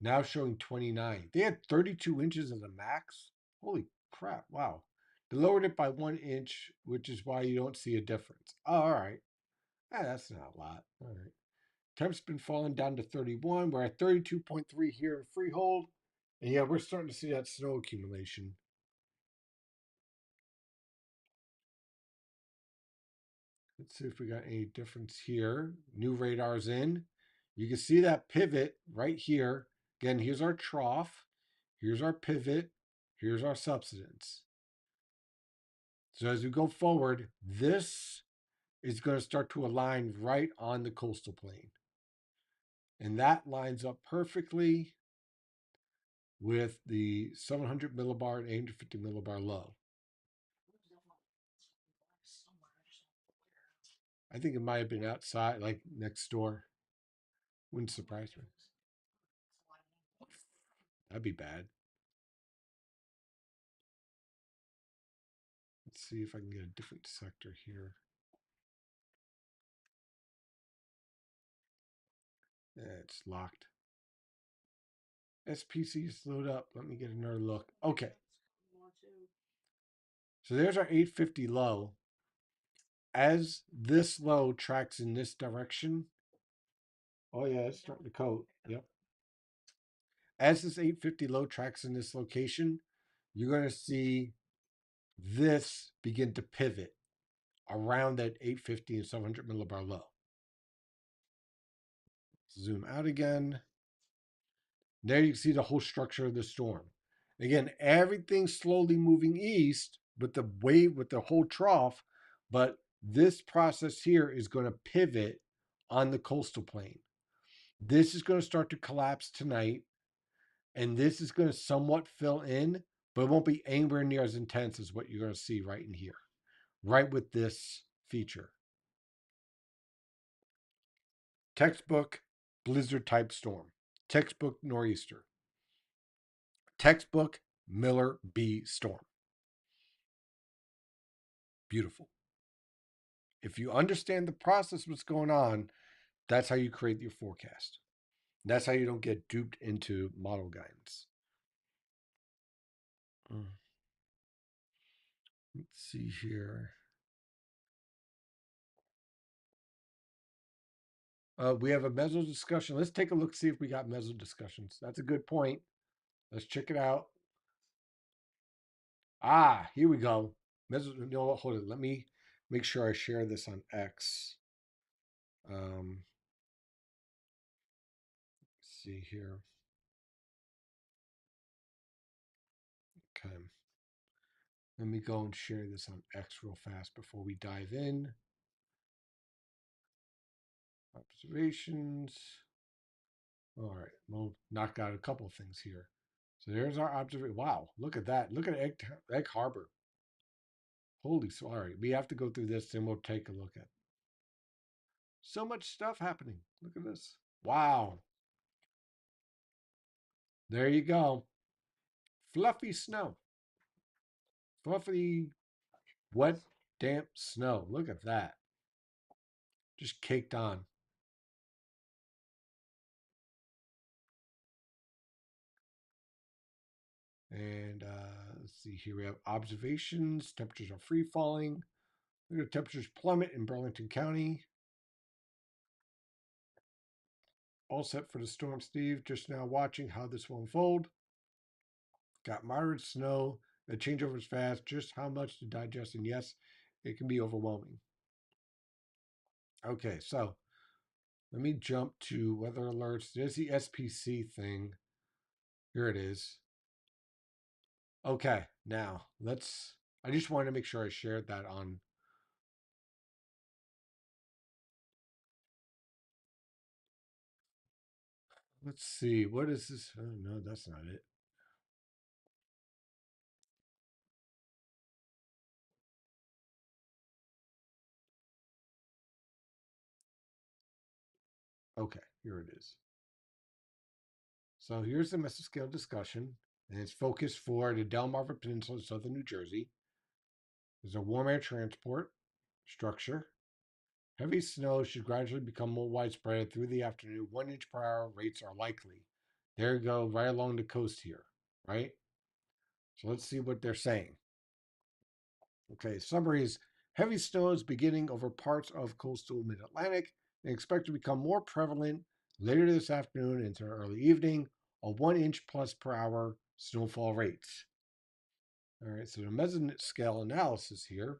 now showing 29. They had 32 inches as a max. Holy crap! Wow. They lowered it by 1 inch, which is why you don't see a difference. Oh, all right. That's not a lot. All right. Temp's been falling down to 31. We're at 32.3 here in Freehold. And yeah, we're starting to see that snow accumulation. Let's see if we got any difference here. New radars in. You can see that pivot right here. Again, here's our trough. Here's our pivot. Here's our subsidence. So as we go forward, this is going to start to align right on the coastal plain. And that lines up perfectly with the 700 millibar and 850 millibar low. I think it might have been outside, like next door. Wouldn't surprise me. That'd be bad. Let's see if I can get a different sector here. Yeah, it's locked. SPC is load up. Let me get another look. Okay. So there's our 850 low. As this low tracks in this direction. Oh, yeah, it's starting to coat. Yep. As this 850 low tracks in this location, you're going to see this begin to pivot around that 850 and 700 millibar low. Zoom out again. There you can see the whole structure of the storm. Again, everything's slowly moving east with the wave, with the whole trough, but this process here is going to pivot on the coastal plain. This is going to start to collapse tonight, and this is going to somewhat fill in, but it won't be anywhere near as intense as what you're going to see right in here, right with this feature. Textbook blizzard type storm, textbook nor'easter, textbook Miller B storm. Beautiful. If you understand the process, what's going on, that's how you create your forecast. That's how you don't get duped into model guidance. Let's see here. We have a meso discussion. Let's take a look, see if we got meso discussions. That's a good point. Let's check it out. Ah, here we go. Meso, no, hold it. Let me make sure I share this on X. Let's see here. Okay. Let me go and share this on X real fast before we dive in. Observations. All right, we'll knock out a couple of things here. So there's our observation. Wow, look at that. Look at Egg Harbor. Holy, sorry. We have to go through this, then we'll take a look at. So much stuff happening. Look at this. Wow. There you go. Fluffy snow. Fluffy, wet, damp snow. Look at that. Just caked on. And let's see here. We have observations. Temperatures are free falling. Look at temperatures plummet in Burlington County. All set for the storm, Steve. Just now watching how this will unfold. Got moderate snow. The changeover is fast. Just how much to digest? And yes, it can be overwhelming. Okay, so let me jump to weather alerts. There's the SPC thing. Here it is. Okay, now let's. I just wanted to make sure I shared that on. Let's see. What is this? Oh, no, that's not it. Okay, here it is. So here's the mesoscale discussion, and it's focused for the Delmarva Peninsula, southern New Jersey. There's a warm air transport structure. Heavy snow should gradually become more widespread through the afternoon. 1 inch per hour rates are likely. There you go, right along the coast here, right? So let's see what they're saying. Okay, summary is heavy snow is beginning over parts of coastal mid-Atlantic and expect to become more prevalent later this afternoon into early evening on 1 inch plus per hour snowfall rates. All right, so the mesoscale analysis here.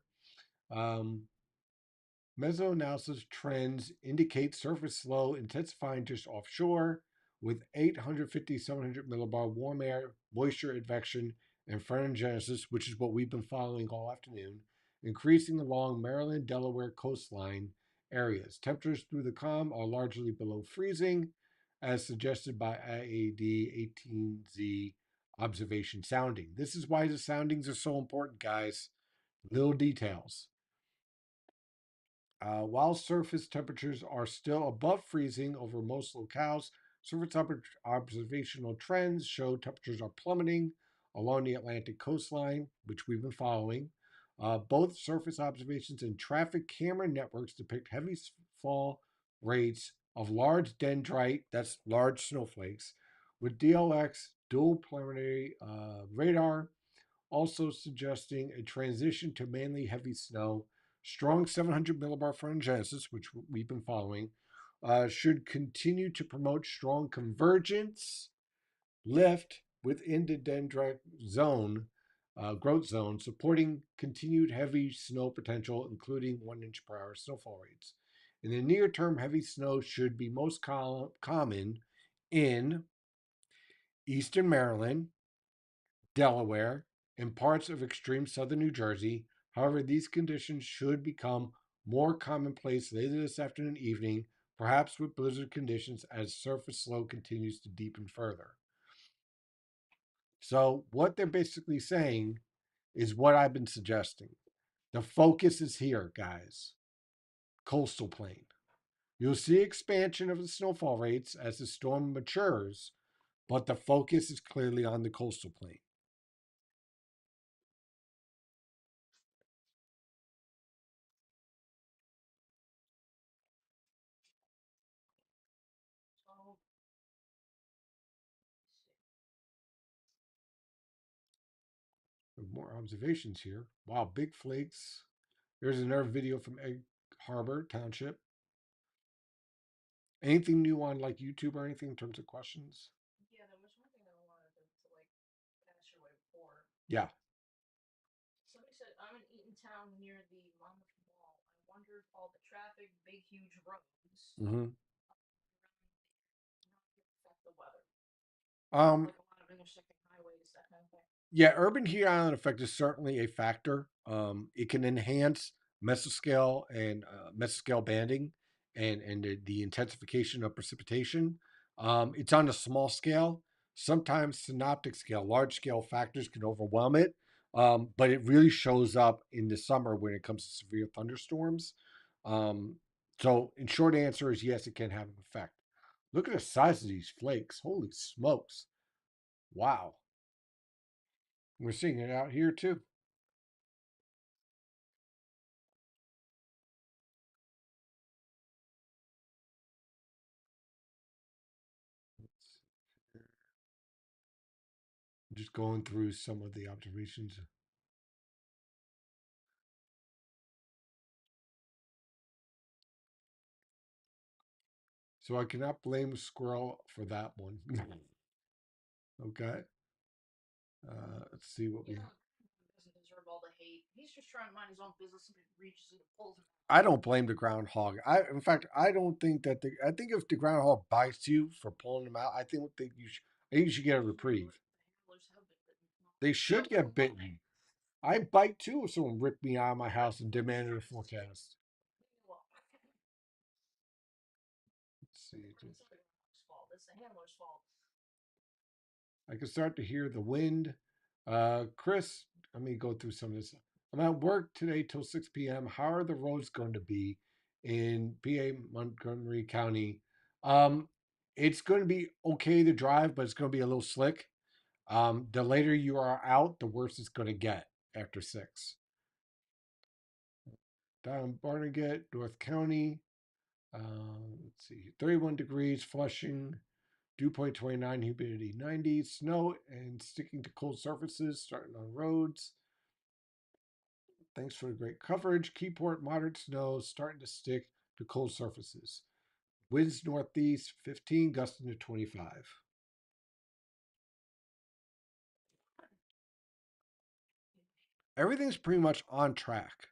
Mesoanalysis trends indicate surface low intensifying just offshore with 850 700 millibar warm air, moisture advection, and phrenologenesis, which is what we've been following all afternoon, increasing along Maryland, Delaware coastline areas. Temperatures through the calm are largely below freezing, as suggested by IAD 18Z observation sounding. This is why the soundings are so important, guys. Little details. While surface temperatures are still above freezing over most locales, surface observational trends show temperatures are plummeting along the Atlantic coastline, which we've been following. Both surface observations and traffic camera networks depict heavy fall rates of large dendrite, that's large snowflakes, with DLX dual preliminary radar, also suggesting a transition to mainly heavy snow. Strong 700 millibar photogenesis, which we've been following, should continue to promote strong convergence lift within the dendritic zone, growth zone, supporting continued heavy snow potential, including 1 inch per hour snowfall rates. In the near term, heavy snow should be most common in eastern Maryland, Delaware, and parts of extreme southern New Jersey. However, these conditions should become more commonplace later this afternoon and evening, perhaps with blizzard conditions as surface slope continues to deepen further. So, what they're basically saying is what I've been suggesting. The focus is here, guys. Coastal plain. You'll see expansion of the snowfall rates as the storm matures, but the focus is clearly on the coastal plain. So, More observations here. Wow, big flakes. There's another video from Egg Harbor Township. Anything new on like YouTube or anything in terms of questions? yeah, there was one thing that I wanted to like ask you way before. Yeah. Somebody said, I'm in Eatontown near the Monmouth Mall. I wonder if all the traffic, big, huge roads, Mm-hmm. affect the weather. Um, Like a lot of intersecting highways, that kind of thing. Yeah, urban heat island effect is certainly a factor. It can enhance mesoscale and mesoscale banding and the intensification of precipitation. It's on a small scale. Sometimes synoptic scale, large scale factors can overwhelm it, but it really shows up in the summer when it comes to severe thunderstorms. Um, so, in short answer is yes, it can have an effect. Look at the size of these flakes. Holy smokes. Wow. We're seeing it out here too. Just going through some of the observations. So I cannot blame Squirrel for that one. Okay. Let's see what we. Yeah, doesn't deserve all the hate. He's just trying to mind his own business and it reaches it and pulls him out. I don't blame the groundhog. In fact, I don't think that I think if the groundhog bites you for pulling them out, I think you should get a reprieve. Handlers have been bitten. They should get bitten. I bite too if someone ripped me out of my house and demanded a forecast. Let's see. It's not the groundhog's fault. It's the handler's fault. I can start to hear the wind. Chris, let me go through some of this. I'm at work today till 6 p.m. How are the roads going to be in PA Montgomery County? Um, it's going to be okay to drive, but it's going to be a little slick. The later you are out, the worse it's going to get after 6. Down Barnegat, North County. Let's see, 31 degrees, Flushing, dew point 29, humidity 90, snow and sticking to cold surfaces, starting on roads. Thanks for the great coverage. Keyport, moderate snow, starting to stick to cold surfaces. Winds northeast 15, gusting to 25. Everything's pretty much on track.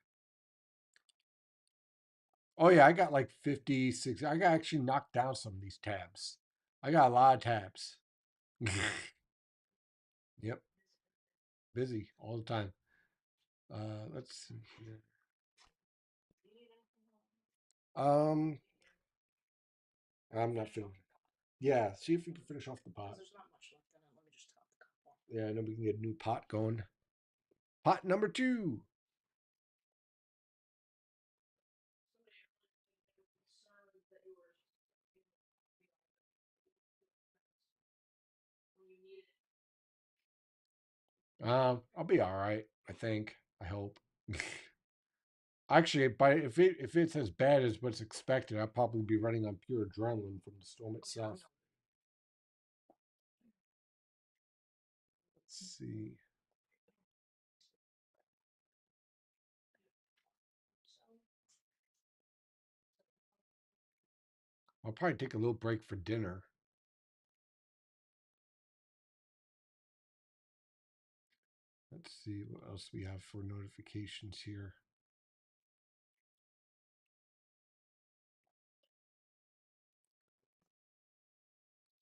Oh, yeah, I got like 56. I got actually knocked down some of these tabs. I got a lot of tabs. Yep, busy all the time. Let's see here. Um, I'm not feeling. Yeah, see if we can finish off the pot. There's not much left in it. Let me just top the cup off. Yeah, and then we can get a new pot going. Pot number 2. I'll be all right. I think. I hope. Actually, but if it's as bad as what's expected, I'll probably be running on pure adrenaline from the storm itself. Let's see. I'll probably take a little break for dinner. Let's see what else we have for notifications here.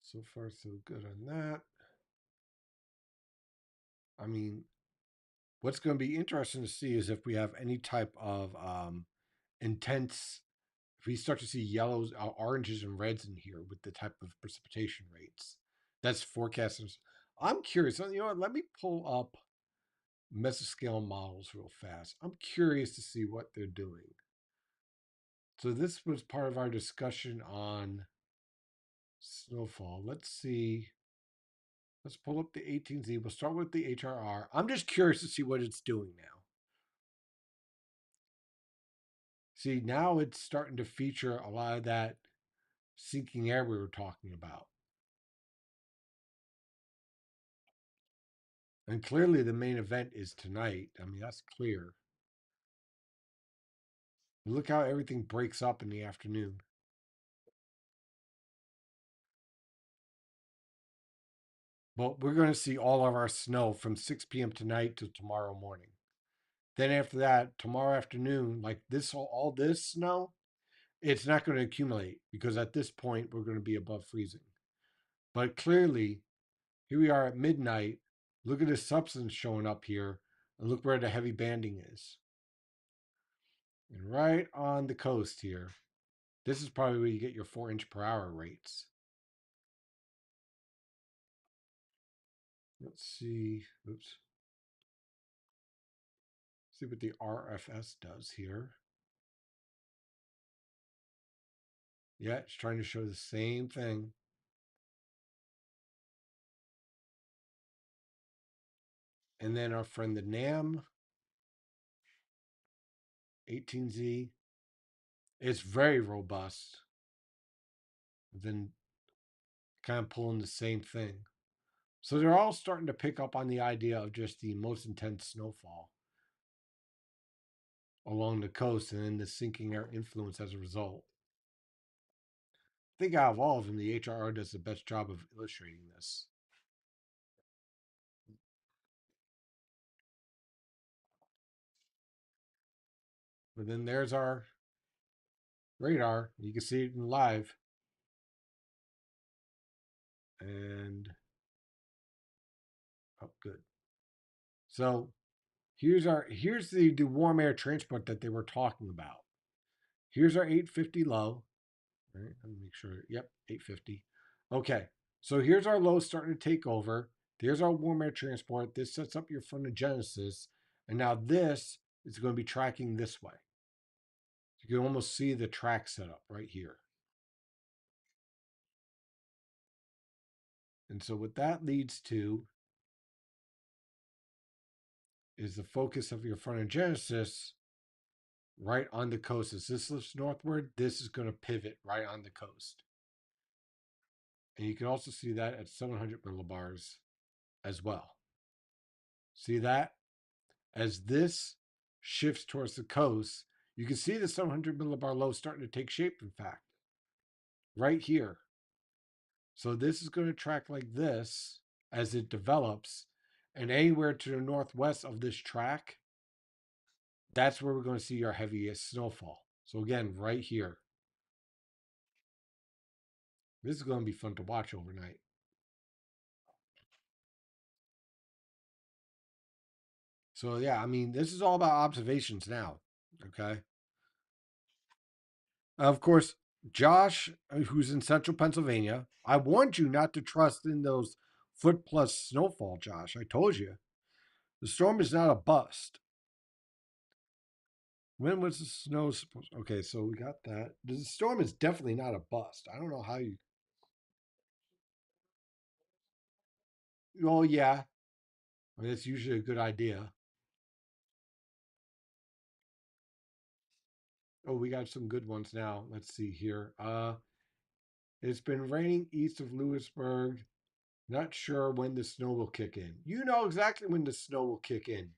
So far, so good on that. I mean, what's going to be interesting to see is if we have any type of intense, if we start to see yellows, oranges, and reds in here with the type of precipitation rates. That's forecasters. I'm curious. You know what? Let me pull up mesoscale models real fast. I'm curious to see what they're doing. So this was part of our discussion on snowfall. Let's see. Let's pull up the 18Z. We'll start with the HRR. I'm just curious to see what it's doing now. See, now it's starting to feature a lot of that sinking air we were talking about. And clearly the main event is tonight. I mean, that's clear. Look how everything breaks up in the afternoon. But we're going to see all of our snow from 6 p.m. tonight to tomorrow morning. Then after that, tomorrow afternoon, like this, all this snow, it's not going to accumulate because at this point we're going to be above freezing. But clearly, here we are at midnight. Look at the substance showing up here, and look where the heavy banding is. And right on the coast here, this is probably where you get your 4 inch per hour rates. Let's see. Oops. See what the RFS does here. Yeah, it's trying to show the same thing. And then our friend the NAM 18Z, it's very robust. Then kind of pulling the same thing. So they're all starting to pick up on the idea of just the most intense snowfall along the coast and then the sinking air influence as a result. I think out of all of them, the HRR does the best job of illustrating this. But then there's our radar. You can see it in live. And oh, good. So here's the warm air transport that they were talking about. Here's our 850 low. All right, let me make sure. Yep, 850. Okay, so here's our low starting to take over. There's our warm air transport. This sets up your frontogenesis. And now this is going to be tracking this way. You can almost see the track setup right here. And so what that leads to is the focus of your frontogenesis right on the coast. As this lifts northward, this is going to pivot right on the coast. And you can also see that at 700 millibars as well. See that? As this shifts towards the coast, you can see the 700 millibar low starting to take shape, in fact, right here. So this is going to track like this as it develops. And anywhere to the northwest of this track, that's where we're going to see our heaviest snowfall. So again, right here. This is going to be fun to watch overnight. So yeah, I mean, this is all about observations now. Okay. Of course, Josh, who's in central Pennsylvania, I warned you not to trust in those foot plus snowfall, Josh. I told you. The storm is not a bust. When was the snow supposed? Okay, so we got that. The storm is definitely not a bust. I don't know how you. Oh yeah, I mean, that's usually a good idea. Oh, we got some good ones now. Let's see here. It's been raining east of Lewisburg. Not sure when the snow will kick in. You know exactly when the snow will kick in.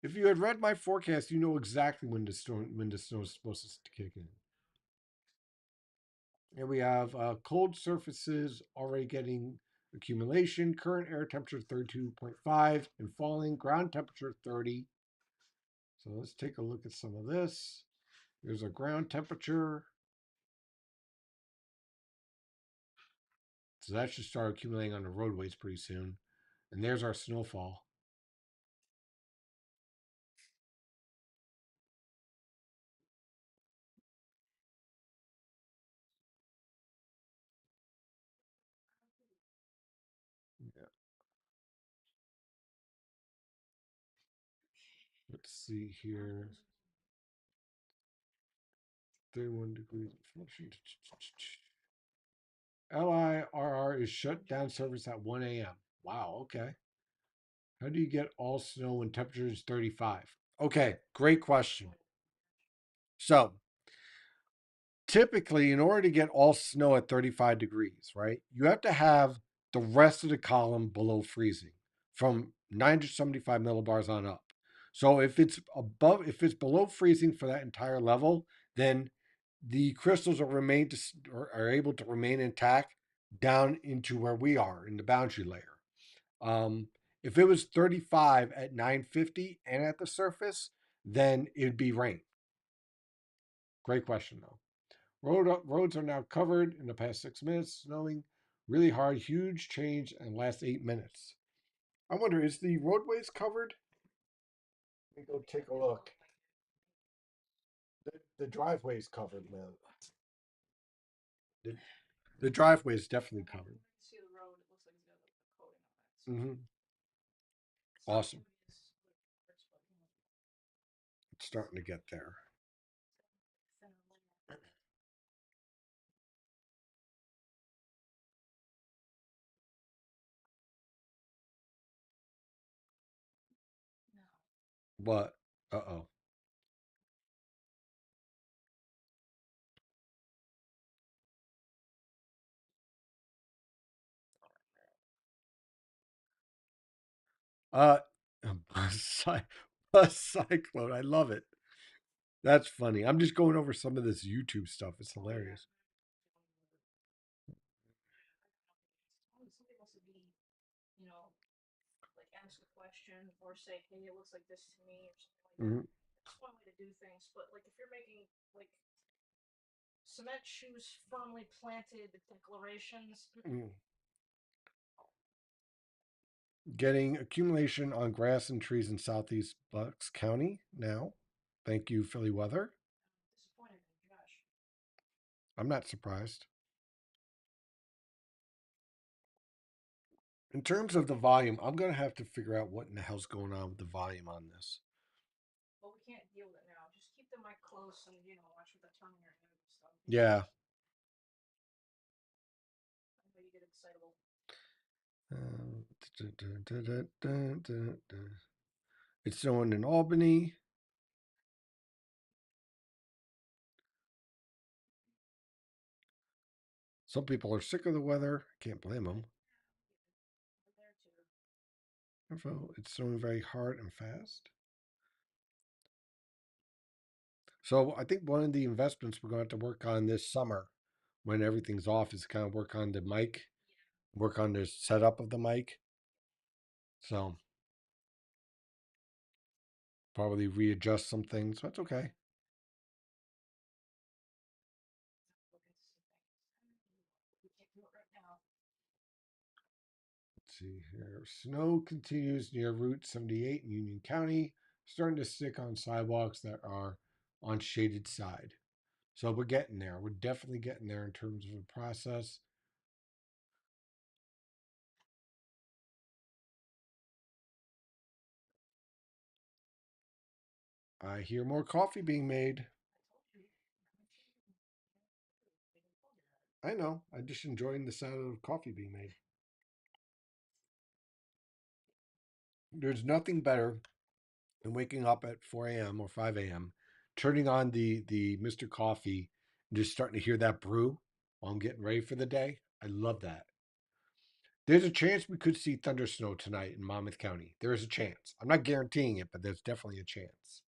If you had read my forecast, you know exactly when the snow is supposed to kick in. Here we have cold surfaces already getting accumulation. Current air temperature 32.5 and falling. Ground temperature 30. So let's take a look at some of this. There's a ground temperature. So that should start accumulating on the roadways pretty soon. And there's our snowfall. Yeah. Let's see here. 31 degrees. LIRR is shut down service at 1 a.m. Wow, okay. How do you get all snow when temperature is 35? Okay, great question. So, typically, in order to get all snow at 35 degrees, right, you have to have the rest of the column below freezing from 975 millibars on up. So, if it's below freezing for that entire level, then the crystals are able to remain intact down into where we are in the boundary layer. Um, if it was 35 at 950 and at the surface, then it'd be rain. Great question, though. Roads are now covered in the past 6 minutes, snowing really hard, huge change in the last 8 minutes. I wonder, is the roadways covered? Let me go take a look. The driveway is covered, man. The, the driveway is definitely covered. See the road, it looks like it's got like the coating on it. Hmm. Awesome. It's starting to get there. But, uh oh. Uh, a cyclone. I love it. That's funny. I'm just going over some of this YouTube stuff. It's hilarious. Somebody wants to be, you know, like ask a question or say, hey, it looks like this to me or something like that. Mhm. That's one way to do things. But like if you're making like cement shoes firmly planted declarations. Mm. Getting accumulation on grass and trees in southeast Bucks County now. Thank you, Philly weather. Disappointed in Josh. I'm not surprised. In terms of the volume, I'm going to have to figure out what in the hell's going on with the volume on this. But we can't deal with it now. Just keep the mic close and watch with the tongue in your head and stuff. Yeah. I know you get excitable. It's snowing in Albany. Some people are sick of the weather. Can't blame them. It's snowing very hard and fast. So I think one of the investments we're going to have to work on this summer when everything's off is kind of work on the mic, work on the setup of the mic. So probably readjust some things. That's okay. Let's see here. Snow continues near Route 78 in Union County, starting to stick on sidewalks that are on shaded side. So we're getting there. We're definitely getting there in terms of the process. I hear more coffee being made. I know. I'm just enjoying the sound of coffee being made. There's nothing better than waking up at 4 a.m. or 5 a.m., turning on the Mr. Coffee, and just starting to hear that brew while I'm getting ready for the day. I love that. There's a chance we could see thunder snow tonight in Monmouth County. There is a chance. I'm not guaranteeing it, but there's definitely a chance.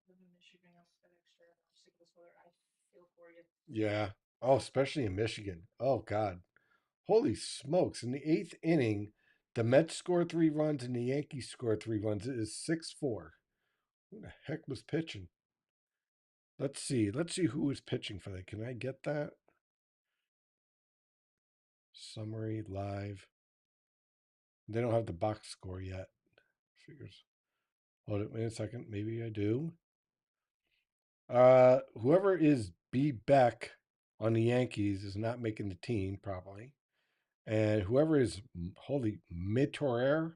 Live in Michigan. I'm got extra. I'm sick of this weather. I feel for you. Yeah. Oh, especially in Michigan. Oh, God. Holy smokes. In the eighth inning, the Mets scored 3 runs and the Yankees scored 3 runs. It is 6-4. Who the heck was pitching? Let's see. Let's see who was pitching for that. Can I get that? Summary live. They don't have the box score yet. Figures. Hold it. Wait a second. Maybe I do. Whoever is B. Beck on the Yankees is not making the team probably, and whoever is holy Mitorer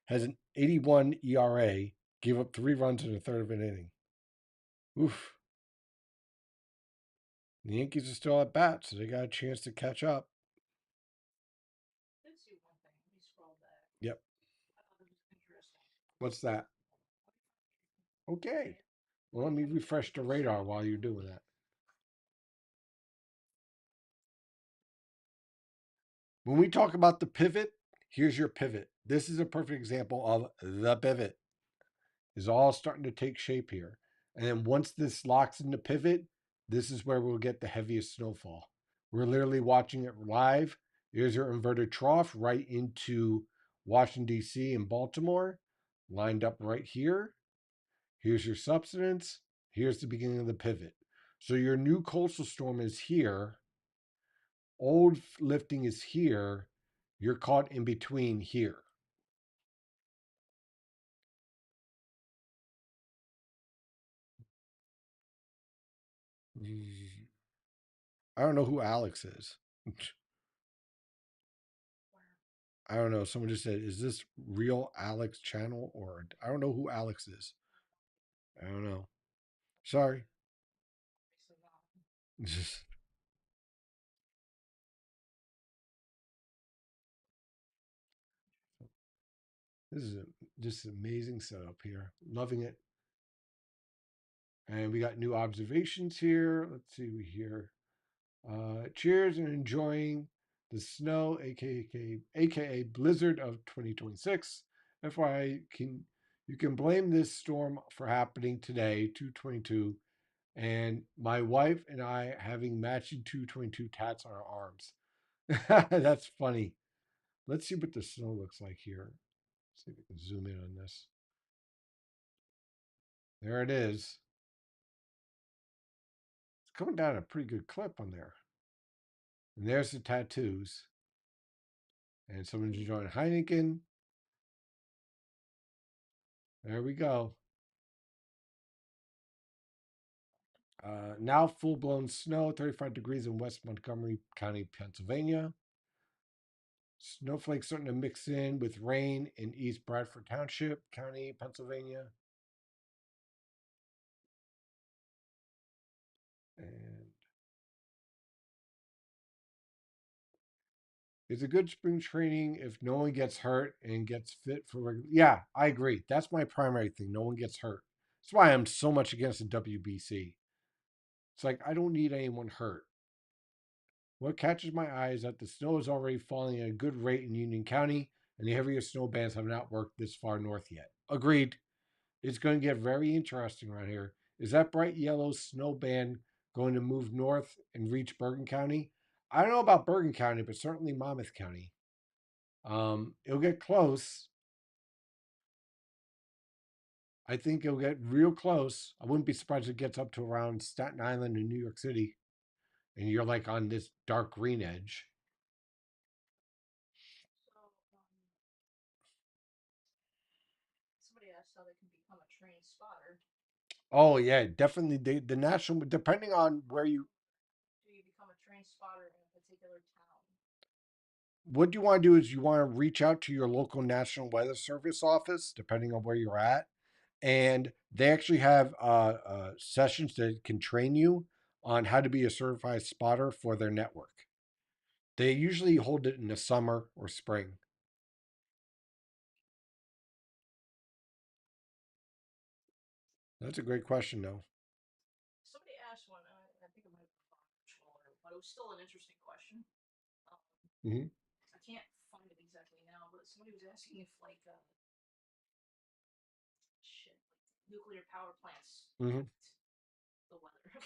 has an 81 ERA. Gave up 3 runs in a third of an inning. Oof. The Yankees are still at bat, so they got a chance to catch up. I did see one thing. Let me scroll back. Yep. I thought it was interesting. What's that? Okay. Well, let me refresh the radar while you're doing that. When we talk about the pivot, here's your pivot. This is a perfect example of the pivot. Is all starting to take shape here. And then once this locks into pivot, this is where we'll get the heaviest snowfall. We're literally watching it live. Here's your inverted trough right into Washington, D.C. and Baltimore, lined up right here. Here's your subsidence. Here's the beginning of the pivot. So your new coastal storm is here. Old lifting is here. You're caught in between here. I don't know who Alex is. I don't know. Someone just said, "Is this real Alex channel?" Or I don't know who Alex is. I don't know. Sorry. Just this is just an amazing setup here. Loving it. And we got new observations here. Let's see here. Cheers and enjoying the snow, aka blizzard of 2026. FYI, you can blame this storm for happening today, 222, and my wife and I having matching 222 tats on our arms. That's funny. Let's see what the snow looks like here. See if we can zoom in on this. There it is. It's coming down at a pretty good clip on there. And there's the tattoos. And someone's enjoying Heineken. There we go. Now full blown snow, 35 degrees in West Montgomery County, Pennsylvania. Snowflakes starting to mix in with rain in East Bradford Township, County, Pennsylvania. And it's a good spring training if no one gets hurt and gets fit for regular. Yeah, I agree. That's my primary thing. No one gets hurt. That's why I'm so much against the WBC. It's like I don't need anyone hurt. What catches my eye is that the snow is already falling at a good rate in Union County, and the heavier snow bands have not worked this far north yet. Agreed. It's going to get very interesting around here. Is that bright yellow snow band going to move north and reach Bergen County? I don't know about Bergen County, but certainly Monmouth County. It'll get close. I think it'll get real close. I wouldn't be surprised if it gets up to around Staten Island and New York City, and you're like on this dark green edge. So, somebody asked how they can become a trained spotter. Oh yeah, definitely. The national, depending on where you. Do you become a trained spotter in a particular town? what you want to do is you want to reach out to your local National Weather Service office, depending on where you're at, and they actually have sessions that can train you on how to be a certified spotter for their network. They usually hold it in the summer or spring. That's a great question, though. Somebody asked one, I think it might have been controller, but it was still an interesting question. Um, Hmm. I can't find it exactly now, but somebody was asking if like shit, like nuclear power plants Hmm. affect the weather.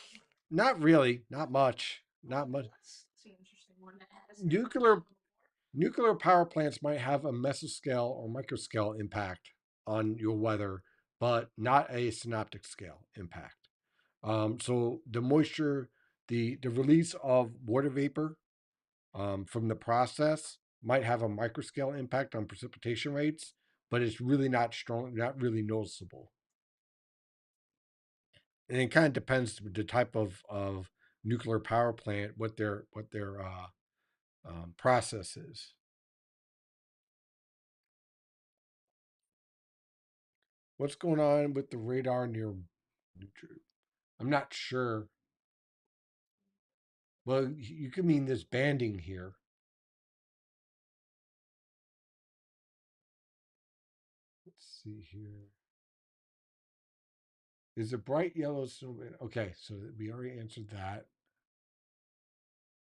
Not really. Not much. Not much. That's an interesting one to ask. I've never Nuclear gotten one before. nuclear power plants might have a mesoscale or microscale impact on your weather, but not a synoptic scale impact. So the moisture, the release of water vapor from the process might have a microscale impact on precipitation rates, but it's really not strong, not really noticeable. And it kind of depends the type of nuclear power plant, what their process is. What's going on with the radar near New Jersey? I'm not sure. Well, you could mean this banding here. Let's see here. Is a bright yellow snowman? Okay, so we already answered that.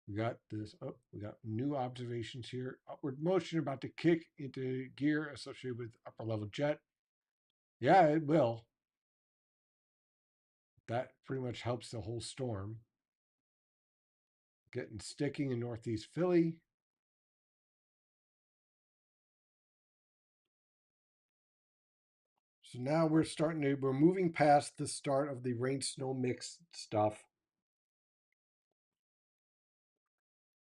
We got this. Oh, we got new observations here. Upward motion about to kick into gear associated with upper level jet. Yeah, it will. That pretty much helps the whole storm. Getting sticking in northeast Philly. So now we're moving past the start of the rain snow mix stuff.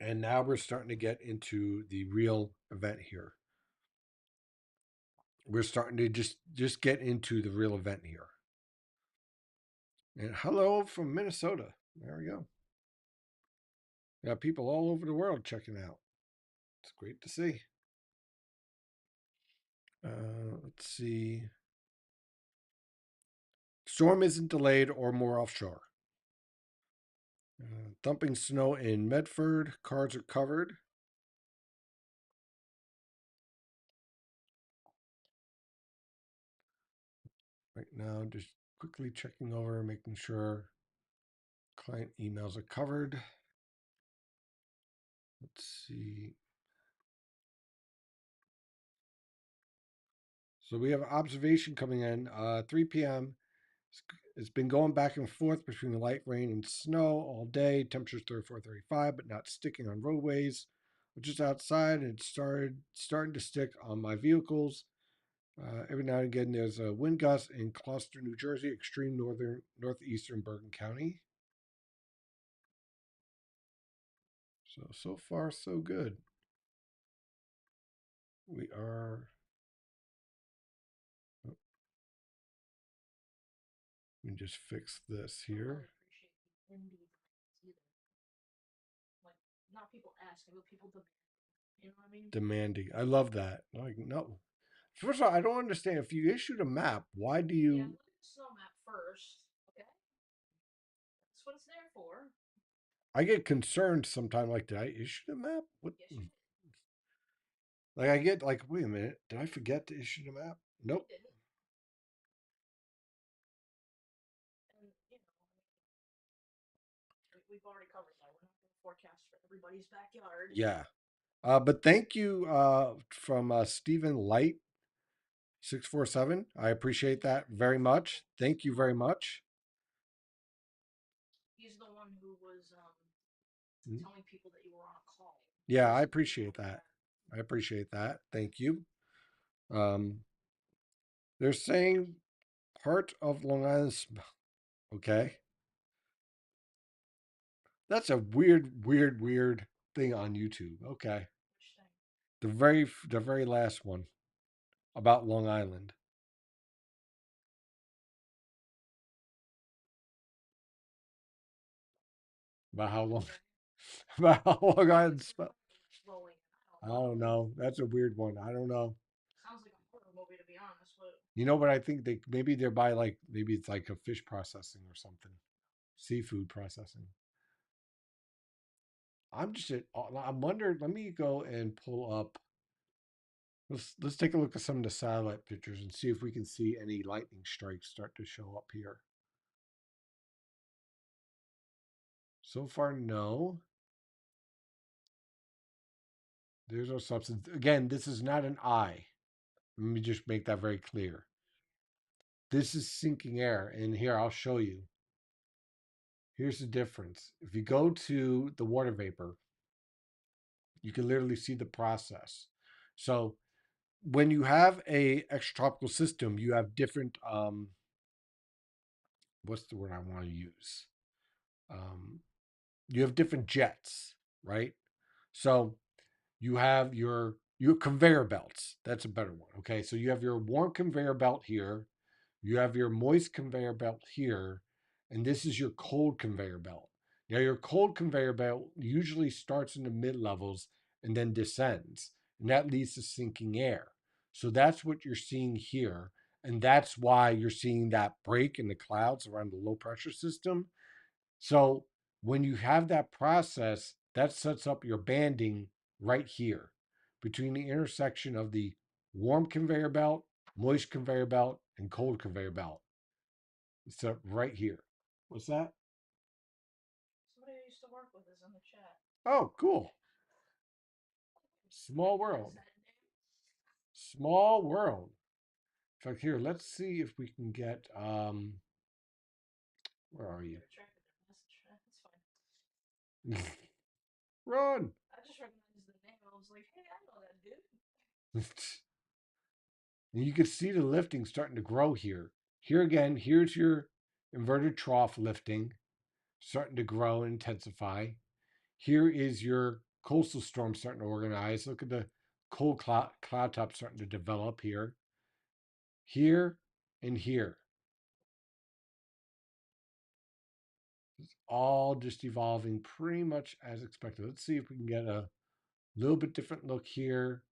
And now we're starting to get into the real event here. We're starting to just get into the real event here. And hello from Minnesota. There we go. We got people all over the world checking out. It's great to see. Let's see. Storm isn't delayed or more offshore. Dumping snow in Medford. Cars are covered. Right now, just quickly checking over, making sure client emails are covered. Let's see. So we have observation coming in 3 p.m. It's been going back and forth between light rain and snow all day. Temperatures 34, 35, but not sticking on roadways. I'm just outside and it starting to stick on my vehicles. Every now and again, there's a wind gust in Gloucester, New Jersey, extreme northeastern Bergen County. So far, so good. We are. Oh, let me just fix this I don't here. really appreciate the indie either. Like, not people asking, but people demand. You know what I mean? Demanding. I love that. Like, no. First of all, I don't understand. If you issued a map, why do Yeah, you? look at the snow map first. Okay, that's what it's there for. I get concerned sometimes. Like, did I issue the map? What? Yes, you did. Like, I get like, wait a minute, did I forget to issue the map? No, you Nope. didn't. And you know, we've already covered that. We're not going to forecast for everybody's backyard. Yeah. But thank you from Stephen Light 647. I appreciate Yeah, that very he's the much. Thank you very much. he's the one who was Mm. telling people that you were on a call. Yeah, I So you know appreciate that. I appreciate that. Thank you. Um, they're saying part of Long Island. Okay, that's a weird thing on YouTube. Okay, which thing? the very last one about Long Island, about how long Okay. about how Long Well, Island it's spelled. rolling. I don't know. That's a weird one. I don't know. Sounds like a horror movie, to be honest. But You know what I think maybe they're by like maybe it's like a fish processing or something, seafood processing. I'm wondering. Let me go and pull up. Let's take a look at some of the satellite pictures and see if we can see any lightning strikes start to show up here. So far, no. There's no substance. Again, this is not an eye. Let me just make that very clear. This is sinking air. And here, I'll show you. Here's the difference. If you go to the water vapor, you can literally see the process. So when you have a extratropical system, you have different what's the word I want to use? Um, you have different jets, right? So you have your conveyor belts. That's a better one. Okay, so you have your warm conveyor belt here, you have your moist conveyor belt here, and this is your cold conveyor belt. Now your cold conveyor belt usually starts in the mid levels and then descends, and that leads to sinking air. So that's what you're seeing here, and that's why you're seeing that break in the clouds around the low pressure system. So when you have that process, that sets up your banding right here between the intersection of the warm conveyor belt, moist conveyor belt, and cold conveyor belt. It's right here. What's that? somebody I used to work with is in the chat. Oh, cool. Small world. Small world. In fact, here, let's see if we can get where are you? That's fine. Run. I just recognized the name. I was like, hey, I know that dude. And you can see the lifting starting to grow here. Here again, here's your inverted trough lifting starting to grow and intensify. Here is your coastal storm starting to organize. Look at the cold cloud top starting to develop here. Here and here. It's all just evolving pretty much as expected. Let's see if we can get a little bit different look here.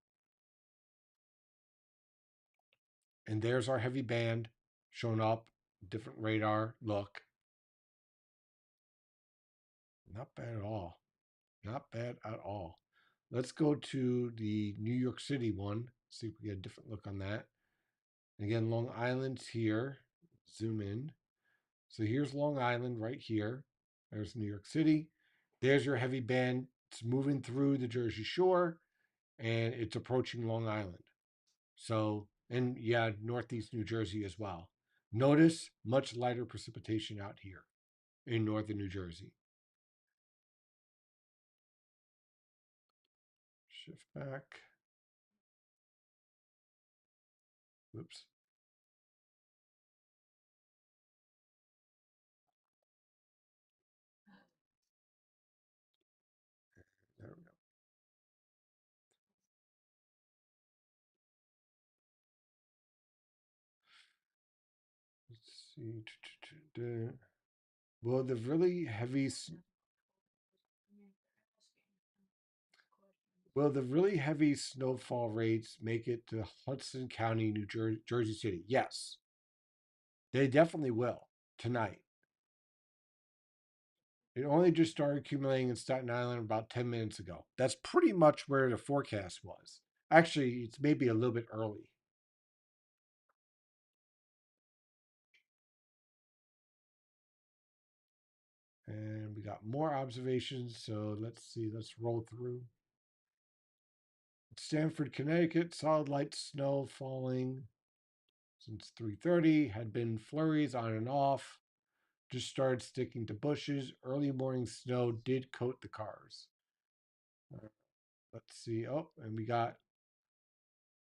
And there's our heavy band showing up, different radar look. Not bad at all. Not bad at all. Let's go to the New York City one. See if we get a different look on that. And again, Long Island's here. Zoom in. So here's Long Island right here. There's New York City. There's your heavy band. It's moving through the Jersey Shore and it's approaching Long Island. So, and yeah, Northeast New Jersey as well. Notice much lighter precipitation out here in northern New Jersey. Shift back. Whoops. There we go. Let's see. Will the really heavy will the really heavy snowfall rates make it to Hudson County, New Jersey, Jersey City? Yes, they definitely will tonight. It only just started accumulating in Staten Island about 10 minutes ago. That's pretty much where the forecast was. Actually, it's maybe a little bit early. And we got more observations. So let's see. Let's roll through. Stamford, Connecticut, solid light snow falling since 3:30. Had been flurries on and off. Just started sticking to bushes. Early morning snow did coat the cars. Let's see. Oh, and we got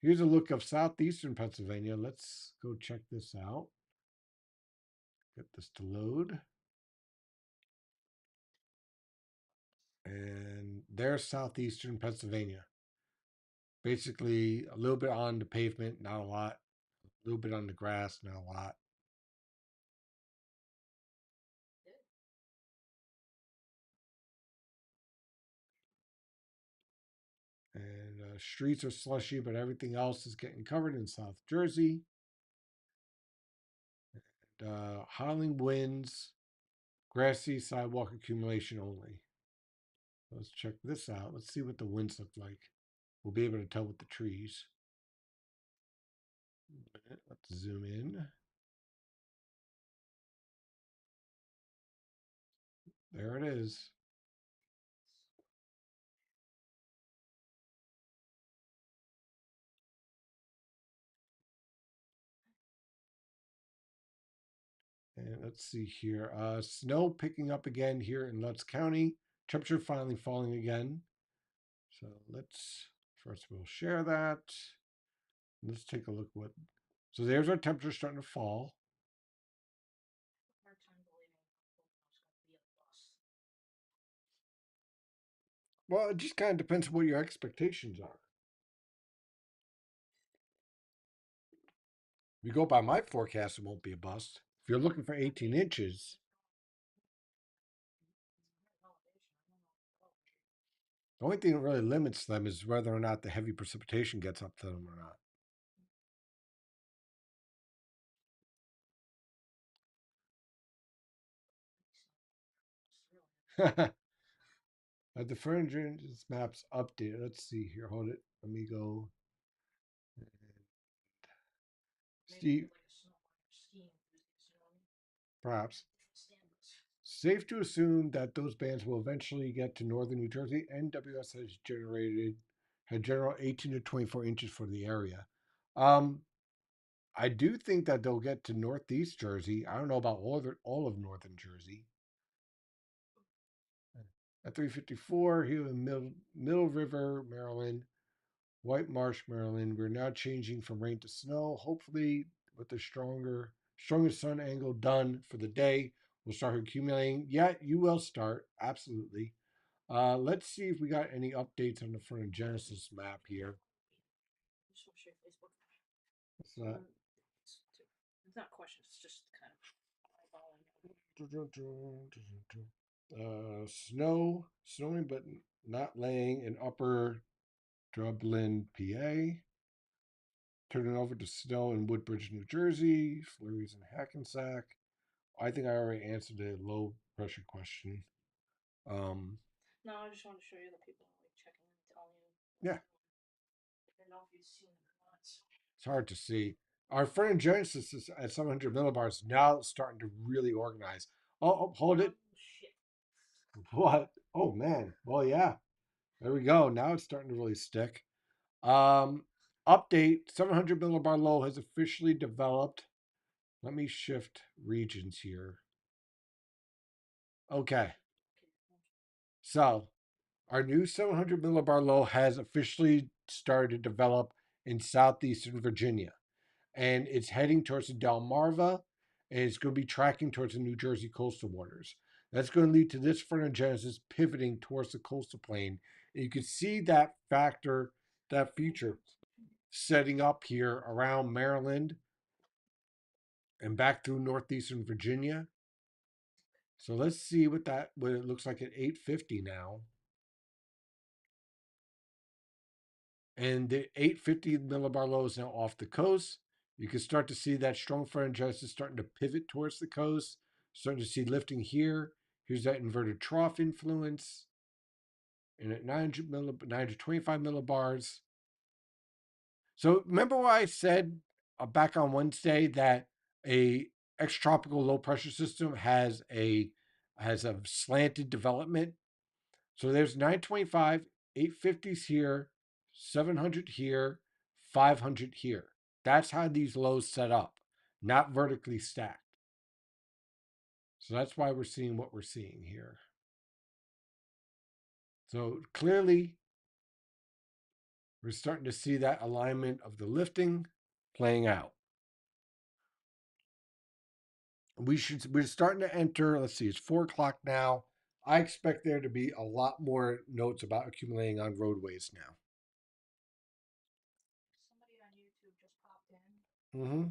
here's a look of southeastern Pennsylvania. Let's go check this out. Get this to load. And there's southeastern Pennsylvania. Basically, a little bit on the pavement, not a lot. A little bit on the grass, not a lot. And Streets are slushy, but everything else is getting covered in South Jersey. Howling winds, grassy sidewalk accumulation only. Let's check this out. Let's see what the winds look like. We'll be able to tell with the trees. Let's zoom in. There it is. And let's see here. Snow picking up again here in Lutz County. Temperature finally falling again. So let's first we'll share that. Let's take a look what. So there's our temperature starting to fall. Hard time believing it's going to be a bust. Well, it just kind of depends on what your expectations are. If you go by my forecast, it won't be a bust. If you're looking for 18 inches, the only thing that really limits them is whether or not the heavy precipitation gets up to them or not. The furniture maps updated. Let's see here. Hold it. Let me go. Steve, perhaps. Safe to assume that those bands will eventually get to northern New Jersey. NWS has had general 18 to 24 inches for the area. I do think that they'll get to northeast Jersey. I don't know about all of northern Jersey. At 354 here in Middle River, Maryland, White Marsh, Maryland. We're now changing from rain to snow. Hopefully, with the strongest sun angle done for the day, we'll start accumulating. Yeah, you will start. Absolutely. Let's see if we got any updates on the front of Genesis map here. What's that? It's not questions, it's just kind Snowing, but not laying in upper Dublin, PA. Turning over to snow in Woodbridge, New Jersey. Flurries in Hackensack. I think I already answered the low pressure question. No, I just wanted to show you that people are like checking and telling you. Yeah. I don't know if you've seen it or not. It's hard to see. Our friend Genesis is at 700 millibars now starting to really organize. Oh, hold it. Shit. What? Oh, man. Well, yeah. There we go. Now it's starting to really stick. Update 700 millibar low has officially developed. Let me shift regions here. Okay. So our new 700 millibar low has officially started to develop in southeastern Virginia, and it's heading towards the Delmarva, and it's going to be tracking towards the New Jersey coastal waters. That's going to lead to this frontogenesis pivoting towards the coastal plain. And you can see that that feature setting up here around Maryland and back through northeastern Virginia. So let's see what it looks like at 850 now. And the 850 millibar low is now off the coast. You can start to see that strong front adjust is starting to pivot towards the coast. Starting to see lifting here. Here's that inverted trough influence. And at 925 millibars. So remember what I said back on Wednesday that a extratropical low pressure system has a slanted development. So there's 925, 850s here, 700 here, 500 here. That's how these lows set up, not vertically stacked. So that's why we're seeing what we're seeing here. So clearly, we're starting to see that alignment of the lifting playing out. We're starting to enter, let's see, it's 4 o'clock now. I expect there to be a lot more notes about accumulating on roadways now. Somebody on YouTube just popped in. Mm-hmm.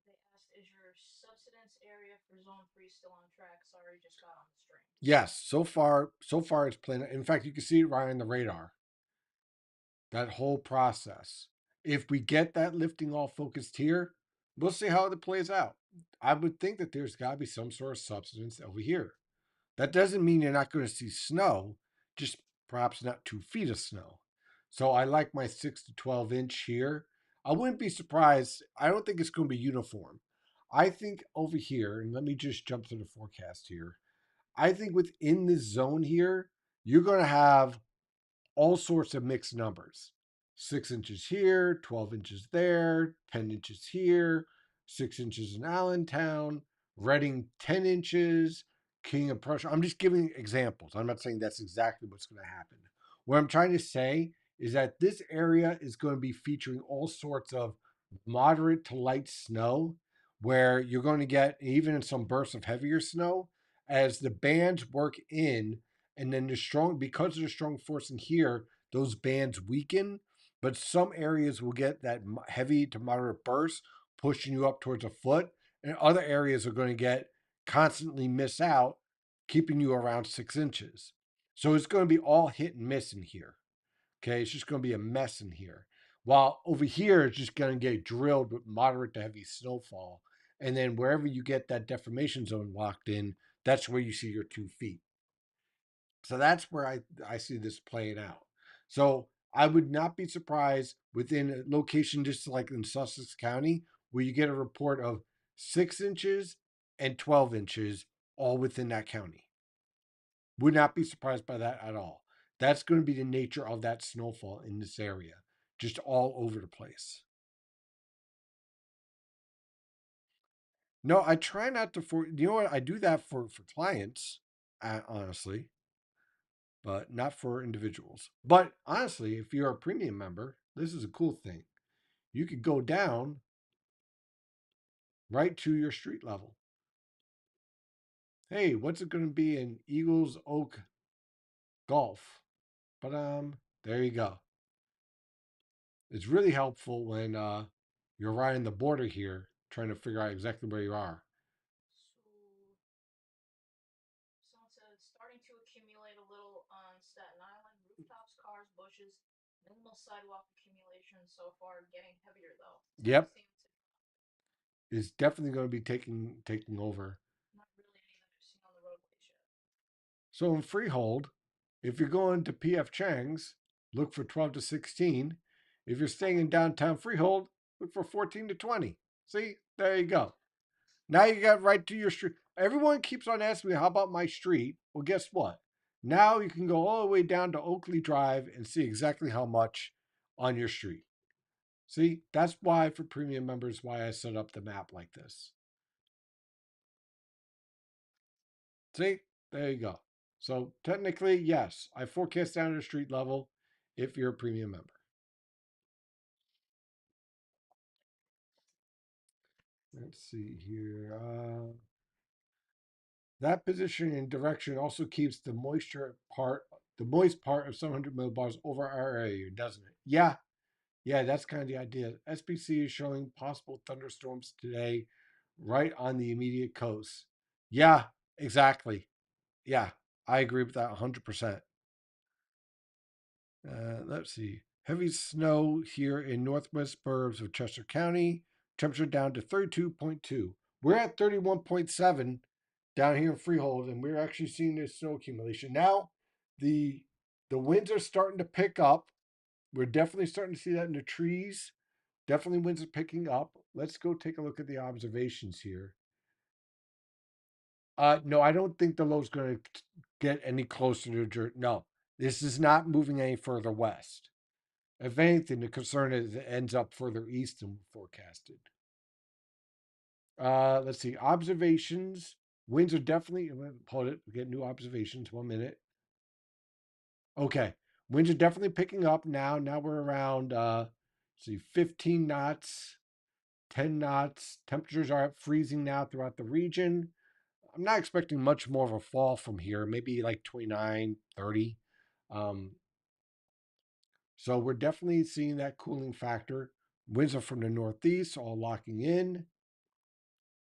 They asked, "Is your subsidence area for zone 3 still on track?" Sorry, just got on the stream. Yes, so far it's playing. In fact, you can see it right on the radar. that whole process. If we get that lifting all focused here, we'll see how it plays out. I would think that there's got to be some sort of substance over here. That doesn't mean you're not going to see snow, just perhaps not 2 feet of snow. So I like my 6 to 12 inch here. I wouldn't be surprised. I don't think it's going to be uniform. I think over here, and let me just jump to the forecast here. I think within this zone here, you're going to have all sorts of mixed numbers. 6 inches here, 12 inches there, 10 inches here, 6 inches in Allentown, Reading 10 inches, King of Prussia. I'm just giving examples. I'm not saying that's exactly what's going to happen. What I'm trying to say is that this area is going to be featuring all sorts of moderate to light snow, where you're going to get even some bursts of heavier snow as the bands work in, and then the strong, because of the strong force in here, those bands weaken, but some areas will get that heavy to moderate burst pushing you up towards a foot, and other areas are going to get constantly miss out, keeping you around 6 inches. So it's going to be all hit and miss in here. Okay, it's just going to be a mess in here. While over here, it's just going to get drilled with moderate to heavy snowfall. And then wherever you get that deformation zone locked in, that's where you see your 2 feet. So that's where I see this playing out. So I would not be surprised within a location just like in Sussex County, where you get a report of 6 inches and 12 inches all within that county. Would not be surprised by that at all. That's going to be the nature of that snowfall in this area, just all over the place. No, I try not to you know what, I do that for clients, honestly, but not for individuals. But honestly, if you're a premium member, this is a cool thing. You could go down right to your street level. Hey, what's it going to be in Eagles Oak Golf? But there you go. It's really helpful when you're riding the border here, trying to figure out exactly where you are. So someone said it's starting to accumulate a little on Staten Island. Rooftops, cars, bushes, minimal sidewalk accumulation so far. Getting heavier though. Yep, it's definitely going to be taking over. Not really any that I've seen on the roadways yet. So in Freehold, if you're going to PF Chang's, look for 12 to 16. If you're staying in downtown Freehold, look for 14 to 20. See, there you go. Now you got right to your street. Everyone keeps on asking me, how about my street? Well, guess what? Now you can go all the way down to Oakley Drive and see exactly how much on your street. See, that's why for premium members, why I set up the map like this. See, there you go. So technically, yes, I forecast down to the street level if you're a premium member. Let's see here. That position and direction also keeps the moist part of 700 millibars over our area, doesn't it? Yeah, yeah, that's kind of the idea. SPC is showing possible thunderstorms today, right on the immediate coast. Yeah, exactly. Yeah, I agree with that 100%. Let's see. Heavy snow here in northwest suburbs of Chester County. Temperature down to 32.2. We're at 31.7 down here in Freehold, and we're actually seeing this snow accumulation. Now, the the winds are starting to pick up. We're definitely starting to see that in the trees. Definitely winds are picking up. Let's go take a look at the observations here. No, I don't think the low's going to get any closer to Jersey. No, this is not moving any further west. If anything, the concern is it ends up further east than forecasted. Let's see. Observations. Winds are definitely, hold it, we get new observations. 1 minute. Okay. Winds are definitely picking up now. Now we're around, see, 15 knots, 10 knots. Temperatures are at freezing now throughout the region. I'm not expecting much more of a fall from here, maybe like 29, 30. Um, so we're definitely seeing that cooling factor. Winds are from the northeast, all locking in.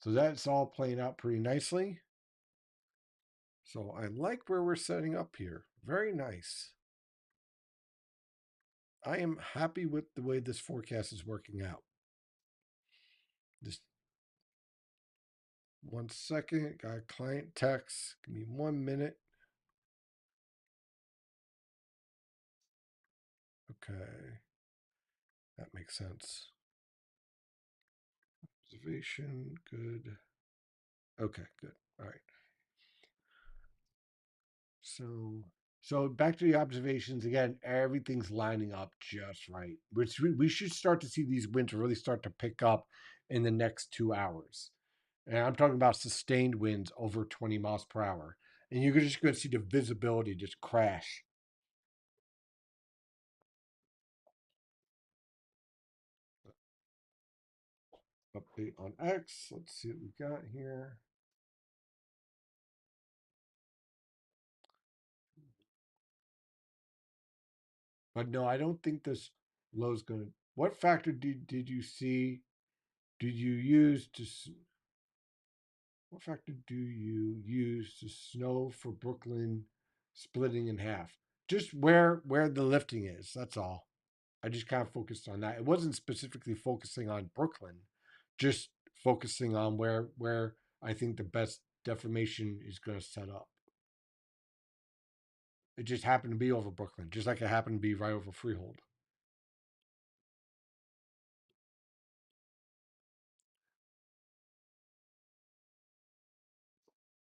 So that's all playing out pretty nicely. So I like where we're setting up here. Very nice. I am happy with the way this forecast is working out. Just 1 second. Got a client text. Give me 1 minute. Okay. That makes sense. Observation. Good. Okay, good. All right. So back to the observations again. Everything's lining up just right. Which we should start to see these winds really start to pick up in the next 2 hours. And I'm talking about sustained winds over 20 miles per hour. And you're just going to see the visibility just crash. Update on X. Let's see what we got here. But no, I don't think this low is going to. What factor did you see? Did you use to? What factor do you use to snow for Brooklyn splitting in half? Just where the lifting is. That's all. I just kind of focused on that. It wasn't specifically focusing on Brooklyn, just focusing on where I think the best deformation is going to set up. It just happened to be over Brooklyn, just like it happened to be right over Freehold.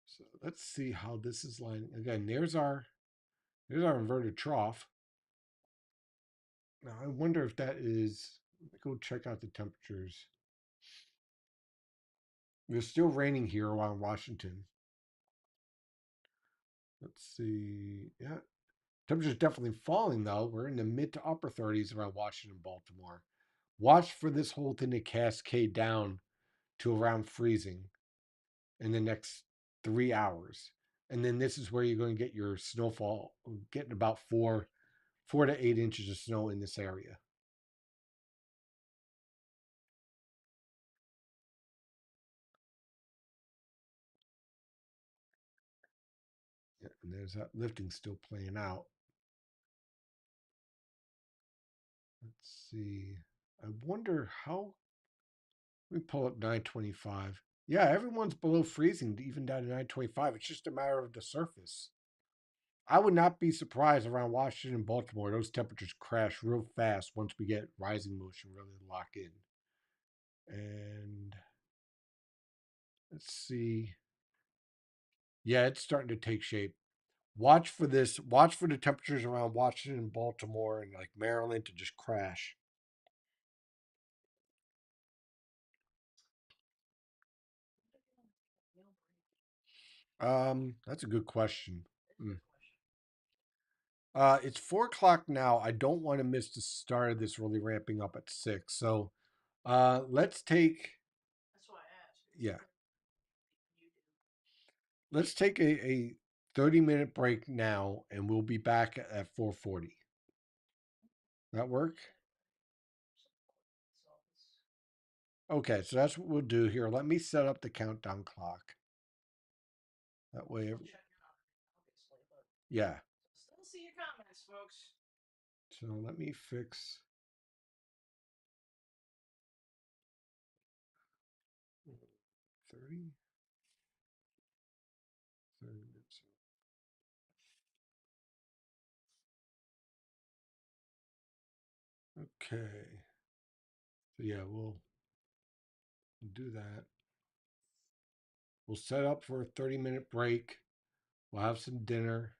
So let's see how this is lining. Again, there's our inverted trough. Now I wonder if that is. Let me go check out the temperatures. It's still raining here around Washington. Let's see. Yeah, temperature's definitely falling though. We're in the mid to upper 30s around Washington, Baltimore. Watch for this whole thing to cascade down to around freezing in the next 3 hours. And then this is where you're going to get your snowfall, getting about 4 to 8 inches of snow in this area. Yeah, and there's that lifting still playing out. Let's see. I wonder how. Let me pull up 925. Yeah, everyone's below freezing, even down to 925. It's just a matter of the surface. I would not be surprised around Washington and Baltimore. Those temperatures crash real fast once we get rising motion really lock in. And let's see. Yeah, it's starting to take shape. Watch for this. Watch for the temperatures around Washington and Baltimore and like Maryland to just crash. That's a good question. Mm. It's 4 o'clock now. I don't want to miss the start of this really ramping up at 6. So, let's take. That's why I asked. Yeah, You do. let's take a 30-minute break now, and we'll be back at 4:40. That work? Okay, so that's what we'll do here. Let me set up the countdown clock. That way, yeah. Still see your comments, folks. So let me fix 30, 30 minutes. Okay. So yeah, we'll do that. We'll set up for a 30-minute break. We'll have some dinner.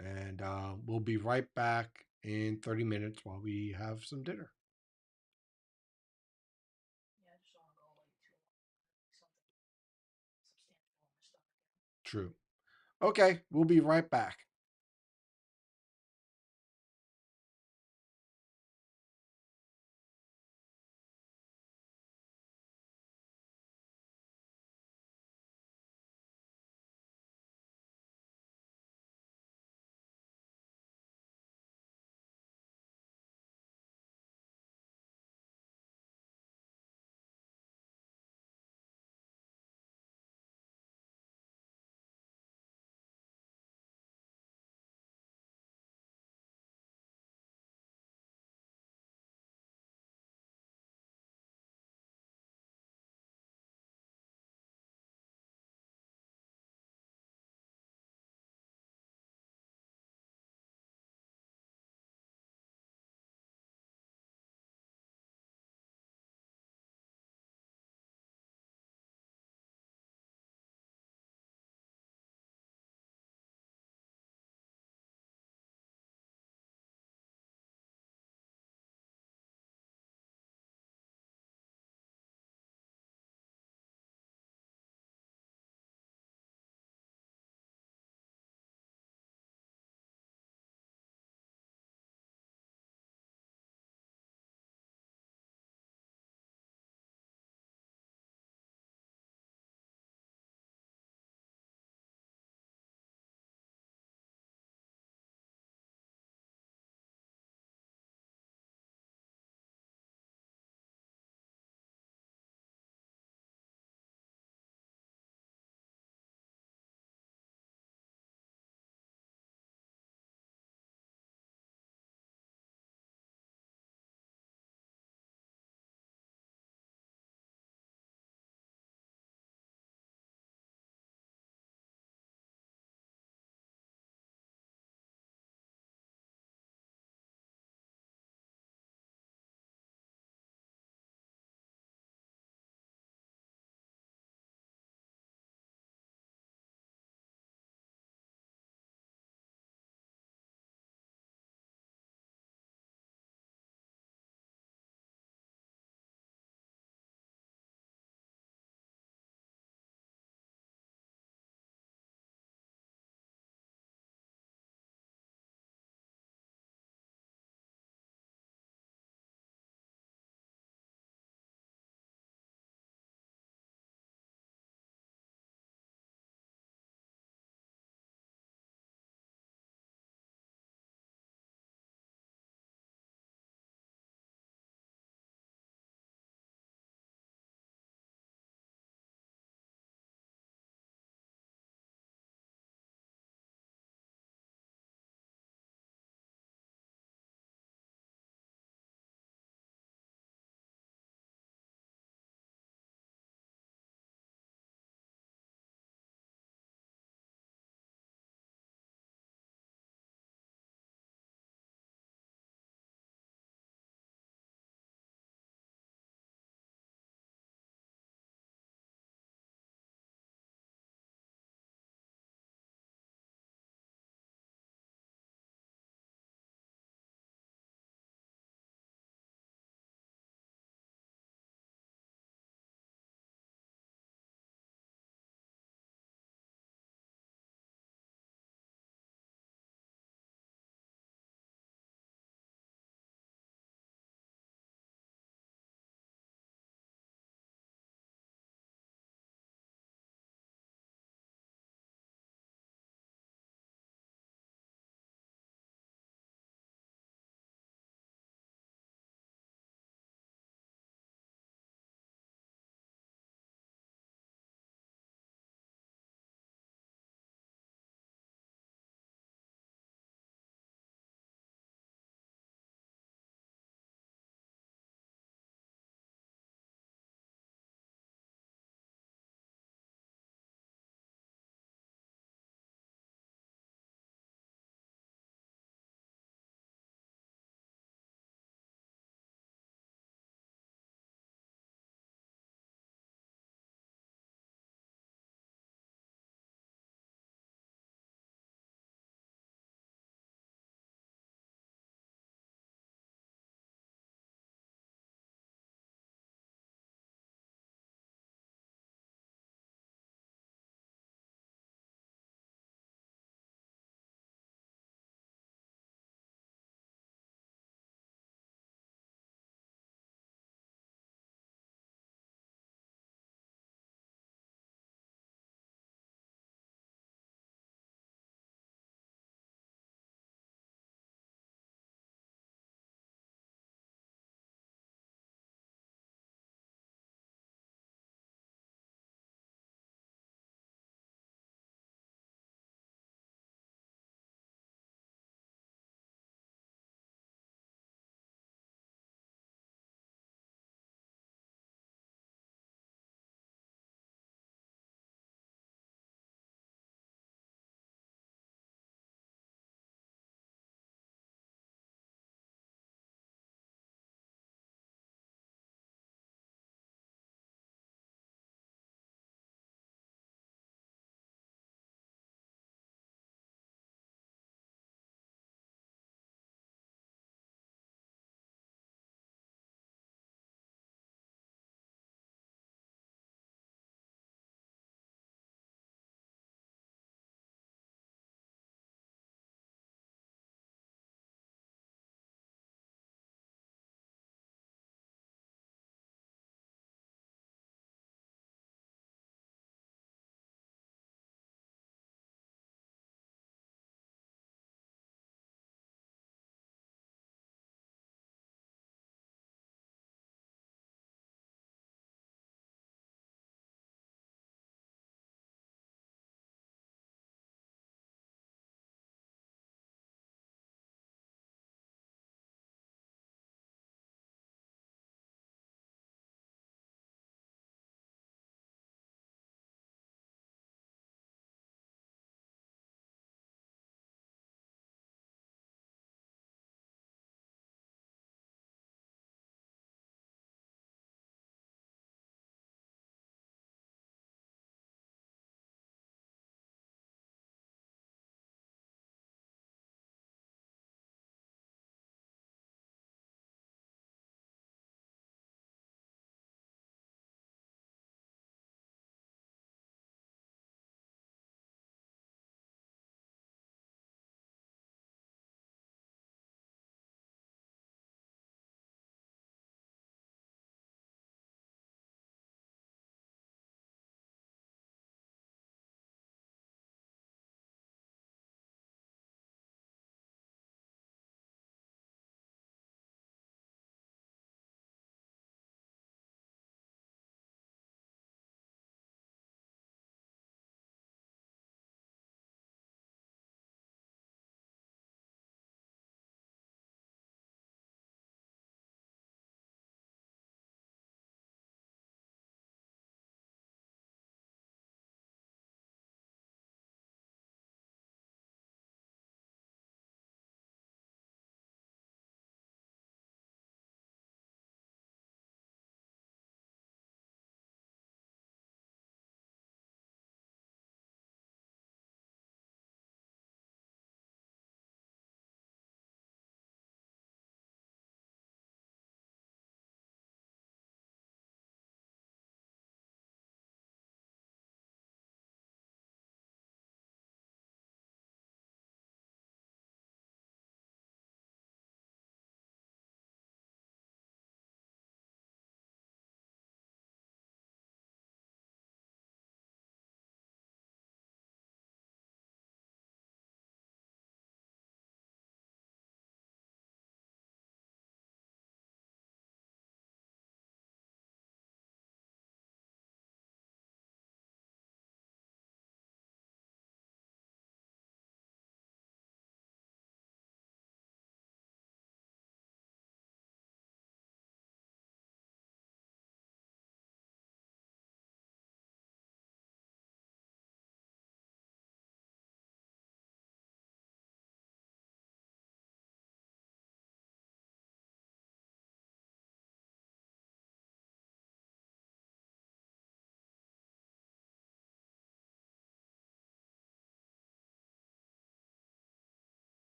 And we'll be right back in 30 minutes while we have some dinner. Yeah, I just don't want to go like too long. Something substantial on my stomach. True. Okay, we'll be right back.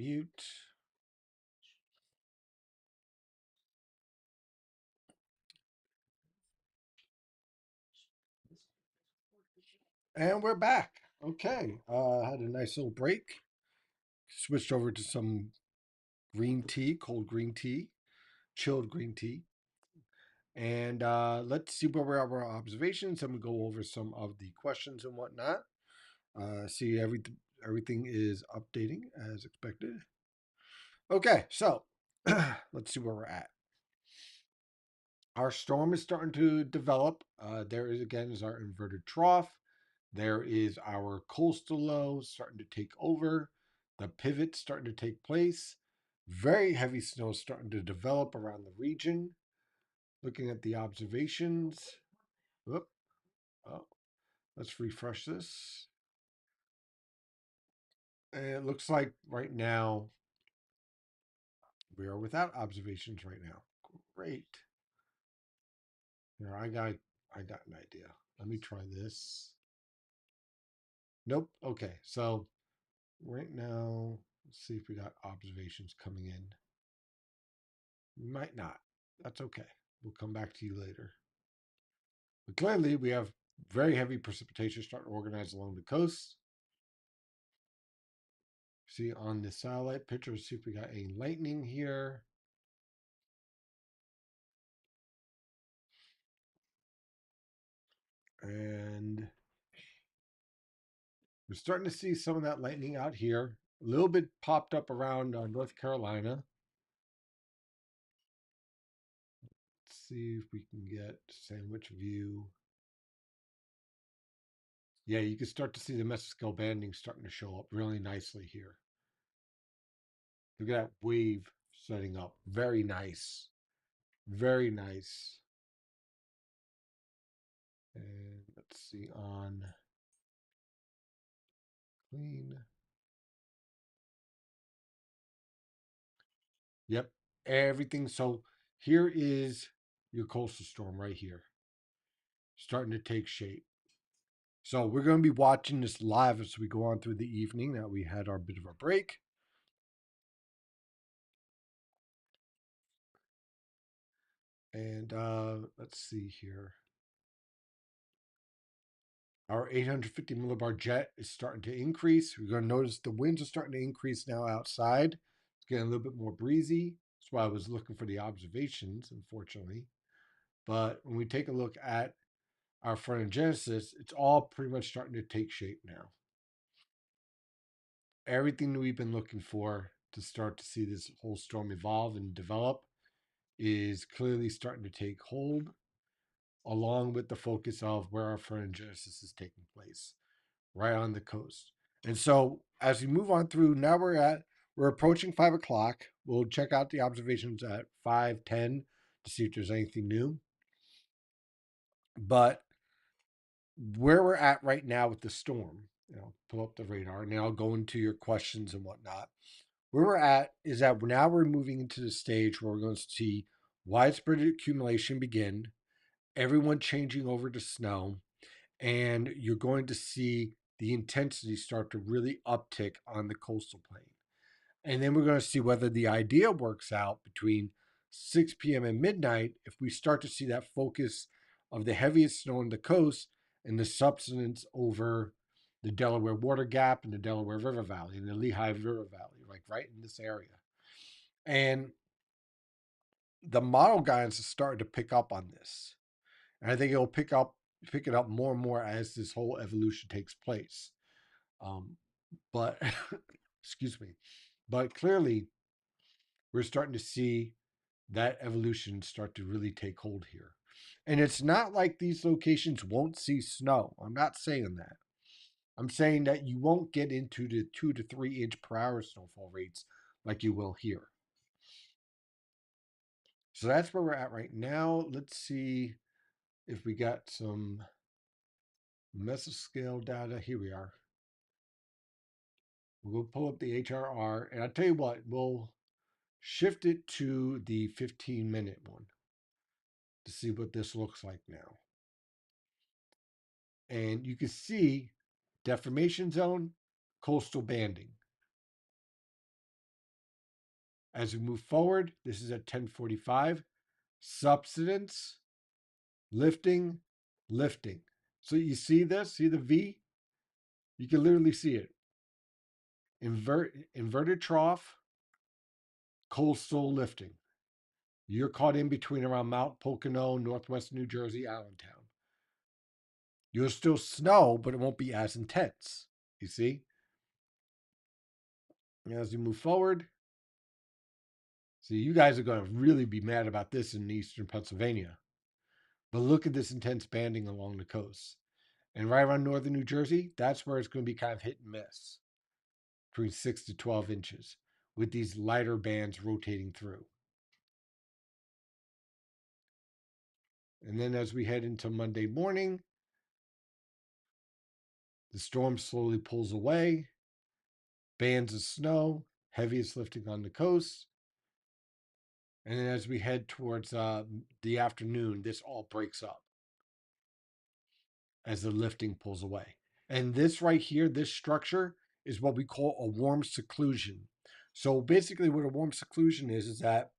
Mute. And we're back. Okay. Had a nice little break. Switched over to some green tea, cold green tea, chilled green tea. And let's see where we're at with our observations. And we go over some of the questions and whatnot. See everything is updating as expected. Okay, so let's see where we're at. Our storm is starting to develop. There is again is our inverted trough. There is our coastal low starting to take over. The pivot starting to take place. Very heavy snow starting to develop around the region. Looking at the observations. Whoop. Oh, let's refresh this. And it looks like right now we are without observations right now. Great. Here, I got an idea. Let me try this. Nope. Okay. So right now, let's see if we got observations coming in. We might not. That's okay. We'll come back to you later. But clearly, we have very heavy precipitation starting to organize along the coast. See on the satellite picture, see if we got any lightning here. And we're starting to see some of that lightning out here. A little bit popped up around North Carolina. Let's see if we can get sandwich view. Yeah, you can start to see the mesoscale banding starting to show up really nicely here. Look at that wave setting up. Very nice. Very nice. And let's see on clean. Yep. Everything. So here is your coastal storm right here. Starting to take shape. So we're going to be watching this live as we go on through the evening. That we had our bit of a break. And let's see here. Our 850 millibar jet is starting to increase. We're going to notice the winds are starting to increase now outside. It's getting a little bit more breezy. That's why I was looking for the observations, unfortunately. But when we take a look at our front end Genesis, it's all pretty much starting to take shape now. Everything that we've been looking for to start to see this whole storm evolve and develop is clearly starting to take hold, along with the focus of where our front end Genesis is taking place, right on the coast. And so as we move on through, now we're approaching 5 o'clock. We'll check out the observations at 5:10 to see if there's anything new. But where we're at right now with the storm, pull up the radar, and I'll go into your questions and whatnot. Where we're at is that now we're moving into the stage where we're going to see widespread accumulation begin, everyone changing over to snow, and you're going to see the intensity start to really uptick on the coastal plain. And then we're going to see whether the idea works out between 6 p.m. and midnight if we start to see that focus of the heaviest snow on the coast and the subsidence over the Delaware Water Gap and the Delaware River Valley and the Lehigh River Valley, like right in this area. And the model guidance is starting to pick up on this. And I think it'll pick it up more and more as this whole evolution takes place. But excuse me. But clearly, we're starting to see that evolution start to really take hold here. And it's not like these locations won't see snow. I'm not saying that. I'm saying that you won't get into the 2 to 3 inch per hour snowfall rates like you will here. So that's where we're at right now. Let's see if we got some mesoscale data. Here we are. We'll pull up the HRR, and I'll tell you what, we'll shift it to the 15-minute one to see what this looks like now. And you can see deformation zone, coastal banding. As we move forward, this is at 10:45. Subsidence, lifting, lifting. So you see this? See the V? You can literally see it. Inverted trough, coastal lifting. You're caught in between around Mount Pocono, northwest New Jersey, Allentown. You'll still snow, but it won't be as intense. You see? And as you move forward, see, you guys are going to really be mad about this in eastern Pennsylvania. But look at this intense banding along the coast. And right around northern New Jersey, that's where it's going to be kind of hit and miss, between 6 to 12 inches, with these lighter bands rotating through. And then as we head into Monday morning, the storm slowly pulls away, bands of snow, heaviest lifting on the coast. And then as we head towards the afternoon, this all breaks up as the lifting pulls away. And this right here, this structure, is what we call a warm seclusion. So basically, what a warm seclusion is that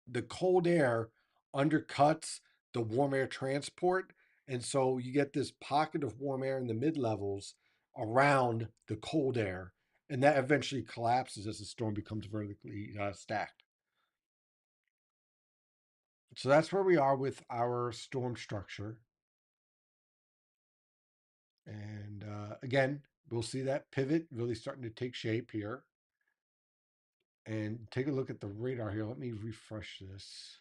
the cold air undercuts the warm air transport. And so you get this pocket of warm air in the mid levels around the cold air. And that eventually collapses as the storm becomes vertically stacked. So that's where we are with our storm structure. And again, we'll see that pivot really starting to take shape here. And take a look at the radar here. Let me refresh this.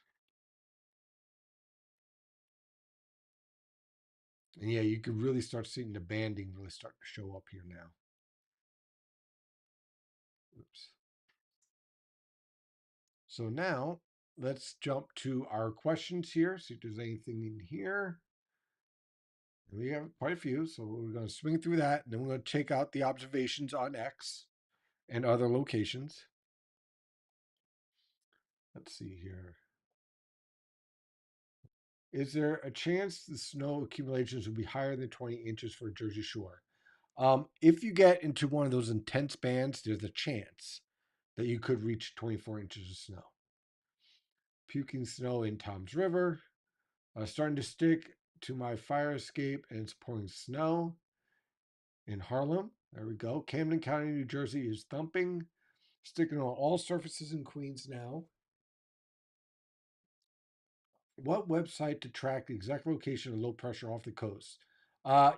And yeah, you can really start seeing the banding really start to show up here now. Oops. So now let's jump to our questions here. See if there's anything in here. And we have quite a few, so we're going to swing through that. And then we're going to check out the observations on X and other locations. Let's see here. Is there a chance the snow accumulations will be higher than 20 inches for Jersey Shore? If you get into one of those intense bands, there's a chance that you could reach 24 inches of snow. Puking snow in Tom's River. Starting to stick to my fire escape and it's pouring snow in Harlem. There we go. Camden County, New Jersey is thumping. Sticking on all surfaces in Queens now. What website to track the exact location of low pressure off the coast?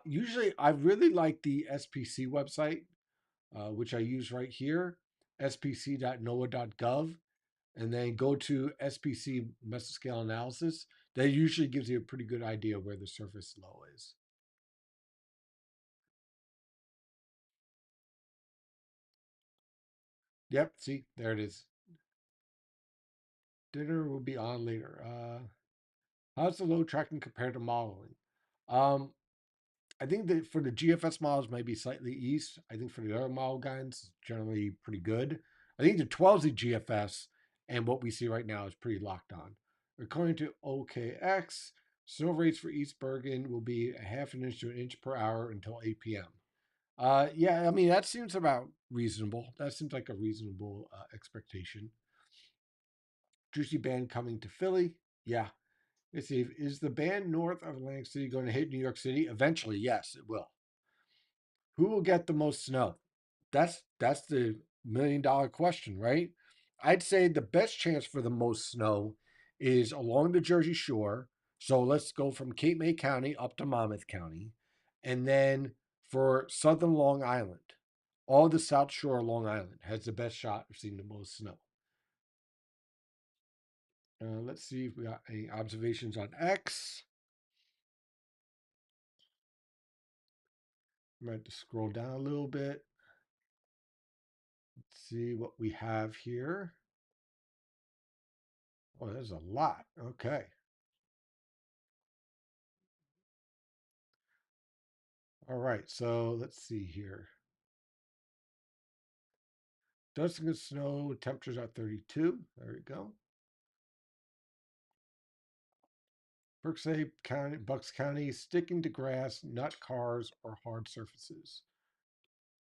Usually, I really like the SPC website, which I use right here, spc.noaa.gov, and then go to SPC mesoscale analysis. That usually gives you a pretty good idea where the surface low is. Yep, see, there it is. Dinner will be on later. How's the load tracking compared to modeling? Um, I think that for the GFS models might be slightly east. I think for the other model guidance, it's generally pretty good. I think the 12Z GFS and what we see right now is pretty locked on. According to OKX, snow rates for East Bergen will be a half an inch to an inch per hour until 8 p.m. Yeah, I mean, that seems about reasonable. That seems like a reasonable expectation. Juicy Band coming to Philly. Yeah. Let's see. Is the band north of Atlantic City going to hit New York City? Eventually, yes, it will. Who will get the most snow? That's the $1 million question, right? I'd say the best chance for the most snow is along the Jersey Shore. So let's go from Cape May County up to Monmouth County. And then for southern Long Island, all the South Shore of Long Island has the best shot of seeing the most snow. Let's see if we got any observations on X. I'm going to scroll down a little bit. Let's see what we have here. Oh, there's a lot. Okay. All right. So let's see here. Dusting of snow, temperatures at 32. There we go. Berksay County, Bucks County, sticking to grass, not cars or hard surfaces.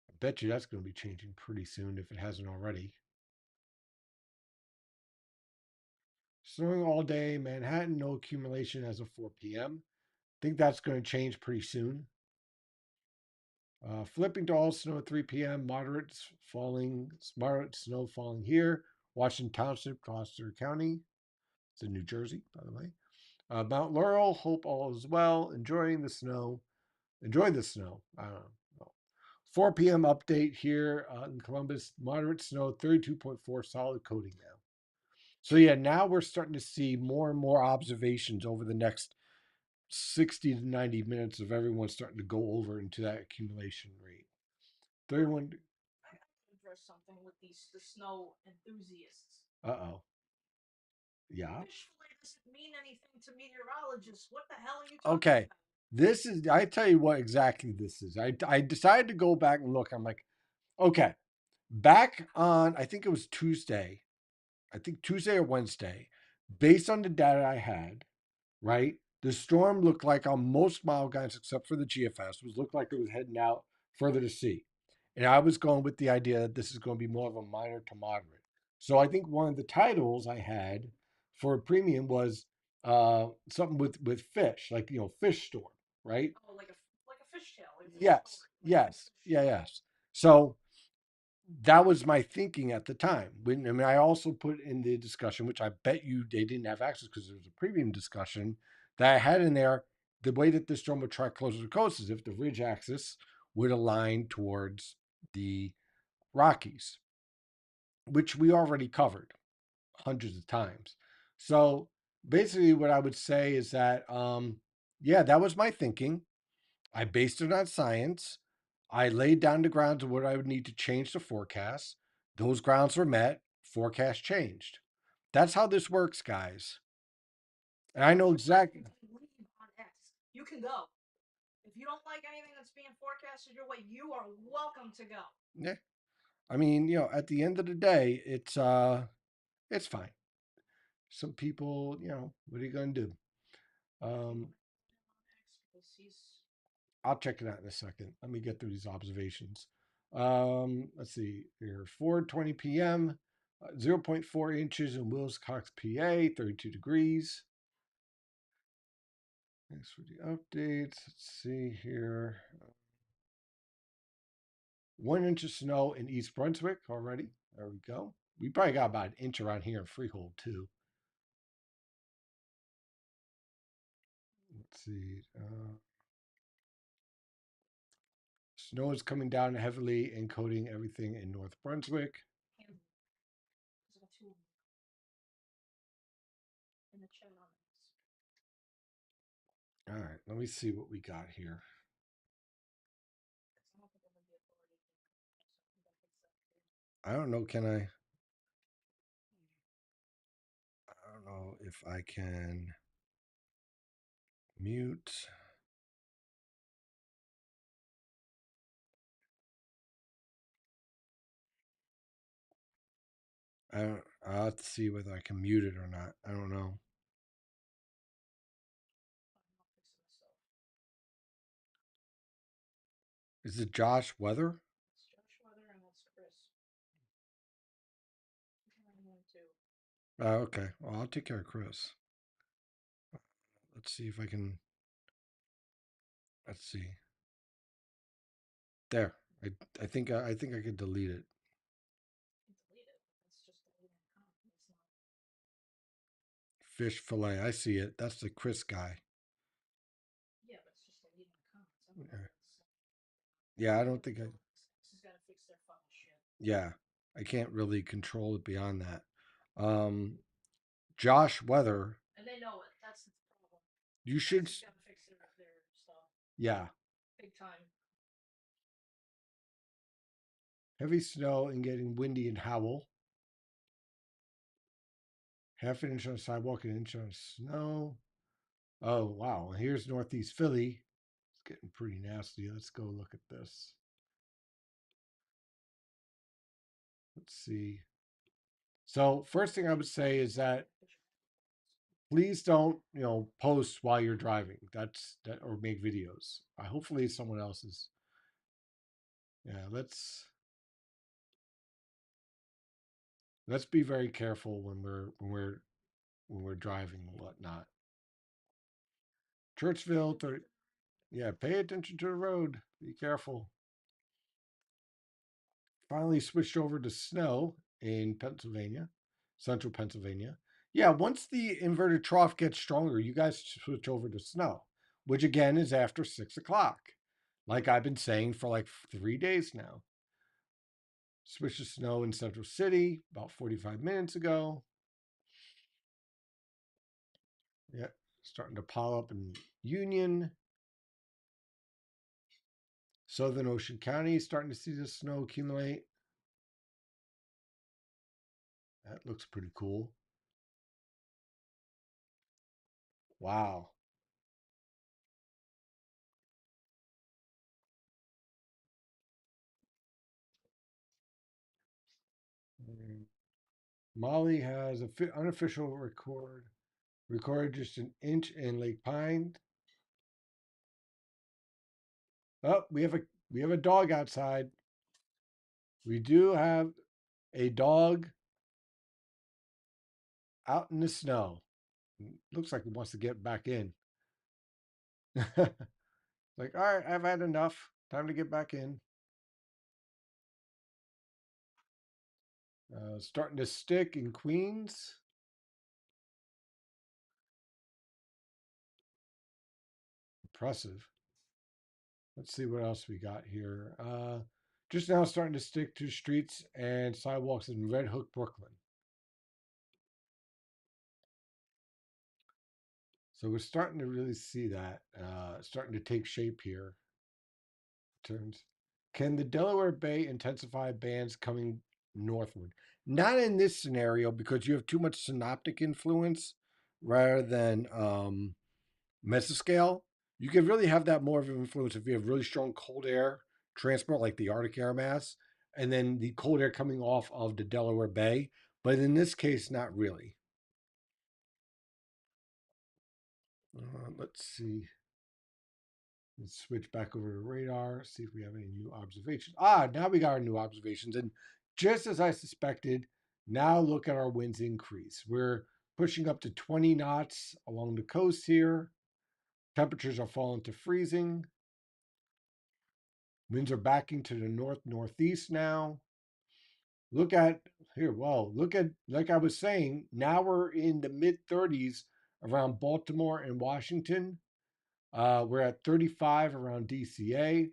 I bet you that's going to be changing pretty soon if it hasn't already. Snowing all day. Manhattan, no accumulation as of 4 p.m. Think that's going to change pretty soon. Flipping to all snow at 3 p.m. Moderate snow falling here. Washington Township, Gloucester County. It's in New Jersey, by the way. Mount Laurel, hope all is well. Enjoying the snow. Enjoy the snow. I don't know. 4 p.m. update here in Columbus. Moderate snow, 32.4 solid coating now. So yeah, now we're starting to see more and more observations over the next 60 to 90 minutes of everyone starting to go over into that accumulation rate. 31. I have to address something with the snow enthusiasts. Uh-oh. Yeah. Fish fillet doesn't mean anything to meteorologists. What the hell are you talking Okay. about? This is, I tell you what exactly this is. I decided to go back and look. I'm like, okay, back on, I think it was Tuesday, I think Tuesday or Wednesday, based on the data I had, right? The storm looked like on most mile guides, except for the GFS, was looked like it was heading out further to sea. And I was going with the idea that this is going to be more of a minor to moderate. So I think one of the titles I had for a premium was something with fish, like fish storm, right? Oh, like a fishtail, like a fish Yes, story, like a big yes, fish. yeah, yes. So that was my thinking at the time. I also put in the discussion, which I bet you they didn't have access because there was a premium discussion that I had in there. The way that this storm would track closer to the coast is if the ridge axis would align towards the Rockies, which we already covered hundreds of times. So basically, what I would say is that, yeah, that was my thinking. I based it on science. I laid down the grounds of what I would need to change the forecast. Those grounds were met. Forecast changed. That's how this works, guys. And I know exactly. Leave on X. You can go. If you don't like anything that's being forecasted your way, you are welcome to go. Yeah. I mean, at the end of the day, it's fine. Some people, what are you gonna do? Um, I'll check it out in a second. Let me get through these observations. Let's see here. 4:20 p.m. 0.4 inches in Wills Cox, PA, 32 degrees. Thanks for the updates. Let's see here. 1 inch of snow in East Brunswick already. There we go. We probably got about an inch around here in Freehold too. Let's see. Snow is coming down heavily and coating everything in North Brunswick. In the chat on this. All right, let me see what we got here. I don't know. Can I? I don't know if I can mute. I'll have to see whether I can mute it or not. I don't know. Is it Josh Weather? It's Josh Weather and that's Chris. Okay. Well, I'll take care of Chris. Let's see if I can. Let's see. There. I think I could delete it. Delete it. It's just deleting a comment. It's not. Fish fillet. I see it. That's the Chris guy. Yeah, but it's just deleting the comments. I don't know. Yeah. Yeah, I don't think I. This has got to fix their fucking shit. Yeah, I can't really control it beyond that. Josh Weather. And they know it. That's the problem. You should. Got to fix their stuff. Yeah. Big time. Heavy snow and getting windy in Howell. Half an inch on the sidewalk, an inch on snow. Oh, wow. Here's Northeast Philly. It's getting pretty nasty. Let's go look at this. Let's see. So, first thing I would say is that please don't, post while you're driving. That's that or make videos. Hopefully someone else is. Yeah, let's be very careful when we're when we're driving and whatnot. Churchville, 30, yeah, pay attention to the road. Be careful. Finally switched over to snow in Pennsylvania, central Pennsylvania. Yeah, once the inverted trough gets stronger, you guys switch over to snow, which again is after 6 o'clock. Like I've been saying for like 3 days now. Switched to snow in Central City about 45 minutes ago. Yeah, starting to pile up in Union. Southern Ocean County starting to see the snow accumulate. That looks pretty cool. Wow. Molly has an unofficial recorded just an inch in Lake Pine. Oh, we have a dog outside. We do have a dog out in the snow. Looks like it wants to get back in. Like, all right, I've had enough. Time to get back in. Starting to stick in Queens. Impressive. Let's see what else we got here. Just now starting to stick to streets and sidewalks in Red Hook, Brooklyn. So we're starting to really see that starting to take shape here. Turns. Can the Delaware Bay intensify bands coming northward? Not in this scenario because you have too much synoptic influence rather than mesoscale. You can really have that more of an influence if you have really strong cold air transport, like the Arctic air mass, and then the cold air coming off of the Delaware Bay. But in this case, not really. Let's see. Let's switch back over to radar, see if we have any new observations. Now we got our new observations. And just as I suspected, now look at our winds increase. We're pushing up to 20 knots along the coast here. Temperatures are falling to freezing. Winds are backing to the north northeast now. Look at here. Well, look at, like I was saying, now we're in the mid 30s around Baltimore and Washington. We're at 35 around DCA.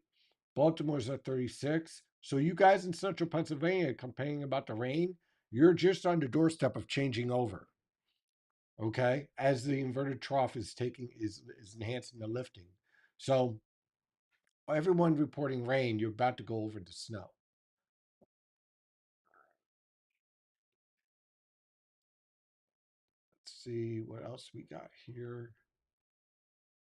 Baltimore's at 36. So you guys in central Pennsylvania complaining about the rain, you're just on the doorstep of changing over. Okay, as the inverted trough is enhancing the lifting. So everyone reporting rain, you're about to go over to snow. Let's see what else we got here.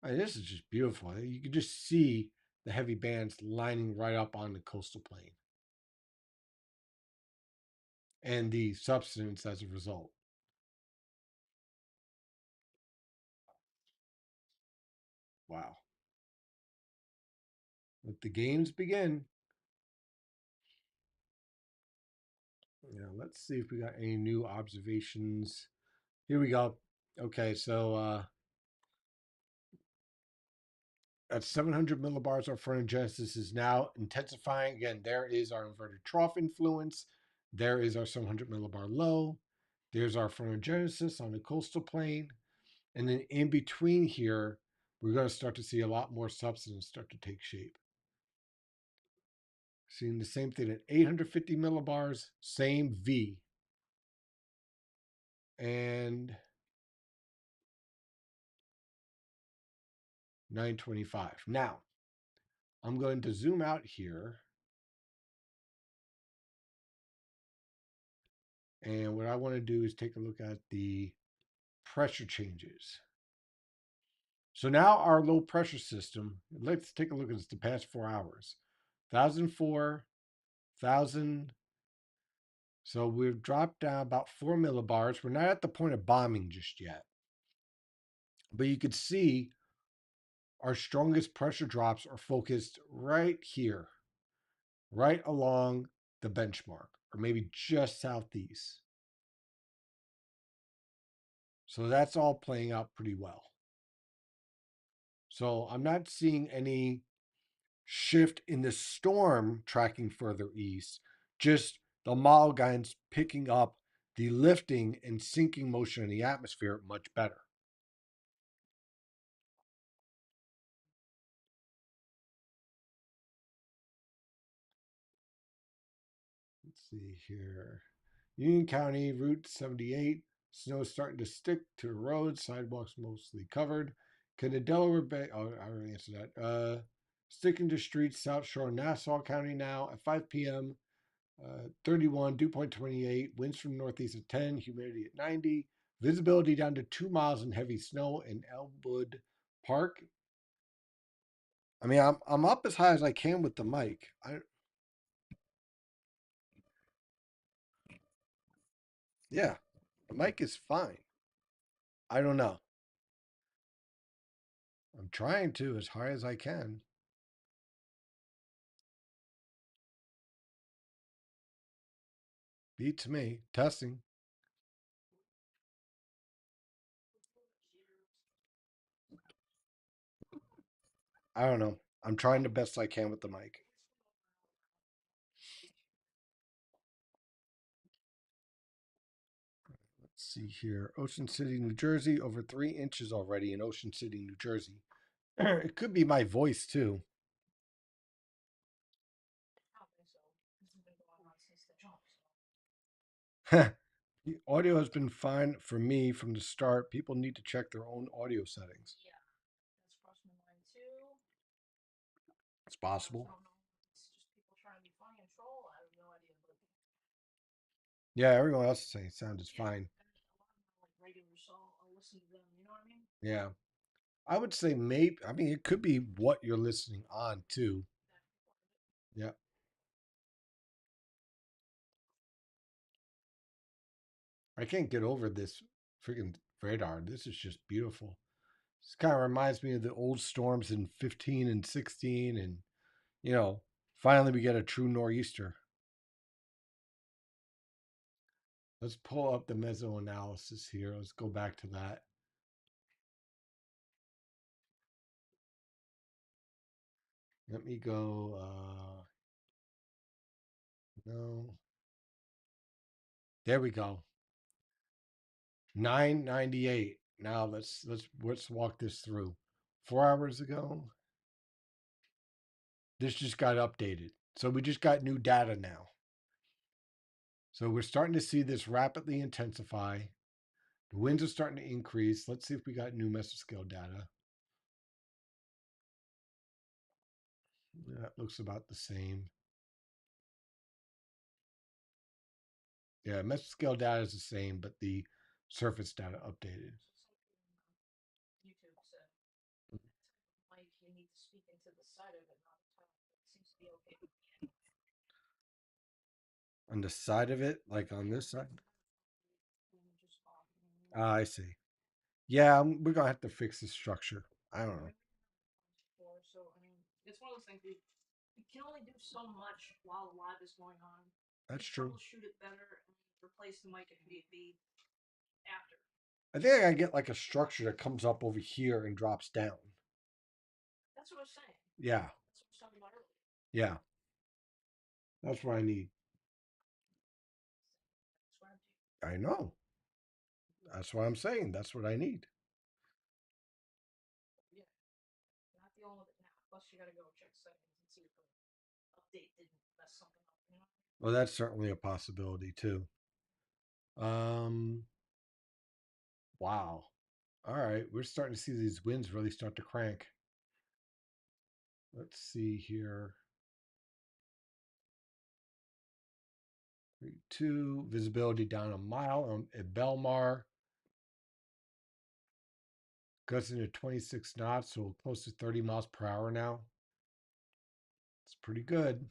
This is just beautiful. You can just see the heavy bands lining right up on the coastal plain and the subsidence as a result. Wow. Let the games begin. Let's see if we got any new observations. Here we go. Okay, so at 700 millibars, our frontogenesis is now intensifying. Again, there is our inverted trough influence. There is our 700 millibar low. There's our frontogenesis on the coastal plain. And then in between here, we're going to start to see a lot more substance start to take shape. Seeing the same thing at 850 millibars, same V. And 925. Now, I'm going to zoom out here. And what I want to do is take a look at the pressure changes. So now our low pressure system, let's take a look at this the past 4 hours. 1004, 1000. So we've dropped down about 4 millibars. We're not at the point of bombing just yet. But you could see our strongest pressure drops are focused right here, right along the benchmark, or maybe just southeast. So that's all playing out pretty well. So I'm not seeing any shift in the storm tracking further east, just the model guidance picking up the lifting and sinking motion in the atmosphere much better. Let's see here. Union County, Route 78. Snow starting to stick to the roads. Sidewalks mostly covered. Can the Delaware Bay? Oh, I already answered that. Sticking to streets, South Shore, Nassau County now at 5 p.m. 31, dew point 28, winds from northeast at 10, humidity at 90, visibility down to 2 miles in heavy snow in Elwood Park. I mean, I'm up as high as I can with the mic. Yeah, the mic is fine. I don't know. I'm trying to as high as I can. Beats me. Testing. I don't know. I'm trying the best I can with the mic. Let's see here. Ocean City, New Jersey, over 3 inches already in Ocean City, New Jersey. It could be my voice too. I don't think so. This has been going on since the jump. So. The audio has been fine for me from the start. People need to check their own audio settings. Yeah, that's crossed my mind too. It's I possible. don't know. It's just people trying to be funny and troll. I have no idea. But Yeah, everyone else is saying sound is yeah, fine. and a lot of them are like regulars, so I'll listen to them. You know what I mean? Yeah. I would say maybe, I mean, it could be what you're listening on too. That part of it. Yeah. I can't get over this freaking radar. This is just beautiful. This kind of reminds me of the old storms in 15 and 16. And, you know, finally we get a true nor'easter. Let's pull up the meso analysis here. Let's go back to that. Let me go. No. There we go. 998. Now let's walk this through. 4 hours ago, this just got updated. So we just got new data now. So we're starting to see this rapidly intensify. The winds are starting to increase. Let's see if we got new mesoscale data. That looks about the same. Yeah, mesoscale data is the same, but the surface data updated. YouTube said mic you need to speak into the side of it, not the top. It seems to be okay. On the side of it, like on this side. Just off. Ah, I see. Yeah, we're gonna have to fix the structure. I don't know. So I mean, it's one of those things we can only do so much while the live is going on. That's true. Troubleshoot it better and replace the mic if need be after. I think I gotta get like a structure that comes up over here and drops down. That's what I was saying. Yeah, That's what I was talking about earlier. yeah. That's what I need. That's what I do. I know. That's what I'm saying. That's what I need. Yeah, not dealing with it now. Plus, you got to go check settings and see if the update didn't mess something up. You know. Well, that's certainly a possibility too. Um, wow. All right, we're starting to see these winds really start to crank. Let's see here. 2 visibility down a mile at Belmar. Gusting to 26 knots, so close to 30 miles per hour now. It's pretty good.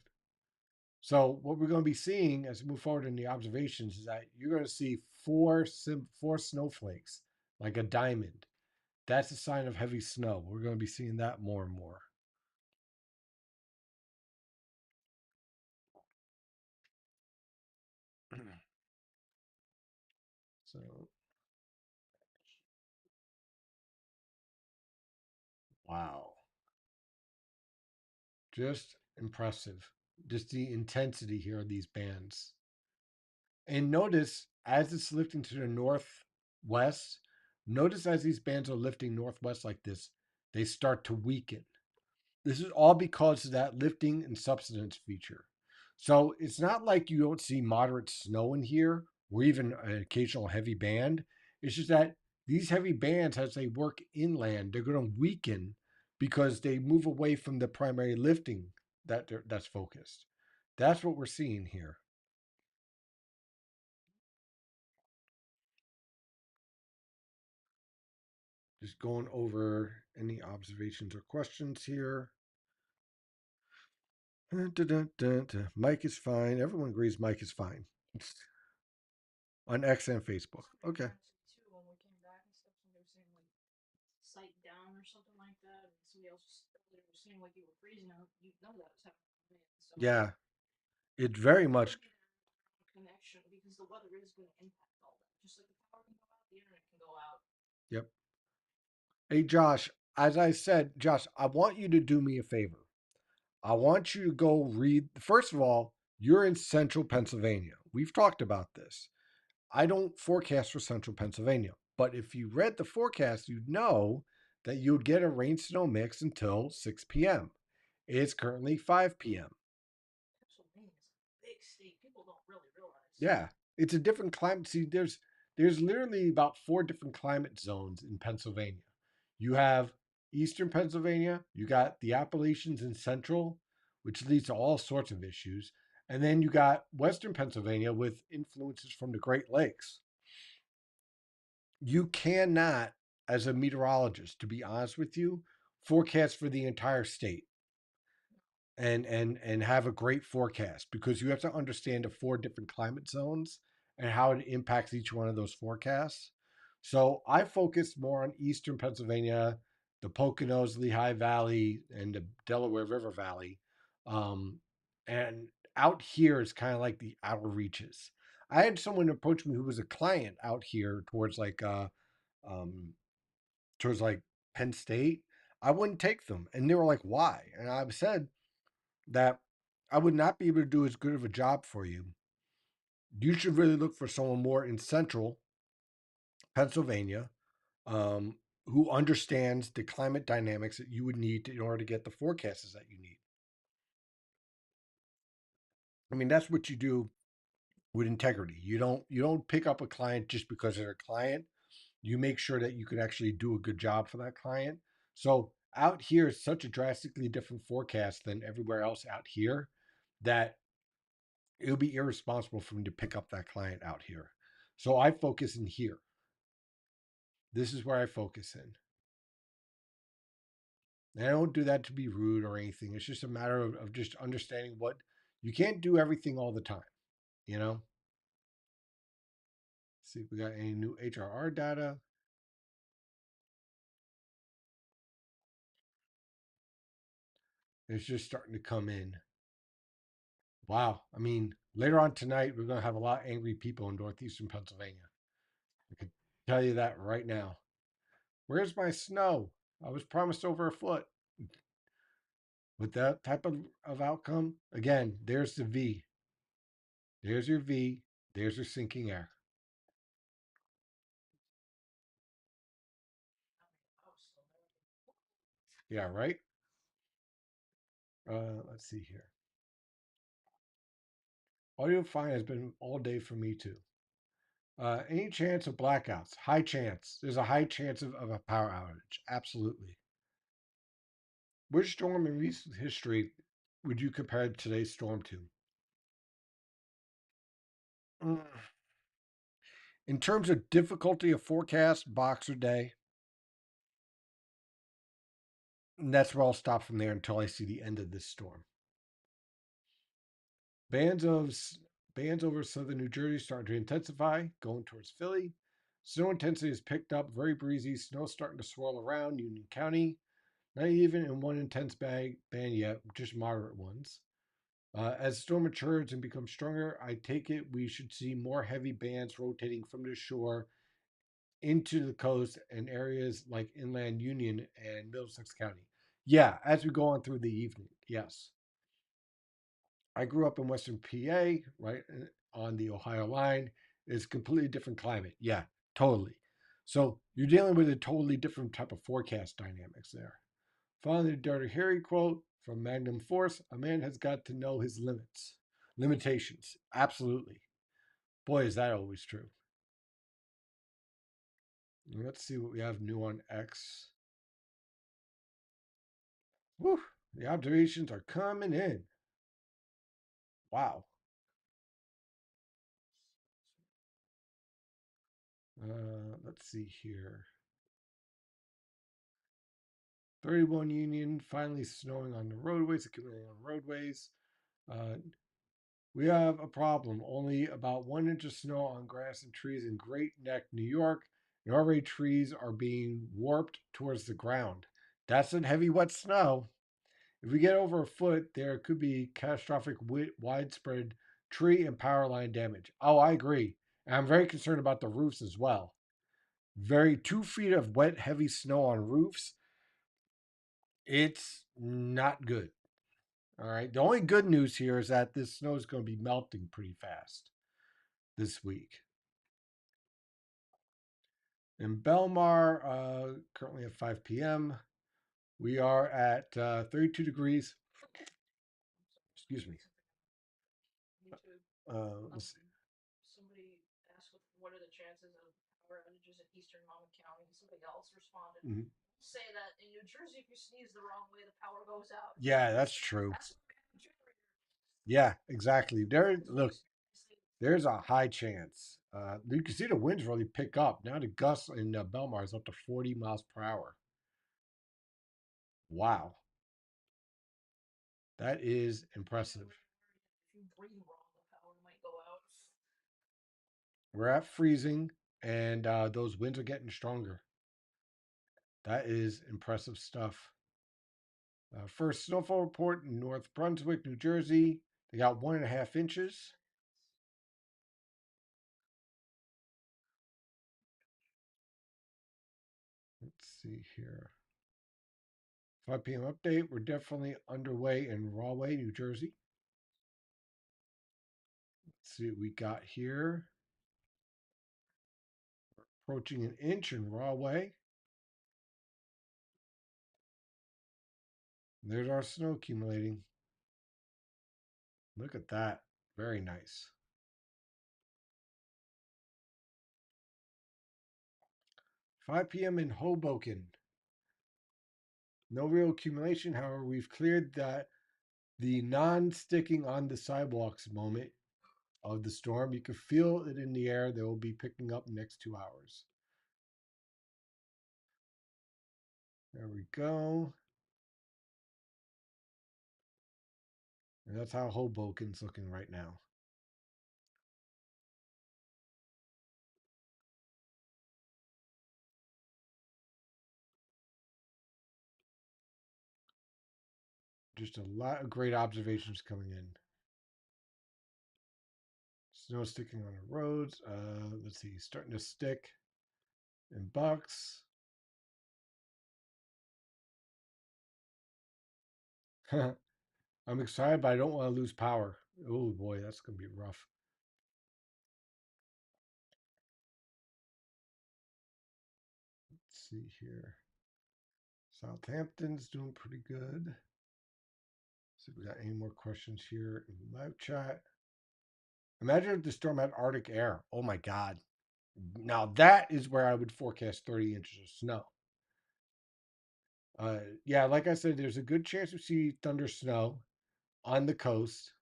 So what we're going to be seeing as we move forward in the observations is that you're going to see four snowflakes, like a diamond. That's a sign of heavy snow. We're going to be seeing that more and more. So Wow. Just impressive. Just the intensity here of these bands. And notice as it's lifting to the northwest, notice as these bands are lifting northwest like this, they start to weaken. This is all because of that lifting and subsidence feature. So it's not like you don't see moderate snow in here or even an occasional heavy band. It's just that these heavy bands, as they work inland, they're going to weaken because they move away from the primary lifting that's focused. That's what we're seeing here. Just going over any observations or questions here. Mike is fine. Everyone agrees Mike is fine. On X and Facebook. Okay. Too, when we came back and stuff, somebody was saying like sight down or something like that, and somebody else was saying like you were freezing. You know that was happening, so Yeah. It very it much. could be that connection because the weather is going to impact all that. Just like the power can go out, the internet can go out. Yep. Hey, Josh, as I said, Josh, I want you to do me a favor. I want you to go read. First of all, you're in central Pennsylvania. We've talked about this. I don't forecast for central Pennsylvania, but if you read the forecast, you'd know that you'd get a rain snow mix until 6 p.m. It's currently 5 p.m. Pennsylvania is a big state. People don't really realize. Yeah, it's a different climate. See, there's literally about four different climate zones in Pennsylvania. You have eastern Pennsylvania, you got the Appalachians and central, which leads to all sorts of issues, and then you got western Pennsylvania with influences from the Great Lakes. You cannot, as a meteorologist, to be honest with you, forecast for the entire state and have a great forecast because you have to understand the four different climate zones and how it impacts each one of those forecasts. So I focus more on eastern Pennsylvania, the Poconos, Lehigh Valley, and the Delaware River Valley. And out here is kind of like the outer reaches. I had someone approach me who was a client out here um, towards like Penn State. I wouldn't take them, and they were like, "Why?" And I said, that I would not be able to do as good of a job for you. You should really look for someone more in central Pennsylvania um, who understands the climate dynamics that you would need in order to get the forecasts that you need. I mean, that's what you do with integrity. You don't pick up a client just because they're a client. You make sure that you can actually do a good job for that client. So out here is such a drastically different forecast than everywhere else out here that it would be irresponsible for me to pick up that client out here. So I focus in here. This is where I focus in. And I don't do that to be rude or anything. It's just a matter of just understanding what you can't do everything all the time, you know? Let's see if we got any new HRR data. It's just starting to come in. Wow. I mean, later on tonight, we're going to have a lot of angry people in northeastern Pennsylvania. I can tell you that right now. Where's my snow? I was promised over a foot. With that type of outcome, again, there's the V. There's your V. There's your sinking air. Yeah, right? Let's see here. Audio fine has been all day for me too. Any chance of blackouts? High chance. There's a high chance of a power outage. Absolutely. Which storm in recent history would you compare today's storm to? Mm. In terms of difficulty of forecast, Boxer Day, and that's where I'll stop from there until I see the end of this storm. Bands of bands over southern New Jersey starting to intensify, going towards Philly. Snow intensity has picked up, very breezy. Snow starting to swirl around Union County. Not even in one intense band yet, just moderate ones. As the storm matures and becomes stronger, I take it we should see more heavy bands rotating from the shore into the coast and areas like Inland Union and Middlesex County. Yeah, as we go on through the evening. Yes. I grew up in Western PA, right on the Ohio line. It's a completely different climate. Yeah, totally. So you're dealing with a totally different type of forecast dynamics there. Finally, the Dirty Harry quote from Magnum Force: "A man has got to know his limitations." Absolutely. Boy, is that always true. Let's see what we have new on X. Woo, the observations are coming in. Wow. Let's see here. 31 Union, finally snowing on the roadways, accumulating on roadways. Uh, we have a problem. Only about 1 inch of snow on grass and trees in Great Neck, New York. And already trees are being warped towards the ground. That's some heavy, wet snow. If we get over a foot, there could be catastrophic, widespread tree and power line damage. Oh, I agree. And I'm very concerned about the roofs as well. Very 2 feet of wet, heavy snow on roofs. It's not good. All right. The only good news here is that this snow is going to be melting pretty fast this week. In Belmar, currently at 5 p.m., we are at 32 degrees. Excuse me. YouTube. Let's see. Somebody asked what are the chances of power outages in eastern Monmouth County, and somebody else responded, Mhm. say that in New Jersey, if you sneeze the wrong way, the power goes out. Yeah, that's true. That's Yeah, exactly. Look, there's a high chance. You can see the winds really pick up. Now the gusts in Belmar is up to 40 miles per hour. Wow, that is impressive. if you breathe wrong, the power might go out. We're at freezing, and those winds are getting stronger. That is impressive stuff. First snowfall report in North Brunswick, New Jersey. They got 1.5 inches. Let's see here. 5 p.m. update. We're definitely underway in Rahway, New Jersey. Let's see what we got here. Approaching an inch in Rahway. There's our snow accumulating. Look at that. Very nice. 5 p.m. in Hoboken. No real accumulation. However, we've cleared the non-sticking on the sidewalks moment of the storm. You can feel it in the air. They will be picking up next 2 hours. There we go. And that's how Hoboken's looking right now. Just a lot of great observations coming in. Snow sticking on the roads. Let's see, starting to stick in Bucks. I'm excited, but I don't want to lose power. Oh boy, that's gonna be rough. Let's see here. Southampton's doing pretty good. See if we got any more questions here in the live chat. Imagine if the storm had Arctic air. Oh my God. Now that is where I would forecast 30 inches of snow. Yeah, like I said, there's a good chance we see thunder snow on the coast.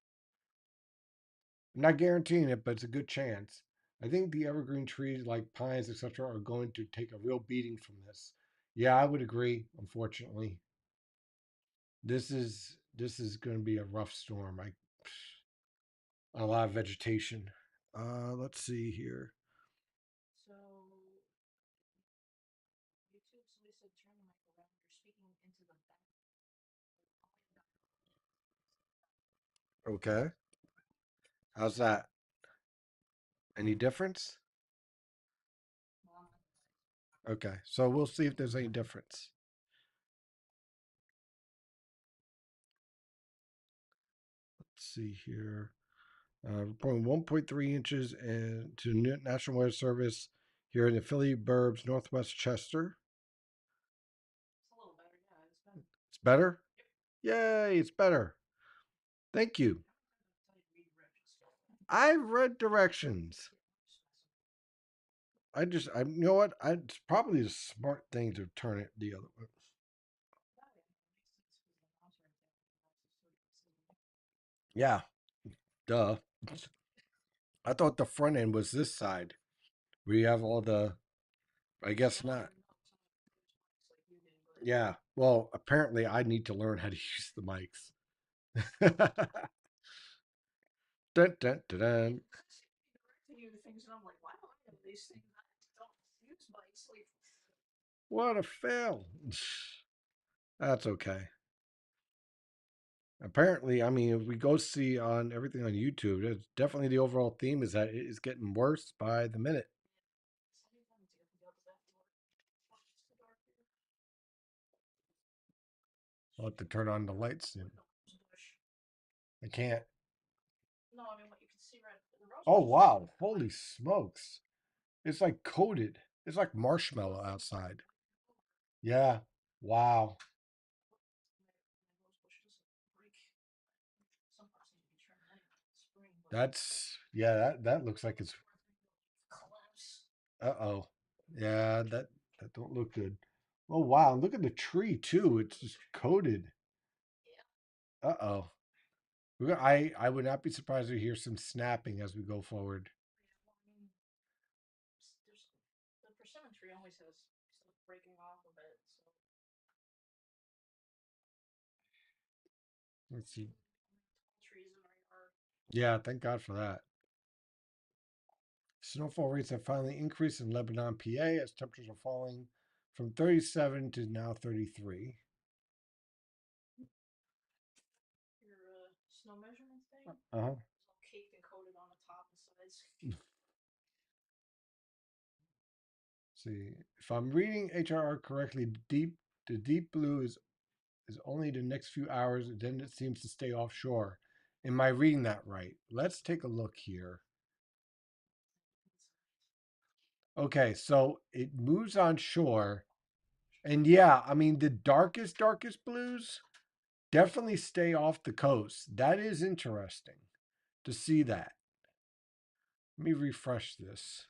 I'm not guaranteeing it, but it's a good chance. I think the evergreen trees like pines, etc., are going to take a real beating from this. Yeah, I would agree. Unfortunately, this is going to be a rough storm. A lot of vegetation. Let's see here. So, YouTube, somebody said turn the mic around. You're speaking into the back. Okay, how's that? Any difference? Okay, so we'll see if there's any difference. Let's see here. Reporting 1.3 inches and to National Weather Service here in the Philly Burbs, Northwest Chester. It's a little better. Yeah, it's better. It's better? Yay, it's better. Thank you. I've read directions. You know what? It's probably a smart thing to turn it the other way. Yeah, duh. I thought the front end was this side. We have all the. I guess not. Yeah. Well, apparently I need to learn how to use the mics. Dun, dun, dun, dun. You things, and I'm like, why do I know these things? I don't use bikes. Like, What a fail. That's okay. Apparently, I mean, if we go see on everything on YouTube, it's definitely the overall theme is that it is getting worse by the minute. I'll have to turn on the lights soon. I can't. no, I mean what you can see right the rose Oh, bush is wow. Holy smokes. It's like coated. It's like marshmallow outside. Yeah. Wow. Yeah, that looks like it's uh-oh. Yeah, that don't look good. Oh wow, look at the tree too. It's just coated. Uh-oh. I would not be surprised to hear some snapping as we go forward. The persimmon tree always has stuff breaking off of it. So Let's see. trees in our yard. Yeah, thank God for that. Snowfall rates have finally increased in Lebanon, PA, as temperatures are falling from 37 to now 33. Your snow measurement thing Uh-huh. is all caked and coated on the top and sides. See, if I'm reading HRR correctly, the deep blue is only the next few hours, then it seems to stay offshore. Am I reading that right? Let's take a look here. Okay, so it moves on shore. And yeah, I mean the darkest blues definitely stay off the coast. That is interesting to see that. Let me refresh this.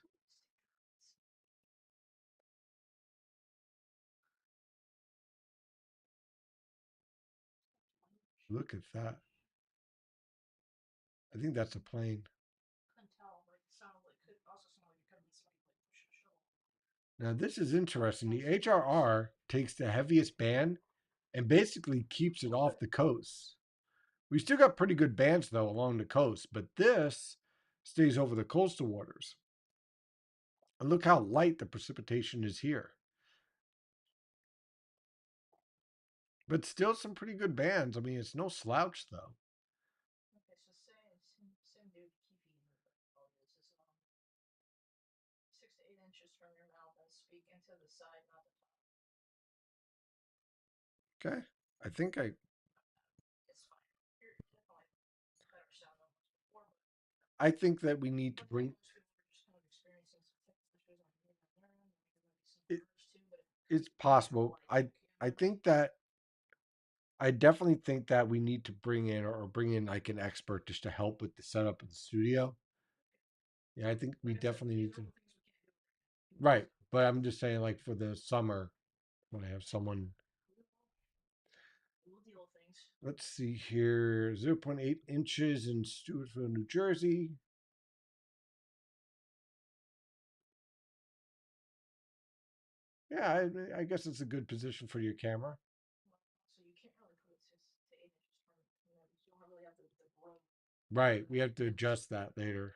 Look at that. I think that's a plane. Couldn't tell, but it sounded like could also sound like it could be somebody like pushing a shovel. Now this is interesting. The HRR takes the heaviest band and basically keeps it off the coast. We still got pretty good bands though along the coast, but this stays over the coastal waters. And look how light the precipitation is here. But still some pretty good bands. I mean, it's no slouch though. Okay, so same dude keep eating. Oh, this is 6 to 8 inches from your mouth and speak into the side, not the top. Okay. I think I It's fine. You're definitely better sound than once before, but I think that we need to but bring most people are just kind of experiencing some technical issues on here and there, and there might be some it. others too, but It's most people possible. like I think that I definitely think that we need to bring in like an expert just to help with the setup of the studio. Yeah, I think we like I said, definitely these need are to. all things we can't do. Right, but I'm just saying, like for the summer, when I have someone. We'll deal with things. Let's see here, 0.8 inches in Stewartsville, New Jersey. Yeah, I guess it's a good position for your camera. So you can't really put it 6 to 8 inches from you know, you don't really have the room. Right, we have to adjust that later.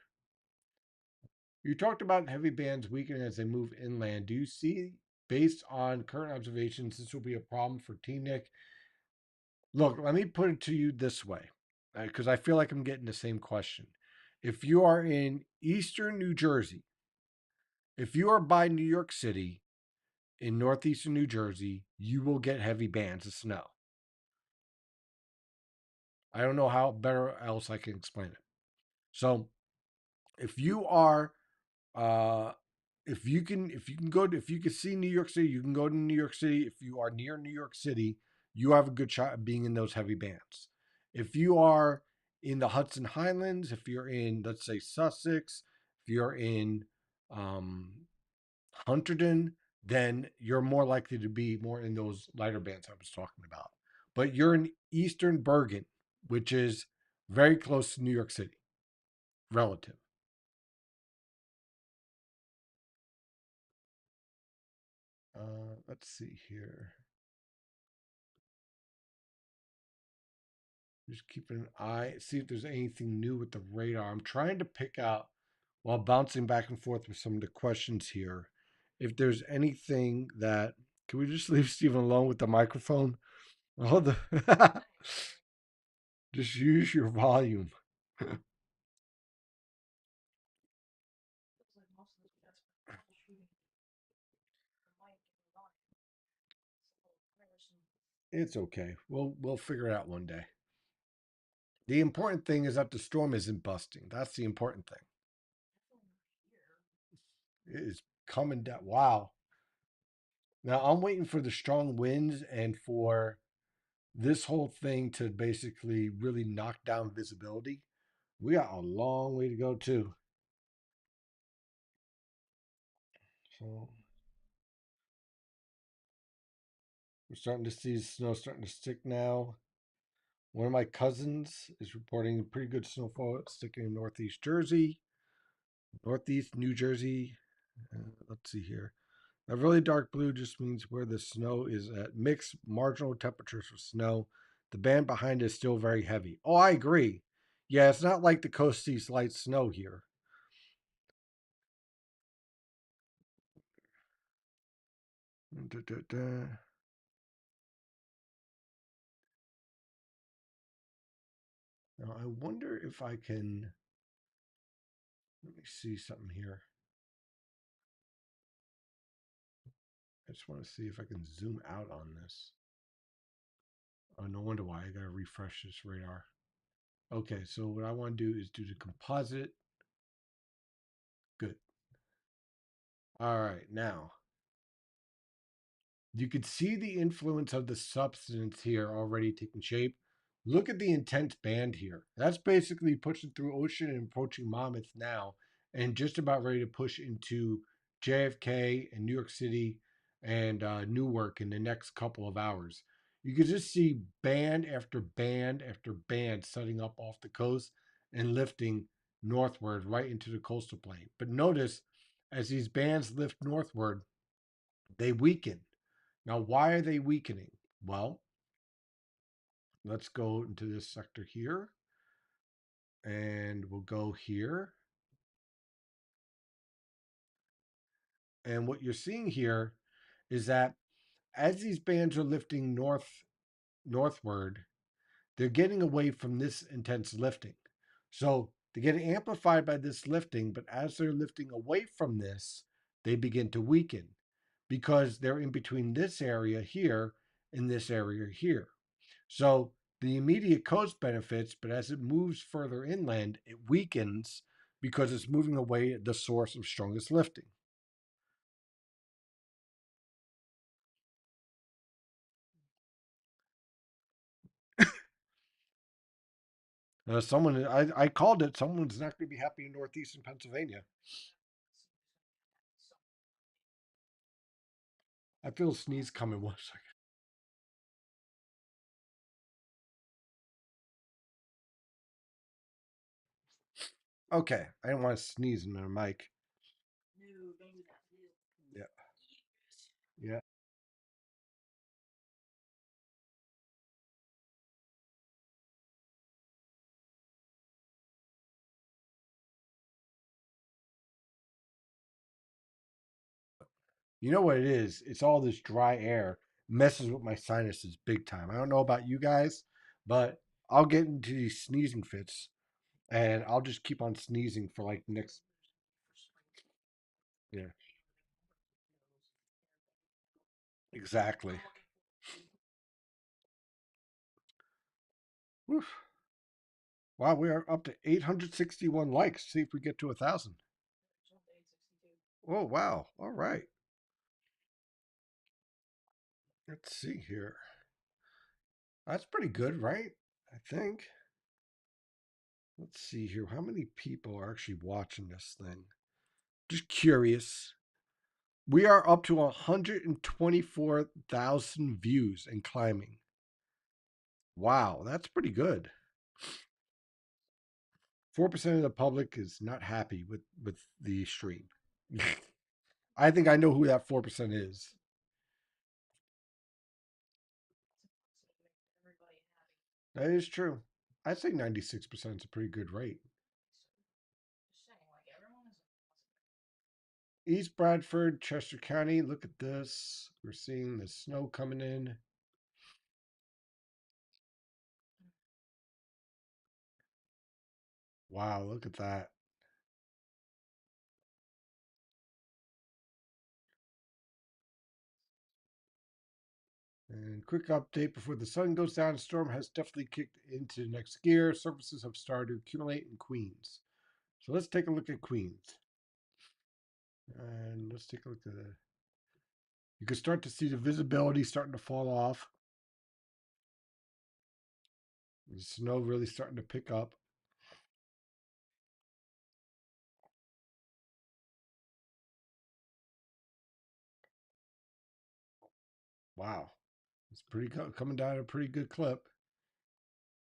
You talked about heavy bands weakening as they move inland. Do you see, based on current observations, this will be a problem for Team Nick? Look, let me put it to you this way, because I feel like I'm getting the same question. If you are in eastern New Jersey, if you are by New York City, in northeastern New Jersey, you will get heavy bands of snow. I don't know how better else I can explain it. So if you are uh if you can go to, if you can see New York City, you can go to New York City. If you are near New York City, you have a good shot of being in those heavy bands. If you are in the Hudson Highlands, if you're in, let's say, Sussex, if you're in um Hunterdon, then you're more likely to be more in those lighter bands I was talking about. But you're in Eastern Bergen, which is very close to New York City, relative. Let's see here. Just keeping an eye, see if there's anything new with the radar. I'm trying to pick out, while bouncing back and forth with some of the questions here, if there's anything that. Can we just leave Stephen alone with the microphone? All the just use your volume. Feels like most of this that's for troubleshooting the mic and the line. It's a little tiresome. It's okay. We'll figure it out one day. The important thing is that the storm isn't busting. That's the important thing. Definitely not here. It is coming down. Wow. Now I'm waiting for the strong winds and for this whole thing to basically really knock down visibility. We got a long way to go too. So we're starting to see snow starting to stick now. One of my cousins is reporting pretty good snowfall sticking in northeast Jersey, northeast New Jersey. Let's see here. A really dark blue just means where the snow is at mixed marginal temperatures for snow. The band behind is still very heavy. Oh, I agree. Yeah, it's not like the coast sees light snow here. Da, da, da. Now, I wonder if I can. Let me see something here. I just want to see if I can zoom out on this. Oh, no wonder why. I got to refresh this radar. Okay, so what I want to do is do the composite. Good. All right, now you could see the influence of the substance here already taking shape. Look at the intense band here. That's basically pushing through ocean and approaching Monmouth now, and just about ready to push into JFK and New York City and Newark in the next couple of hours. You could just see band after band after band setting up off the coast and lifting northward right into the coastal plain. But notice as these bands lift northward, they weaken. Now, why are they weakening? Well, let's go into this sector here and we'll go here. And what you're seeing here is that as these bands are lifting northward, they're getting away from this intense lifting. So they get amplified by this lifting, but as they're lifting away from this, they begin to weaken because they're in between this area here and this area here. So the immediate coast benefits, but as it moves further inland, it weakens because it's moving away the source of strongest lifting. I called it. Someone's not going to be happy in northeastern Pennsylvania. I feel a sneeze coming. One second. Okay, I didn't want to sneeze in the mic. No, don't do that. Yeah, yeah. You know what it is? It's all this dry air messes with my sinuses big time. I don't know about you guys, but I'll get into these sneezing fits, and I'll just keep on sneezing for like next. Yeah. Exactly. Whew. Wow, we are up to 861 likes. See if we get to 1,000. Oh, wow. All right. Let's see here. That's pretty good, right? I think. Let's see here. How many people are actually watching this thing? Just curious. We are up to 124,000 views and climbing. Wow, that's pretty good. 4% of the public is not happy with the stream. I think I know who that 4% is. That is true. I'd say 96% is a pretty good rate. East Bradford, Chester County. Look at this. We're seeing the snow coming in. Wow, look at that. And quick update before the sun goes down, storm has definitely kicked into next gear. Surfaces have started to accumulate in Queens. So let's take a look at Queens. And let's take a look at the. You can start to see the visibility starting to fall off. The snow really starting to pick up. Wow. It's pretty coming down at a pretty good clip.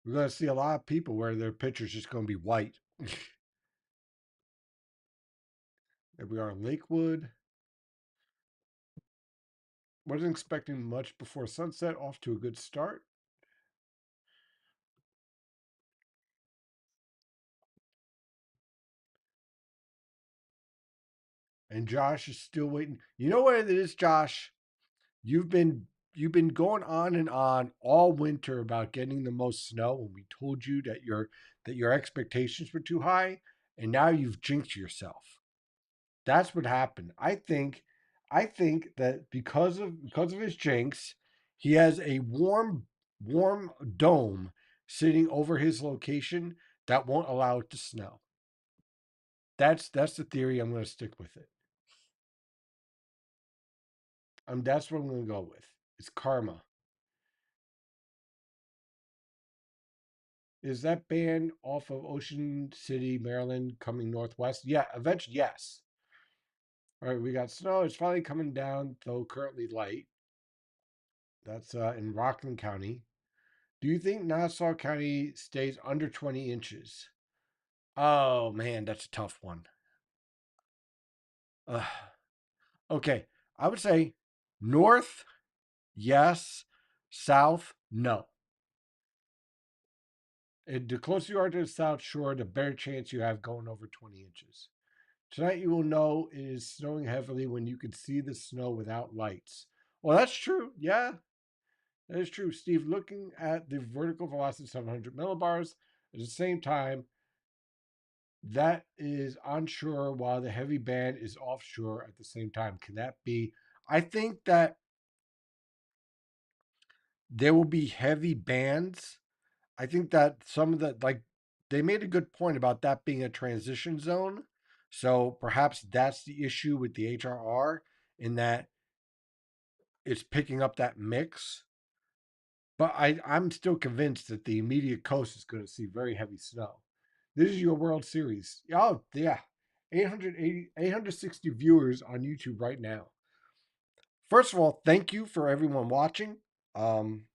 We're going to see a lot of people where their picture's just going to be white. There we are in Lakewood. Wasn't expecting much before sunset. Off to a good start. And Josh is still waiting. You know what it is, Josh? You've been you've been going on and on all winter about getting the most snow, and we told you that your expectations were too high, and now you've jinxed yourself. That's what happened. I think that because of his jinx, he has a warm dome sitting over his location that won't allow it to snow. That's the theory. I'm going to stick with it. That's what I'm going to go with. It's karma. Is that band off of Ocean City, Maryland, coming northwest? Yeah, eventually, yes. All right, we got snow. It's finally coming down, though currently light. That's in Rockland County. Do you think Nassau County stays under 20 inches? Oh, man, that's a tough one. Uh, okay, I would say north, yes. South, no. The closer you are to the South Shore, the better chance you have going over 20 inches. Tonight you will know it is snowing heavily when you can see the snow without lights. Well, that's true. Yeah, that is true. Steve, looking at the vertical velocity 700 millibars, at the same time, that is onshore while the heavy band is offshore at the same time. Can that be? I think that there will be heavy bands. I think that some of the, like, they made a good point about that being a transition zone. So perhaps that's the issue with the HRR in that it's picking up that mix. But I'm still convinced that the immediate coast is going to see very heavy snow. This is your World Series. Oh, yeah. 860 viewers on YouTube right now. First of all, thank you for everyone watching. Um,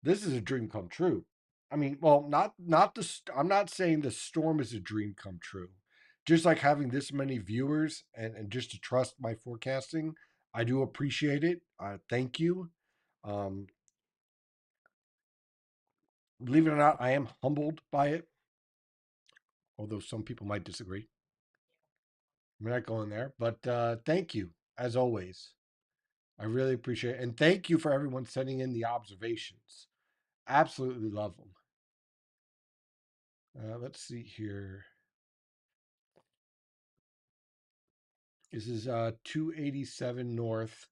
this is a dream come true. I mean, well, not the. I'm not saying the storm is a dream come true. Just like having this many viewers and just to trust my forecasting, I do appreciate it. Thank you. Um, Believe it or not, I am humbled by it, although some people might disagree. We're not going there, but thank you as always. I really appreciate it, and thank you for everyone sending in the observations. Absolutely love them. Let's see here. This is 287 north.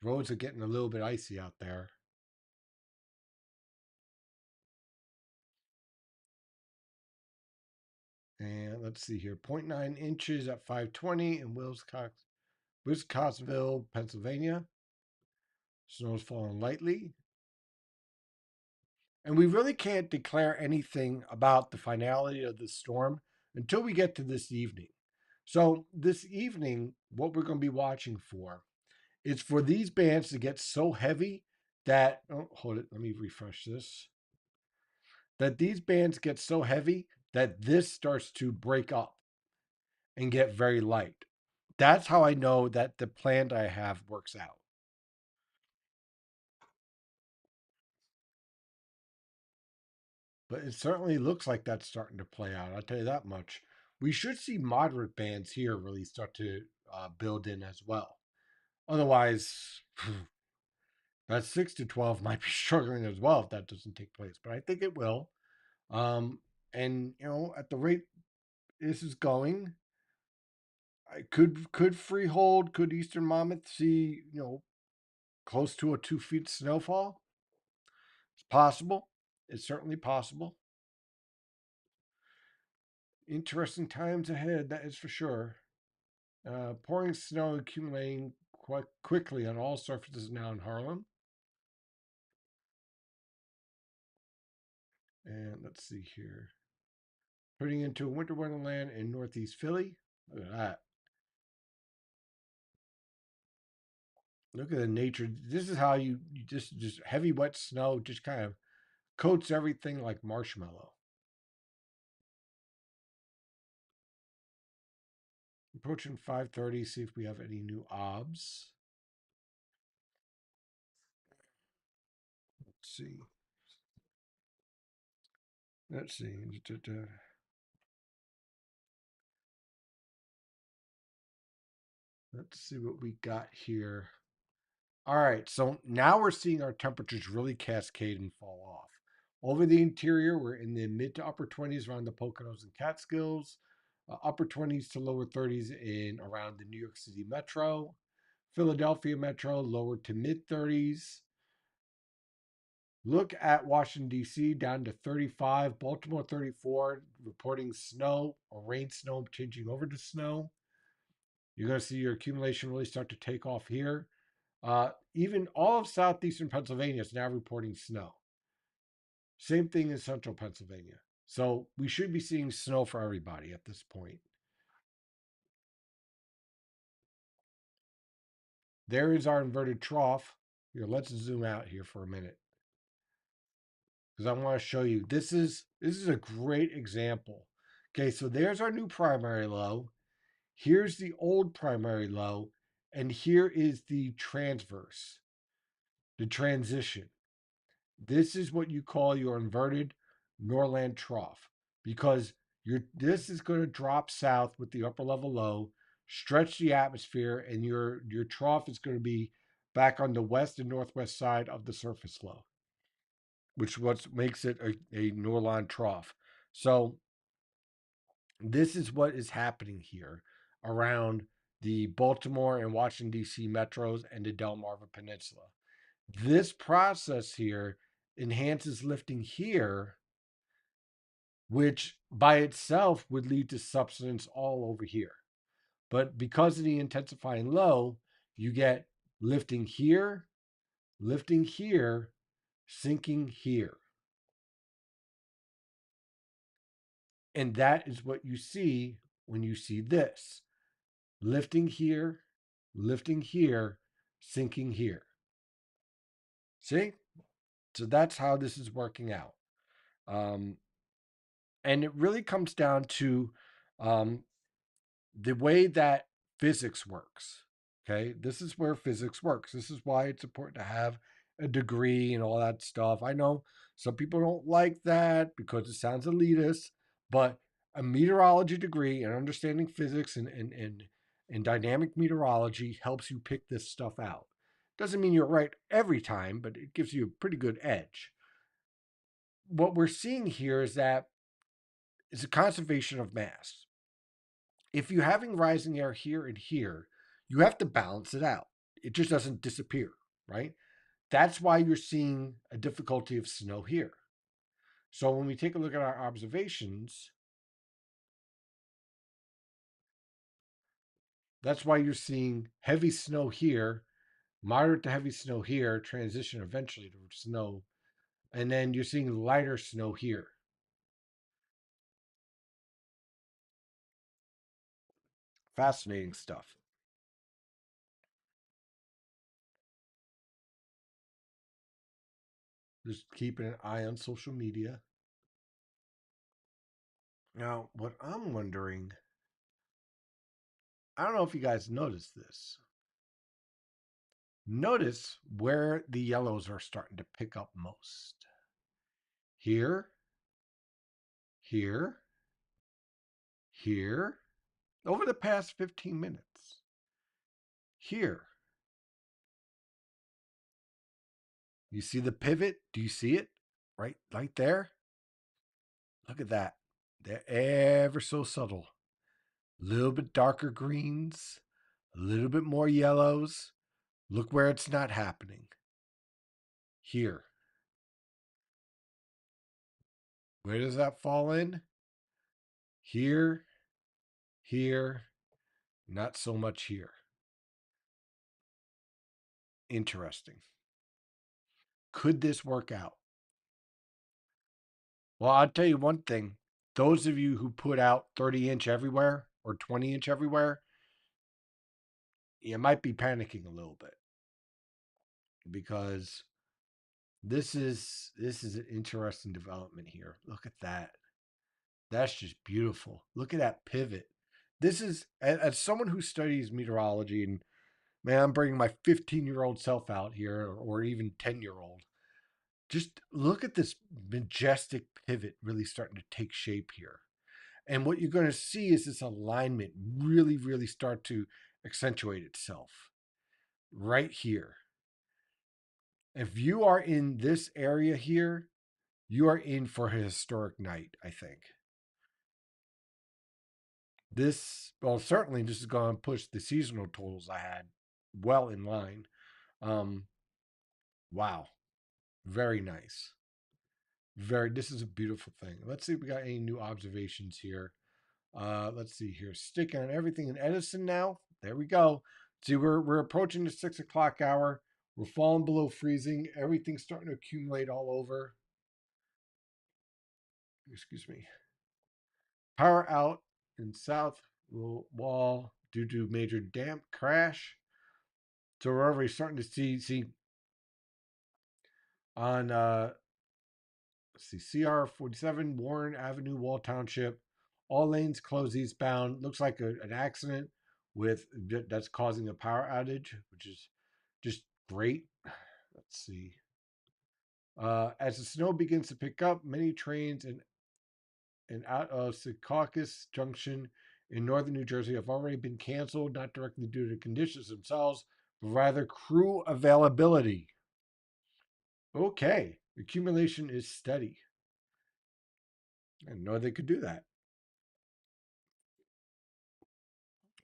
Roads are getting a little bit icy out there. And let's see here, zero point 0.9 inches at 5:20 in Wisconsinville, Pennsylvania. Snow's falling lightly. And we really can't declare anything about the finality of the storm until we get to this evening. So, this evening, what we're going to be watching for is for these bands to get so heavy that, oh, hold it, let me refresh this. That these bands get so heavy that this starts to break up and get very light. That's how I know that the plan I have works out. But it certainly looks like that's starting to play out. I'll tell you that much. We should see moderate bands here really start to build in as well. Otherwise, that 6 to 12 might be struggling as well if that doesn't take place. But I think it will. Um, and, at the rate this is going, I could Freehold, could Eastern Monmouth see, close to a 2 feet snowfall? It's possible. It's certainly possible. Interesting times ahead, that is for sure. Pouring snow accumulating quite quickly on all surfaces now in Harlem. And let's see here. Putting into a winter wonderland in northeast Philly. Look at that. Look at the nature. This is how you just heavy wet snow just kind of coats everything like marshmallow. Approaching 5:30. See if we have any new obs. Let's see. Let's see. Let's see what we got here. All right, so now we're seeing our temperatures really cascade and fall off. Over the interior, we're in the mid to upper 20s around the Poconos and Catskills, upper 20s to lower 30s in around the New York City metro, Philadelphia metro, lower to mid 30s. Look at Washington, D.C., down to 35, Baltimore 34, reporting snow or rain snow changing over to snow. You're going to see your accumulation really start to take off here. Even all of southeastern Pennsylvania is now reporting snow. Same thing in central Pennsylvania. So we should be seeing snow for everybody at this point. There is our inverted trough. Here, let's zoom out here for a minute because I want to show you. This is a great example. Okay, so there's our new primary low. Here's the old primary low, and here is the transverse, the transition. This is what you call your inverted Norland trough because this is going to drop south with the upper level low, stretch the atmosphere, and your trough is going to be back on the west and northwest side of the surface low, which what makes it a Norland trough. So this is what is happening here around the Baltimore and Washington D.C. metros and the Delmarva Peninsula. This process here enhances lifting here, which by itself would lead to subsidence all over here. But because of the intensifying low, you get lifting here, sinking here. And that is what you see when you see this lifting here, sinking here. See? So that's how this is working out. Um, and it really comes down to um, the way that physics works. Okay, this is where physics works. This is why it's important to have a degree and all that stuff. I know some people don't like that because it sounds elitist, but a meteorology degree and understanding physics and dynamic meteorology helps you pick this stuff out. Doesn't mean you're right every time, but it gives you a pretty good edge. What we're seeing here is that it's a conservation of mass. If you're having rising air here and here, you have to balance it out. it just doesn't disappear, right? That's why you're seeing a difficulty of snow here. So when we take a look at our observations, that's why you're seeing heavy snow here, moderate to heavy snow here, transition eventually to snow, and then you're seeing lighter snow here. Fascinating stuff. Just keeping an eye on social media. Now, what I'm wondering, I don't know if you guys noticed this. Notice where the yellows are starting to pick up most. Here, here, here, over the past 15 minutes. Here. You see the pivot? Do you see it? Right there? Look at that. They're ever so subtle. A little bit darker greens, a little bit more yellows. Look where it's not happening. Here. Where does that fall in? Here, here, not so much here. Interesting. Could this work out? Well, I'll tell you one thing. Those of you who put out 30-inch everywhere or 20-inch everywhere, you might be panicking a little bit because this is an interesting development here. Look at that. That's just beautiful. Look at that pivot. This is as someone who studies meteorology, and man, I'm bringing my 15-year-old self out here, or even 10-year-old. Just look at this majestic pivot really starting to take shape here. And what you're going to see is this alignment really, really start to accentuate itself right here. If you are in this area here, you are in for a historic night, I think. This, well, certainly this is going to push the seasonal totals I had well in line. Um, wow. Very nice. This is a beautiful thing. Let's see if we got any new observations here. Let's see here. Sticking on everything in Edison now. There we go. See, we're approaching the 6 o'clock hour. We're falling below freezing. Everything's starting to accumulate all over. Excuse me. Power out in south wall due to major damp crash. So we're already starting to see on let's see, CR 47 Warren Avenue, Wall Township. All lanes closed eastbound. Looks like an accident with that's causing a power outage, which is just great. Let's see. As the snow begins to pick up, many trains and out of Secaucus Junction in northern New Jersey have already been canceled, not directly due to conditions themselves, but rather crew availability. Okay, accumulation is steady. I didn't know they could do that.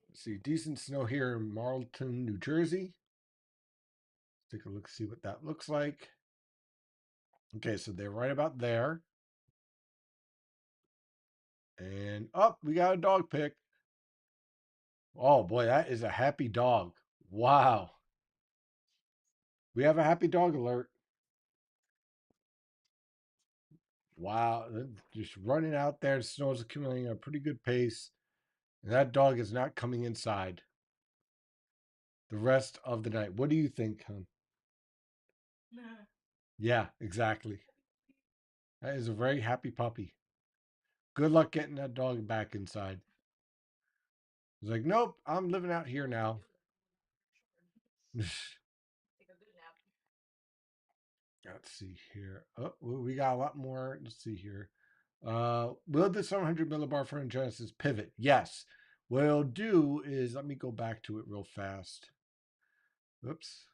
Let's see, decent snow here in Marlton, New Jersey. Let's take a look, see what that looks like. Okay, so they're right about there. And up, we got a dog pick. Oh boy, that is a happy dog. Wow. We have a happy dog alert. Wow. Just running out there. The snow is accumulating at a pretty good pace. And that dog is not coming inside the rest of the night. What do you think, hon? Nah. Yeah, exactly. That is a very happy puppy. Good luck getting that dog back inside. He's like, nope, I'm living out here now. Take a good nap. Let's see here. Oh, we got a lot more. Let's see here. Will the 700 millibar for Genesis pivot? Yes. What it'll do is, let me go back to it real fast. Oops.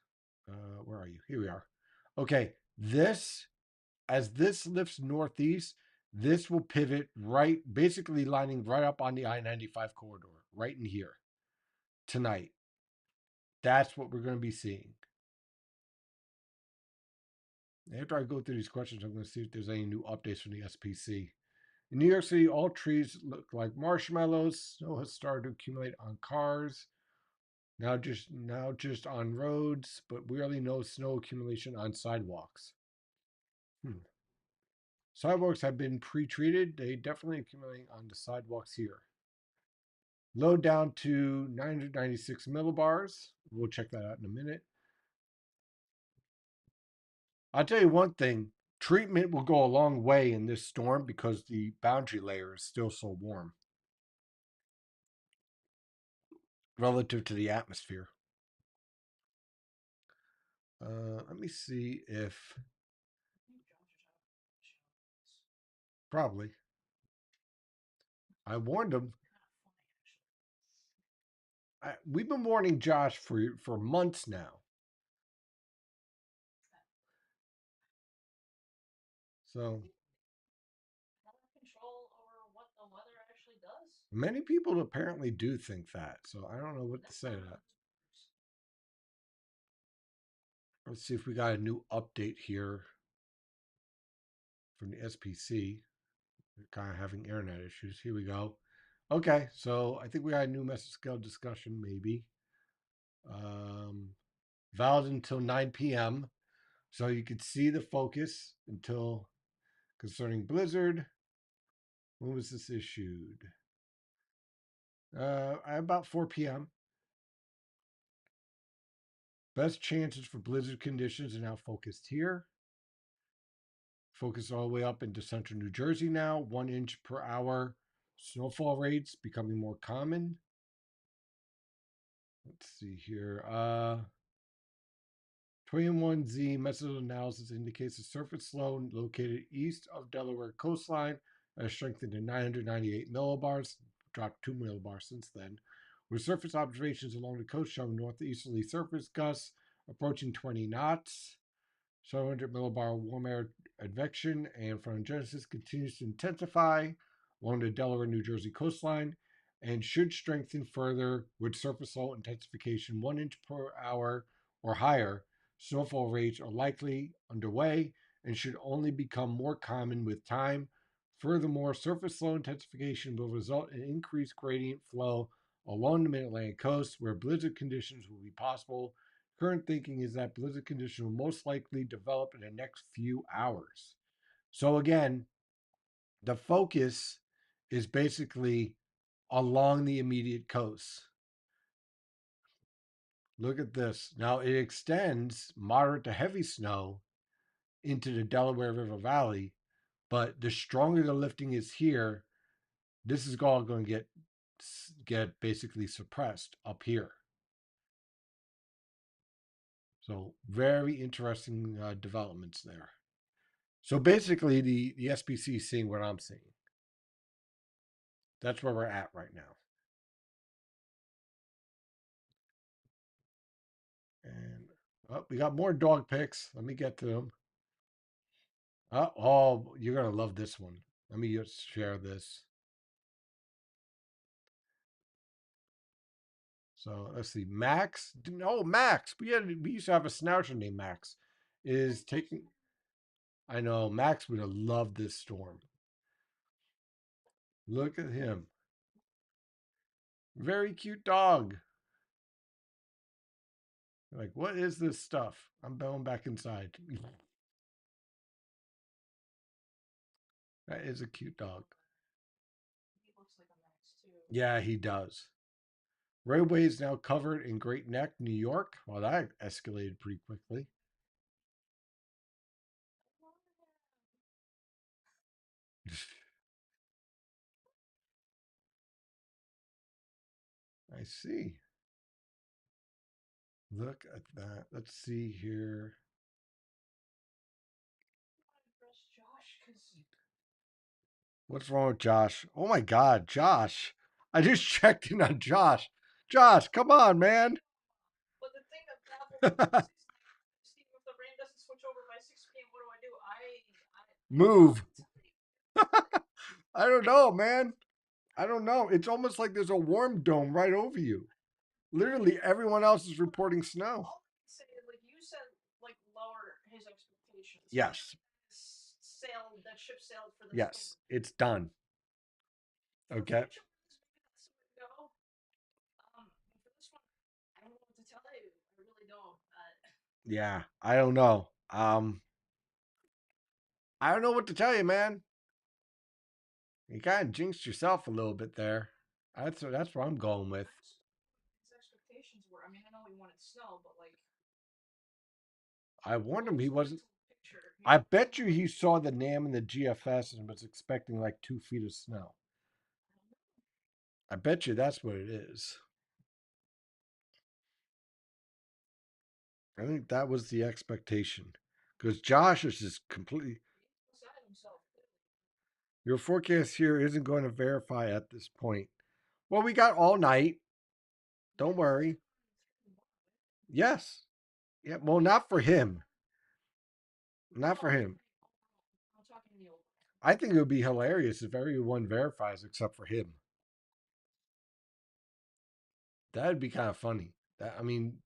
Where are you? Here we are. Okay. As this lifts northeast, this will pivot right, basically lining right up on the I-95 corridor, right in here tonight. That's what we're going to be seeing. After I go through these questions, I'm going to see if there's any new updates from the SPC. In New York City, all trees look like marshmallows. Snow has started to accumulate on cars. Now just on roads, but barely no snow accumulation on sidewalks. Hmm. Sidewalks have been pre-treated. They definitely accumulate on the sidewalks here. Low down to 996 millibars. We'll check that out in a minute. I'll tell you one thing. Treatment will go a long way in this storm because the boundary layer is still so warm relative to the atmosphere. Let me see if probably I warned him. We've been warning Josh for months now. So Control over what the weather actually does. many people apparently do think that. So I don't know what to say to that. Let's see if we got a new update here from the SPC. We're kind of having internet issues. Here we go. Okay, so I think we got a new message scale discussion, maybe. Um, Valid until 9 p.m. So you could see the focus until concerning Blizzard. When was this issued? About 4 p.m. Best chances for blizzard conditions are now focused here. Focus all the way up into central New Jersey now. 1 inch per hour snowfall rates becoming more common. Let's see here. 21Z method analysis indicates a surface low located east of Delaware coastline has strengthened to 998 millibars, dropped 2 millibars since then, with surface observations along the coast showing northeasterly surface gusts approaching 20 knots. 700 millibar warm air advection and phronogenesis continues to intensify along the Delaware New Jersey coastline and should strengthen further with surface low intensification 1 inch per hour or higher. Snowfall rates are likely underway and should only become more common with time. Furthermore, surface low intensification will result in increased gradient flow along the mid Atlantic coast, where blizzard conditions will be possible. Current thinking is that blizzard conditions will most likely develop in the next few hours. So, again, the focus is basically along the immediate coast. Look at this. Now, it extends moderate to heavy snow into the Delaware River Valley, but the stronger the lifting is here, this is all going to get basically suppressed up here. So very interesting developments there. So basically, the SPC is seeing what I'm seeing. That's where we're at right now. And we got more dog pics. Let me get to them. Oh, you're gonna love this one. Let me just share this. So let's see. Max. No, Max. We used to have a schnauzer named Max. Is taking. I know Max would have loved this storm. Look at him. Very cute dog. Like, what is this stuff? I'm going back inside. That is a cute dog. He looks like a Max too. Yeah, he does. Roadway is now covered in Great Neck, New York. Well, that escalated pretty quickly. I see. Look at that. Let's see here. What's wrong with Josh? Oh my God, Josh. I just checked in on Josh. Josh, come on, man. But the thing that baffles me is, Steve, if the rain doesn't switch over by 6 p.m., what do I do? Move. I don't know, man. I don't know. It's almost like there's a warm dome right over you. Literally everyone else is reporting snow. All I can say is, like you said, like lower his expectations. Yes. Sailed that ship sailed for the storm. Yes. It's done. For Okay. future ones, maybe that's the way to go. For this one, I don't know what to tell you. I really don't. Yeah. I don't know. I don't know what to tell you, man. You kind of jinxed yourself a little bit there. That's what I'm going with. His expectations were. I mean, I know he wanted snow, but like, I warned him he wasn't. picture. I bet you he saw the NAM and the GFS and was expecting like 2 feet of snow. I bet you that's what it is. I think that was the expectation. Because Josh is just completely. Your forecast here isn't going to verify at this point. Well, we got all night. Don't worry. Yes. Yeah. Well, not for him. Not for him. I'm talking to you. I think it would be hilarious if everyone verifies except for him. That'd be kind of funny. I mean,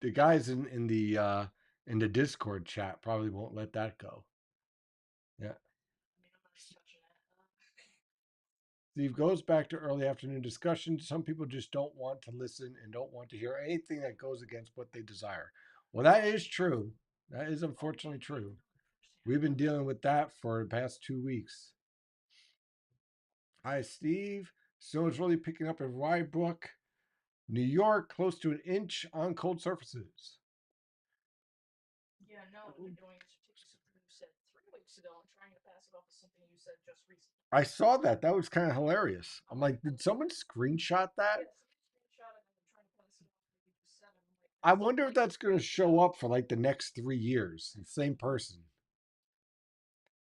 the guys in the Discord chat probably won't let that go. Yeah. Steve goes back to early afternoon discussion. Some people just don't want to listen and don't want to hear anything that goes against what they desire. Well, that is true. That is unfortunately true. We've been dealing with that for the past 2 weeks. Hi, Steve. Snow is really picking up in Rybrook, New York, close to an inch on cold surfaces. Yeah, no, what they're doing is taking something you said 3 weeks ago and trying to pass it off as something you said just recently. I saw that. That was kind of hilarious. I'm like, did someone screenshot that? Yeah, screenshot it and trying to pass it off like you just said. I'm like, I wonder if that's going to show up for like the next 3 years. The same person.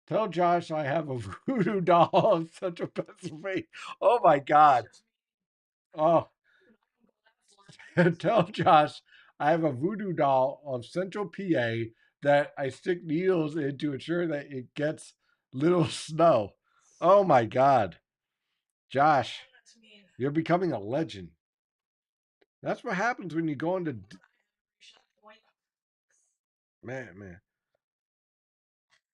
Tell Josh I have a voodoo doll of Central Pennsylvania. Oh my God. Oh, tell Josh I have a voodoo doll of Central PA that I stick needles in to ensure that it gets little snow. Oh my God. Josh, you're becoming a legend. That's what happens when you go into. Man.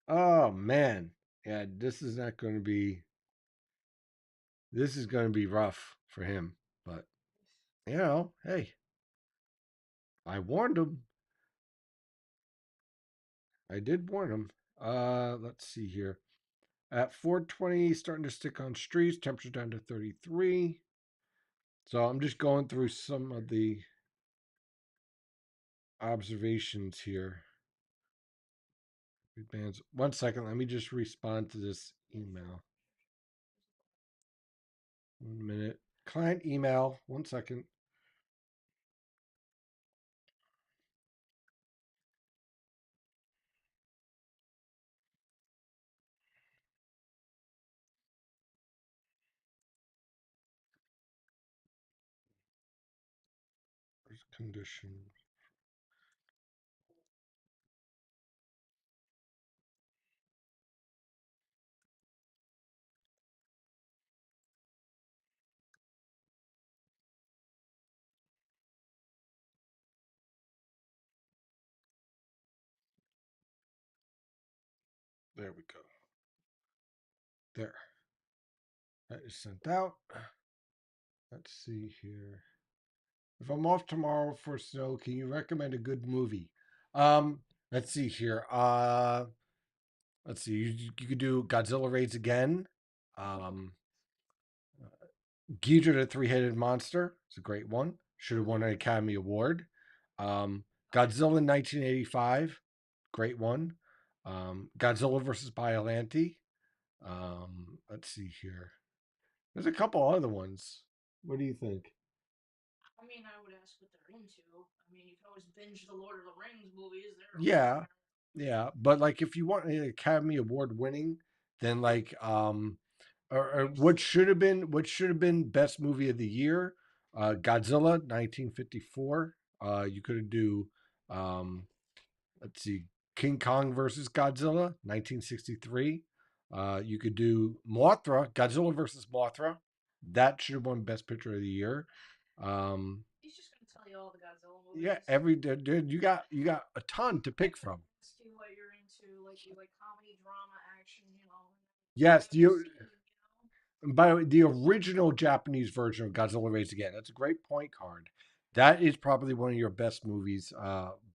Oh, man. Yeah, this is not going to be. This is going to be rough for him. But, hey, I warned him. I did warn him. Let's see here. At 4:20, starting to stick on streets. Temperature down to 33. So I'm just going through some of the observations here. 1 second. Let me just respond to this email. 1 minute. Client email. 1 second. Condition. There we go. There. That is sent out. Let's see here. If I'm off tomorrow for snow, can you recommend a good movie? Let's see here. Let's see. You could do Godzilla Raids Again. Um, Ghidorah the Three-Headed Monster. It's a great one. Should have won an Academy Award. Godzilla in 1985. Great one. Godzilla versus Biollante. Let's see here. There's a couple other ones. What do you think? I mean, I would ask what they're into. I mean, you can always binge the Lord of the Rings movies. Yeah, yeah, but like if you want an Academy Award winning, then like or what should have been best movie of the year, Godzilla 1954. You could do um let's see, King Kong versus Godzilla 1963. You could do Godzilla versus Mothra. That should have won Best Picture of the Year. Um, tell you all the Godzilla Yeah, movies. every dude, you got a ton to pick from. Ask you what you're into, like you like comedy, drama, action, Yes, whatever scene, by the way, the original Japanese version of Godzilla Raids Again. That's a great point card. That is probably one of your best movies,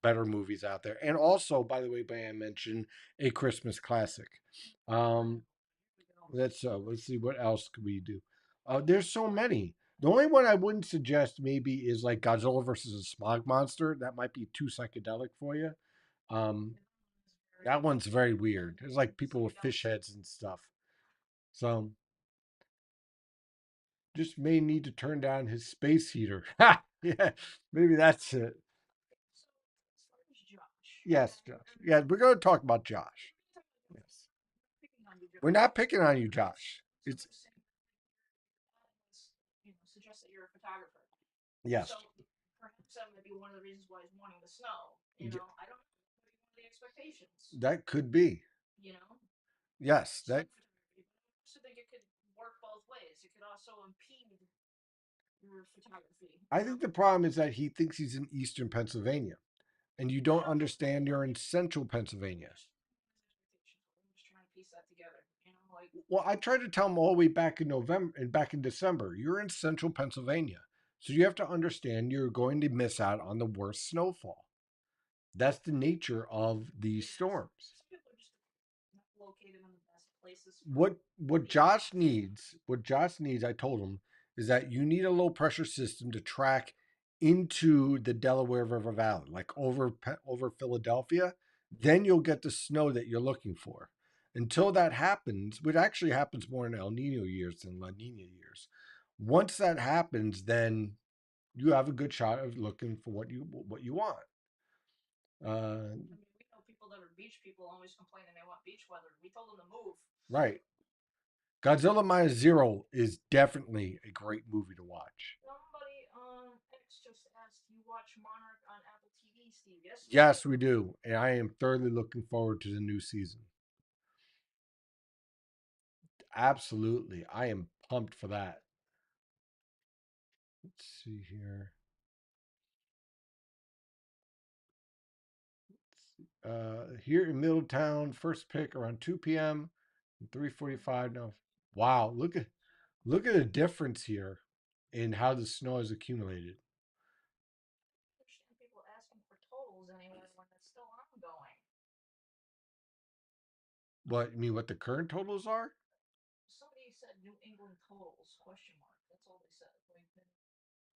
better movies out there. And also, by the way, may I mention a Christmas classic. Um, let's see what else could we do. There's so many. The only one I wouldn't suggest maybe is like Godzilla versus a smog monster. That might be too psychedelic for you. Um, that one's very weird. There's like people with fish heads and stuff. So just may need to turn down his space heater. Yeah, maybe that's it. So, as far as Josh, Yes, Josh. Yeah, we're going to talk about Josh. Yes, picking on you, we're Josh. not picking on you, Josh. Someone It's was saying, suggest that you're a photographer. yes, So perhaps that might be one of the reasons why he's wanting the snow. y- I don't know. Maybe one of the expectations. that could be. You know, Yes, snow that photography. But I also think it could work both ways. It could also impede your photography. I think the problem is that he thinks he's in Eastern Pennsylvania, and you don't understand you're in Central Pennsylvania. I'm just trying to piece that together. Like Well, I tried to tell him all the way back in November and back in December. You're in Central Pennsylvania, so you have to understand you're going to miss out on the worst snowfall. That's the nature of these storms. some people are just not located in the best places for What Josh needs, I told him, is that you need a low pressure system to track into the Delaware River Valley, like over Philadelphia. Then you'll get the snow that you're looking for. Until that happens, which actually happens more in El Nino years than La Nina years. Once that happens, then you have a good shot of looking for what you want. I mean, we know people that are beach people always complaining they want beach weather. We told them to move. Right. Godzilla Minus Zero is definitely a great movie to watch. Somebody on X just asked, "You watch Monarch on Apple TV, Steve?" Yes, we do. Yes, we do. And I am thoroughly looking forward to the new season. Absolutely. I am pumped for that. Let's see here. Here in Middletown, first pick around 2 p.m. 3:45 now. Wow, look at the difference here in how the snow is accumulated. I understand people asking for totals anywhere when it's still ongoing. What you mean what the current totals are? Somebody said New England totals question mark. That's all they said.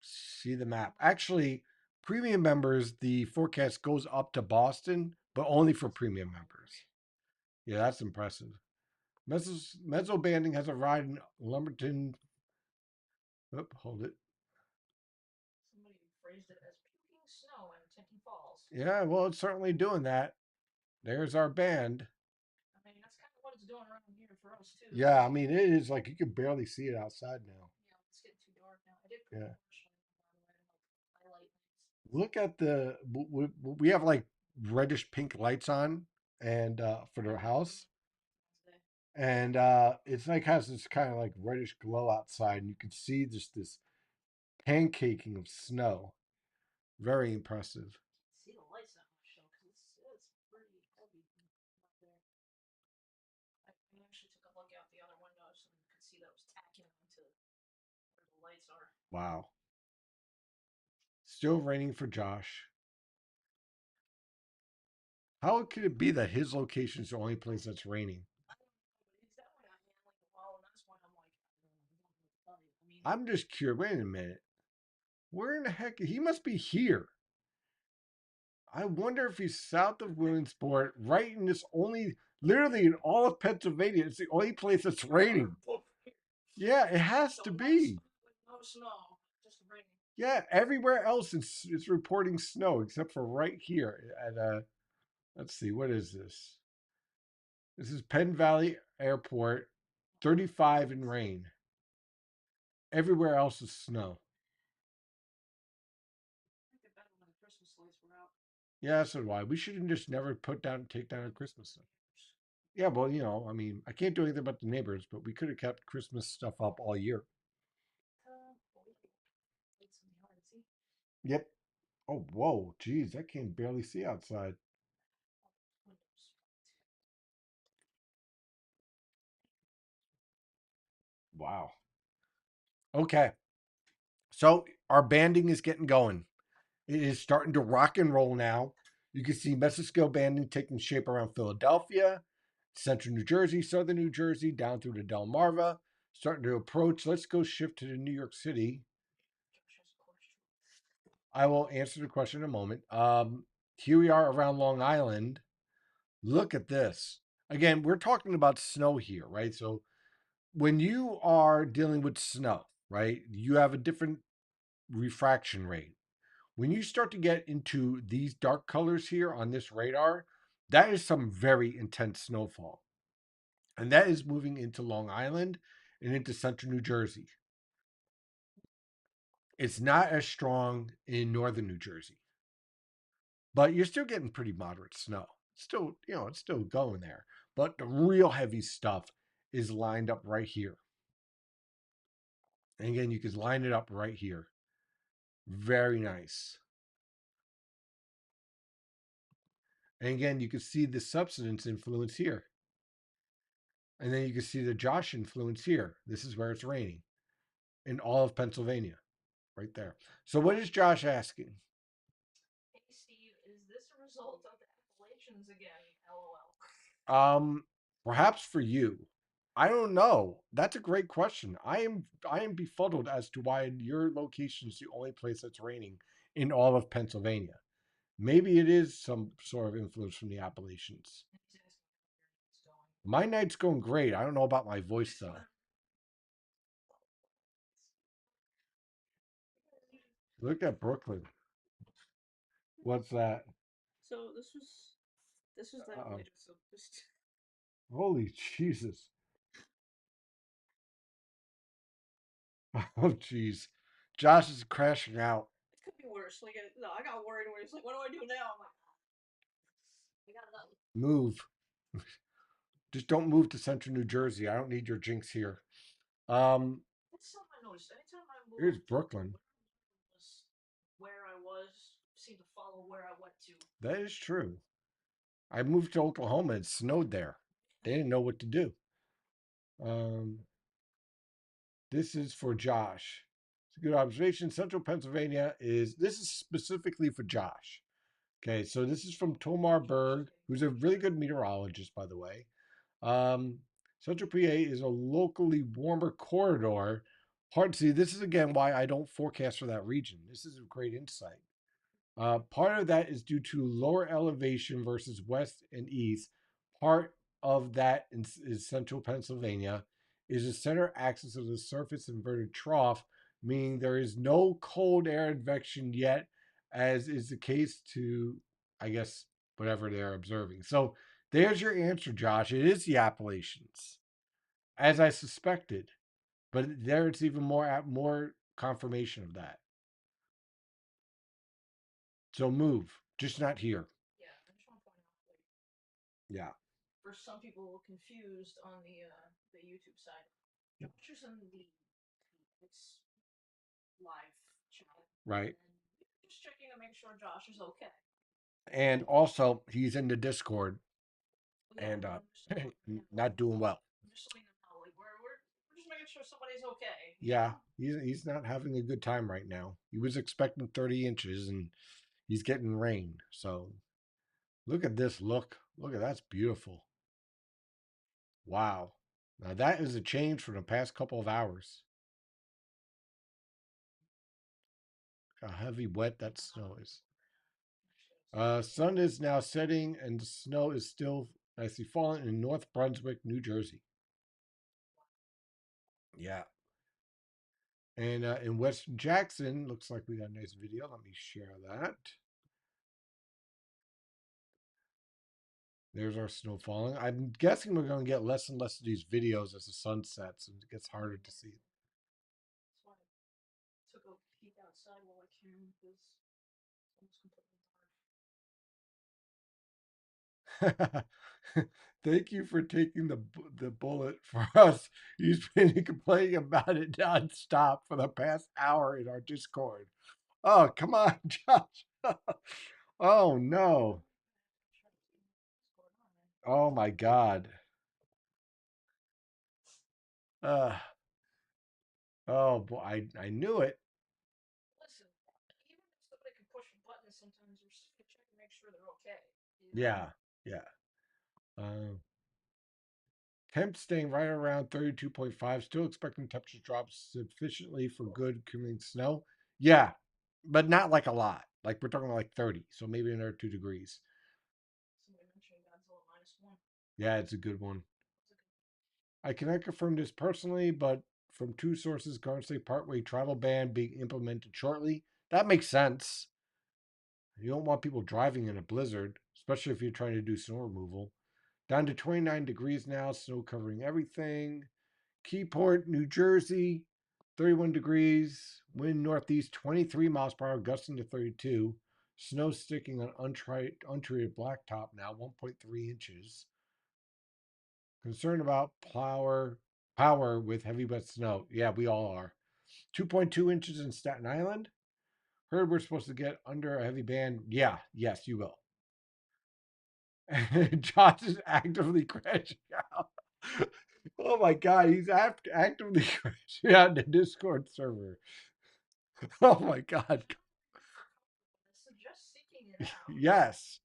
See the map. Actually, premium members, the forecast goes up to Boston, but only for premium members. Yeah, that's impressive. Mezzo banding has a ride in Lumberton. Oh, hold it. Somebody phrased it as puking snow in Tinton Falls. Yeah, well, it's certainly doing that. There's our band. I mean, that's kind of what it's doing around here for us too. Yeah, I mean, it is like you can barely see it outside now. Yeah, it's getting too dark now. I did put Yeah. highlight Look at we have like reddish pink lights on and for the house. And it's like has this kind of like reddish glow outside, and you can see just this pancaking of snow. Very impressive. See the lights that much though, because it's pretty heavy up there. I actually took a look out the other window so you could see that was tacking onto where the lights are. Wow. Still raining for Josh. How could it be that his location is the only place that's raining? I don't know, but he's definitely not handling the wall, and that's when I'm like, I don't know what to tell you. I mean, I'm just curious. Wait a minute. Where in the heck? He must be here. I wonder if he's south of Williamsport, right in this only, literally in all of Pennsylvania. It's the only place that's raining. Yeah, it has to be. No snow, just rain. Yeah, everywhere else it's reporting snow except for right here at let's see, what is this? This is Penn Valley Airport, 35 in rain. Everywhere else is snow. I think better when the Christmas lights were out. Yeah, so why we shouldn't just never take down a Christmas stuff. Yeah, well, I mean, I can't do anything about the neighbors, but we could have kept Christmas stuff up all year. Lights in the yard, see? Yep. Oh, whoa, geez, I can barely see outside. Windows. Wow. Okay, so our banding is getting going. It is starting to rock and roll now. You can see mesoscale banding taking shape around Philadelphia, central New Jersey, southern New Jersey, down through the Delmarva, starting to approach. Let's go shift to the New York City. Josh has a question. I will answer the question in a moment. Here we are around Long Island. Look at this. Again, we're talking about snow here, right? So when you are dealing with snow, right, you have a different refraction rate. When you start to get into these dark colors here on this radar, that is some very intense snowfall. And that is moving into Long Island and into central New Jersey. It's not as strong in northern New Jersey, but you're still getting pretty moderate snow. Still, it's still going there. But the real heavy stuff is lined up right here. And again, you can line it up right here. Very nice. And again, you can see the subsidence influence here. And then you can see the Josh influence here. This is where it's raining in all of Pennsylvania, right there. So, what is Josh asking? Hey Steve, is this a result of the Appalachians again? LOL. Um, Perhaps for you. I don't know. That's a great question. I am befuddled as to why your location is the only place that's raining in all of Pennsylvania. Maybe it is some sort of influence from the Appalachians. He's asking how it's going. My night's going great. I don't know about my voice though. Look at Brooklyn. What's that? So this was that Uh-oh. video. So just Holy Jesus. Oh, jeez. Josh is crashing out. it could be worse. Like no, I got worried when he's like, "What do I do now?" I'm like, "We got another." Move. Just don't move to central New Jersey. I don't need your jinx here. Um, That's something I noticed. Anytime I Here's moved, Brooklyn. was where I was seemed to follow where I went to. That is true. I moved to Oklahoma. It snowed there. They didn't know what to do. Um, this is for Josh. It's a good observation. Central Pennsylvania is, this is specifically for Josh. Okay, so this is from Tomar Berg, who's a really good meteorologist, by the way. Central PA is a locally warmer corridor. Hard to see. This is again why I don't forecast for that region. This is a great insight. Part of that is due to lower elevation versus west and east. Part of that is central Pennsylvania is the center axis of the surface inverted trough, meaning there is no cold air advection yet, as is the case to, I guess, whatever they're observing. So there's your answer, Josh. It is the Appalachians, as I suspected, but there it's even more confirmation of that. So move, just not here. Yeah, I just want to point out, like, Yeah. for some people confused on the YouTube side, Josh is in the it's live chat, Right. and just checking to make sure Josh is okay. And also, he's in the Discord Yeah, and I'm just letting him know. not doing well. I'm just letting him know. Like we're just making sure somebody's okay. You Yeah, know. he's not having a good time right now. He was expecting 30 inches and he's getting rain. So look at this. Look at that's beautiful. Wow. Now that is a change from the past couple of hours. How heavy wet that snow is. Sun is now setting and the snow is still nicely falling in North Brunswick, New Jersey. Yeah. And in West Jackson, looks like we got a nice video. Let me share that. There's our snow falling. I'm guessing we're going to get less and less of these videos as the sun sets and it gets harder to see. That's why I took a peek outside while I can because it's almost completely Thank you for taking the bullet for us. He's been complaining about it nonstop for the past hour in our Discord. Oh, come on, Josh. Oh no. Oh my God. Uh, oh boy, I knew it. Listen, even if somebody can push a button, sometimes you're still check to make sure they're okay. You know? Yeah, yeah. Um, Temp staying right around 32.5. Still expecting temperature drops sufficiently for good accumulating snow. Yeah, but not like a lot. Like we're talking like 30, so maybe another 2 degrees. Somebody mentioned Godzilla -1. Yeah, it's a good one. That's a good. I cannot confirm this personally, but from two sources, currently partway travel ban being implemented shortly. That makes sense. You don't want people driving in a blizzard, especially if you're trying to do snow removal. Down to 29 degrees now, snow covering everything. Keyport, New Jersey, 31 degrees. Wind northeast 23 miles per hour, gusting to 32. Snow sticking on untreated blacktop now, 1.3 inches. Concerned about power with heavy wet snow. Yeah, we all are. 2.2 inches in Staten Island. Heard we're supposed to get under a heavy band. Yeah, yes, you will. Josh is actively crashing out. Oh my God, he's actively crashing out the Discord server. Oh my God. I suggest seeking it out. Yes.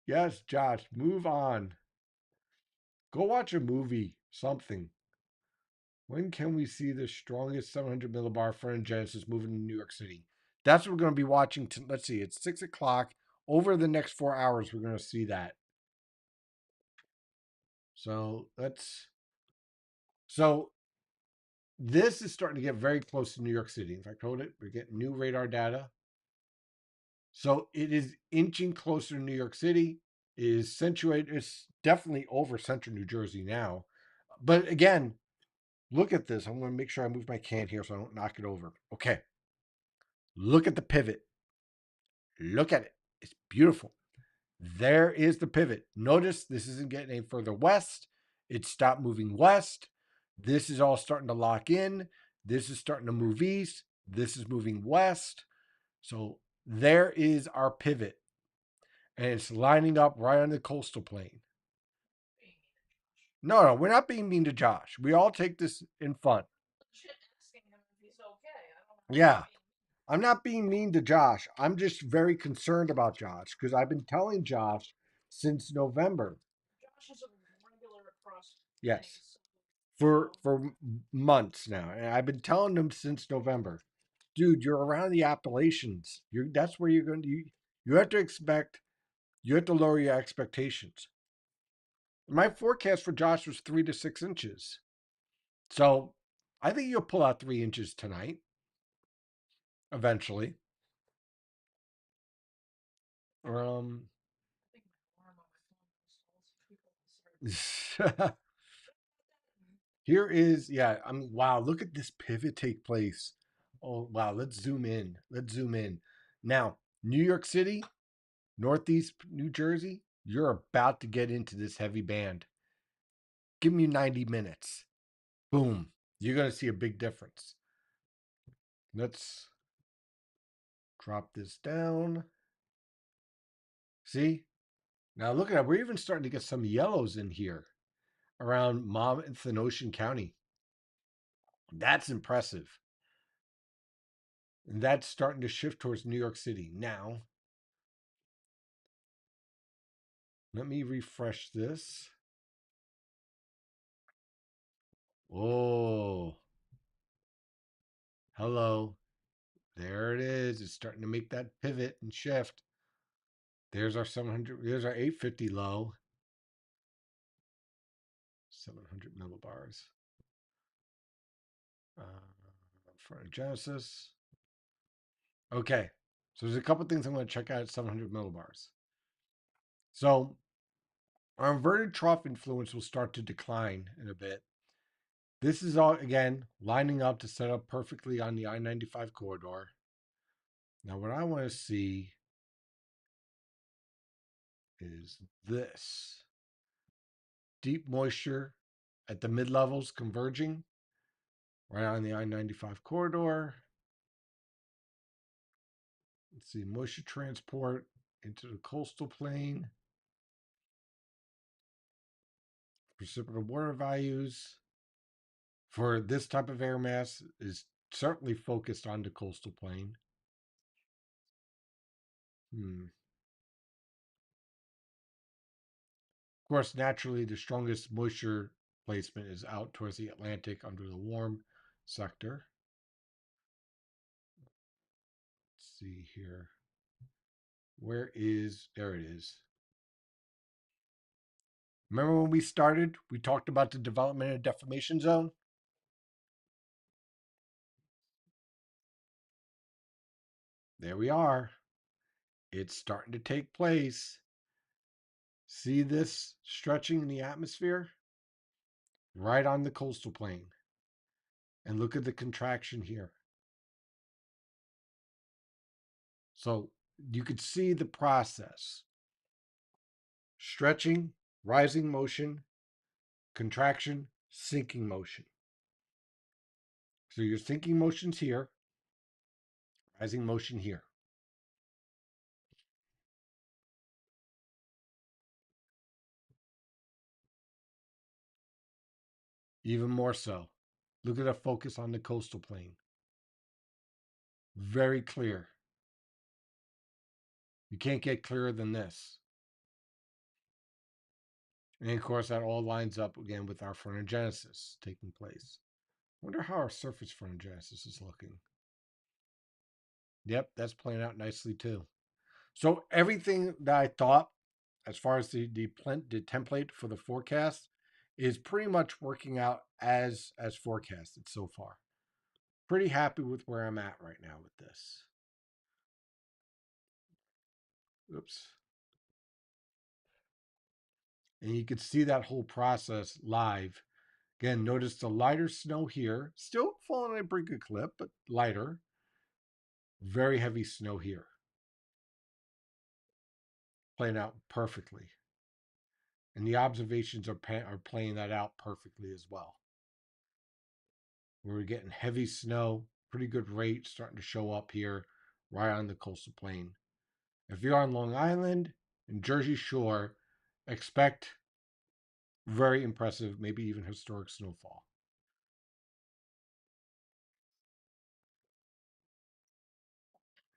Yes, Josh, move on. Go watch a movie, something. When can we see the strongest 700 millibar front Genesis moving to New York City? That's what we're going to be watching. Let's see, it's 6 o'clock. Over the next 4 hours, we're going to see that. So let's. So this is starting to get very close to New York City. In fact, hold it. We're getting new radar data. So it is inching closer to New York City. It is situated. It's definitely over central New Jersey now. But again, look at this. I'm going to make sure I move my can here so I don't knock it over. Okay. Look at the pivot. Look at it. It's beautiful. There is the pivot. Notice this isn't getting any further west. It stopped moving west. This is all starting to lock in. This is starting to move east. This is moving west. So there is our pivot. And it's lining up right on the coastal plain. No, no, we're not being mean to Josh. We all take this in fun. Legit asking him if he's okay. I don't know. Yeah. I'm not being mean to Josh. I'm just very concerned about Josh because I've been telling Josh since November. Josh is a regular across Yes. things. For months now. And I've been telling him since November. Dude, you're around the Appalachians. That's where you're going to you have to expect you have to lower your expectations. My forecast for Josh was 3 to 6 inches. So I think you'll pull out 3 inches tonight, eventually. Um, I think my alarm on my phone installs people. Sorry. here is, yeah, I mean, wow, look at this pivot take place. Oh, wow, let's zoom in. Let's zoom in. Now, New York City, Northeast New Jersey, you're about to get into this heavy band. Give me 90 minutes. Boom. You're going to see a big difference. Let's drop this down. See? Now look at that. We're even starting to get some yellows in here around Monmouth and Ocean County. That's impressive. And that's starting to shift towards New York City. Now, let me refresh this. Oh, hello. There it is. It's starting to make that pivot and shift. There's our 700. There's our 850 low. 700 millibars. Uh, for Genesis. Okay. So there's a couple things I'm going to check out at 700 millibars. So our inverted trough influence will start to decline in a bit. This is all, again, lining up to set up perfectly on the I-95 corridor. Now, what I want to see is this. Deep moisture at the mid-levels converging right on the I-95 corridor. Let's see, moisture transport into the coastal plain, precipitate water values for this type of air mass is certainly focused on the coastal plain. Hmm. Of course, naturally, the strongest moisture placement is out towards the Atlantic under the warm sector. Let's see here. There it is. Remember when we started, we talked about the development of deformation zone? There we are. It's starting to take place. See this stretching in the atmosphere? Right on the coastal plain. And look at the contraction here. So you could see the process stretching, rising motion, contraction, sinking motion. So your sinking motion's here, rising motion here. Even more so. Look at the focus on the coastal plain. Very clear. You can't get clearer than this. And of course, that all lines up again with our frontogenesis taking place. Wonder how our surface frontogenesis is looking. Yep, that's playing out nicely too. So everything that I thought, as far as the template for the forecast, is pretty much working out as forecasted so far. Pretty happy with where I'm at right now with this. Oops. And you can see that whole process live. Again, notice the lighter snow here, still falling at a pretty good clip, but lighter. Very heavy snow here, playing out perfectly. And the observations are playing that out perfectly as well. We're getting heavy snow, pretty good rate starting to show up here right on the coastal plain. If you're on Long Island and Jersey Shore, expect very impressive, maybe even historic snowfall.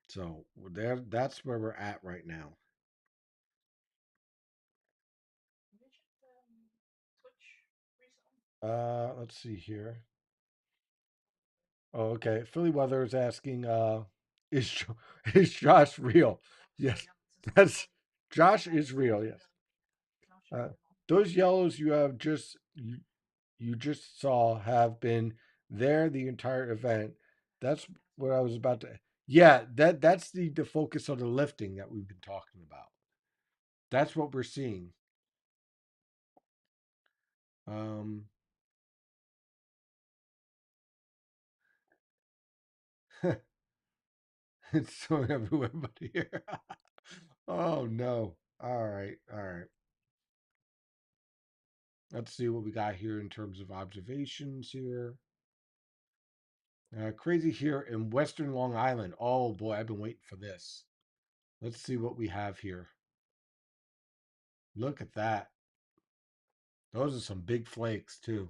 So that's where we're at right now. Let's see here. Oh, okay. Philly Weather is asking, is is Josh real? Yes, that's Josh is real. Yes. Uh, those yellows you just saw have been there the entire event. That's what I was about to. Yeah, that's the focus of the lifting that we've been talking about. That's what we're seeing. Um, it's so everywhere but here. Oh no. All right. Let's see what we got here in terms of observations here. Crazy here in Western Long Island. Oh boy, I've been waiting for this. Let's see what we have here. Look at that. Those are some big flakes too.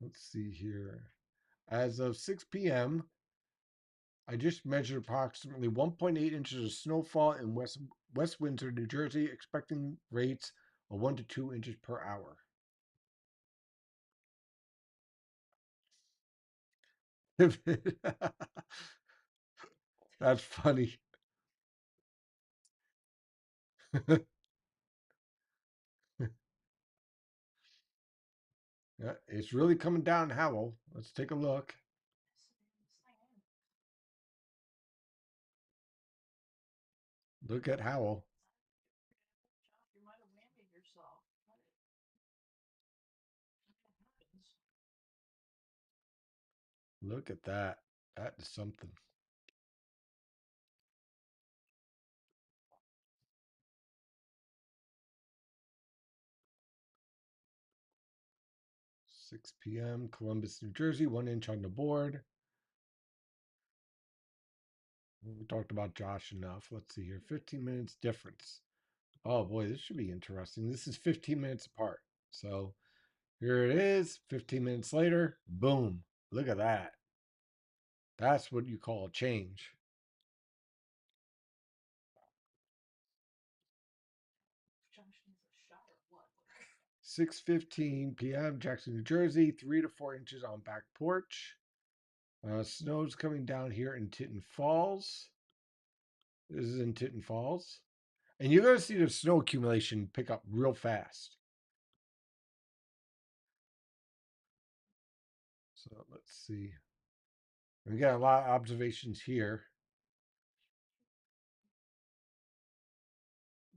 Let's see here. As of 6 p.m., I just measured approximately 1.8 inches of snowfall in West Windsor, New Jersey, expecting rates of 1 to 2 inches per hour. That's funny. Yeah, it's really coming down, Howell. Let's take a look. Look at Howell. You might have whammied yourself. Look at that. That is something. 6 p.m. Columbus, New Jersey, 1 inch on the board. We talked about Josh enough. Let's see here. 15 minutes difference. Oh boy, this should be interesting. This is 15 minutes apart. So here it is. 15 minutes later. Boom. Look at that. That's what you call a change. Josh needs a shot or what? 6:15 p.m. Jackson, New Jersey. 3 to 4 inches on back porch. Snow's coming down here in Tinton Falls. This is in Tinton Falls. And you're going to see the snow accumulation pick up real fast. So let's see. We got a lot of observations here.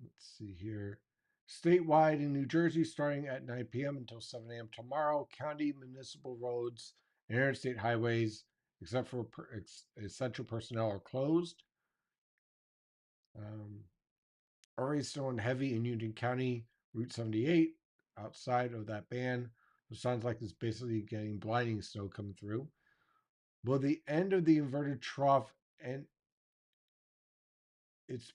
Let's see here. Statewide in New Jersey, starting at 9 p.m. until 7 a.m. tomorrow, county municipal roads and interstate highways, except for essential personnel, are closed. Already snowing heavy in Union County, Route 78, outside of that ban. It sounds like it's basically getting blinding snow coming through. Will the end of the inverted trough and its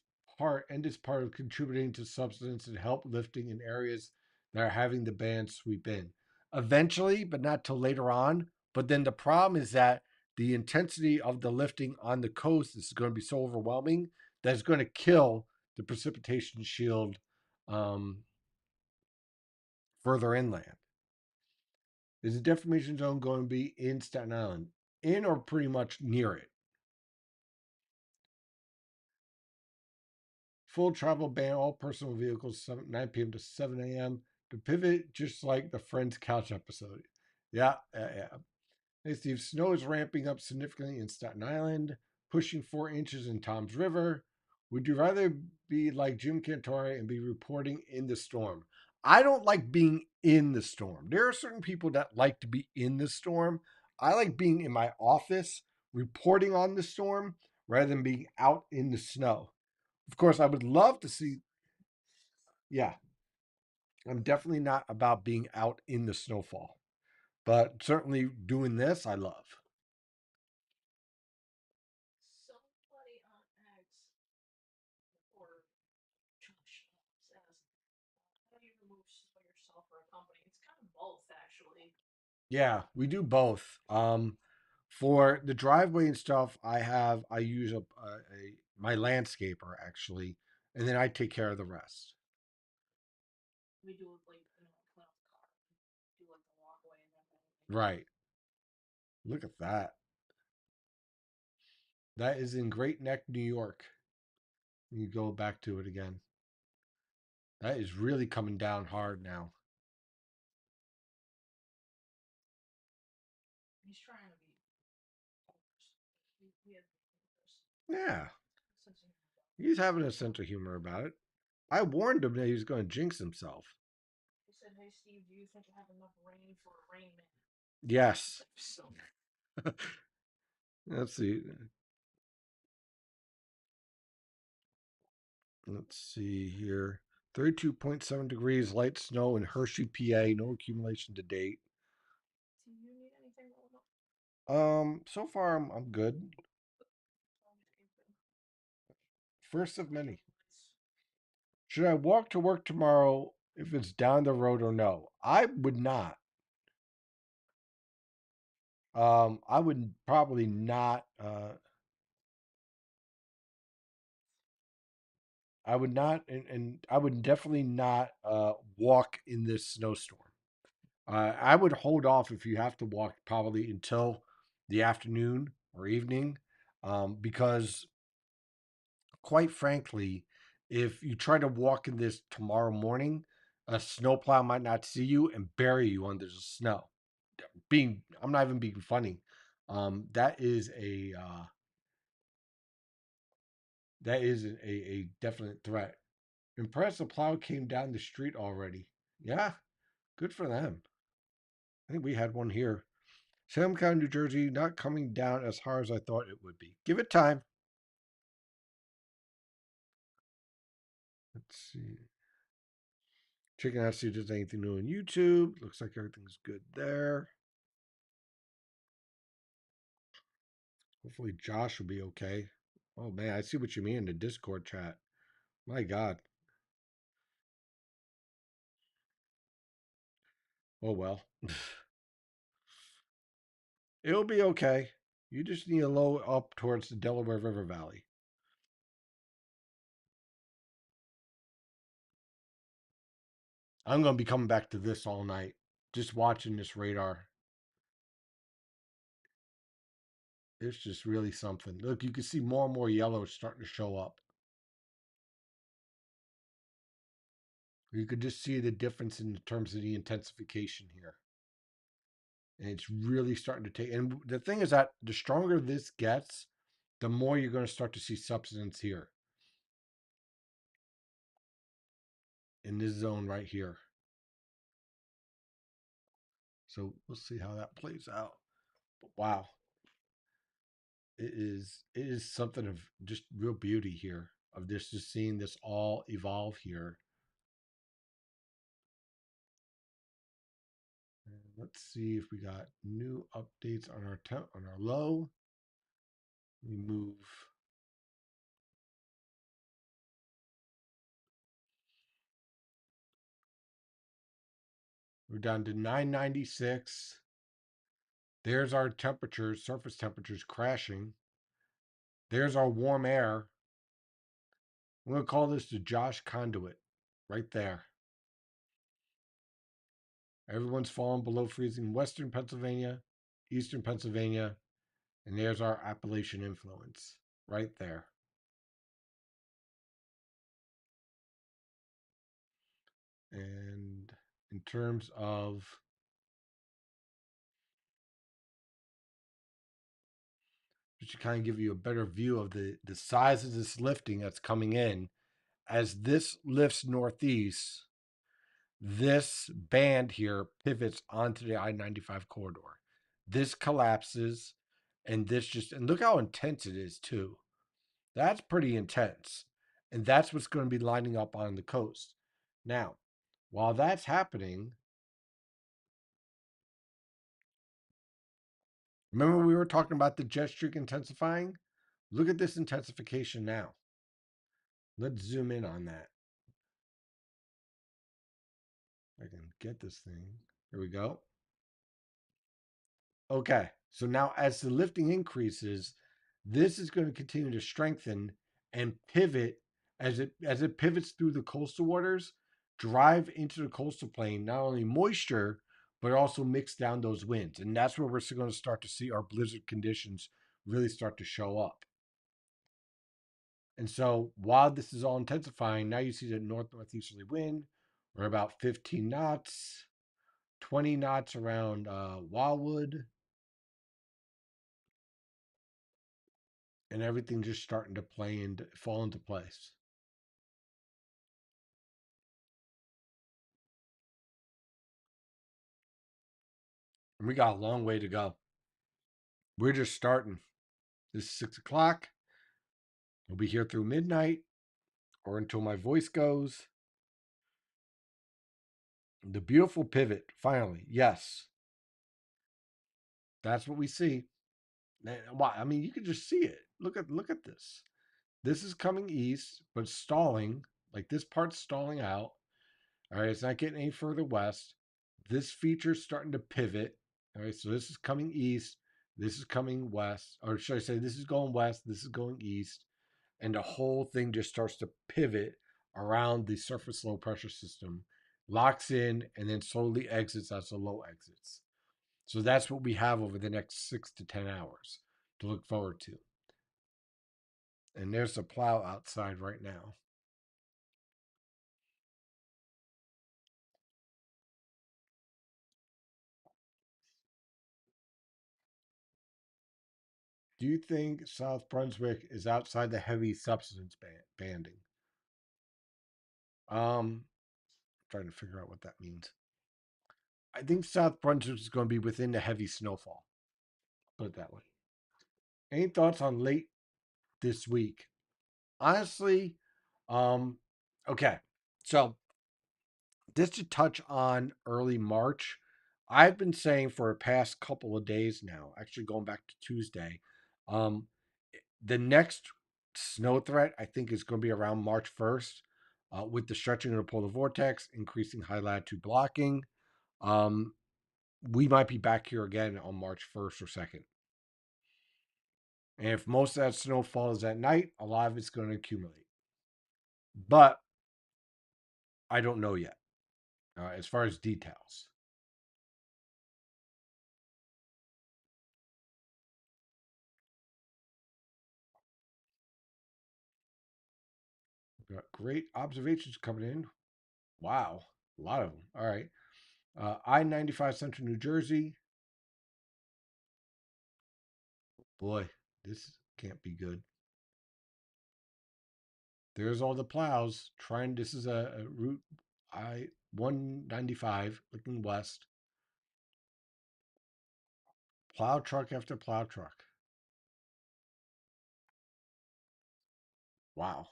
its part of contributing to subsidence and help lifting in areas that are having the band sweep in? Eventually, but not till later on. But then the problem is that the intensity of the lifting on the coast is going to be so overwhelming that it's going to kill the precipitation shield um, further inland. Is the deformation zone going to be in Staten Island? In or pretty much near it? Full travel ban all personal vehicles 9 p.m. to 7 a.m. To pivot, just like the Friends Couch episode. Yeah, yeah. Hey, Steve, snow is ramping up significantly in Staten Island, pushing 4 inches in Tom's River. Would you rather be like Jim Cantore and be reporting in the storm? I don't like being in the storm. There are certain people that like to be in the storm. I like being in my office reporting on the storm rather than being out in the snow. Of course, I would love to see. Yeah, I'm definitely not about being out in the snowfall, but certainly doing this, I love. Somebody on X or Josh says, how do you remove yourself for a company? It's kind of both, actually. Yeah, we do both. For the driveway and stuff, I use a my landscaper actually, and then I take care of the rest. We do it like, clean out the car, do like the walkway and then Right. Look at that. That is in Great Neck, New York. You go back to it again. That is really coming down hard now. he's trying to be focused. We have focus. Yeah, Sense of humor. he's having a sense of humor about it. I warned him that he was going to jinx himself. He said, "Hey Steve, do you think you have enough rain for a rain man?" Yes. So Let's see. Let's see here. 32.7 degrees, light snow in Hershey, PA. No accumulation to date. do you need anything going on? So far I'm good. First of many. Should I walk to work tomorrow if it's down the road or no? I would not. I would probably not. I would not, and I would definitely not walk in this snowstorm. I would hold off if you have to walk probably until the afternoon or evening, because quite frankly, if you try to walk in this tomorrow morning, a snowplow might not see you and bury you under the snow. I'm not even being funny. That is a definite threat. Impressed the plow came down the street already. Yeah, good for them. I think we had one here. Salem County, New Jersey, not coming down as hard as I thought it would be. Give it time. Let's see. Checking out see if there's anything new on YouTube. Looks like everything's good there. Hopefully Josh will be okay. Oh man, I see what you mean in the Discord chat. My God. Oh well. It'll be okay. You just need to low up towards the Delaware River Valley. I'm gonna be coming back to this all night. Just watching this radar. It's just really something. Look, you can see more and more yellow starting to show up. You could just see the difference in terms of the intensification here. And it's really starting to take. And the thing is that the stronger this gets, the more you're going to start to see substance here in this zone right here. So we'll see how that plays out. But wow, it is something of just real beauty here of this just seeing this all evolve here. And let's see if we got new updates on our temp on our low. We move. We're down to 996. There's our temperatures, surface temperatures crashing. There's our warm air. I'm going to call this the Josh conduit right there. Everyone's fallen below freezing western Pennsylvania, eastern Pennsylvania, and there's our Appalachian influence right there. And in terms of just to kind of give you a better view of the size of this lifting that's coming in, as this lifts northeast, this band here pivots onto the I-95 corridor. This collapses, and this just, and look how intense it is too. That's pretty intense. And that's what's going to be lining up on the coast. Now, while that's happening, remember we were talking about the jet streak intensifying? Look at this intensification now. Let's zoom in on that. I can get this thing. Here we go. Okay, so now as the lifting increases, this is going to continue to strengthen and pivot as it pivots through the coastal waters, drive into the coastal plain, not only moisture, but also mix down those winds. And that's where we're going to start to see our blizzard conditions really start to show up. And so while this is all intensifying, now you see the northeasterly wind. We're about 15 knots, 20 knots around Wildwood, and everything just starting to fall into place. And we got a long way to go. We're just starting. This is 6 o'clock. We'll be here through midnight or until my voice goes. The beautiful pivot, finally. Yes. That's what we see. I mean, you can just see it. Look at this. This is coming east, but stalling. Like this part's stalling out. All right, it's not getting any further west. This feature's starting to pivot. All right, so this is coming east. This is coming west. Or should I say, this is going west. This is going east. And the whole thing just starts to pivot around the surface low pressure system, locks in, and then slowly exits as the low exits. So that's what we have over the next 6 to 10 hours to look forward to. And there's a plow outside right now. Do you think South Brunswick is outside the heavy substance banding? Trying to figure out what that means. I think South Brunswick is going to be within the heavy snowfall. Put it that way. Any thoughts on late this week? Honestly, okay. So Just to touch on early March, I've been saying for the past couple of days now, actually going back to Tuesday, um, the next snow threat I think is going to be around March 1st, with the stretching of the polar vortex, increasing high latitude blocking. Um, we might be back here again on March 1st or 2nd. And if most of that snow falls at night, a lot of it's going to accumulate. But I don't know yet as far as details. We've got great observations coming in. Wow, a lot of them. All right. I-95 Central New Jersey. Boy, this can't be good. There's all the plows trying. This is a route I-195 looking west. Plow truck after plow truck. Wow.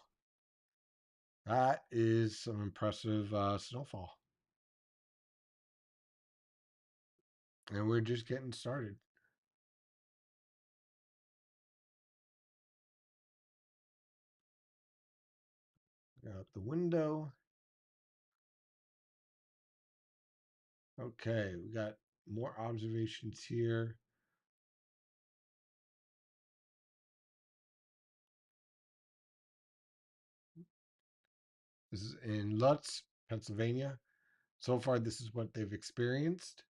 That is some impressive snowfall. And we're just getting started. Out the window. Okay, we got more observations here. This is in Lutz, Pennsylvania. So far, this is what they've experienced.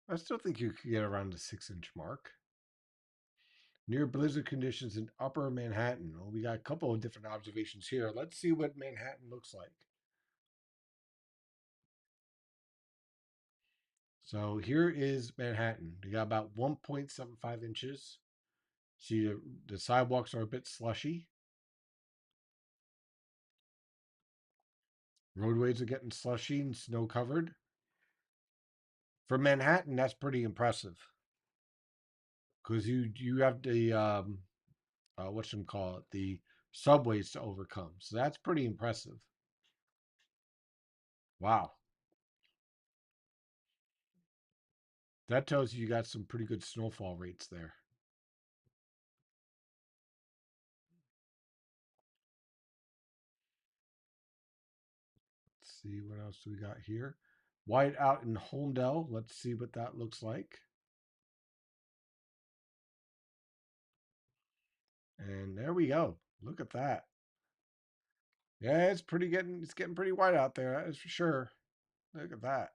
I still think you could get around the 6-inch mark. Near blizzard conditions in upper Manhattan. Well, we got a couple of different observations here. Let's see what Manhattan looks like. So here is Manhattan. We got about 1.75 inches. See, the sidewalks are a bit slushy. Roadways are getting slushy and snow covered. For Manhattan, that's pretty impressive because you have the what's them call it, the subways to overcome. So that's pretty impressive. Wow, that tells you got some pretty good snowfall rates there. Let's see what else do we got here. White out in Holmdel. Let's see what that looks like. And there we go. Look at that. Yeah, it's getting pretty white out there, that is for sure. Look at that.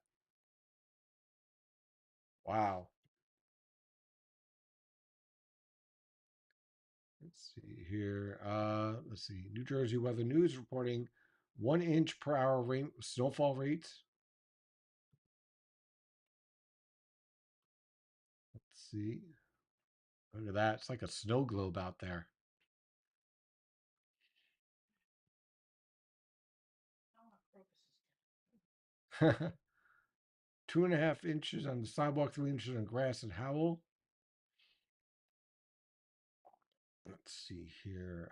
Wow. Let's see here. Let's see. New Jersey Weather News reporting 1 inch per hour rain snowfall rates. Let's see. Look at that. It's like a snow globe out there. 2.5 inches on the sidewalk, 3 inches on grass and Howell. Let's see here.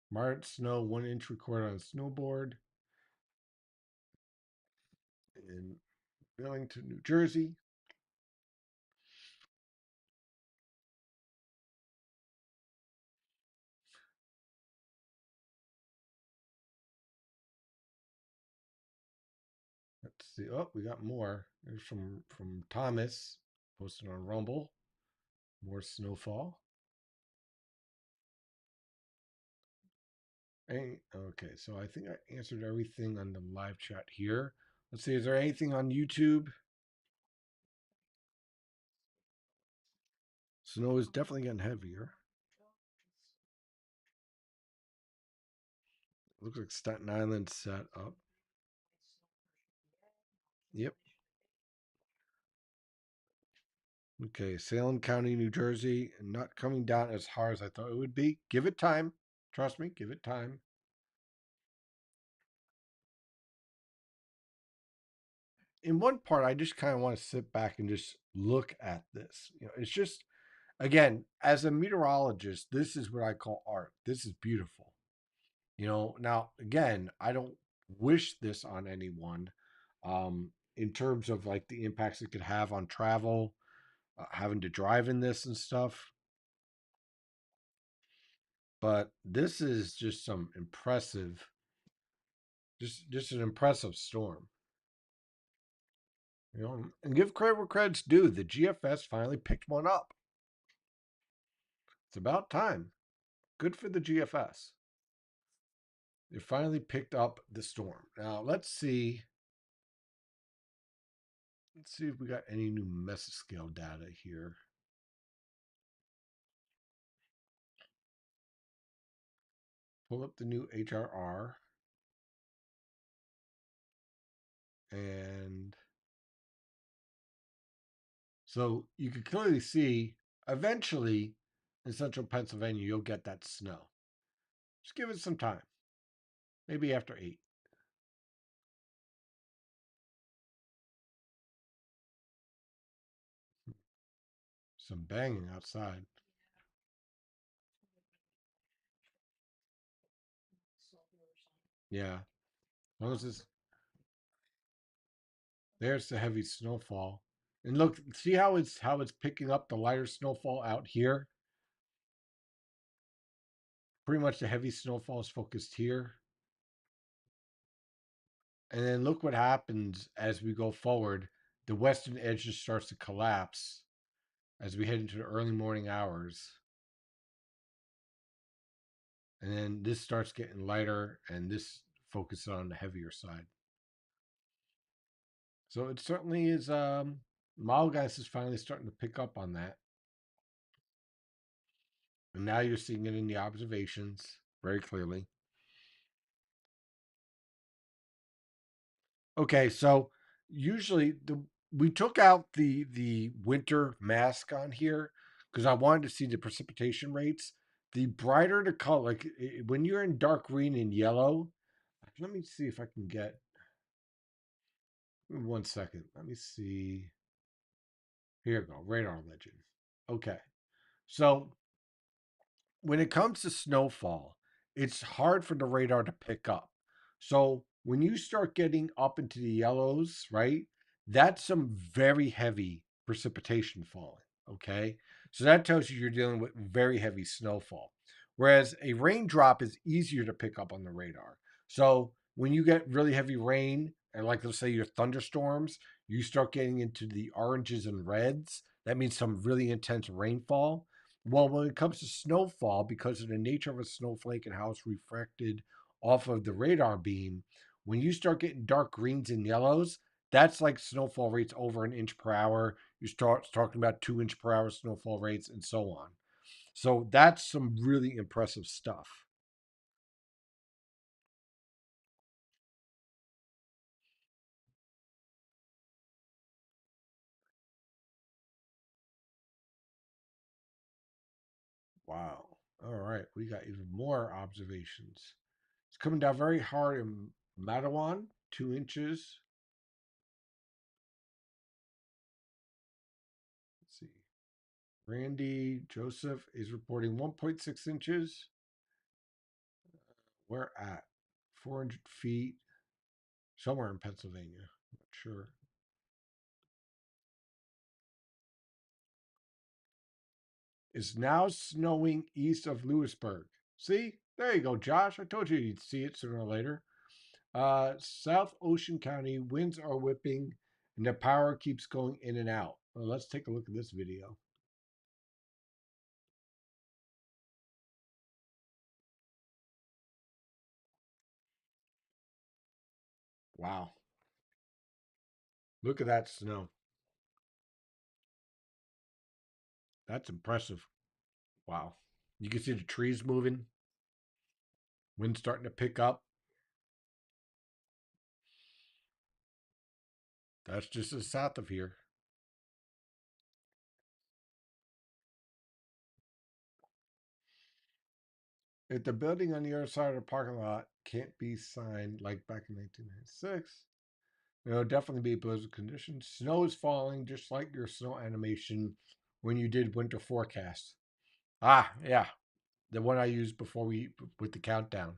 Moderate snow, 1 inch recorded on snowboard in Millington, New Jersey. Let's see. Oh, we got more. There's from Thomas posted on Rumble. More snowfall. Okay, so I think I answered everything on the live chat here. Let's see, is there anything on YouTube? Snow is definitely getting heavier. Looks like Staten Island set up. Yep. Okay, Salem County, New Jersey, not coming down as hard as I thought it would be. Give it time. Trust me, give it time. In one part, I just kind of want to sit back and just look at this. It's just Again, as a meteorologist, this is what I call art. This is beautiful. Now again, I don't wish this on anyone in terms of like the impacts it could have on travel, having to drive in this and stuff. But this is just some impressive, just an impressive storm. And give credit where credit's due. The GFS finally picked one up. It's about time. Good for the GFS. They finally picked up the storm. Now let's see. Let's see if we got any new mesoscale data here. Pull up the new HRR, and so you can clearly see eventually in central Pennsylvania you'll get that snow. Just give it some time. Maybe after 8. Some banging outside. Yeah. As long as it's, there's the heavy snowfall. And look, see how it's picking up the lighter snowfall out here? Pretty much the heavy snowfall is focused here. And then look what happens as we go forward. The western edge just starts to collapse as we head into the early morning hours. And then this starts getting lighter, and this focuses on the heavier side. So it certainly is. Model guys is finally starting to pick up on that, and now you're seeing it in the observations very clearly. Okay, so usually we took out the winter mask on here because I wanted to see the precipitation rates. The brighter the color, like when you're in dark green and yellow, let me see if I can get 1 second. Let me see. Here you go, radar legend. Okay, so when it comes to snowfall, it's hard for the radar to pick up. So when you start getting up into the yellows, right, that's some very heavy precipitation falling. Okay. So that tells you you're dealing with very heavy snowfall. Whereas a raindrop is easier to pick up on the radar. So when you get really heavy rain, and like let's say your thunderstorms, you start getting into the oranges and reds. That means some really intense rainfall. Well, when it comes to snowfall, because of the nature of a snowflake and how it's refracted off of the radar beam, when you start getting dark greens and yellows, that's like snowfall rates over an inch per hour. You start talking about 2 inch per hour snowfall rates and so on. So that's some really impressive stuff. Wow. All right. We got even more observations. It's coming down very hard in Matawan, 2 inches. Let's see. Randy Joseph is reporting 1.6 inches. Where at? 400 feet, somewhere in Pennsylvania. Not sure. It's now snowing east of Lewisburg. See? There you go, Josh. I told you you'd see it sooner or later. South Ocean County, winds are whipping and the power keeps going in and out. Well, let's take a look at this video. Wow. Look at that snow. That's impressive. Wow. You can see the trees moving, wind starting to pick up. That's just as south of here. If the building on the other side of the parking lot can't be signed like back in 1996, it'll definitely be blizzard conditions. Snow is falling just like your snow animation when you did winter forecast. Ah, yeah, the one I used before we with the countdown.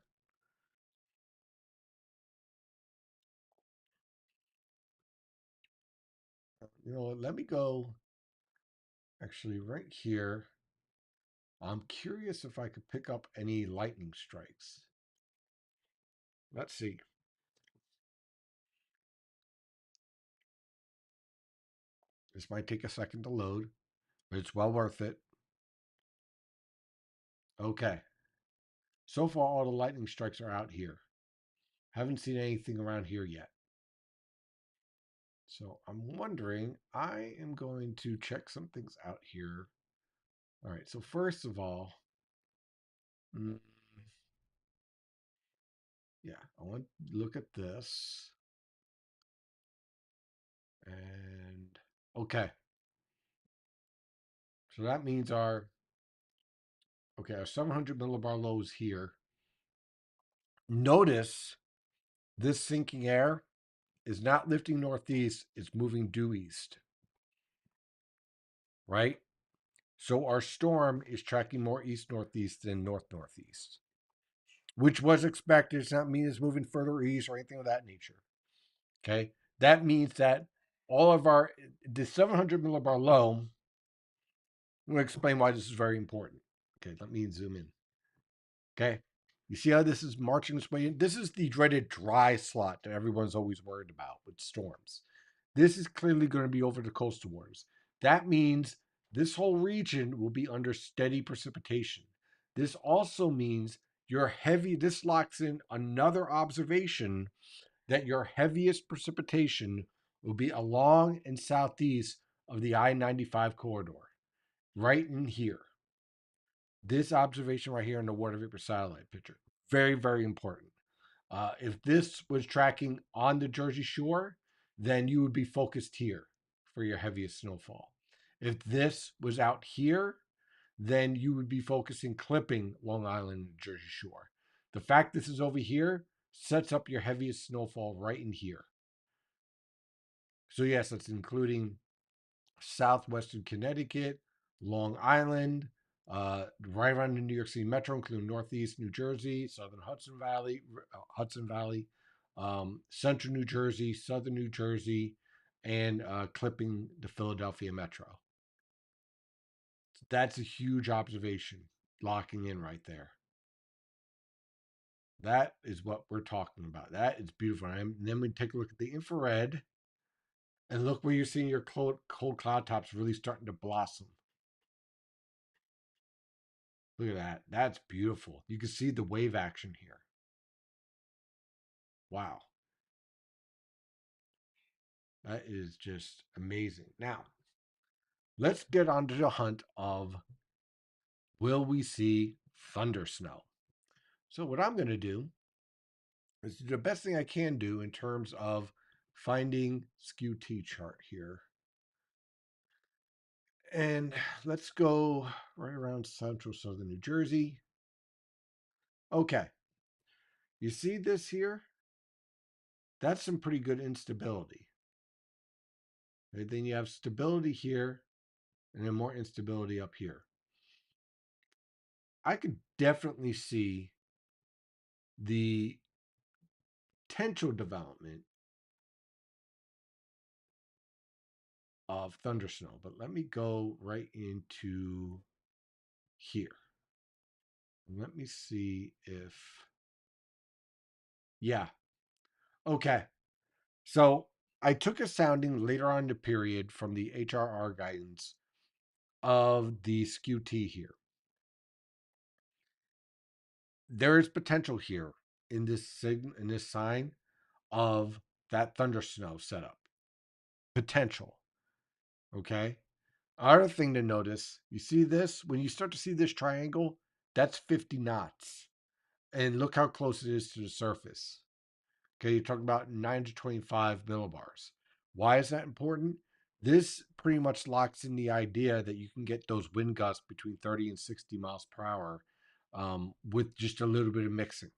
You know, let me go actually right here. I'm curious if I could pick up any lightning strikes. Let's see. This might take a second to load, but it's well worth it. Okay. So far, all the lightning strikes are out here. Haven't seen anything around here yet. So I'm wondering, I am going to check some things out here. All right. So, first of all, mm, yeah, I want to look at this. And okay. So that means our 700 millibar low is here. Notice this sinking air is not lifting northeast, it's moving due east, right? So our storm is tracking more east northeast than north northeast, which was expected. It's not mean it's moving further east or anything of that nature. Okay. That means that all of the 700 millibar low, I'm going to explain why this is very important. Okay. Let me zoom in. Okay. You see how this is marching its way in? This is the dreaded dry slot that everyone's always worried about with storms. This is clearly going to be over the coastal waters. That means this whole region will be under steady precipitation. This also means this locks in another observation that your heaviest precipitation will be along and southeast of the I 95 corridor, right in here. This observation right here in the water vapor satellite picture, very, very important. If this was tracking on the Jersey Shore, then you would be focused here for your heaviest snowfall. If this was out here, then you would be focusing clipping Long Island and Jersey Shore. The fact this is over here sets up your heaviest snowfall right in here. So yes, that's including southwestern Connecticut, Long Island, right around the New York City metro, including Northeast New Jersey, Southern Hudson Valley, Central New Jersey, Southern New Jersey, and clipping the Philadelphia metro. That's a huge observation, locking in right there. That is what we're talking about. That is beautiful. And then we take a look at the infrared, and look where you're seeing your cold cloud tops really starting to blossom. Look at that. That's beautiful. You can see the wave action here. Wow. That is just amazing. Now, let's get on to the hunt of, will we see thunder snow? So, what I'm going to do is the best thing I can do in terms of finding skew T chart here. And let's go right around central southern New Jersey. Okay. You see this here? That's some pretty good instability. And then you have stability here and then more instability up here. I could definitely see the potential development of thundersnow, but let me go right into here. Let me see if, yeah, okay. So I took a sounding later on in the period from the HRR guidance of the skew T here. There is potential here in this sign of that thundersnow setup. Potential. Okay. Other thing to notice, you see this? When you start to see this triangle, that's 50 knots. And look how close it is to the surface. Okay, you're talking about 9 to 25 millibars. Why is that important? This pretty much locks in the idea that you can get those wind gusts between 30 and 60 miles per hour with just a little bit of mixing,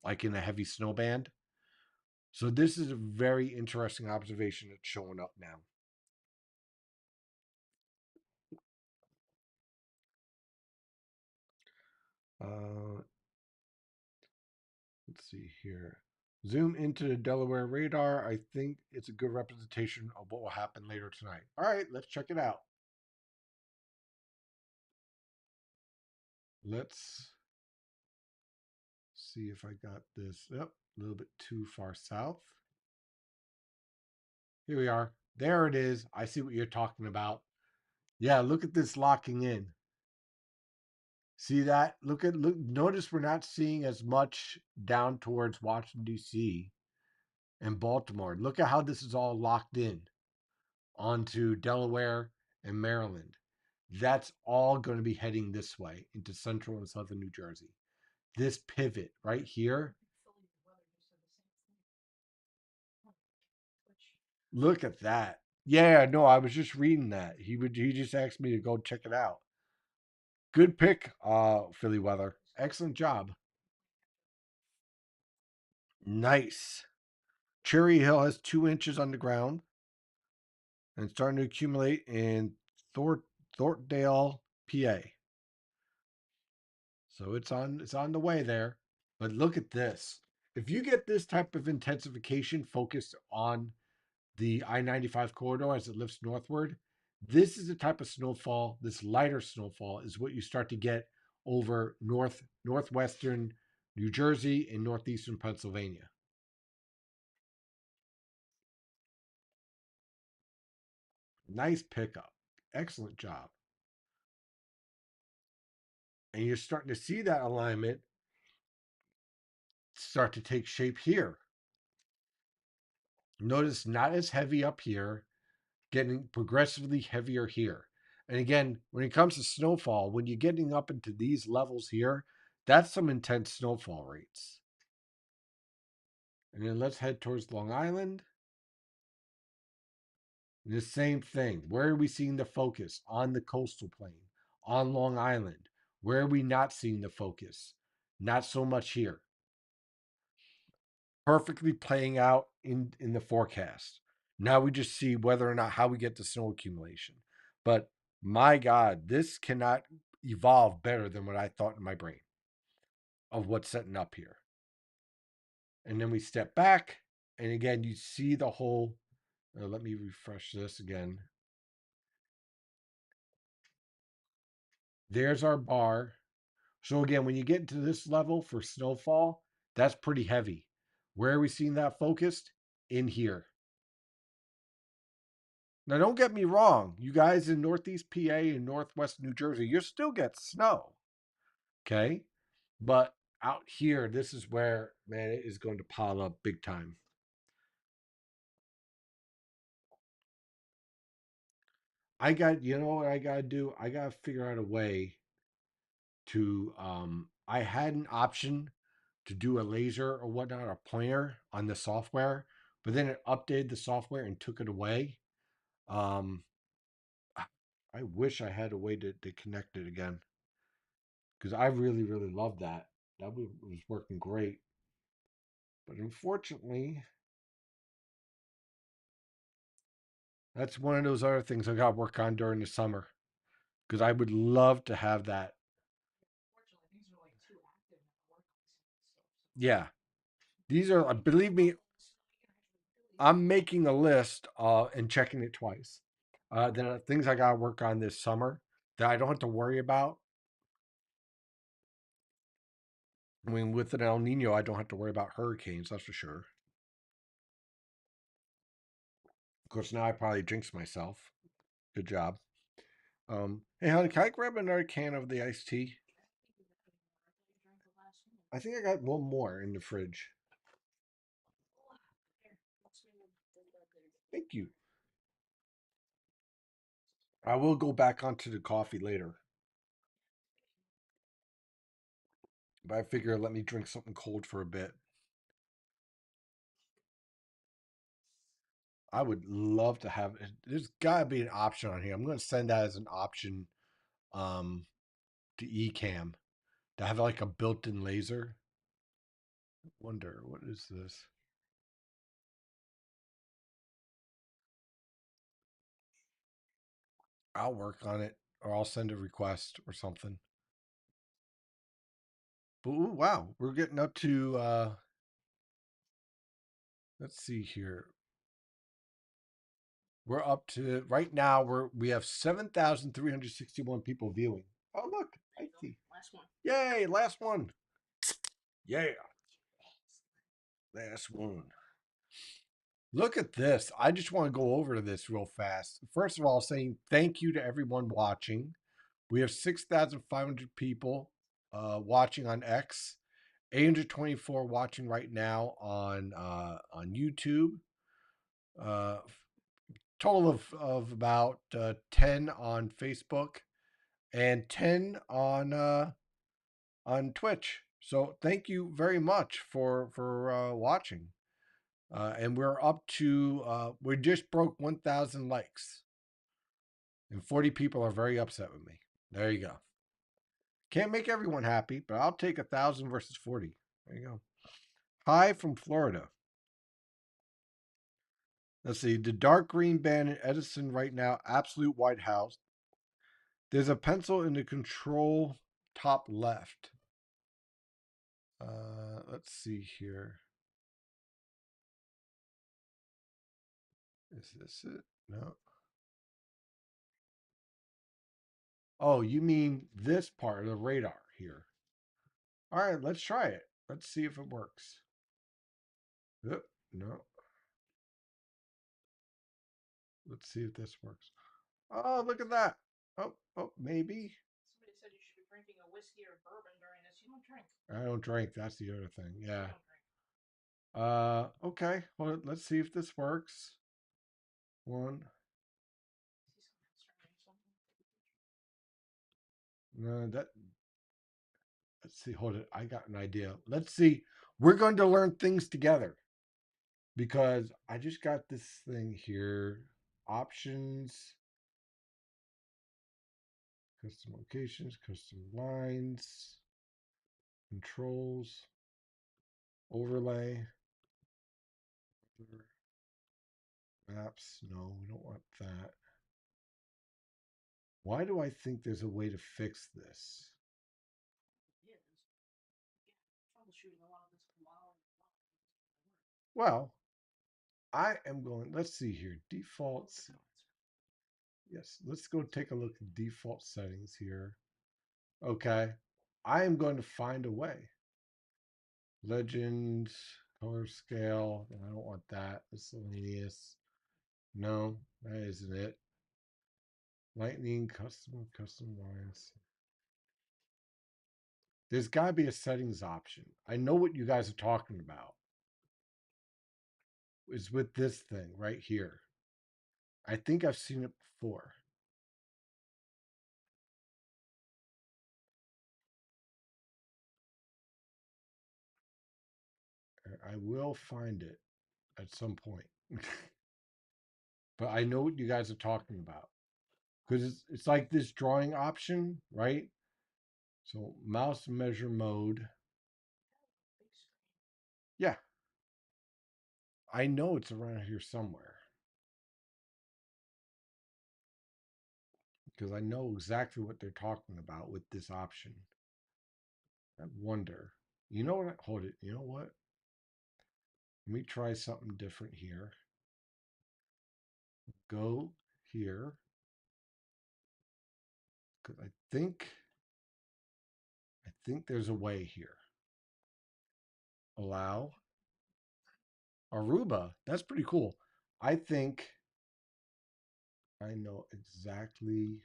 like in a heavy snow band. So this is a very interesting observation that's showing up now. Uh, let's see here. Zoom into the Delaware radar. I think it's a good representation of what will happen later tonight. All right, let's check it out. Let's see if I got this. Yep, a little bit too far south. Here we are. There it is. I see what you're talking about. Yeah, look at this locking in. See that? Look. Notice we're not seeing as much down towards Washington D.C. and Baltimore. Look at how this is all locked in onto Delaware and Maryland. That's all going to be heading this way into central and southern New Jersey. This pivot right here. Look at that. Yeah, no, I was just reading that. He just asked me to go check it out. Good pick, Philly weather. Excellent job. Nice. Cherry Hill has 2 inches on the ground and starting to accumulate in Thorntdale, PA. So it's on the way there. But look at this. If you get this type of intensification focused on the I-95 corridor as it lifts northward, this is the type of snowfall, this lighter snowfall is what you start to get over northwestern New Jersey and northeastern Pennsylvania. Nice pickup. Excellent job. And you're starting to see that alignment start to take shape here. Notice not as heavy up here, getting progressively heavier here. And again, when it comes to snowfall, when you're getting up into these levels here, that's some intense snowfall rates. And then let's head towards Long Island. And the same thing. Where are we seeing the focus? On the coastal plain, on Long Island. Where are we not seeing the focus? Not so much here. Perfectly playing out in the forecast. Now we just see whether or not how we get the snow accumulation. But my God, this cannot evolve better than what I thought in my brain of what's setting up here. And then we step back, and again, you see the whole. Let me refresh this again. There's our bar. So again, when you get into this level for snowfall, that's pretty heavy. Where are we seeing that focused? In here. Now, don't get me wrong. You guys in Northeast PA and Northwest New Jersey, you still get snow. Okay. But out here, this is where, man, it is going to pile up big time. You know what I got to do? I got to figure out a way to, I had an option to do a laser or whatnot, a pointer on the software, but then it updated the software and took it away. Um, I wish I had a way to connect it again because I really, really loved that. That was working great. But unfortunately, that's one of those other things I got to work on during the summer because I would love to have that. Yeah, these are, believe me, I'm making a list and checking it twice. There are things I got to work on this summer that I don't have to worry about. I mean, with an El Nino, I don't have to worry about hurricanes, that's for sure. Of course, now I probably jinx myself. Good job. Hey, honey, can I grab another can of the iced tea? I think I got one more in the fridge. Thank you. I will go back onto the coffee later, but I figure let me drink something cold for a bit. I would love to have. There's got to be an option on here. I'm going to send that as an option um, to Ecamm to have like a built-in laser. Wonder what is this? I'll work on it, or I'll send a request or something. But ooh, wow, we're getting up to let's see here. We're up to right now. We have 7,361 people viewing. Oh look, I see. Last one. Yay! Last one. Yeah, last one. Look at this. I just want to go over this real fast. First of all, saying thank you to everyone watching. We have 6,500 people watching on X, 824 watching right now on YouTube. Uh, Total of about 10 on Facebook and 10 on Twitch. So thank you very much for watching. And we're up to we just broke 1,000 likes, and 40 people are very upset with me. There you go. Can't make everyone happy, but I'll take 1,000 versus 40. There you go. Hi from Florida. Let's see. The dark green band in Edison right now, absolute White House. There's a pencil in the control top left. Let's see here. Is this it? No. Oh, you mean this part of the radar here. All right, let's try it. Let's see if it works. No. Let's see if this works. Oh, look at that. Oh, maybe. Somebody said you should be drinking a whiskey or bourbon during this. You don't drink. I don't drink. That's the other thing. Yeah. You don't drink. Okay. Well, let's see if this works. One. No, that. Let's see. Hold it. I got an idea. Let's see. We're going to learn things together because I just got this thing here. Options, custom locations, custom lines, controls, overlay, maps. No, we don't want that. Why do I think there's a way to fix this? It is. Yeah, troubleshooting a lot of this while. Well, I am going, let's see here. Defaults. Yes, let's go take a look at default settings here. Okay. I am going to find a way. Legend, color scale. I don't want that. Miscellaneous. No, that isn't it. Lightning, custom lines. There's got to be a settings option. I know what you guys are talking about. Is with this thing right here. I think I've seen it before. I will find it at some point. But I know what you guys are talking about. Because it's like this drawing option, right? So mouse measure mode. Yeah. I know it's around here somewhere. Because I know exactly what they're talking about with this option. I wonder. You know what? Hold it. You know what? Let me try something different here. Go here. Because I think there's a way here. Allow. Aruba. That's pretty cool. I think I know exactly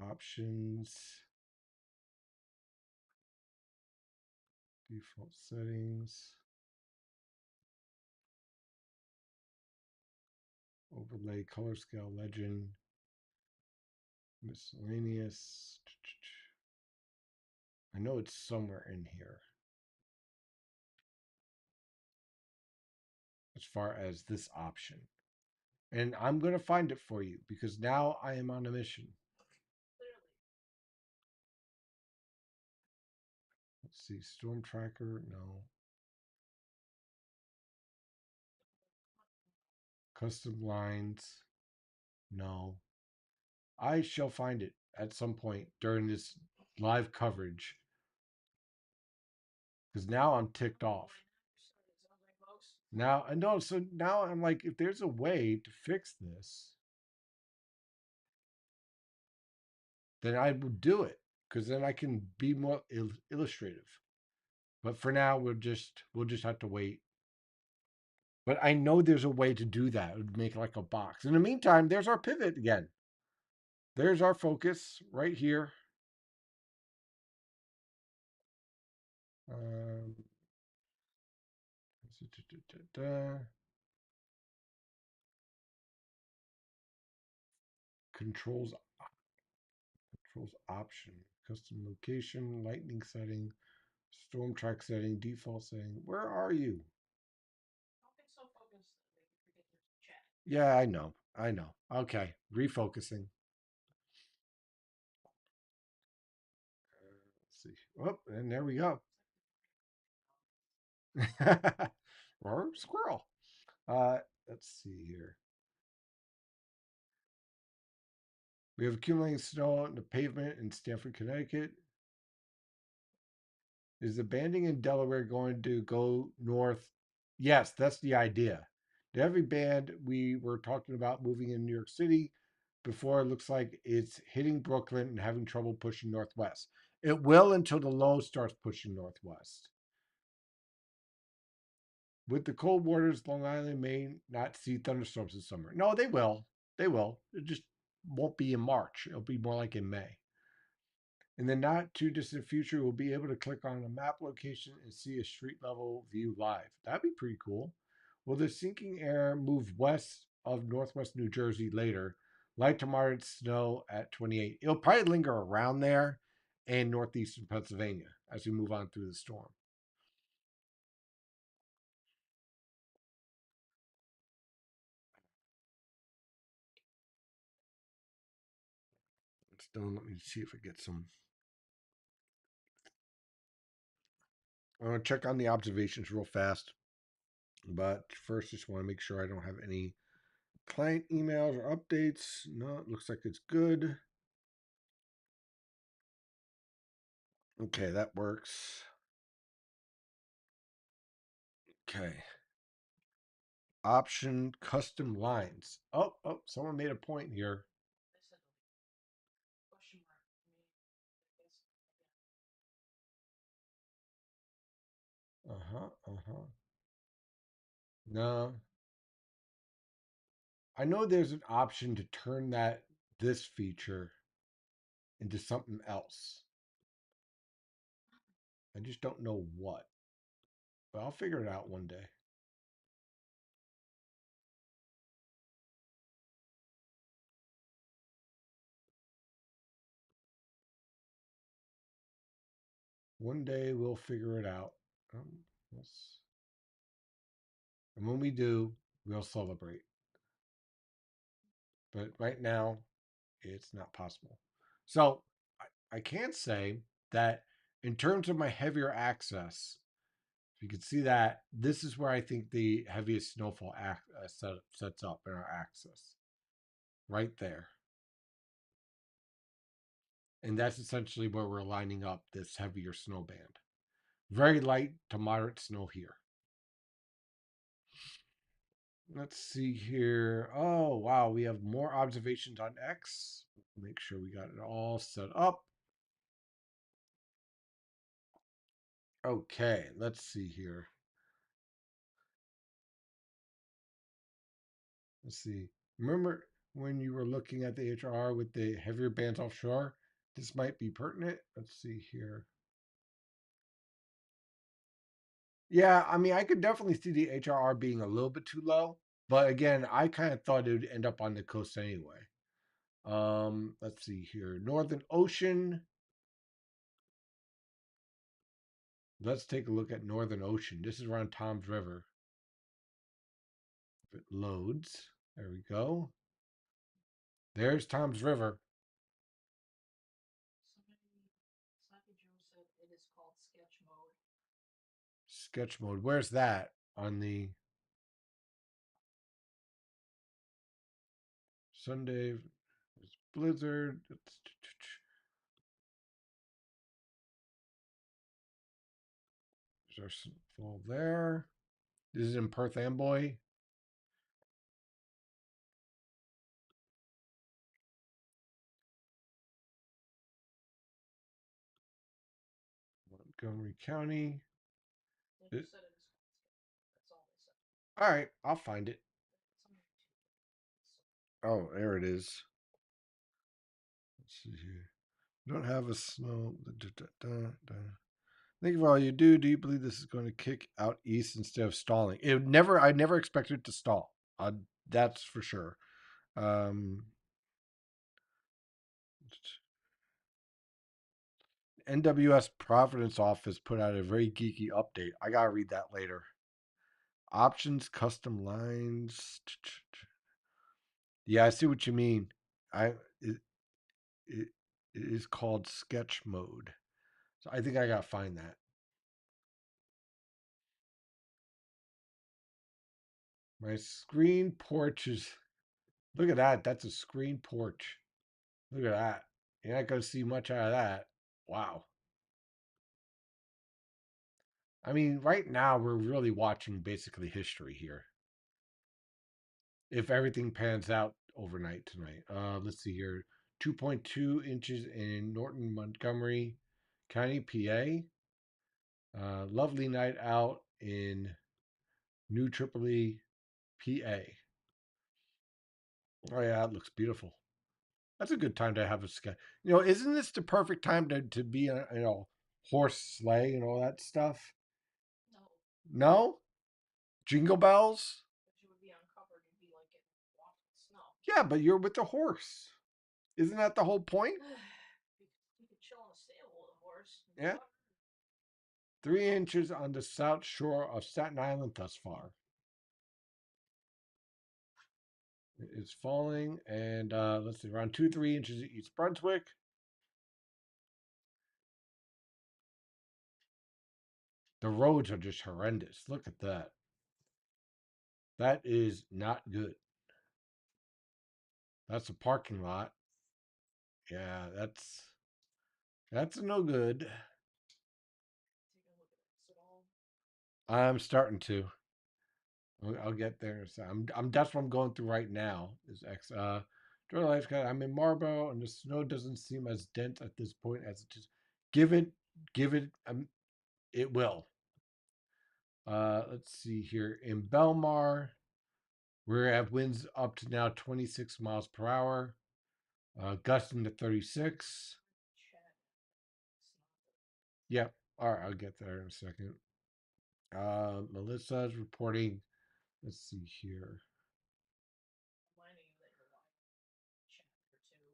options, default settings, overlay, color scale, legend, miscellaneous. I know it's somewhere in here as far as this option. And I'm going to find it for you because now I am on a mission. Clearly. Let's see. Storm tracker. No. Custom lines. No. I shall find it at some point during this live coverage because now I'm ticked off. Now I know, so now I'm like, if there's a way to fix this, then I will do it because then I can be more illustrative. But for now, we'll just have to wait. But I know there's a way to do that. It would make like a box. In the meantime, there's our pivot again. There's our focus right here. Um, controls controls option, custom location, lightning setting, storm track setting, default setting. Where are you? Don't get so focused that you forget to chat. Yeah, I know. I know. Okay, refocusing. Let's see. Oh, and there we go. Or squirrel. Uh, let's see here. We have accumulating snow on the pavement in Stamford, Connecticut. Is the banding in Delaware going to go north? Yes, that's the idea. The heavy band we were talking about moving in New York City before, it looks like it's hitting Brooklyn and having trouble pushing northwest. It will until the low starts pushing northwest. With the cold waters, Long Island may not see thunderstorms this summer. No, they will. They will. It just won't be in March. It'll be more like in May. In the not too distant future, we'll be able to click on a map location and see a street level view live. That'd be pretty cool. Will the sinking air move west of northwest New Jersey later? Light to moderate snow at 28. It'll probably linger around there and northeastern Pennsylvania as we move on through the storm. Still, let me see if I get some. I'm going to check on the observations real fast. But first, just want to make sure I don't have any client emails or updates. No, it looks like it's good. Okay, that works. Okay. Option custom lines. Oh, someone made a point here. Question mark. Uh-huh. No. I know there's an option to turn this feature into something else. I just don't know what. But I'll figure it out one day. One day we'll figure it out. Yes. And when we do, we'll celebrate. But right now, it's not possible. So I can say that in terms of my heavier access, if you can see that, this is where I think the heaviest snowfall sets up in our axis. Right there. And that's essentially where we're lining up this heavier snow band. Very light to moderate snow here. Let's see here. Oh, wow. We have more observations on X. Make sure we got it all set up. Okay, let's see here. Let's see. Remember when you were looking at the HRR with the heavier bands offshore? This might be pertinent. Let's see here. Yeah, I mean, I could definitely see the HRR being a little bit too low, but again, I kind of thought it would end up on the coast anyway. Let's see here. Northern Ocean. Let's take a look at Northern Ocean. This is around Tom's River. If it loads, there we go. There's Tom's River. Sloppy Joe said it is called sketch mode. Sketch mode. Where's that on the Sunday? Blizzard. our Snowfall there. This is in Perth Amboy. Montgomery County. It, all right, I'll find it. Oh, there it is. Let's see here. We don't have a snow. Thank you for all you do. Do you believe this is going to kick out east instead of stalling? It never. I never expected it to stall. That's for sure. Um, NWS Providence office put out a very geeky update. I gotta read that later. Options, custom lines. Yeah, I see what you mean. I it, it is called sketch mode. So I think I gotta find that. My screen porch is. Look at that. That's a screen porch. Look at that. You're not gonna see much out of that. Wow. I mean, right now we're really watching basically history here. If everything pans out overnight tonight. Let's see here. 2.2 inches in Norton, Montgomery County, PA. Lovely night out in New Tripoli, PA. Oh yeah, it looks beautiful. That's a good time to have a sky. Isn't this the perfect time to be a horse sleigh and all that stuff? No. No? Jingle bells? But you would be uncovered. You'd be like getting walked in snow. Yeah, but you're with the horse. Isn't that the whole point? You could chill in a stable with a horse. Yeah. 3 inches on the south shore of Staten Island thus far. It's falling, and let's see, around 2-3 inches at East Brunswick. The roads are just horrendous. Look at that. That is not good. That's a parking lot. Yeah, that's no good. I'm starting to. I'll get there. So that's what I'm going through right now. Is X Joy Life. I'm in Marlboro, and the snow doesn't seem as dense at this point as it is. Give it, give it. It will. Let's see here in Belmar. We have winds up to now 26 miles per hour, gusting to 36. Yep. All right, I'll get there in a second. Melissa's reporting. Let's see here.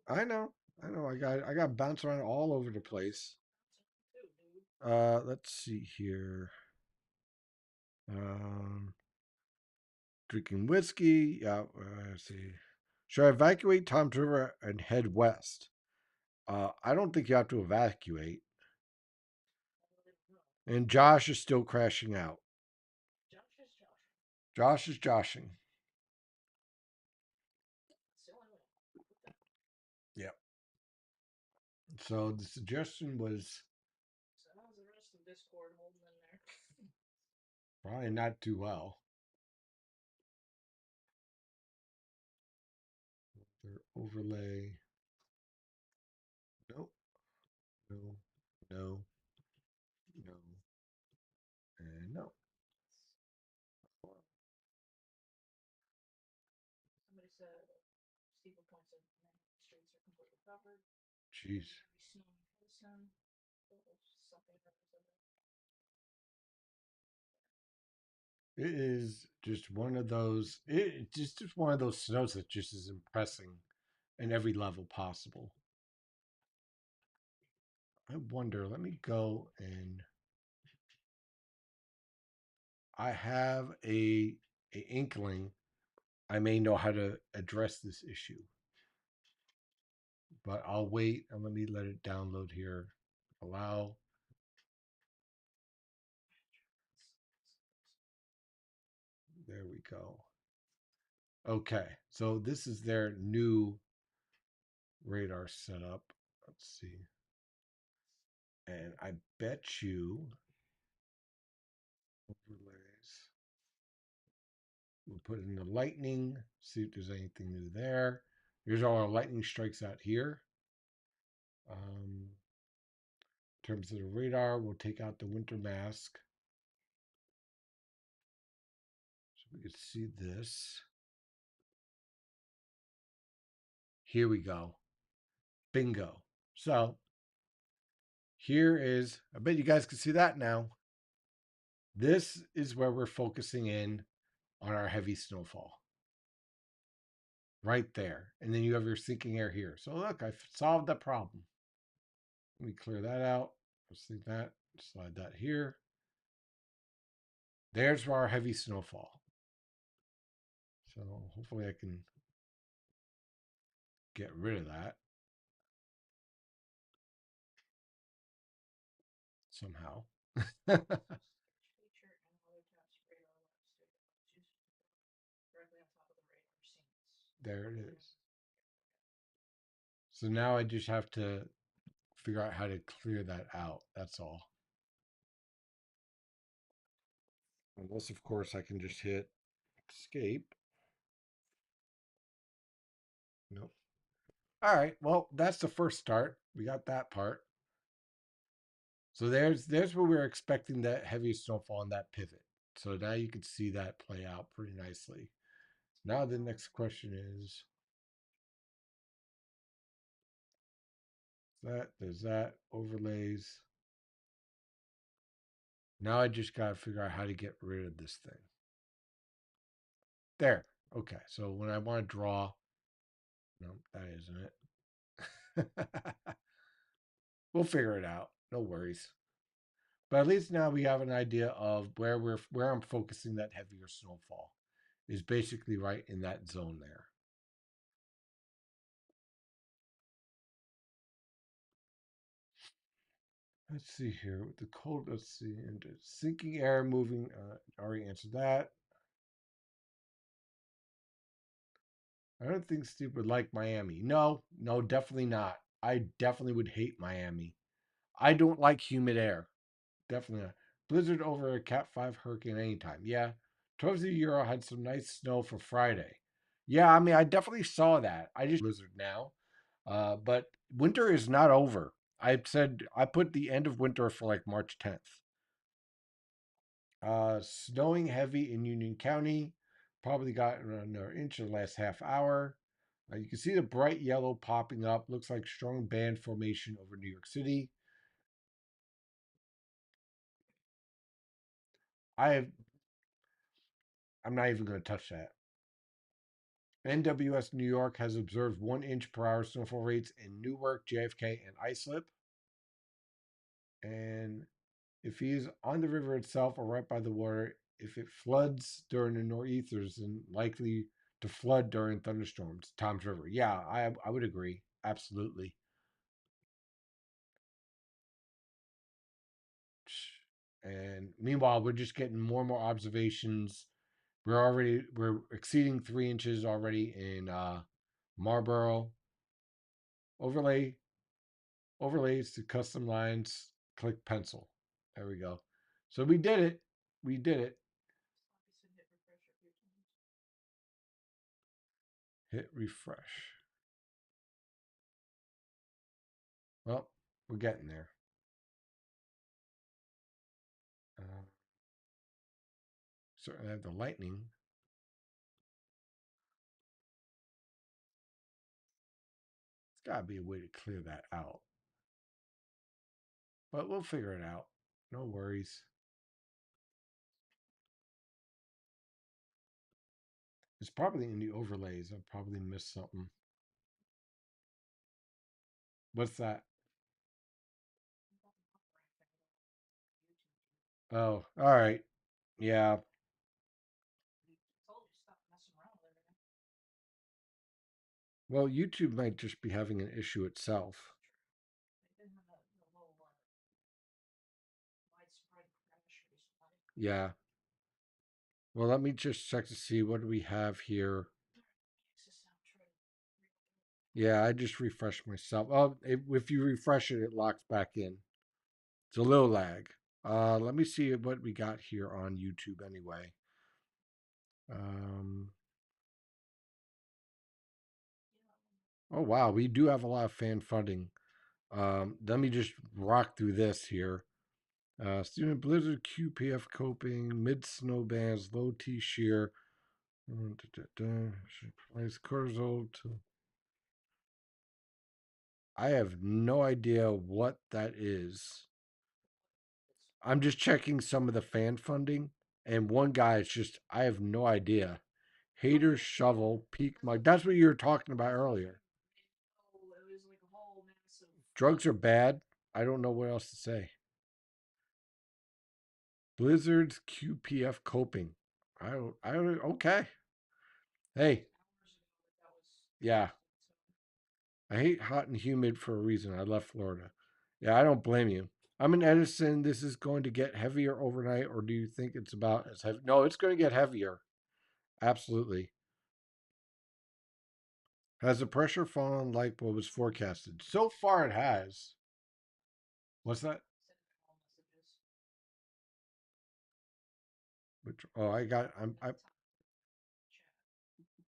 I know. I know. I got bounced around all over the place. Let's see here. Um, Drinking whiskey. Yeah. Let's see. Should I evacuate Tom's River and head west? I don't think you have to evacuate. And Josh is still crashing out. Josh is joshing. Yep. So the suggestion was So how's the rest of Discord holding in there? probably not too well. Their overlay. Nope. No. No. No. And no. Somebody said Steve points out the streets are completely covered. Jeez. Something It is just one of those. It's just one of those snows that just is impressing in every level possible. I wonder. Let me go and I have a inkling I may know how to address this issue, but I'll wait and let it download here. Allow. There we go. Okay, so this is their new radar setup. Let's see. And I bet you overlays. We'll put in the lightning, see if there's anything new there. Here's all our lightning strikes out here. In terms of the radar, we'll take out the winter mask. So we can see this. Here we go. Bingo. So here is, I bet you guys can see that now. This is where we're focusing in on our heavy snowfall. Right there. And then you have your sinking air here. So look, I've solved the problem. Let me clear that out. Let's see that. Slide that here. There's our heavy snowfall. So hopefully I can get rid of that somehow. There it is. So now I just have to figure out how to clear that out. That's all. Unless, of course, I can just hit escape. Nope. All right. Well, that's the first start. We got that part. So there's where we're expecting that heavy snowfall on that pivot. So now you can see that play out pretty nicely. Now the next question is that there's that overlays. Now I just got to figure out how to get rid of this thing. There. Okay. So when I want to draw, no, that isn't it. We'll figure it out. No worries. But at least now we have an idea of where I'm focusing that heavier snowfall is basically right in that zone there. Let's see here with the cold. Let's see, and sinking air moving. Already answered that. I don't think Steve would like Miami. No, no, definitely not. I definitely would hate Miami. I don't like humid air. Definitely not. Blizzard over a Cat 5 hurricane anytime. Yeah. Towards the Euro had some nice snow for Friday. Yeah, I mean, I definitely saw that. I just blizzard now. But winter is not over. I said I put the end of winter for like March 10th. Snowing heavy in Union County. Probably got another inch in the last half hour. You can see the bright yellow popping up. Looks like strong band formation over New York City. I have. I'm not even going to touch that. NWS New York has observed 1 inch per hour snowfall rates in Newark, JFK, and Islip. And if he's on the river itself or right by the water, if it floods during the nor'easters, then likely to flood during thunderstorms. Tom's River. Yeah, I would agree. Absolutely. And meanwhile, we're just getting more and more observations. We're exceeding 3 inches already in Marlboro. Overlay overlays to custom lines. Click pencil. There we go. So we did it. We did it. Hit refresh. Well, we're getting there. Uh, Certainly have the lightning. There's got to be a way to clear that out. But we'll figure it out. No worries. It's probably in the overlays. I probably missed something. What's that? Oh, all right. Yeah. Well, YouTube might just be having an issue itself. Yeah. Well, let me just check to see what do we have here. Yeah, I just refreshed myself. Oh, if you refresh it, it locks back in. It's a little lag. Let me see what we got here on YouTube anyway. Um, oh wow, we do have a lot of fan funding. Let me just rock through this here. Student Blizzard QPF coping, mid snow bands, low T shear, price cortisol. I have no idea what that is. I'm just checking some of the fan funding, and one guy, it's just I have no idea. Haters shovel peak mug. That's what you were talking about earlier. Oh, it was like a whole massive. Drugs are bad. I don't know what else to say. Blizzard's QPF coping. I don't. Okay. Hey, yeah. I hate hot and humid for a reason. I left Florida. Yeah, I don't blame you. I'm in Edison. This is going to get heavier overnight, or do you think it's about as heavy? No, it's going to get heavier. Absolutely. Has the pressure fallen like what was forecasted? So far, it has. What's that? Which, oh, I got. I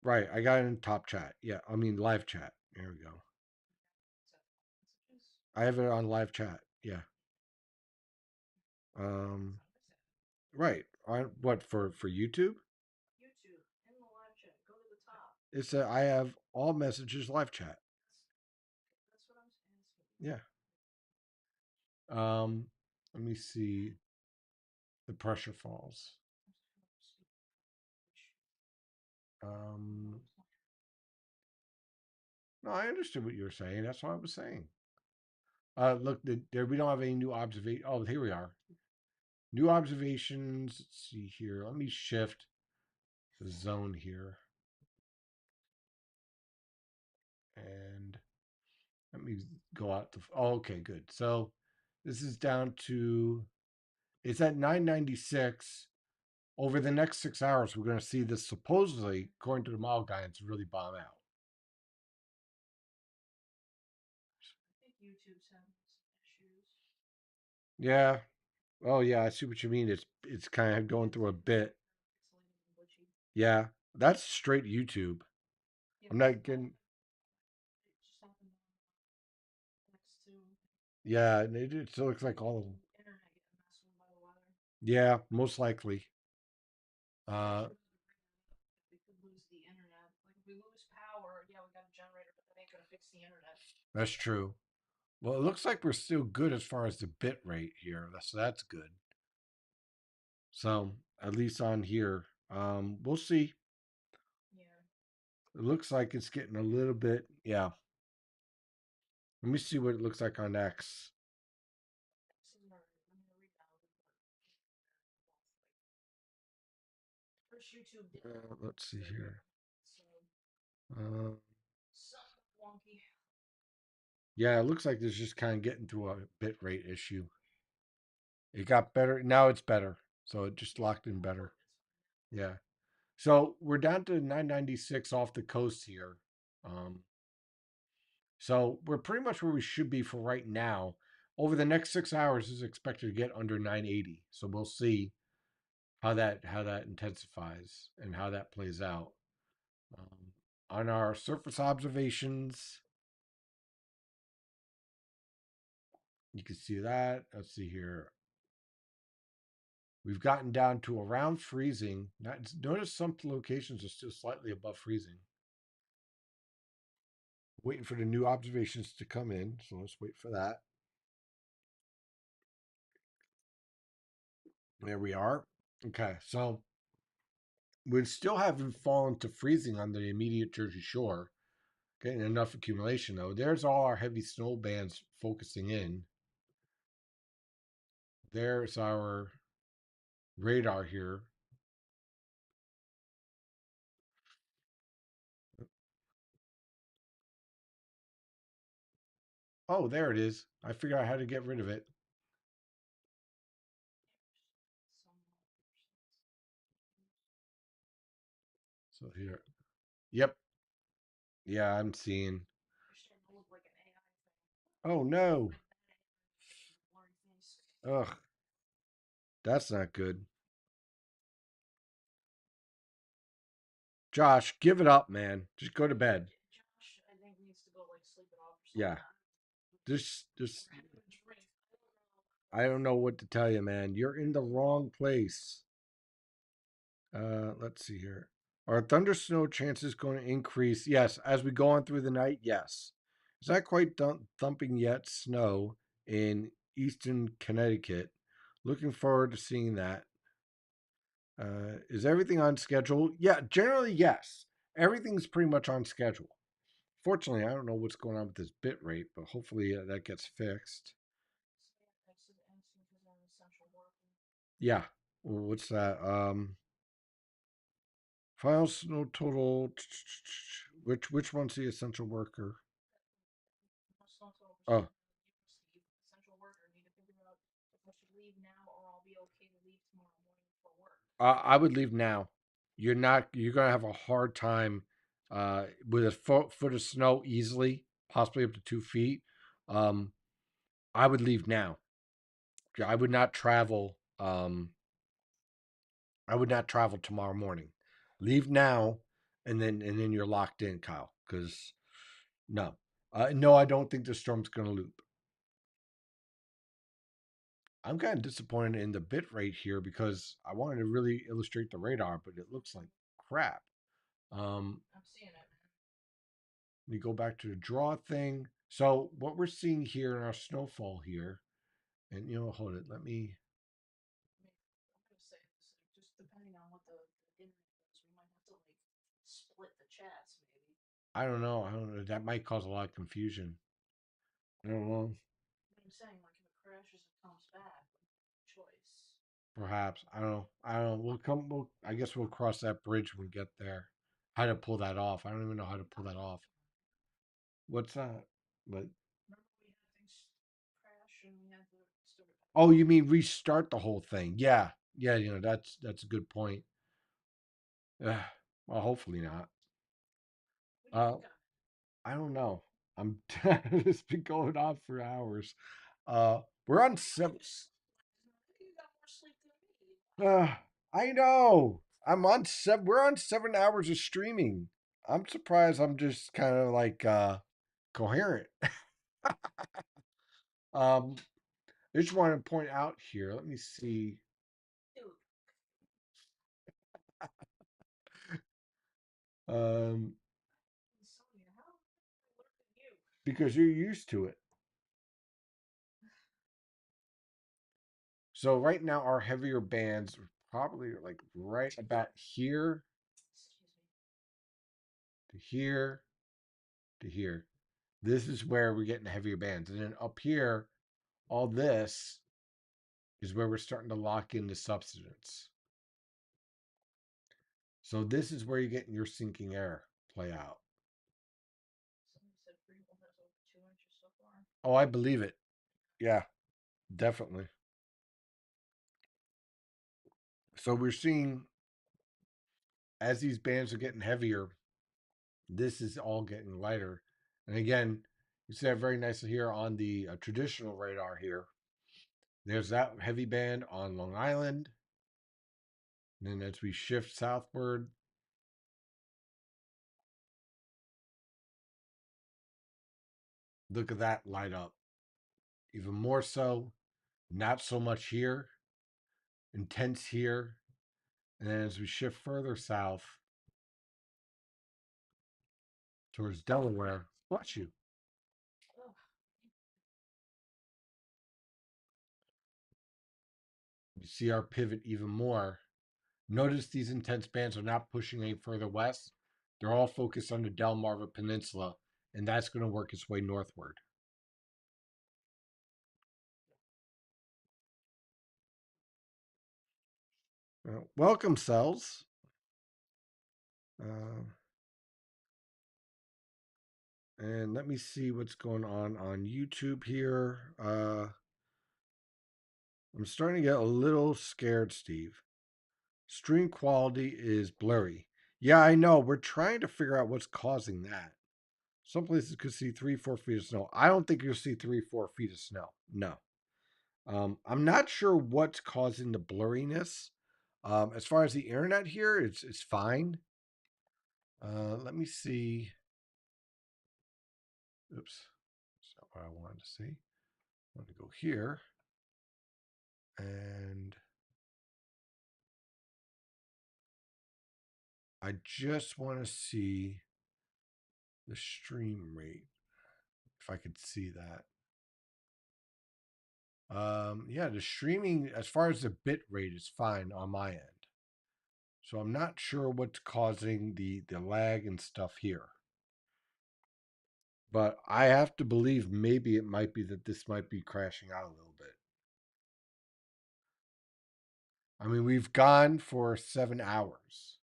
right. I got it in top chat. Yeah, I mean live chat. There we go. I have it on live chat. Yeah. Um. Right. On what for YouTube? YouTube in the live chat. Go to the top. It's a I have all messages live chat. That's what I'm asking. Yeah. Um. Let me see. The pressure falls. Um. No, I understood what you were saying. That's what I was saying. Look, there we don't have any new observation. Oh, here we are. New observations. Let's see here. Let me shift the zone here, and let me go out to. Oh, okay, good. So this is down to. It's at 996. Over the next 6 hours, we're going to see this supposedly, according to the model guidance, really bomb out. I think YouTube's having some issues. Yeah. Oh, yeah. I see what you mean. It's kind of going through a bit. Yeah, that's straight YouTube. I'm not getting. Yeah, it still looks like all of them. Yeah, most likely. Uh, We could lose the internet. Like if we lose power, yeah, we got a generator, but that ain't gonna fix the internet. that's true. Well, it looks like we're still good as far as the bit rate here. That's good. So at least on here, we'll see. Yeah. It looks like it's getting a little bit. Yeah. Let me see what it looks like on X. First YouTube did Let's see here. so Uh, something wonky. yeah, it looks like it's just kind of getting through a bit rate issue. It got better. Now it's better. So it just locked in better. Yeah. So we're down to 996 off the coast here. Um, so we're pretty much where we should be for right now. Over the next 6 hours is expected to get under 980. So we'll see how that intensifies and how that plays out. Um, on our surface observations, you can see that. Let's see here. We've gotten down to around freezing. Notice some locations are still slightly above freezing. Waiting for the new observations to come in, so let's wait for that. There we are. Okay, so we still haven't fallen to freezing on the immediate Jersey Shore. Getting enough accumulation though. There's all our heavy snow bands focusing in. There's our radar here. Oh, there it is. I figured out how to get rid of it. So here. Yep. Yeah, I'm seeing. Oh no. Ugh. That's not good. Josh, give it up, man. Just go to bed. Josh, I think needs to go like sleep it off or Yeah. something. Just I have a drink. I don't know what to tell you, man. You're in the wrong place. Let's see here. Are thunder snow chances going to increase? Yes, as we go on through the night. Yes, it's not quite thumping yet. Snow in eastern Connecticut. Looking forward to seeing that. Is everything on schedule? Yeah, generally yes. Everything's pretty much on schedule. Fortunately, I don't know what's going on with this bit rate, but hopefully that gets fixed. Yeah. Well, what's that? Files no total. Which one's the essential worker? Oh, Essential worker need to figure out if I should leave now or I'll be okay to leave tomorrow morning for work. I would leave now. You're not. You're gonna have a hard time with a foot of snow easily, possibly up to 2 feet. Um, I would leave now. I would not travel. I would not travel tomorrow morning. Leave now, and then you're locked in, Kyle. Because no, no, I don't think the storm's gonna loop. I'm kind of disappointed in the bit rate here because I wanted to really illustrate the radar, but it looks like crap. I'm seeing it. Let me go back to the draw thing. So what we're seeing here in our snowfall here, and hold it. Let me. I'm gonna say this, just depending on what the internet does, we might have to like split the chats maybe. I don't know. I don't know. That might cause a lot of confusion. I don't know. But I'm saying like if it crashes, it comes back. Choice. Perhaps I don't know. I don't know. We'll come. I guess we'll cross that bridge when we get there. How to pull that off? I don't even know how to pull that off. What's that? But Remember we had things crash and we had to start it back oh, up. you mean restart the whole thing? Yeah, yeah. That's a good point. Well, hopefully not. What do you Uh, think on it? I don't know. I'm it's been going on for hours. We're on I know seven. you got more sleep than me. Uh, I know. I'm on seven. We're on 7 hours of streaming. I'm surprised. I'm just kind of like coherent. Um, I just want to point out here. Let me see. Dude, Um, Sonya, how did I learn from you? because you're used to it. So right now our heavier bands are probably like right about here Excuse me. to here to here. This is where we're getting the heavier bands. And then up here, all this is where we're starting to lock in the subsidence. So this is where you're getting your sinking air play out. Somebody said Freehold has over 2 inches so far. Oh, I believe it. Yeah, definitely. So we're seeing as these bands are getting heavier, this is all getting lighter. And again, you see that very nicely here on the traditional radar here. There's that heavy band on Long Island. And then as we shift southward, look at that light up. Even more so, not so much here, intense here. And then as we shift further south towards Delaware, bless you, Ugh. you see our pivot even more. Notice these intense bands are not pushing any further west. They're all focused on the Delmarva Peninsula, and that's going to work its way northward. Welcome, cells. Uh, and let me see what's going on YouTube here. I'm starting to get a little scared, Steve. Stream quality is blurry. Yeah, I know. We're trying to figure out what's causing that. Some places could see 3, 4 feet of snow. I don't think you'll see 3, 4 feet of snow. No. I'm not sure what's causing the blurriness. As far as the internet here, it's fine. Let me see. Oops, that's not what I wanted to see. I want to go here, and I just want to see the stream rate if I could see that. Yeah, the streaming as far as the bit rate is fine on my end. So I'm not sure what's causing the lag and stuff here. But I have to believe maybe it might be that this might be crashing out a little bit. I mean, we've gone for 7 hours.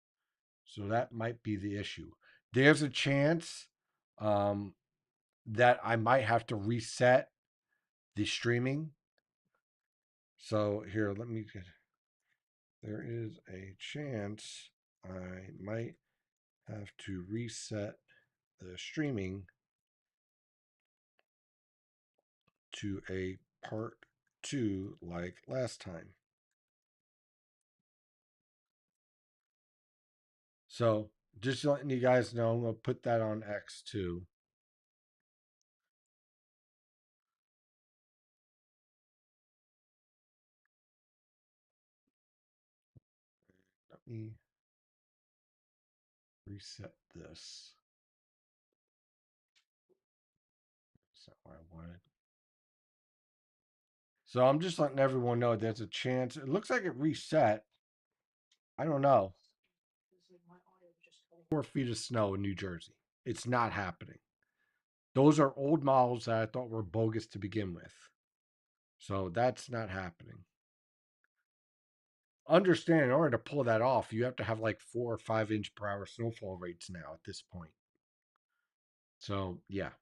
So that might be the issue. There's a chance um, that I might have to reset the streaming. So here, let me get. There is a chance I might have to reset the streaming to a part two like last time. So just letting you guys know, I'm going to put that on X too. Let me reset this. That's not what I wanted. So I'm just letting everyone know there's a chance. It looks like it reset. I don't know. 4 feet of snow in New Jersey. It's not happening. Those are old models that I thought were bogus to begin with. So that's not happening. Understand, in order to pull that off, you have to have like 4 or 5 inch per hour snowfall rates now at this point. So yeah.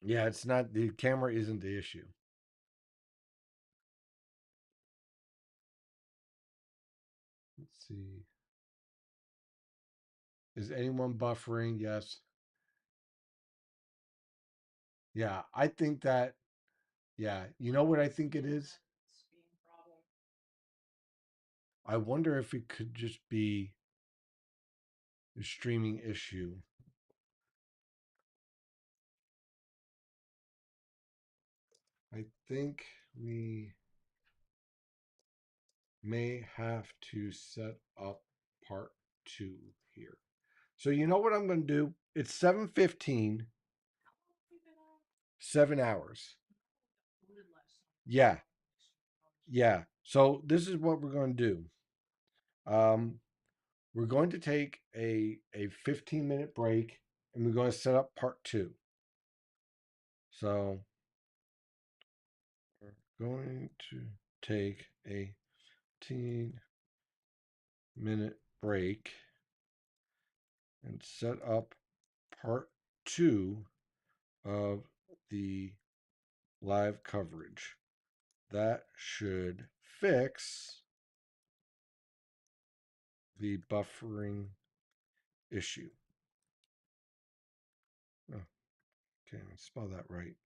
Yeah, it's not the camera isn't the issue. Let's see. Is anyone buffering? Yes. Yeah, I think that yeah, you know what I think it is? I wonder if it could just be a streaming issue. I think we may have to set up part two here. So you know what I'm going to do? It's 7:15, 7 hours. Yeah, yeah. So this is what we're going to do. Um, we're going to take a 15-minute break, and we're going to set up part two. So we're going to take a 15-minute break and set up part two of the live coverage. That should fix the buffering issue. Oh, okay, let's spell that right.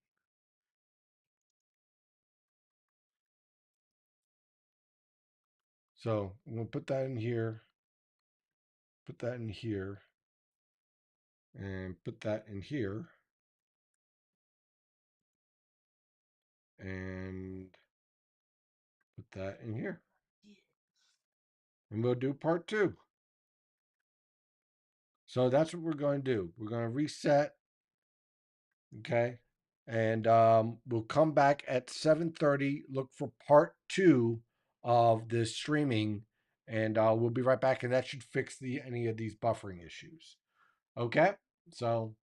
So I'm going to put that in here, put that in here, and put that in here. And put that in here. And we'll do part two. So that's what we're going to do. We're going to reset. Okay. And we'll come back at 7:30. Look for part two of this streaming. And we'll be right back. And that should fix any of these buffering issues. Okay. So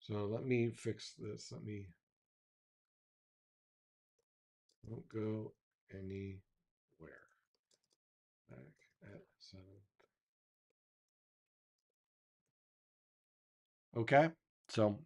let me fix this. Don't go anywhere. Back at 7. Okay. So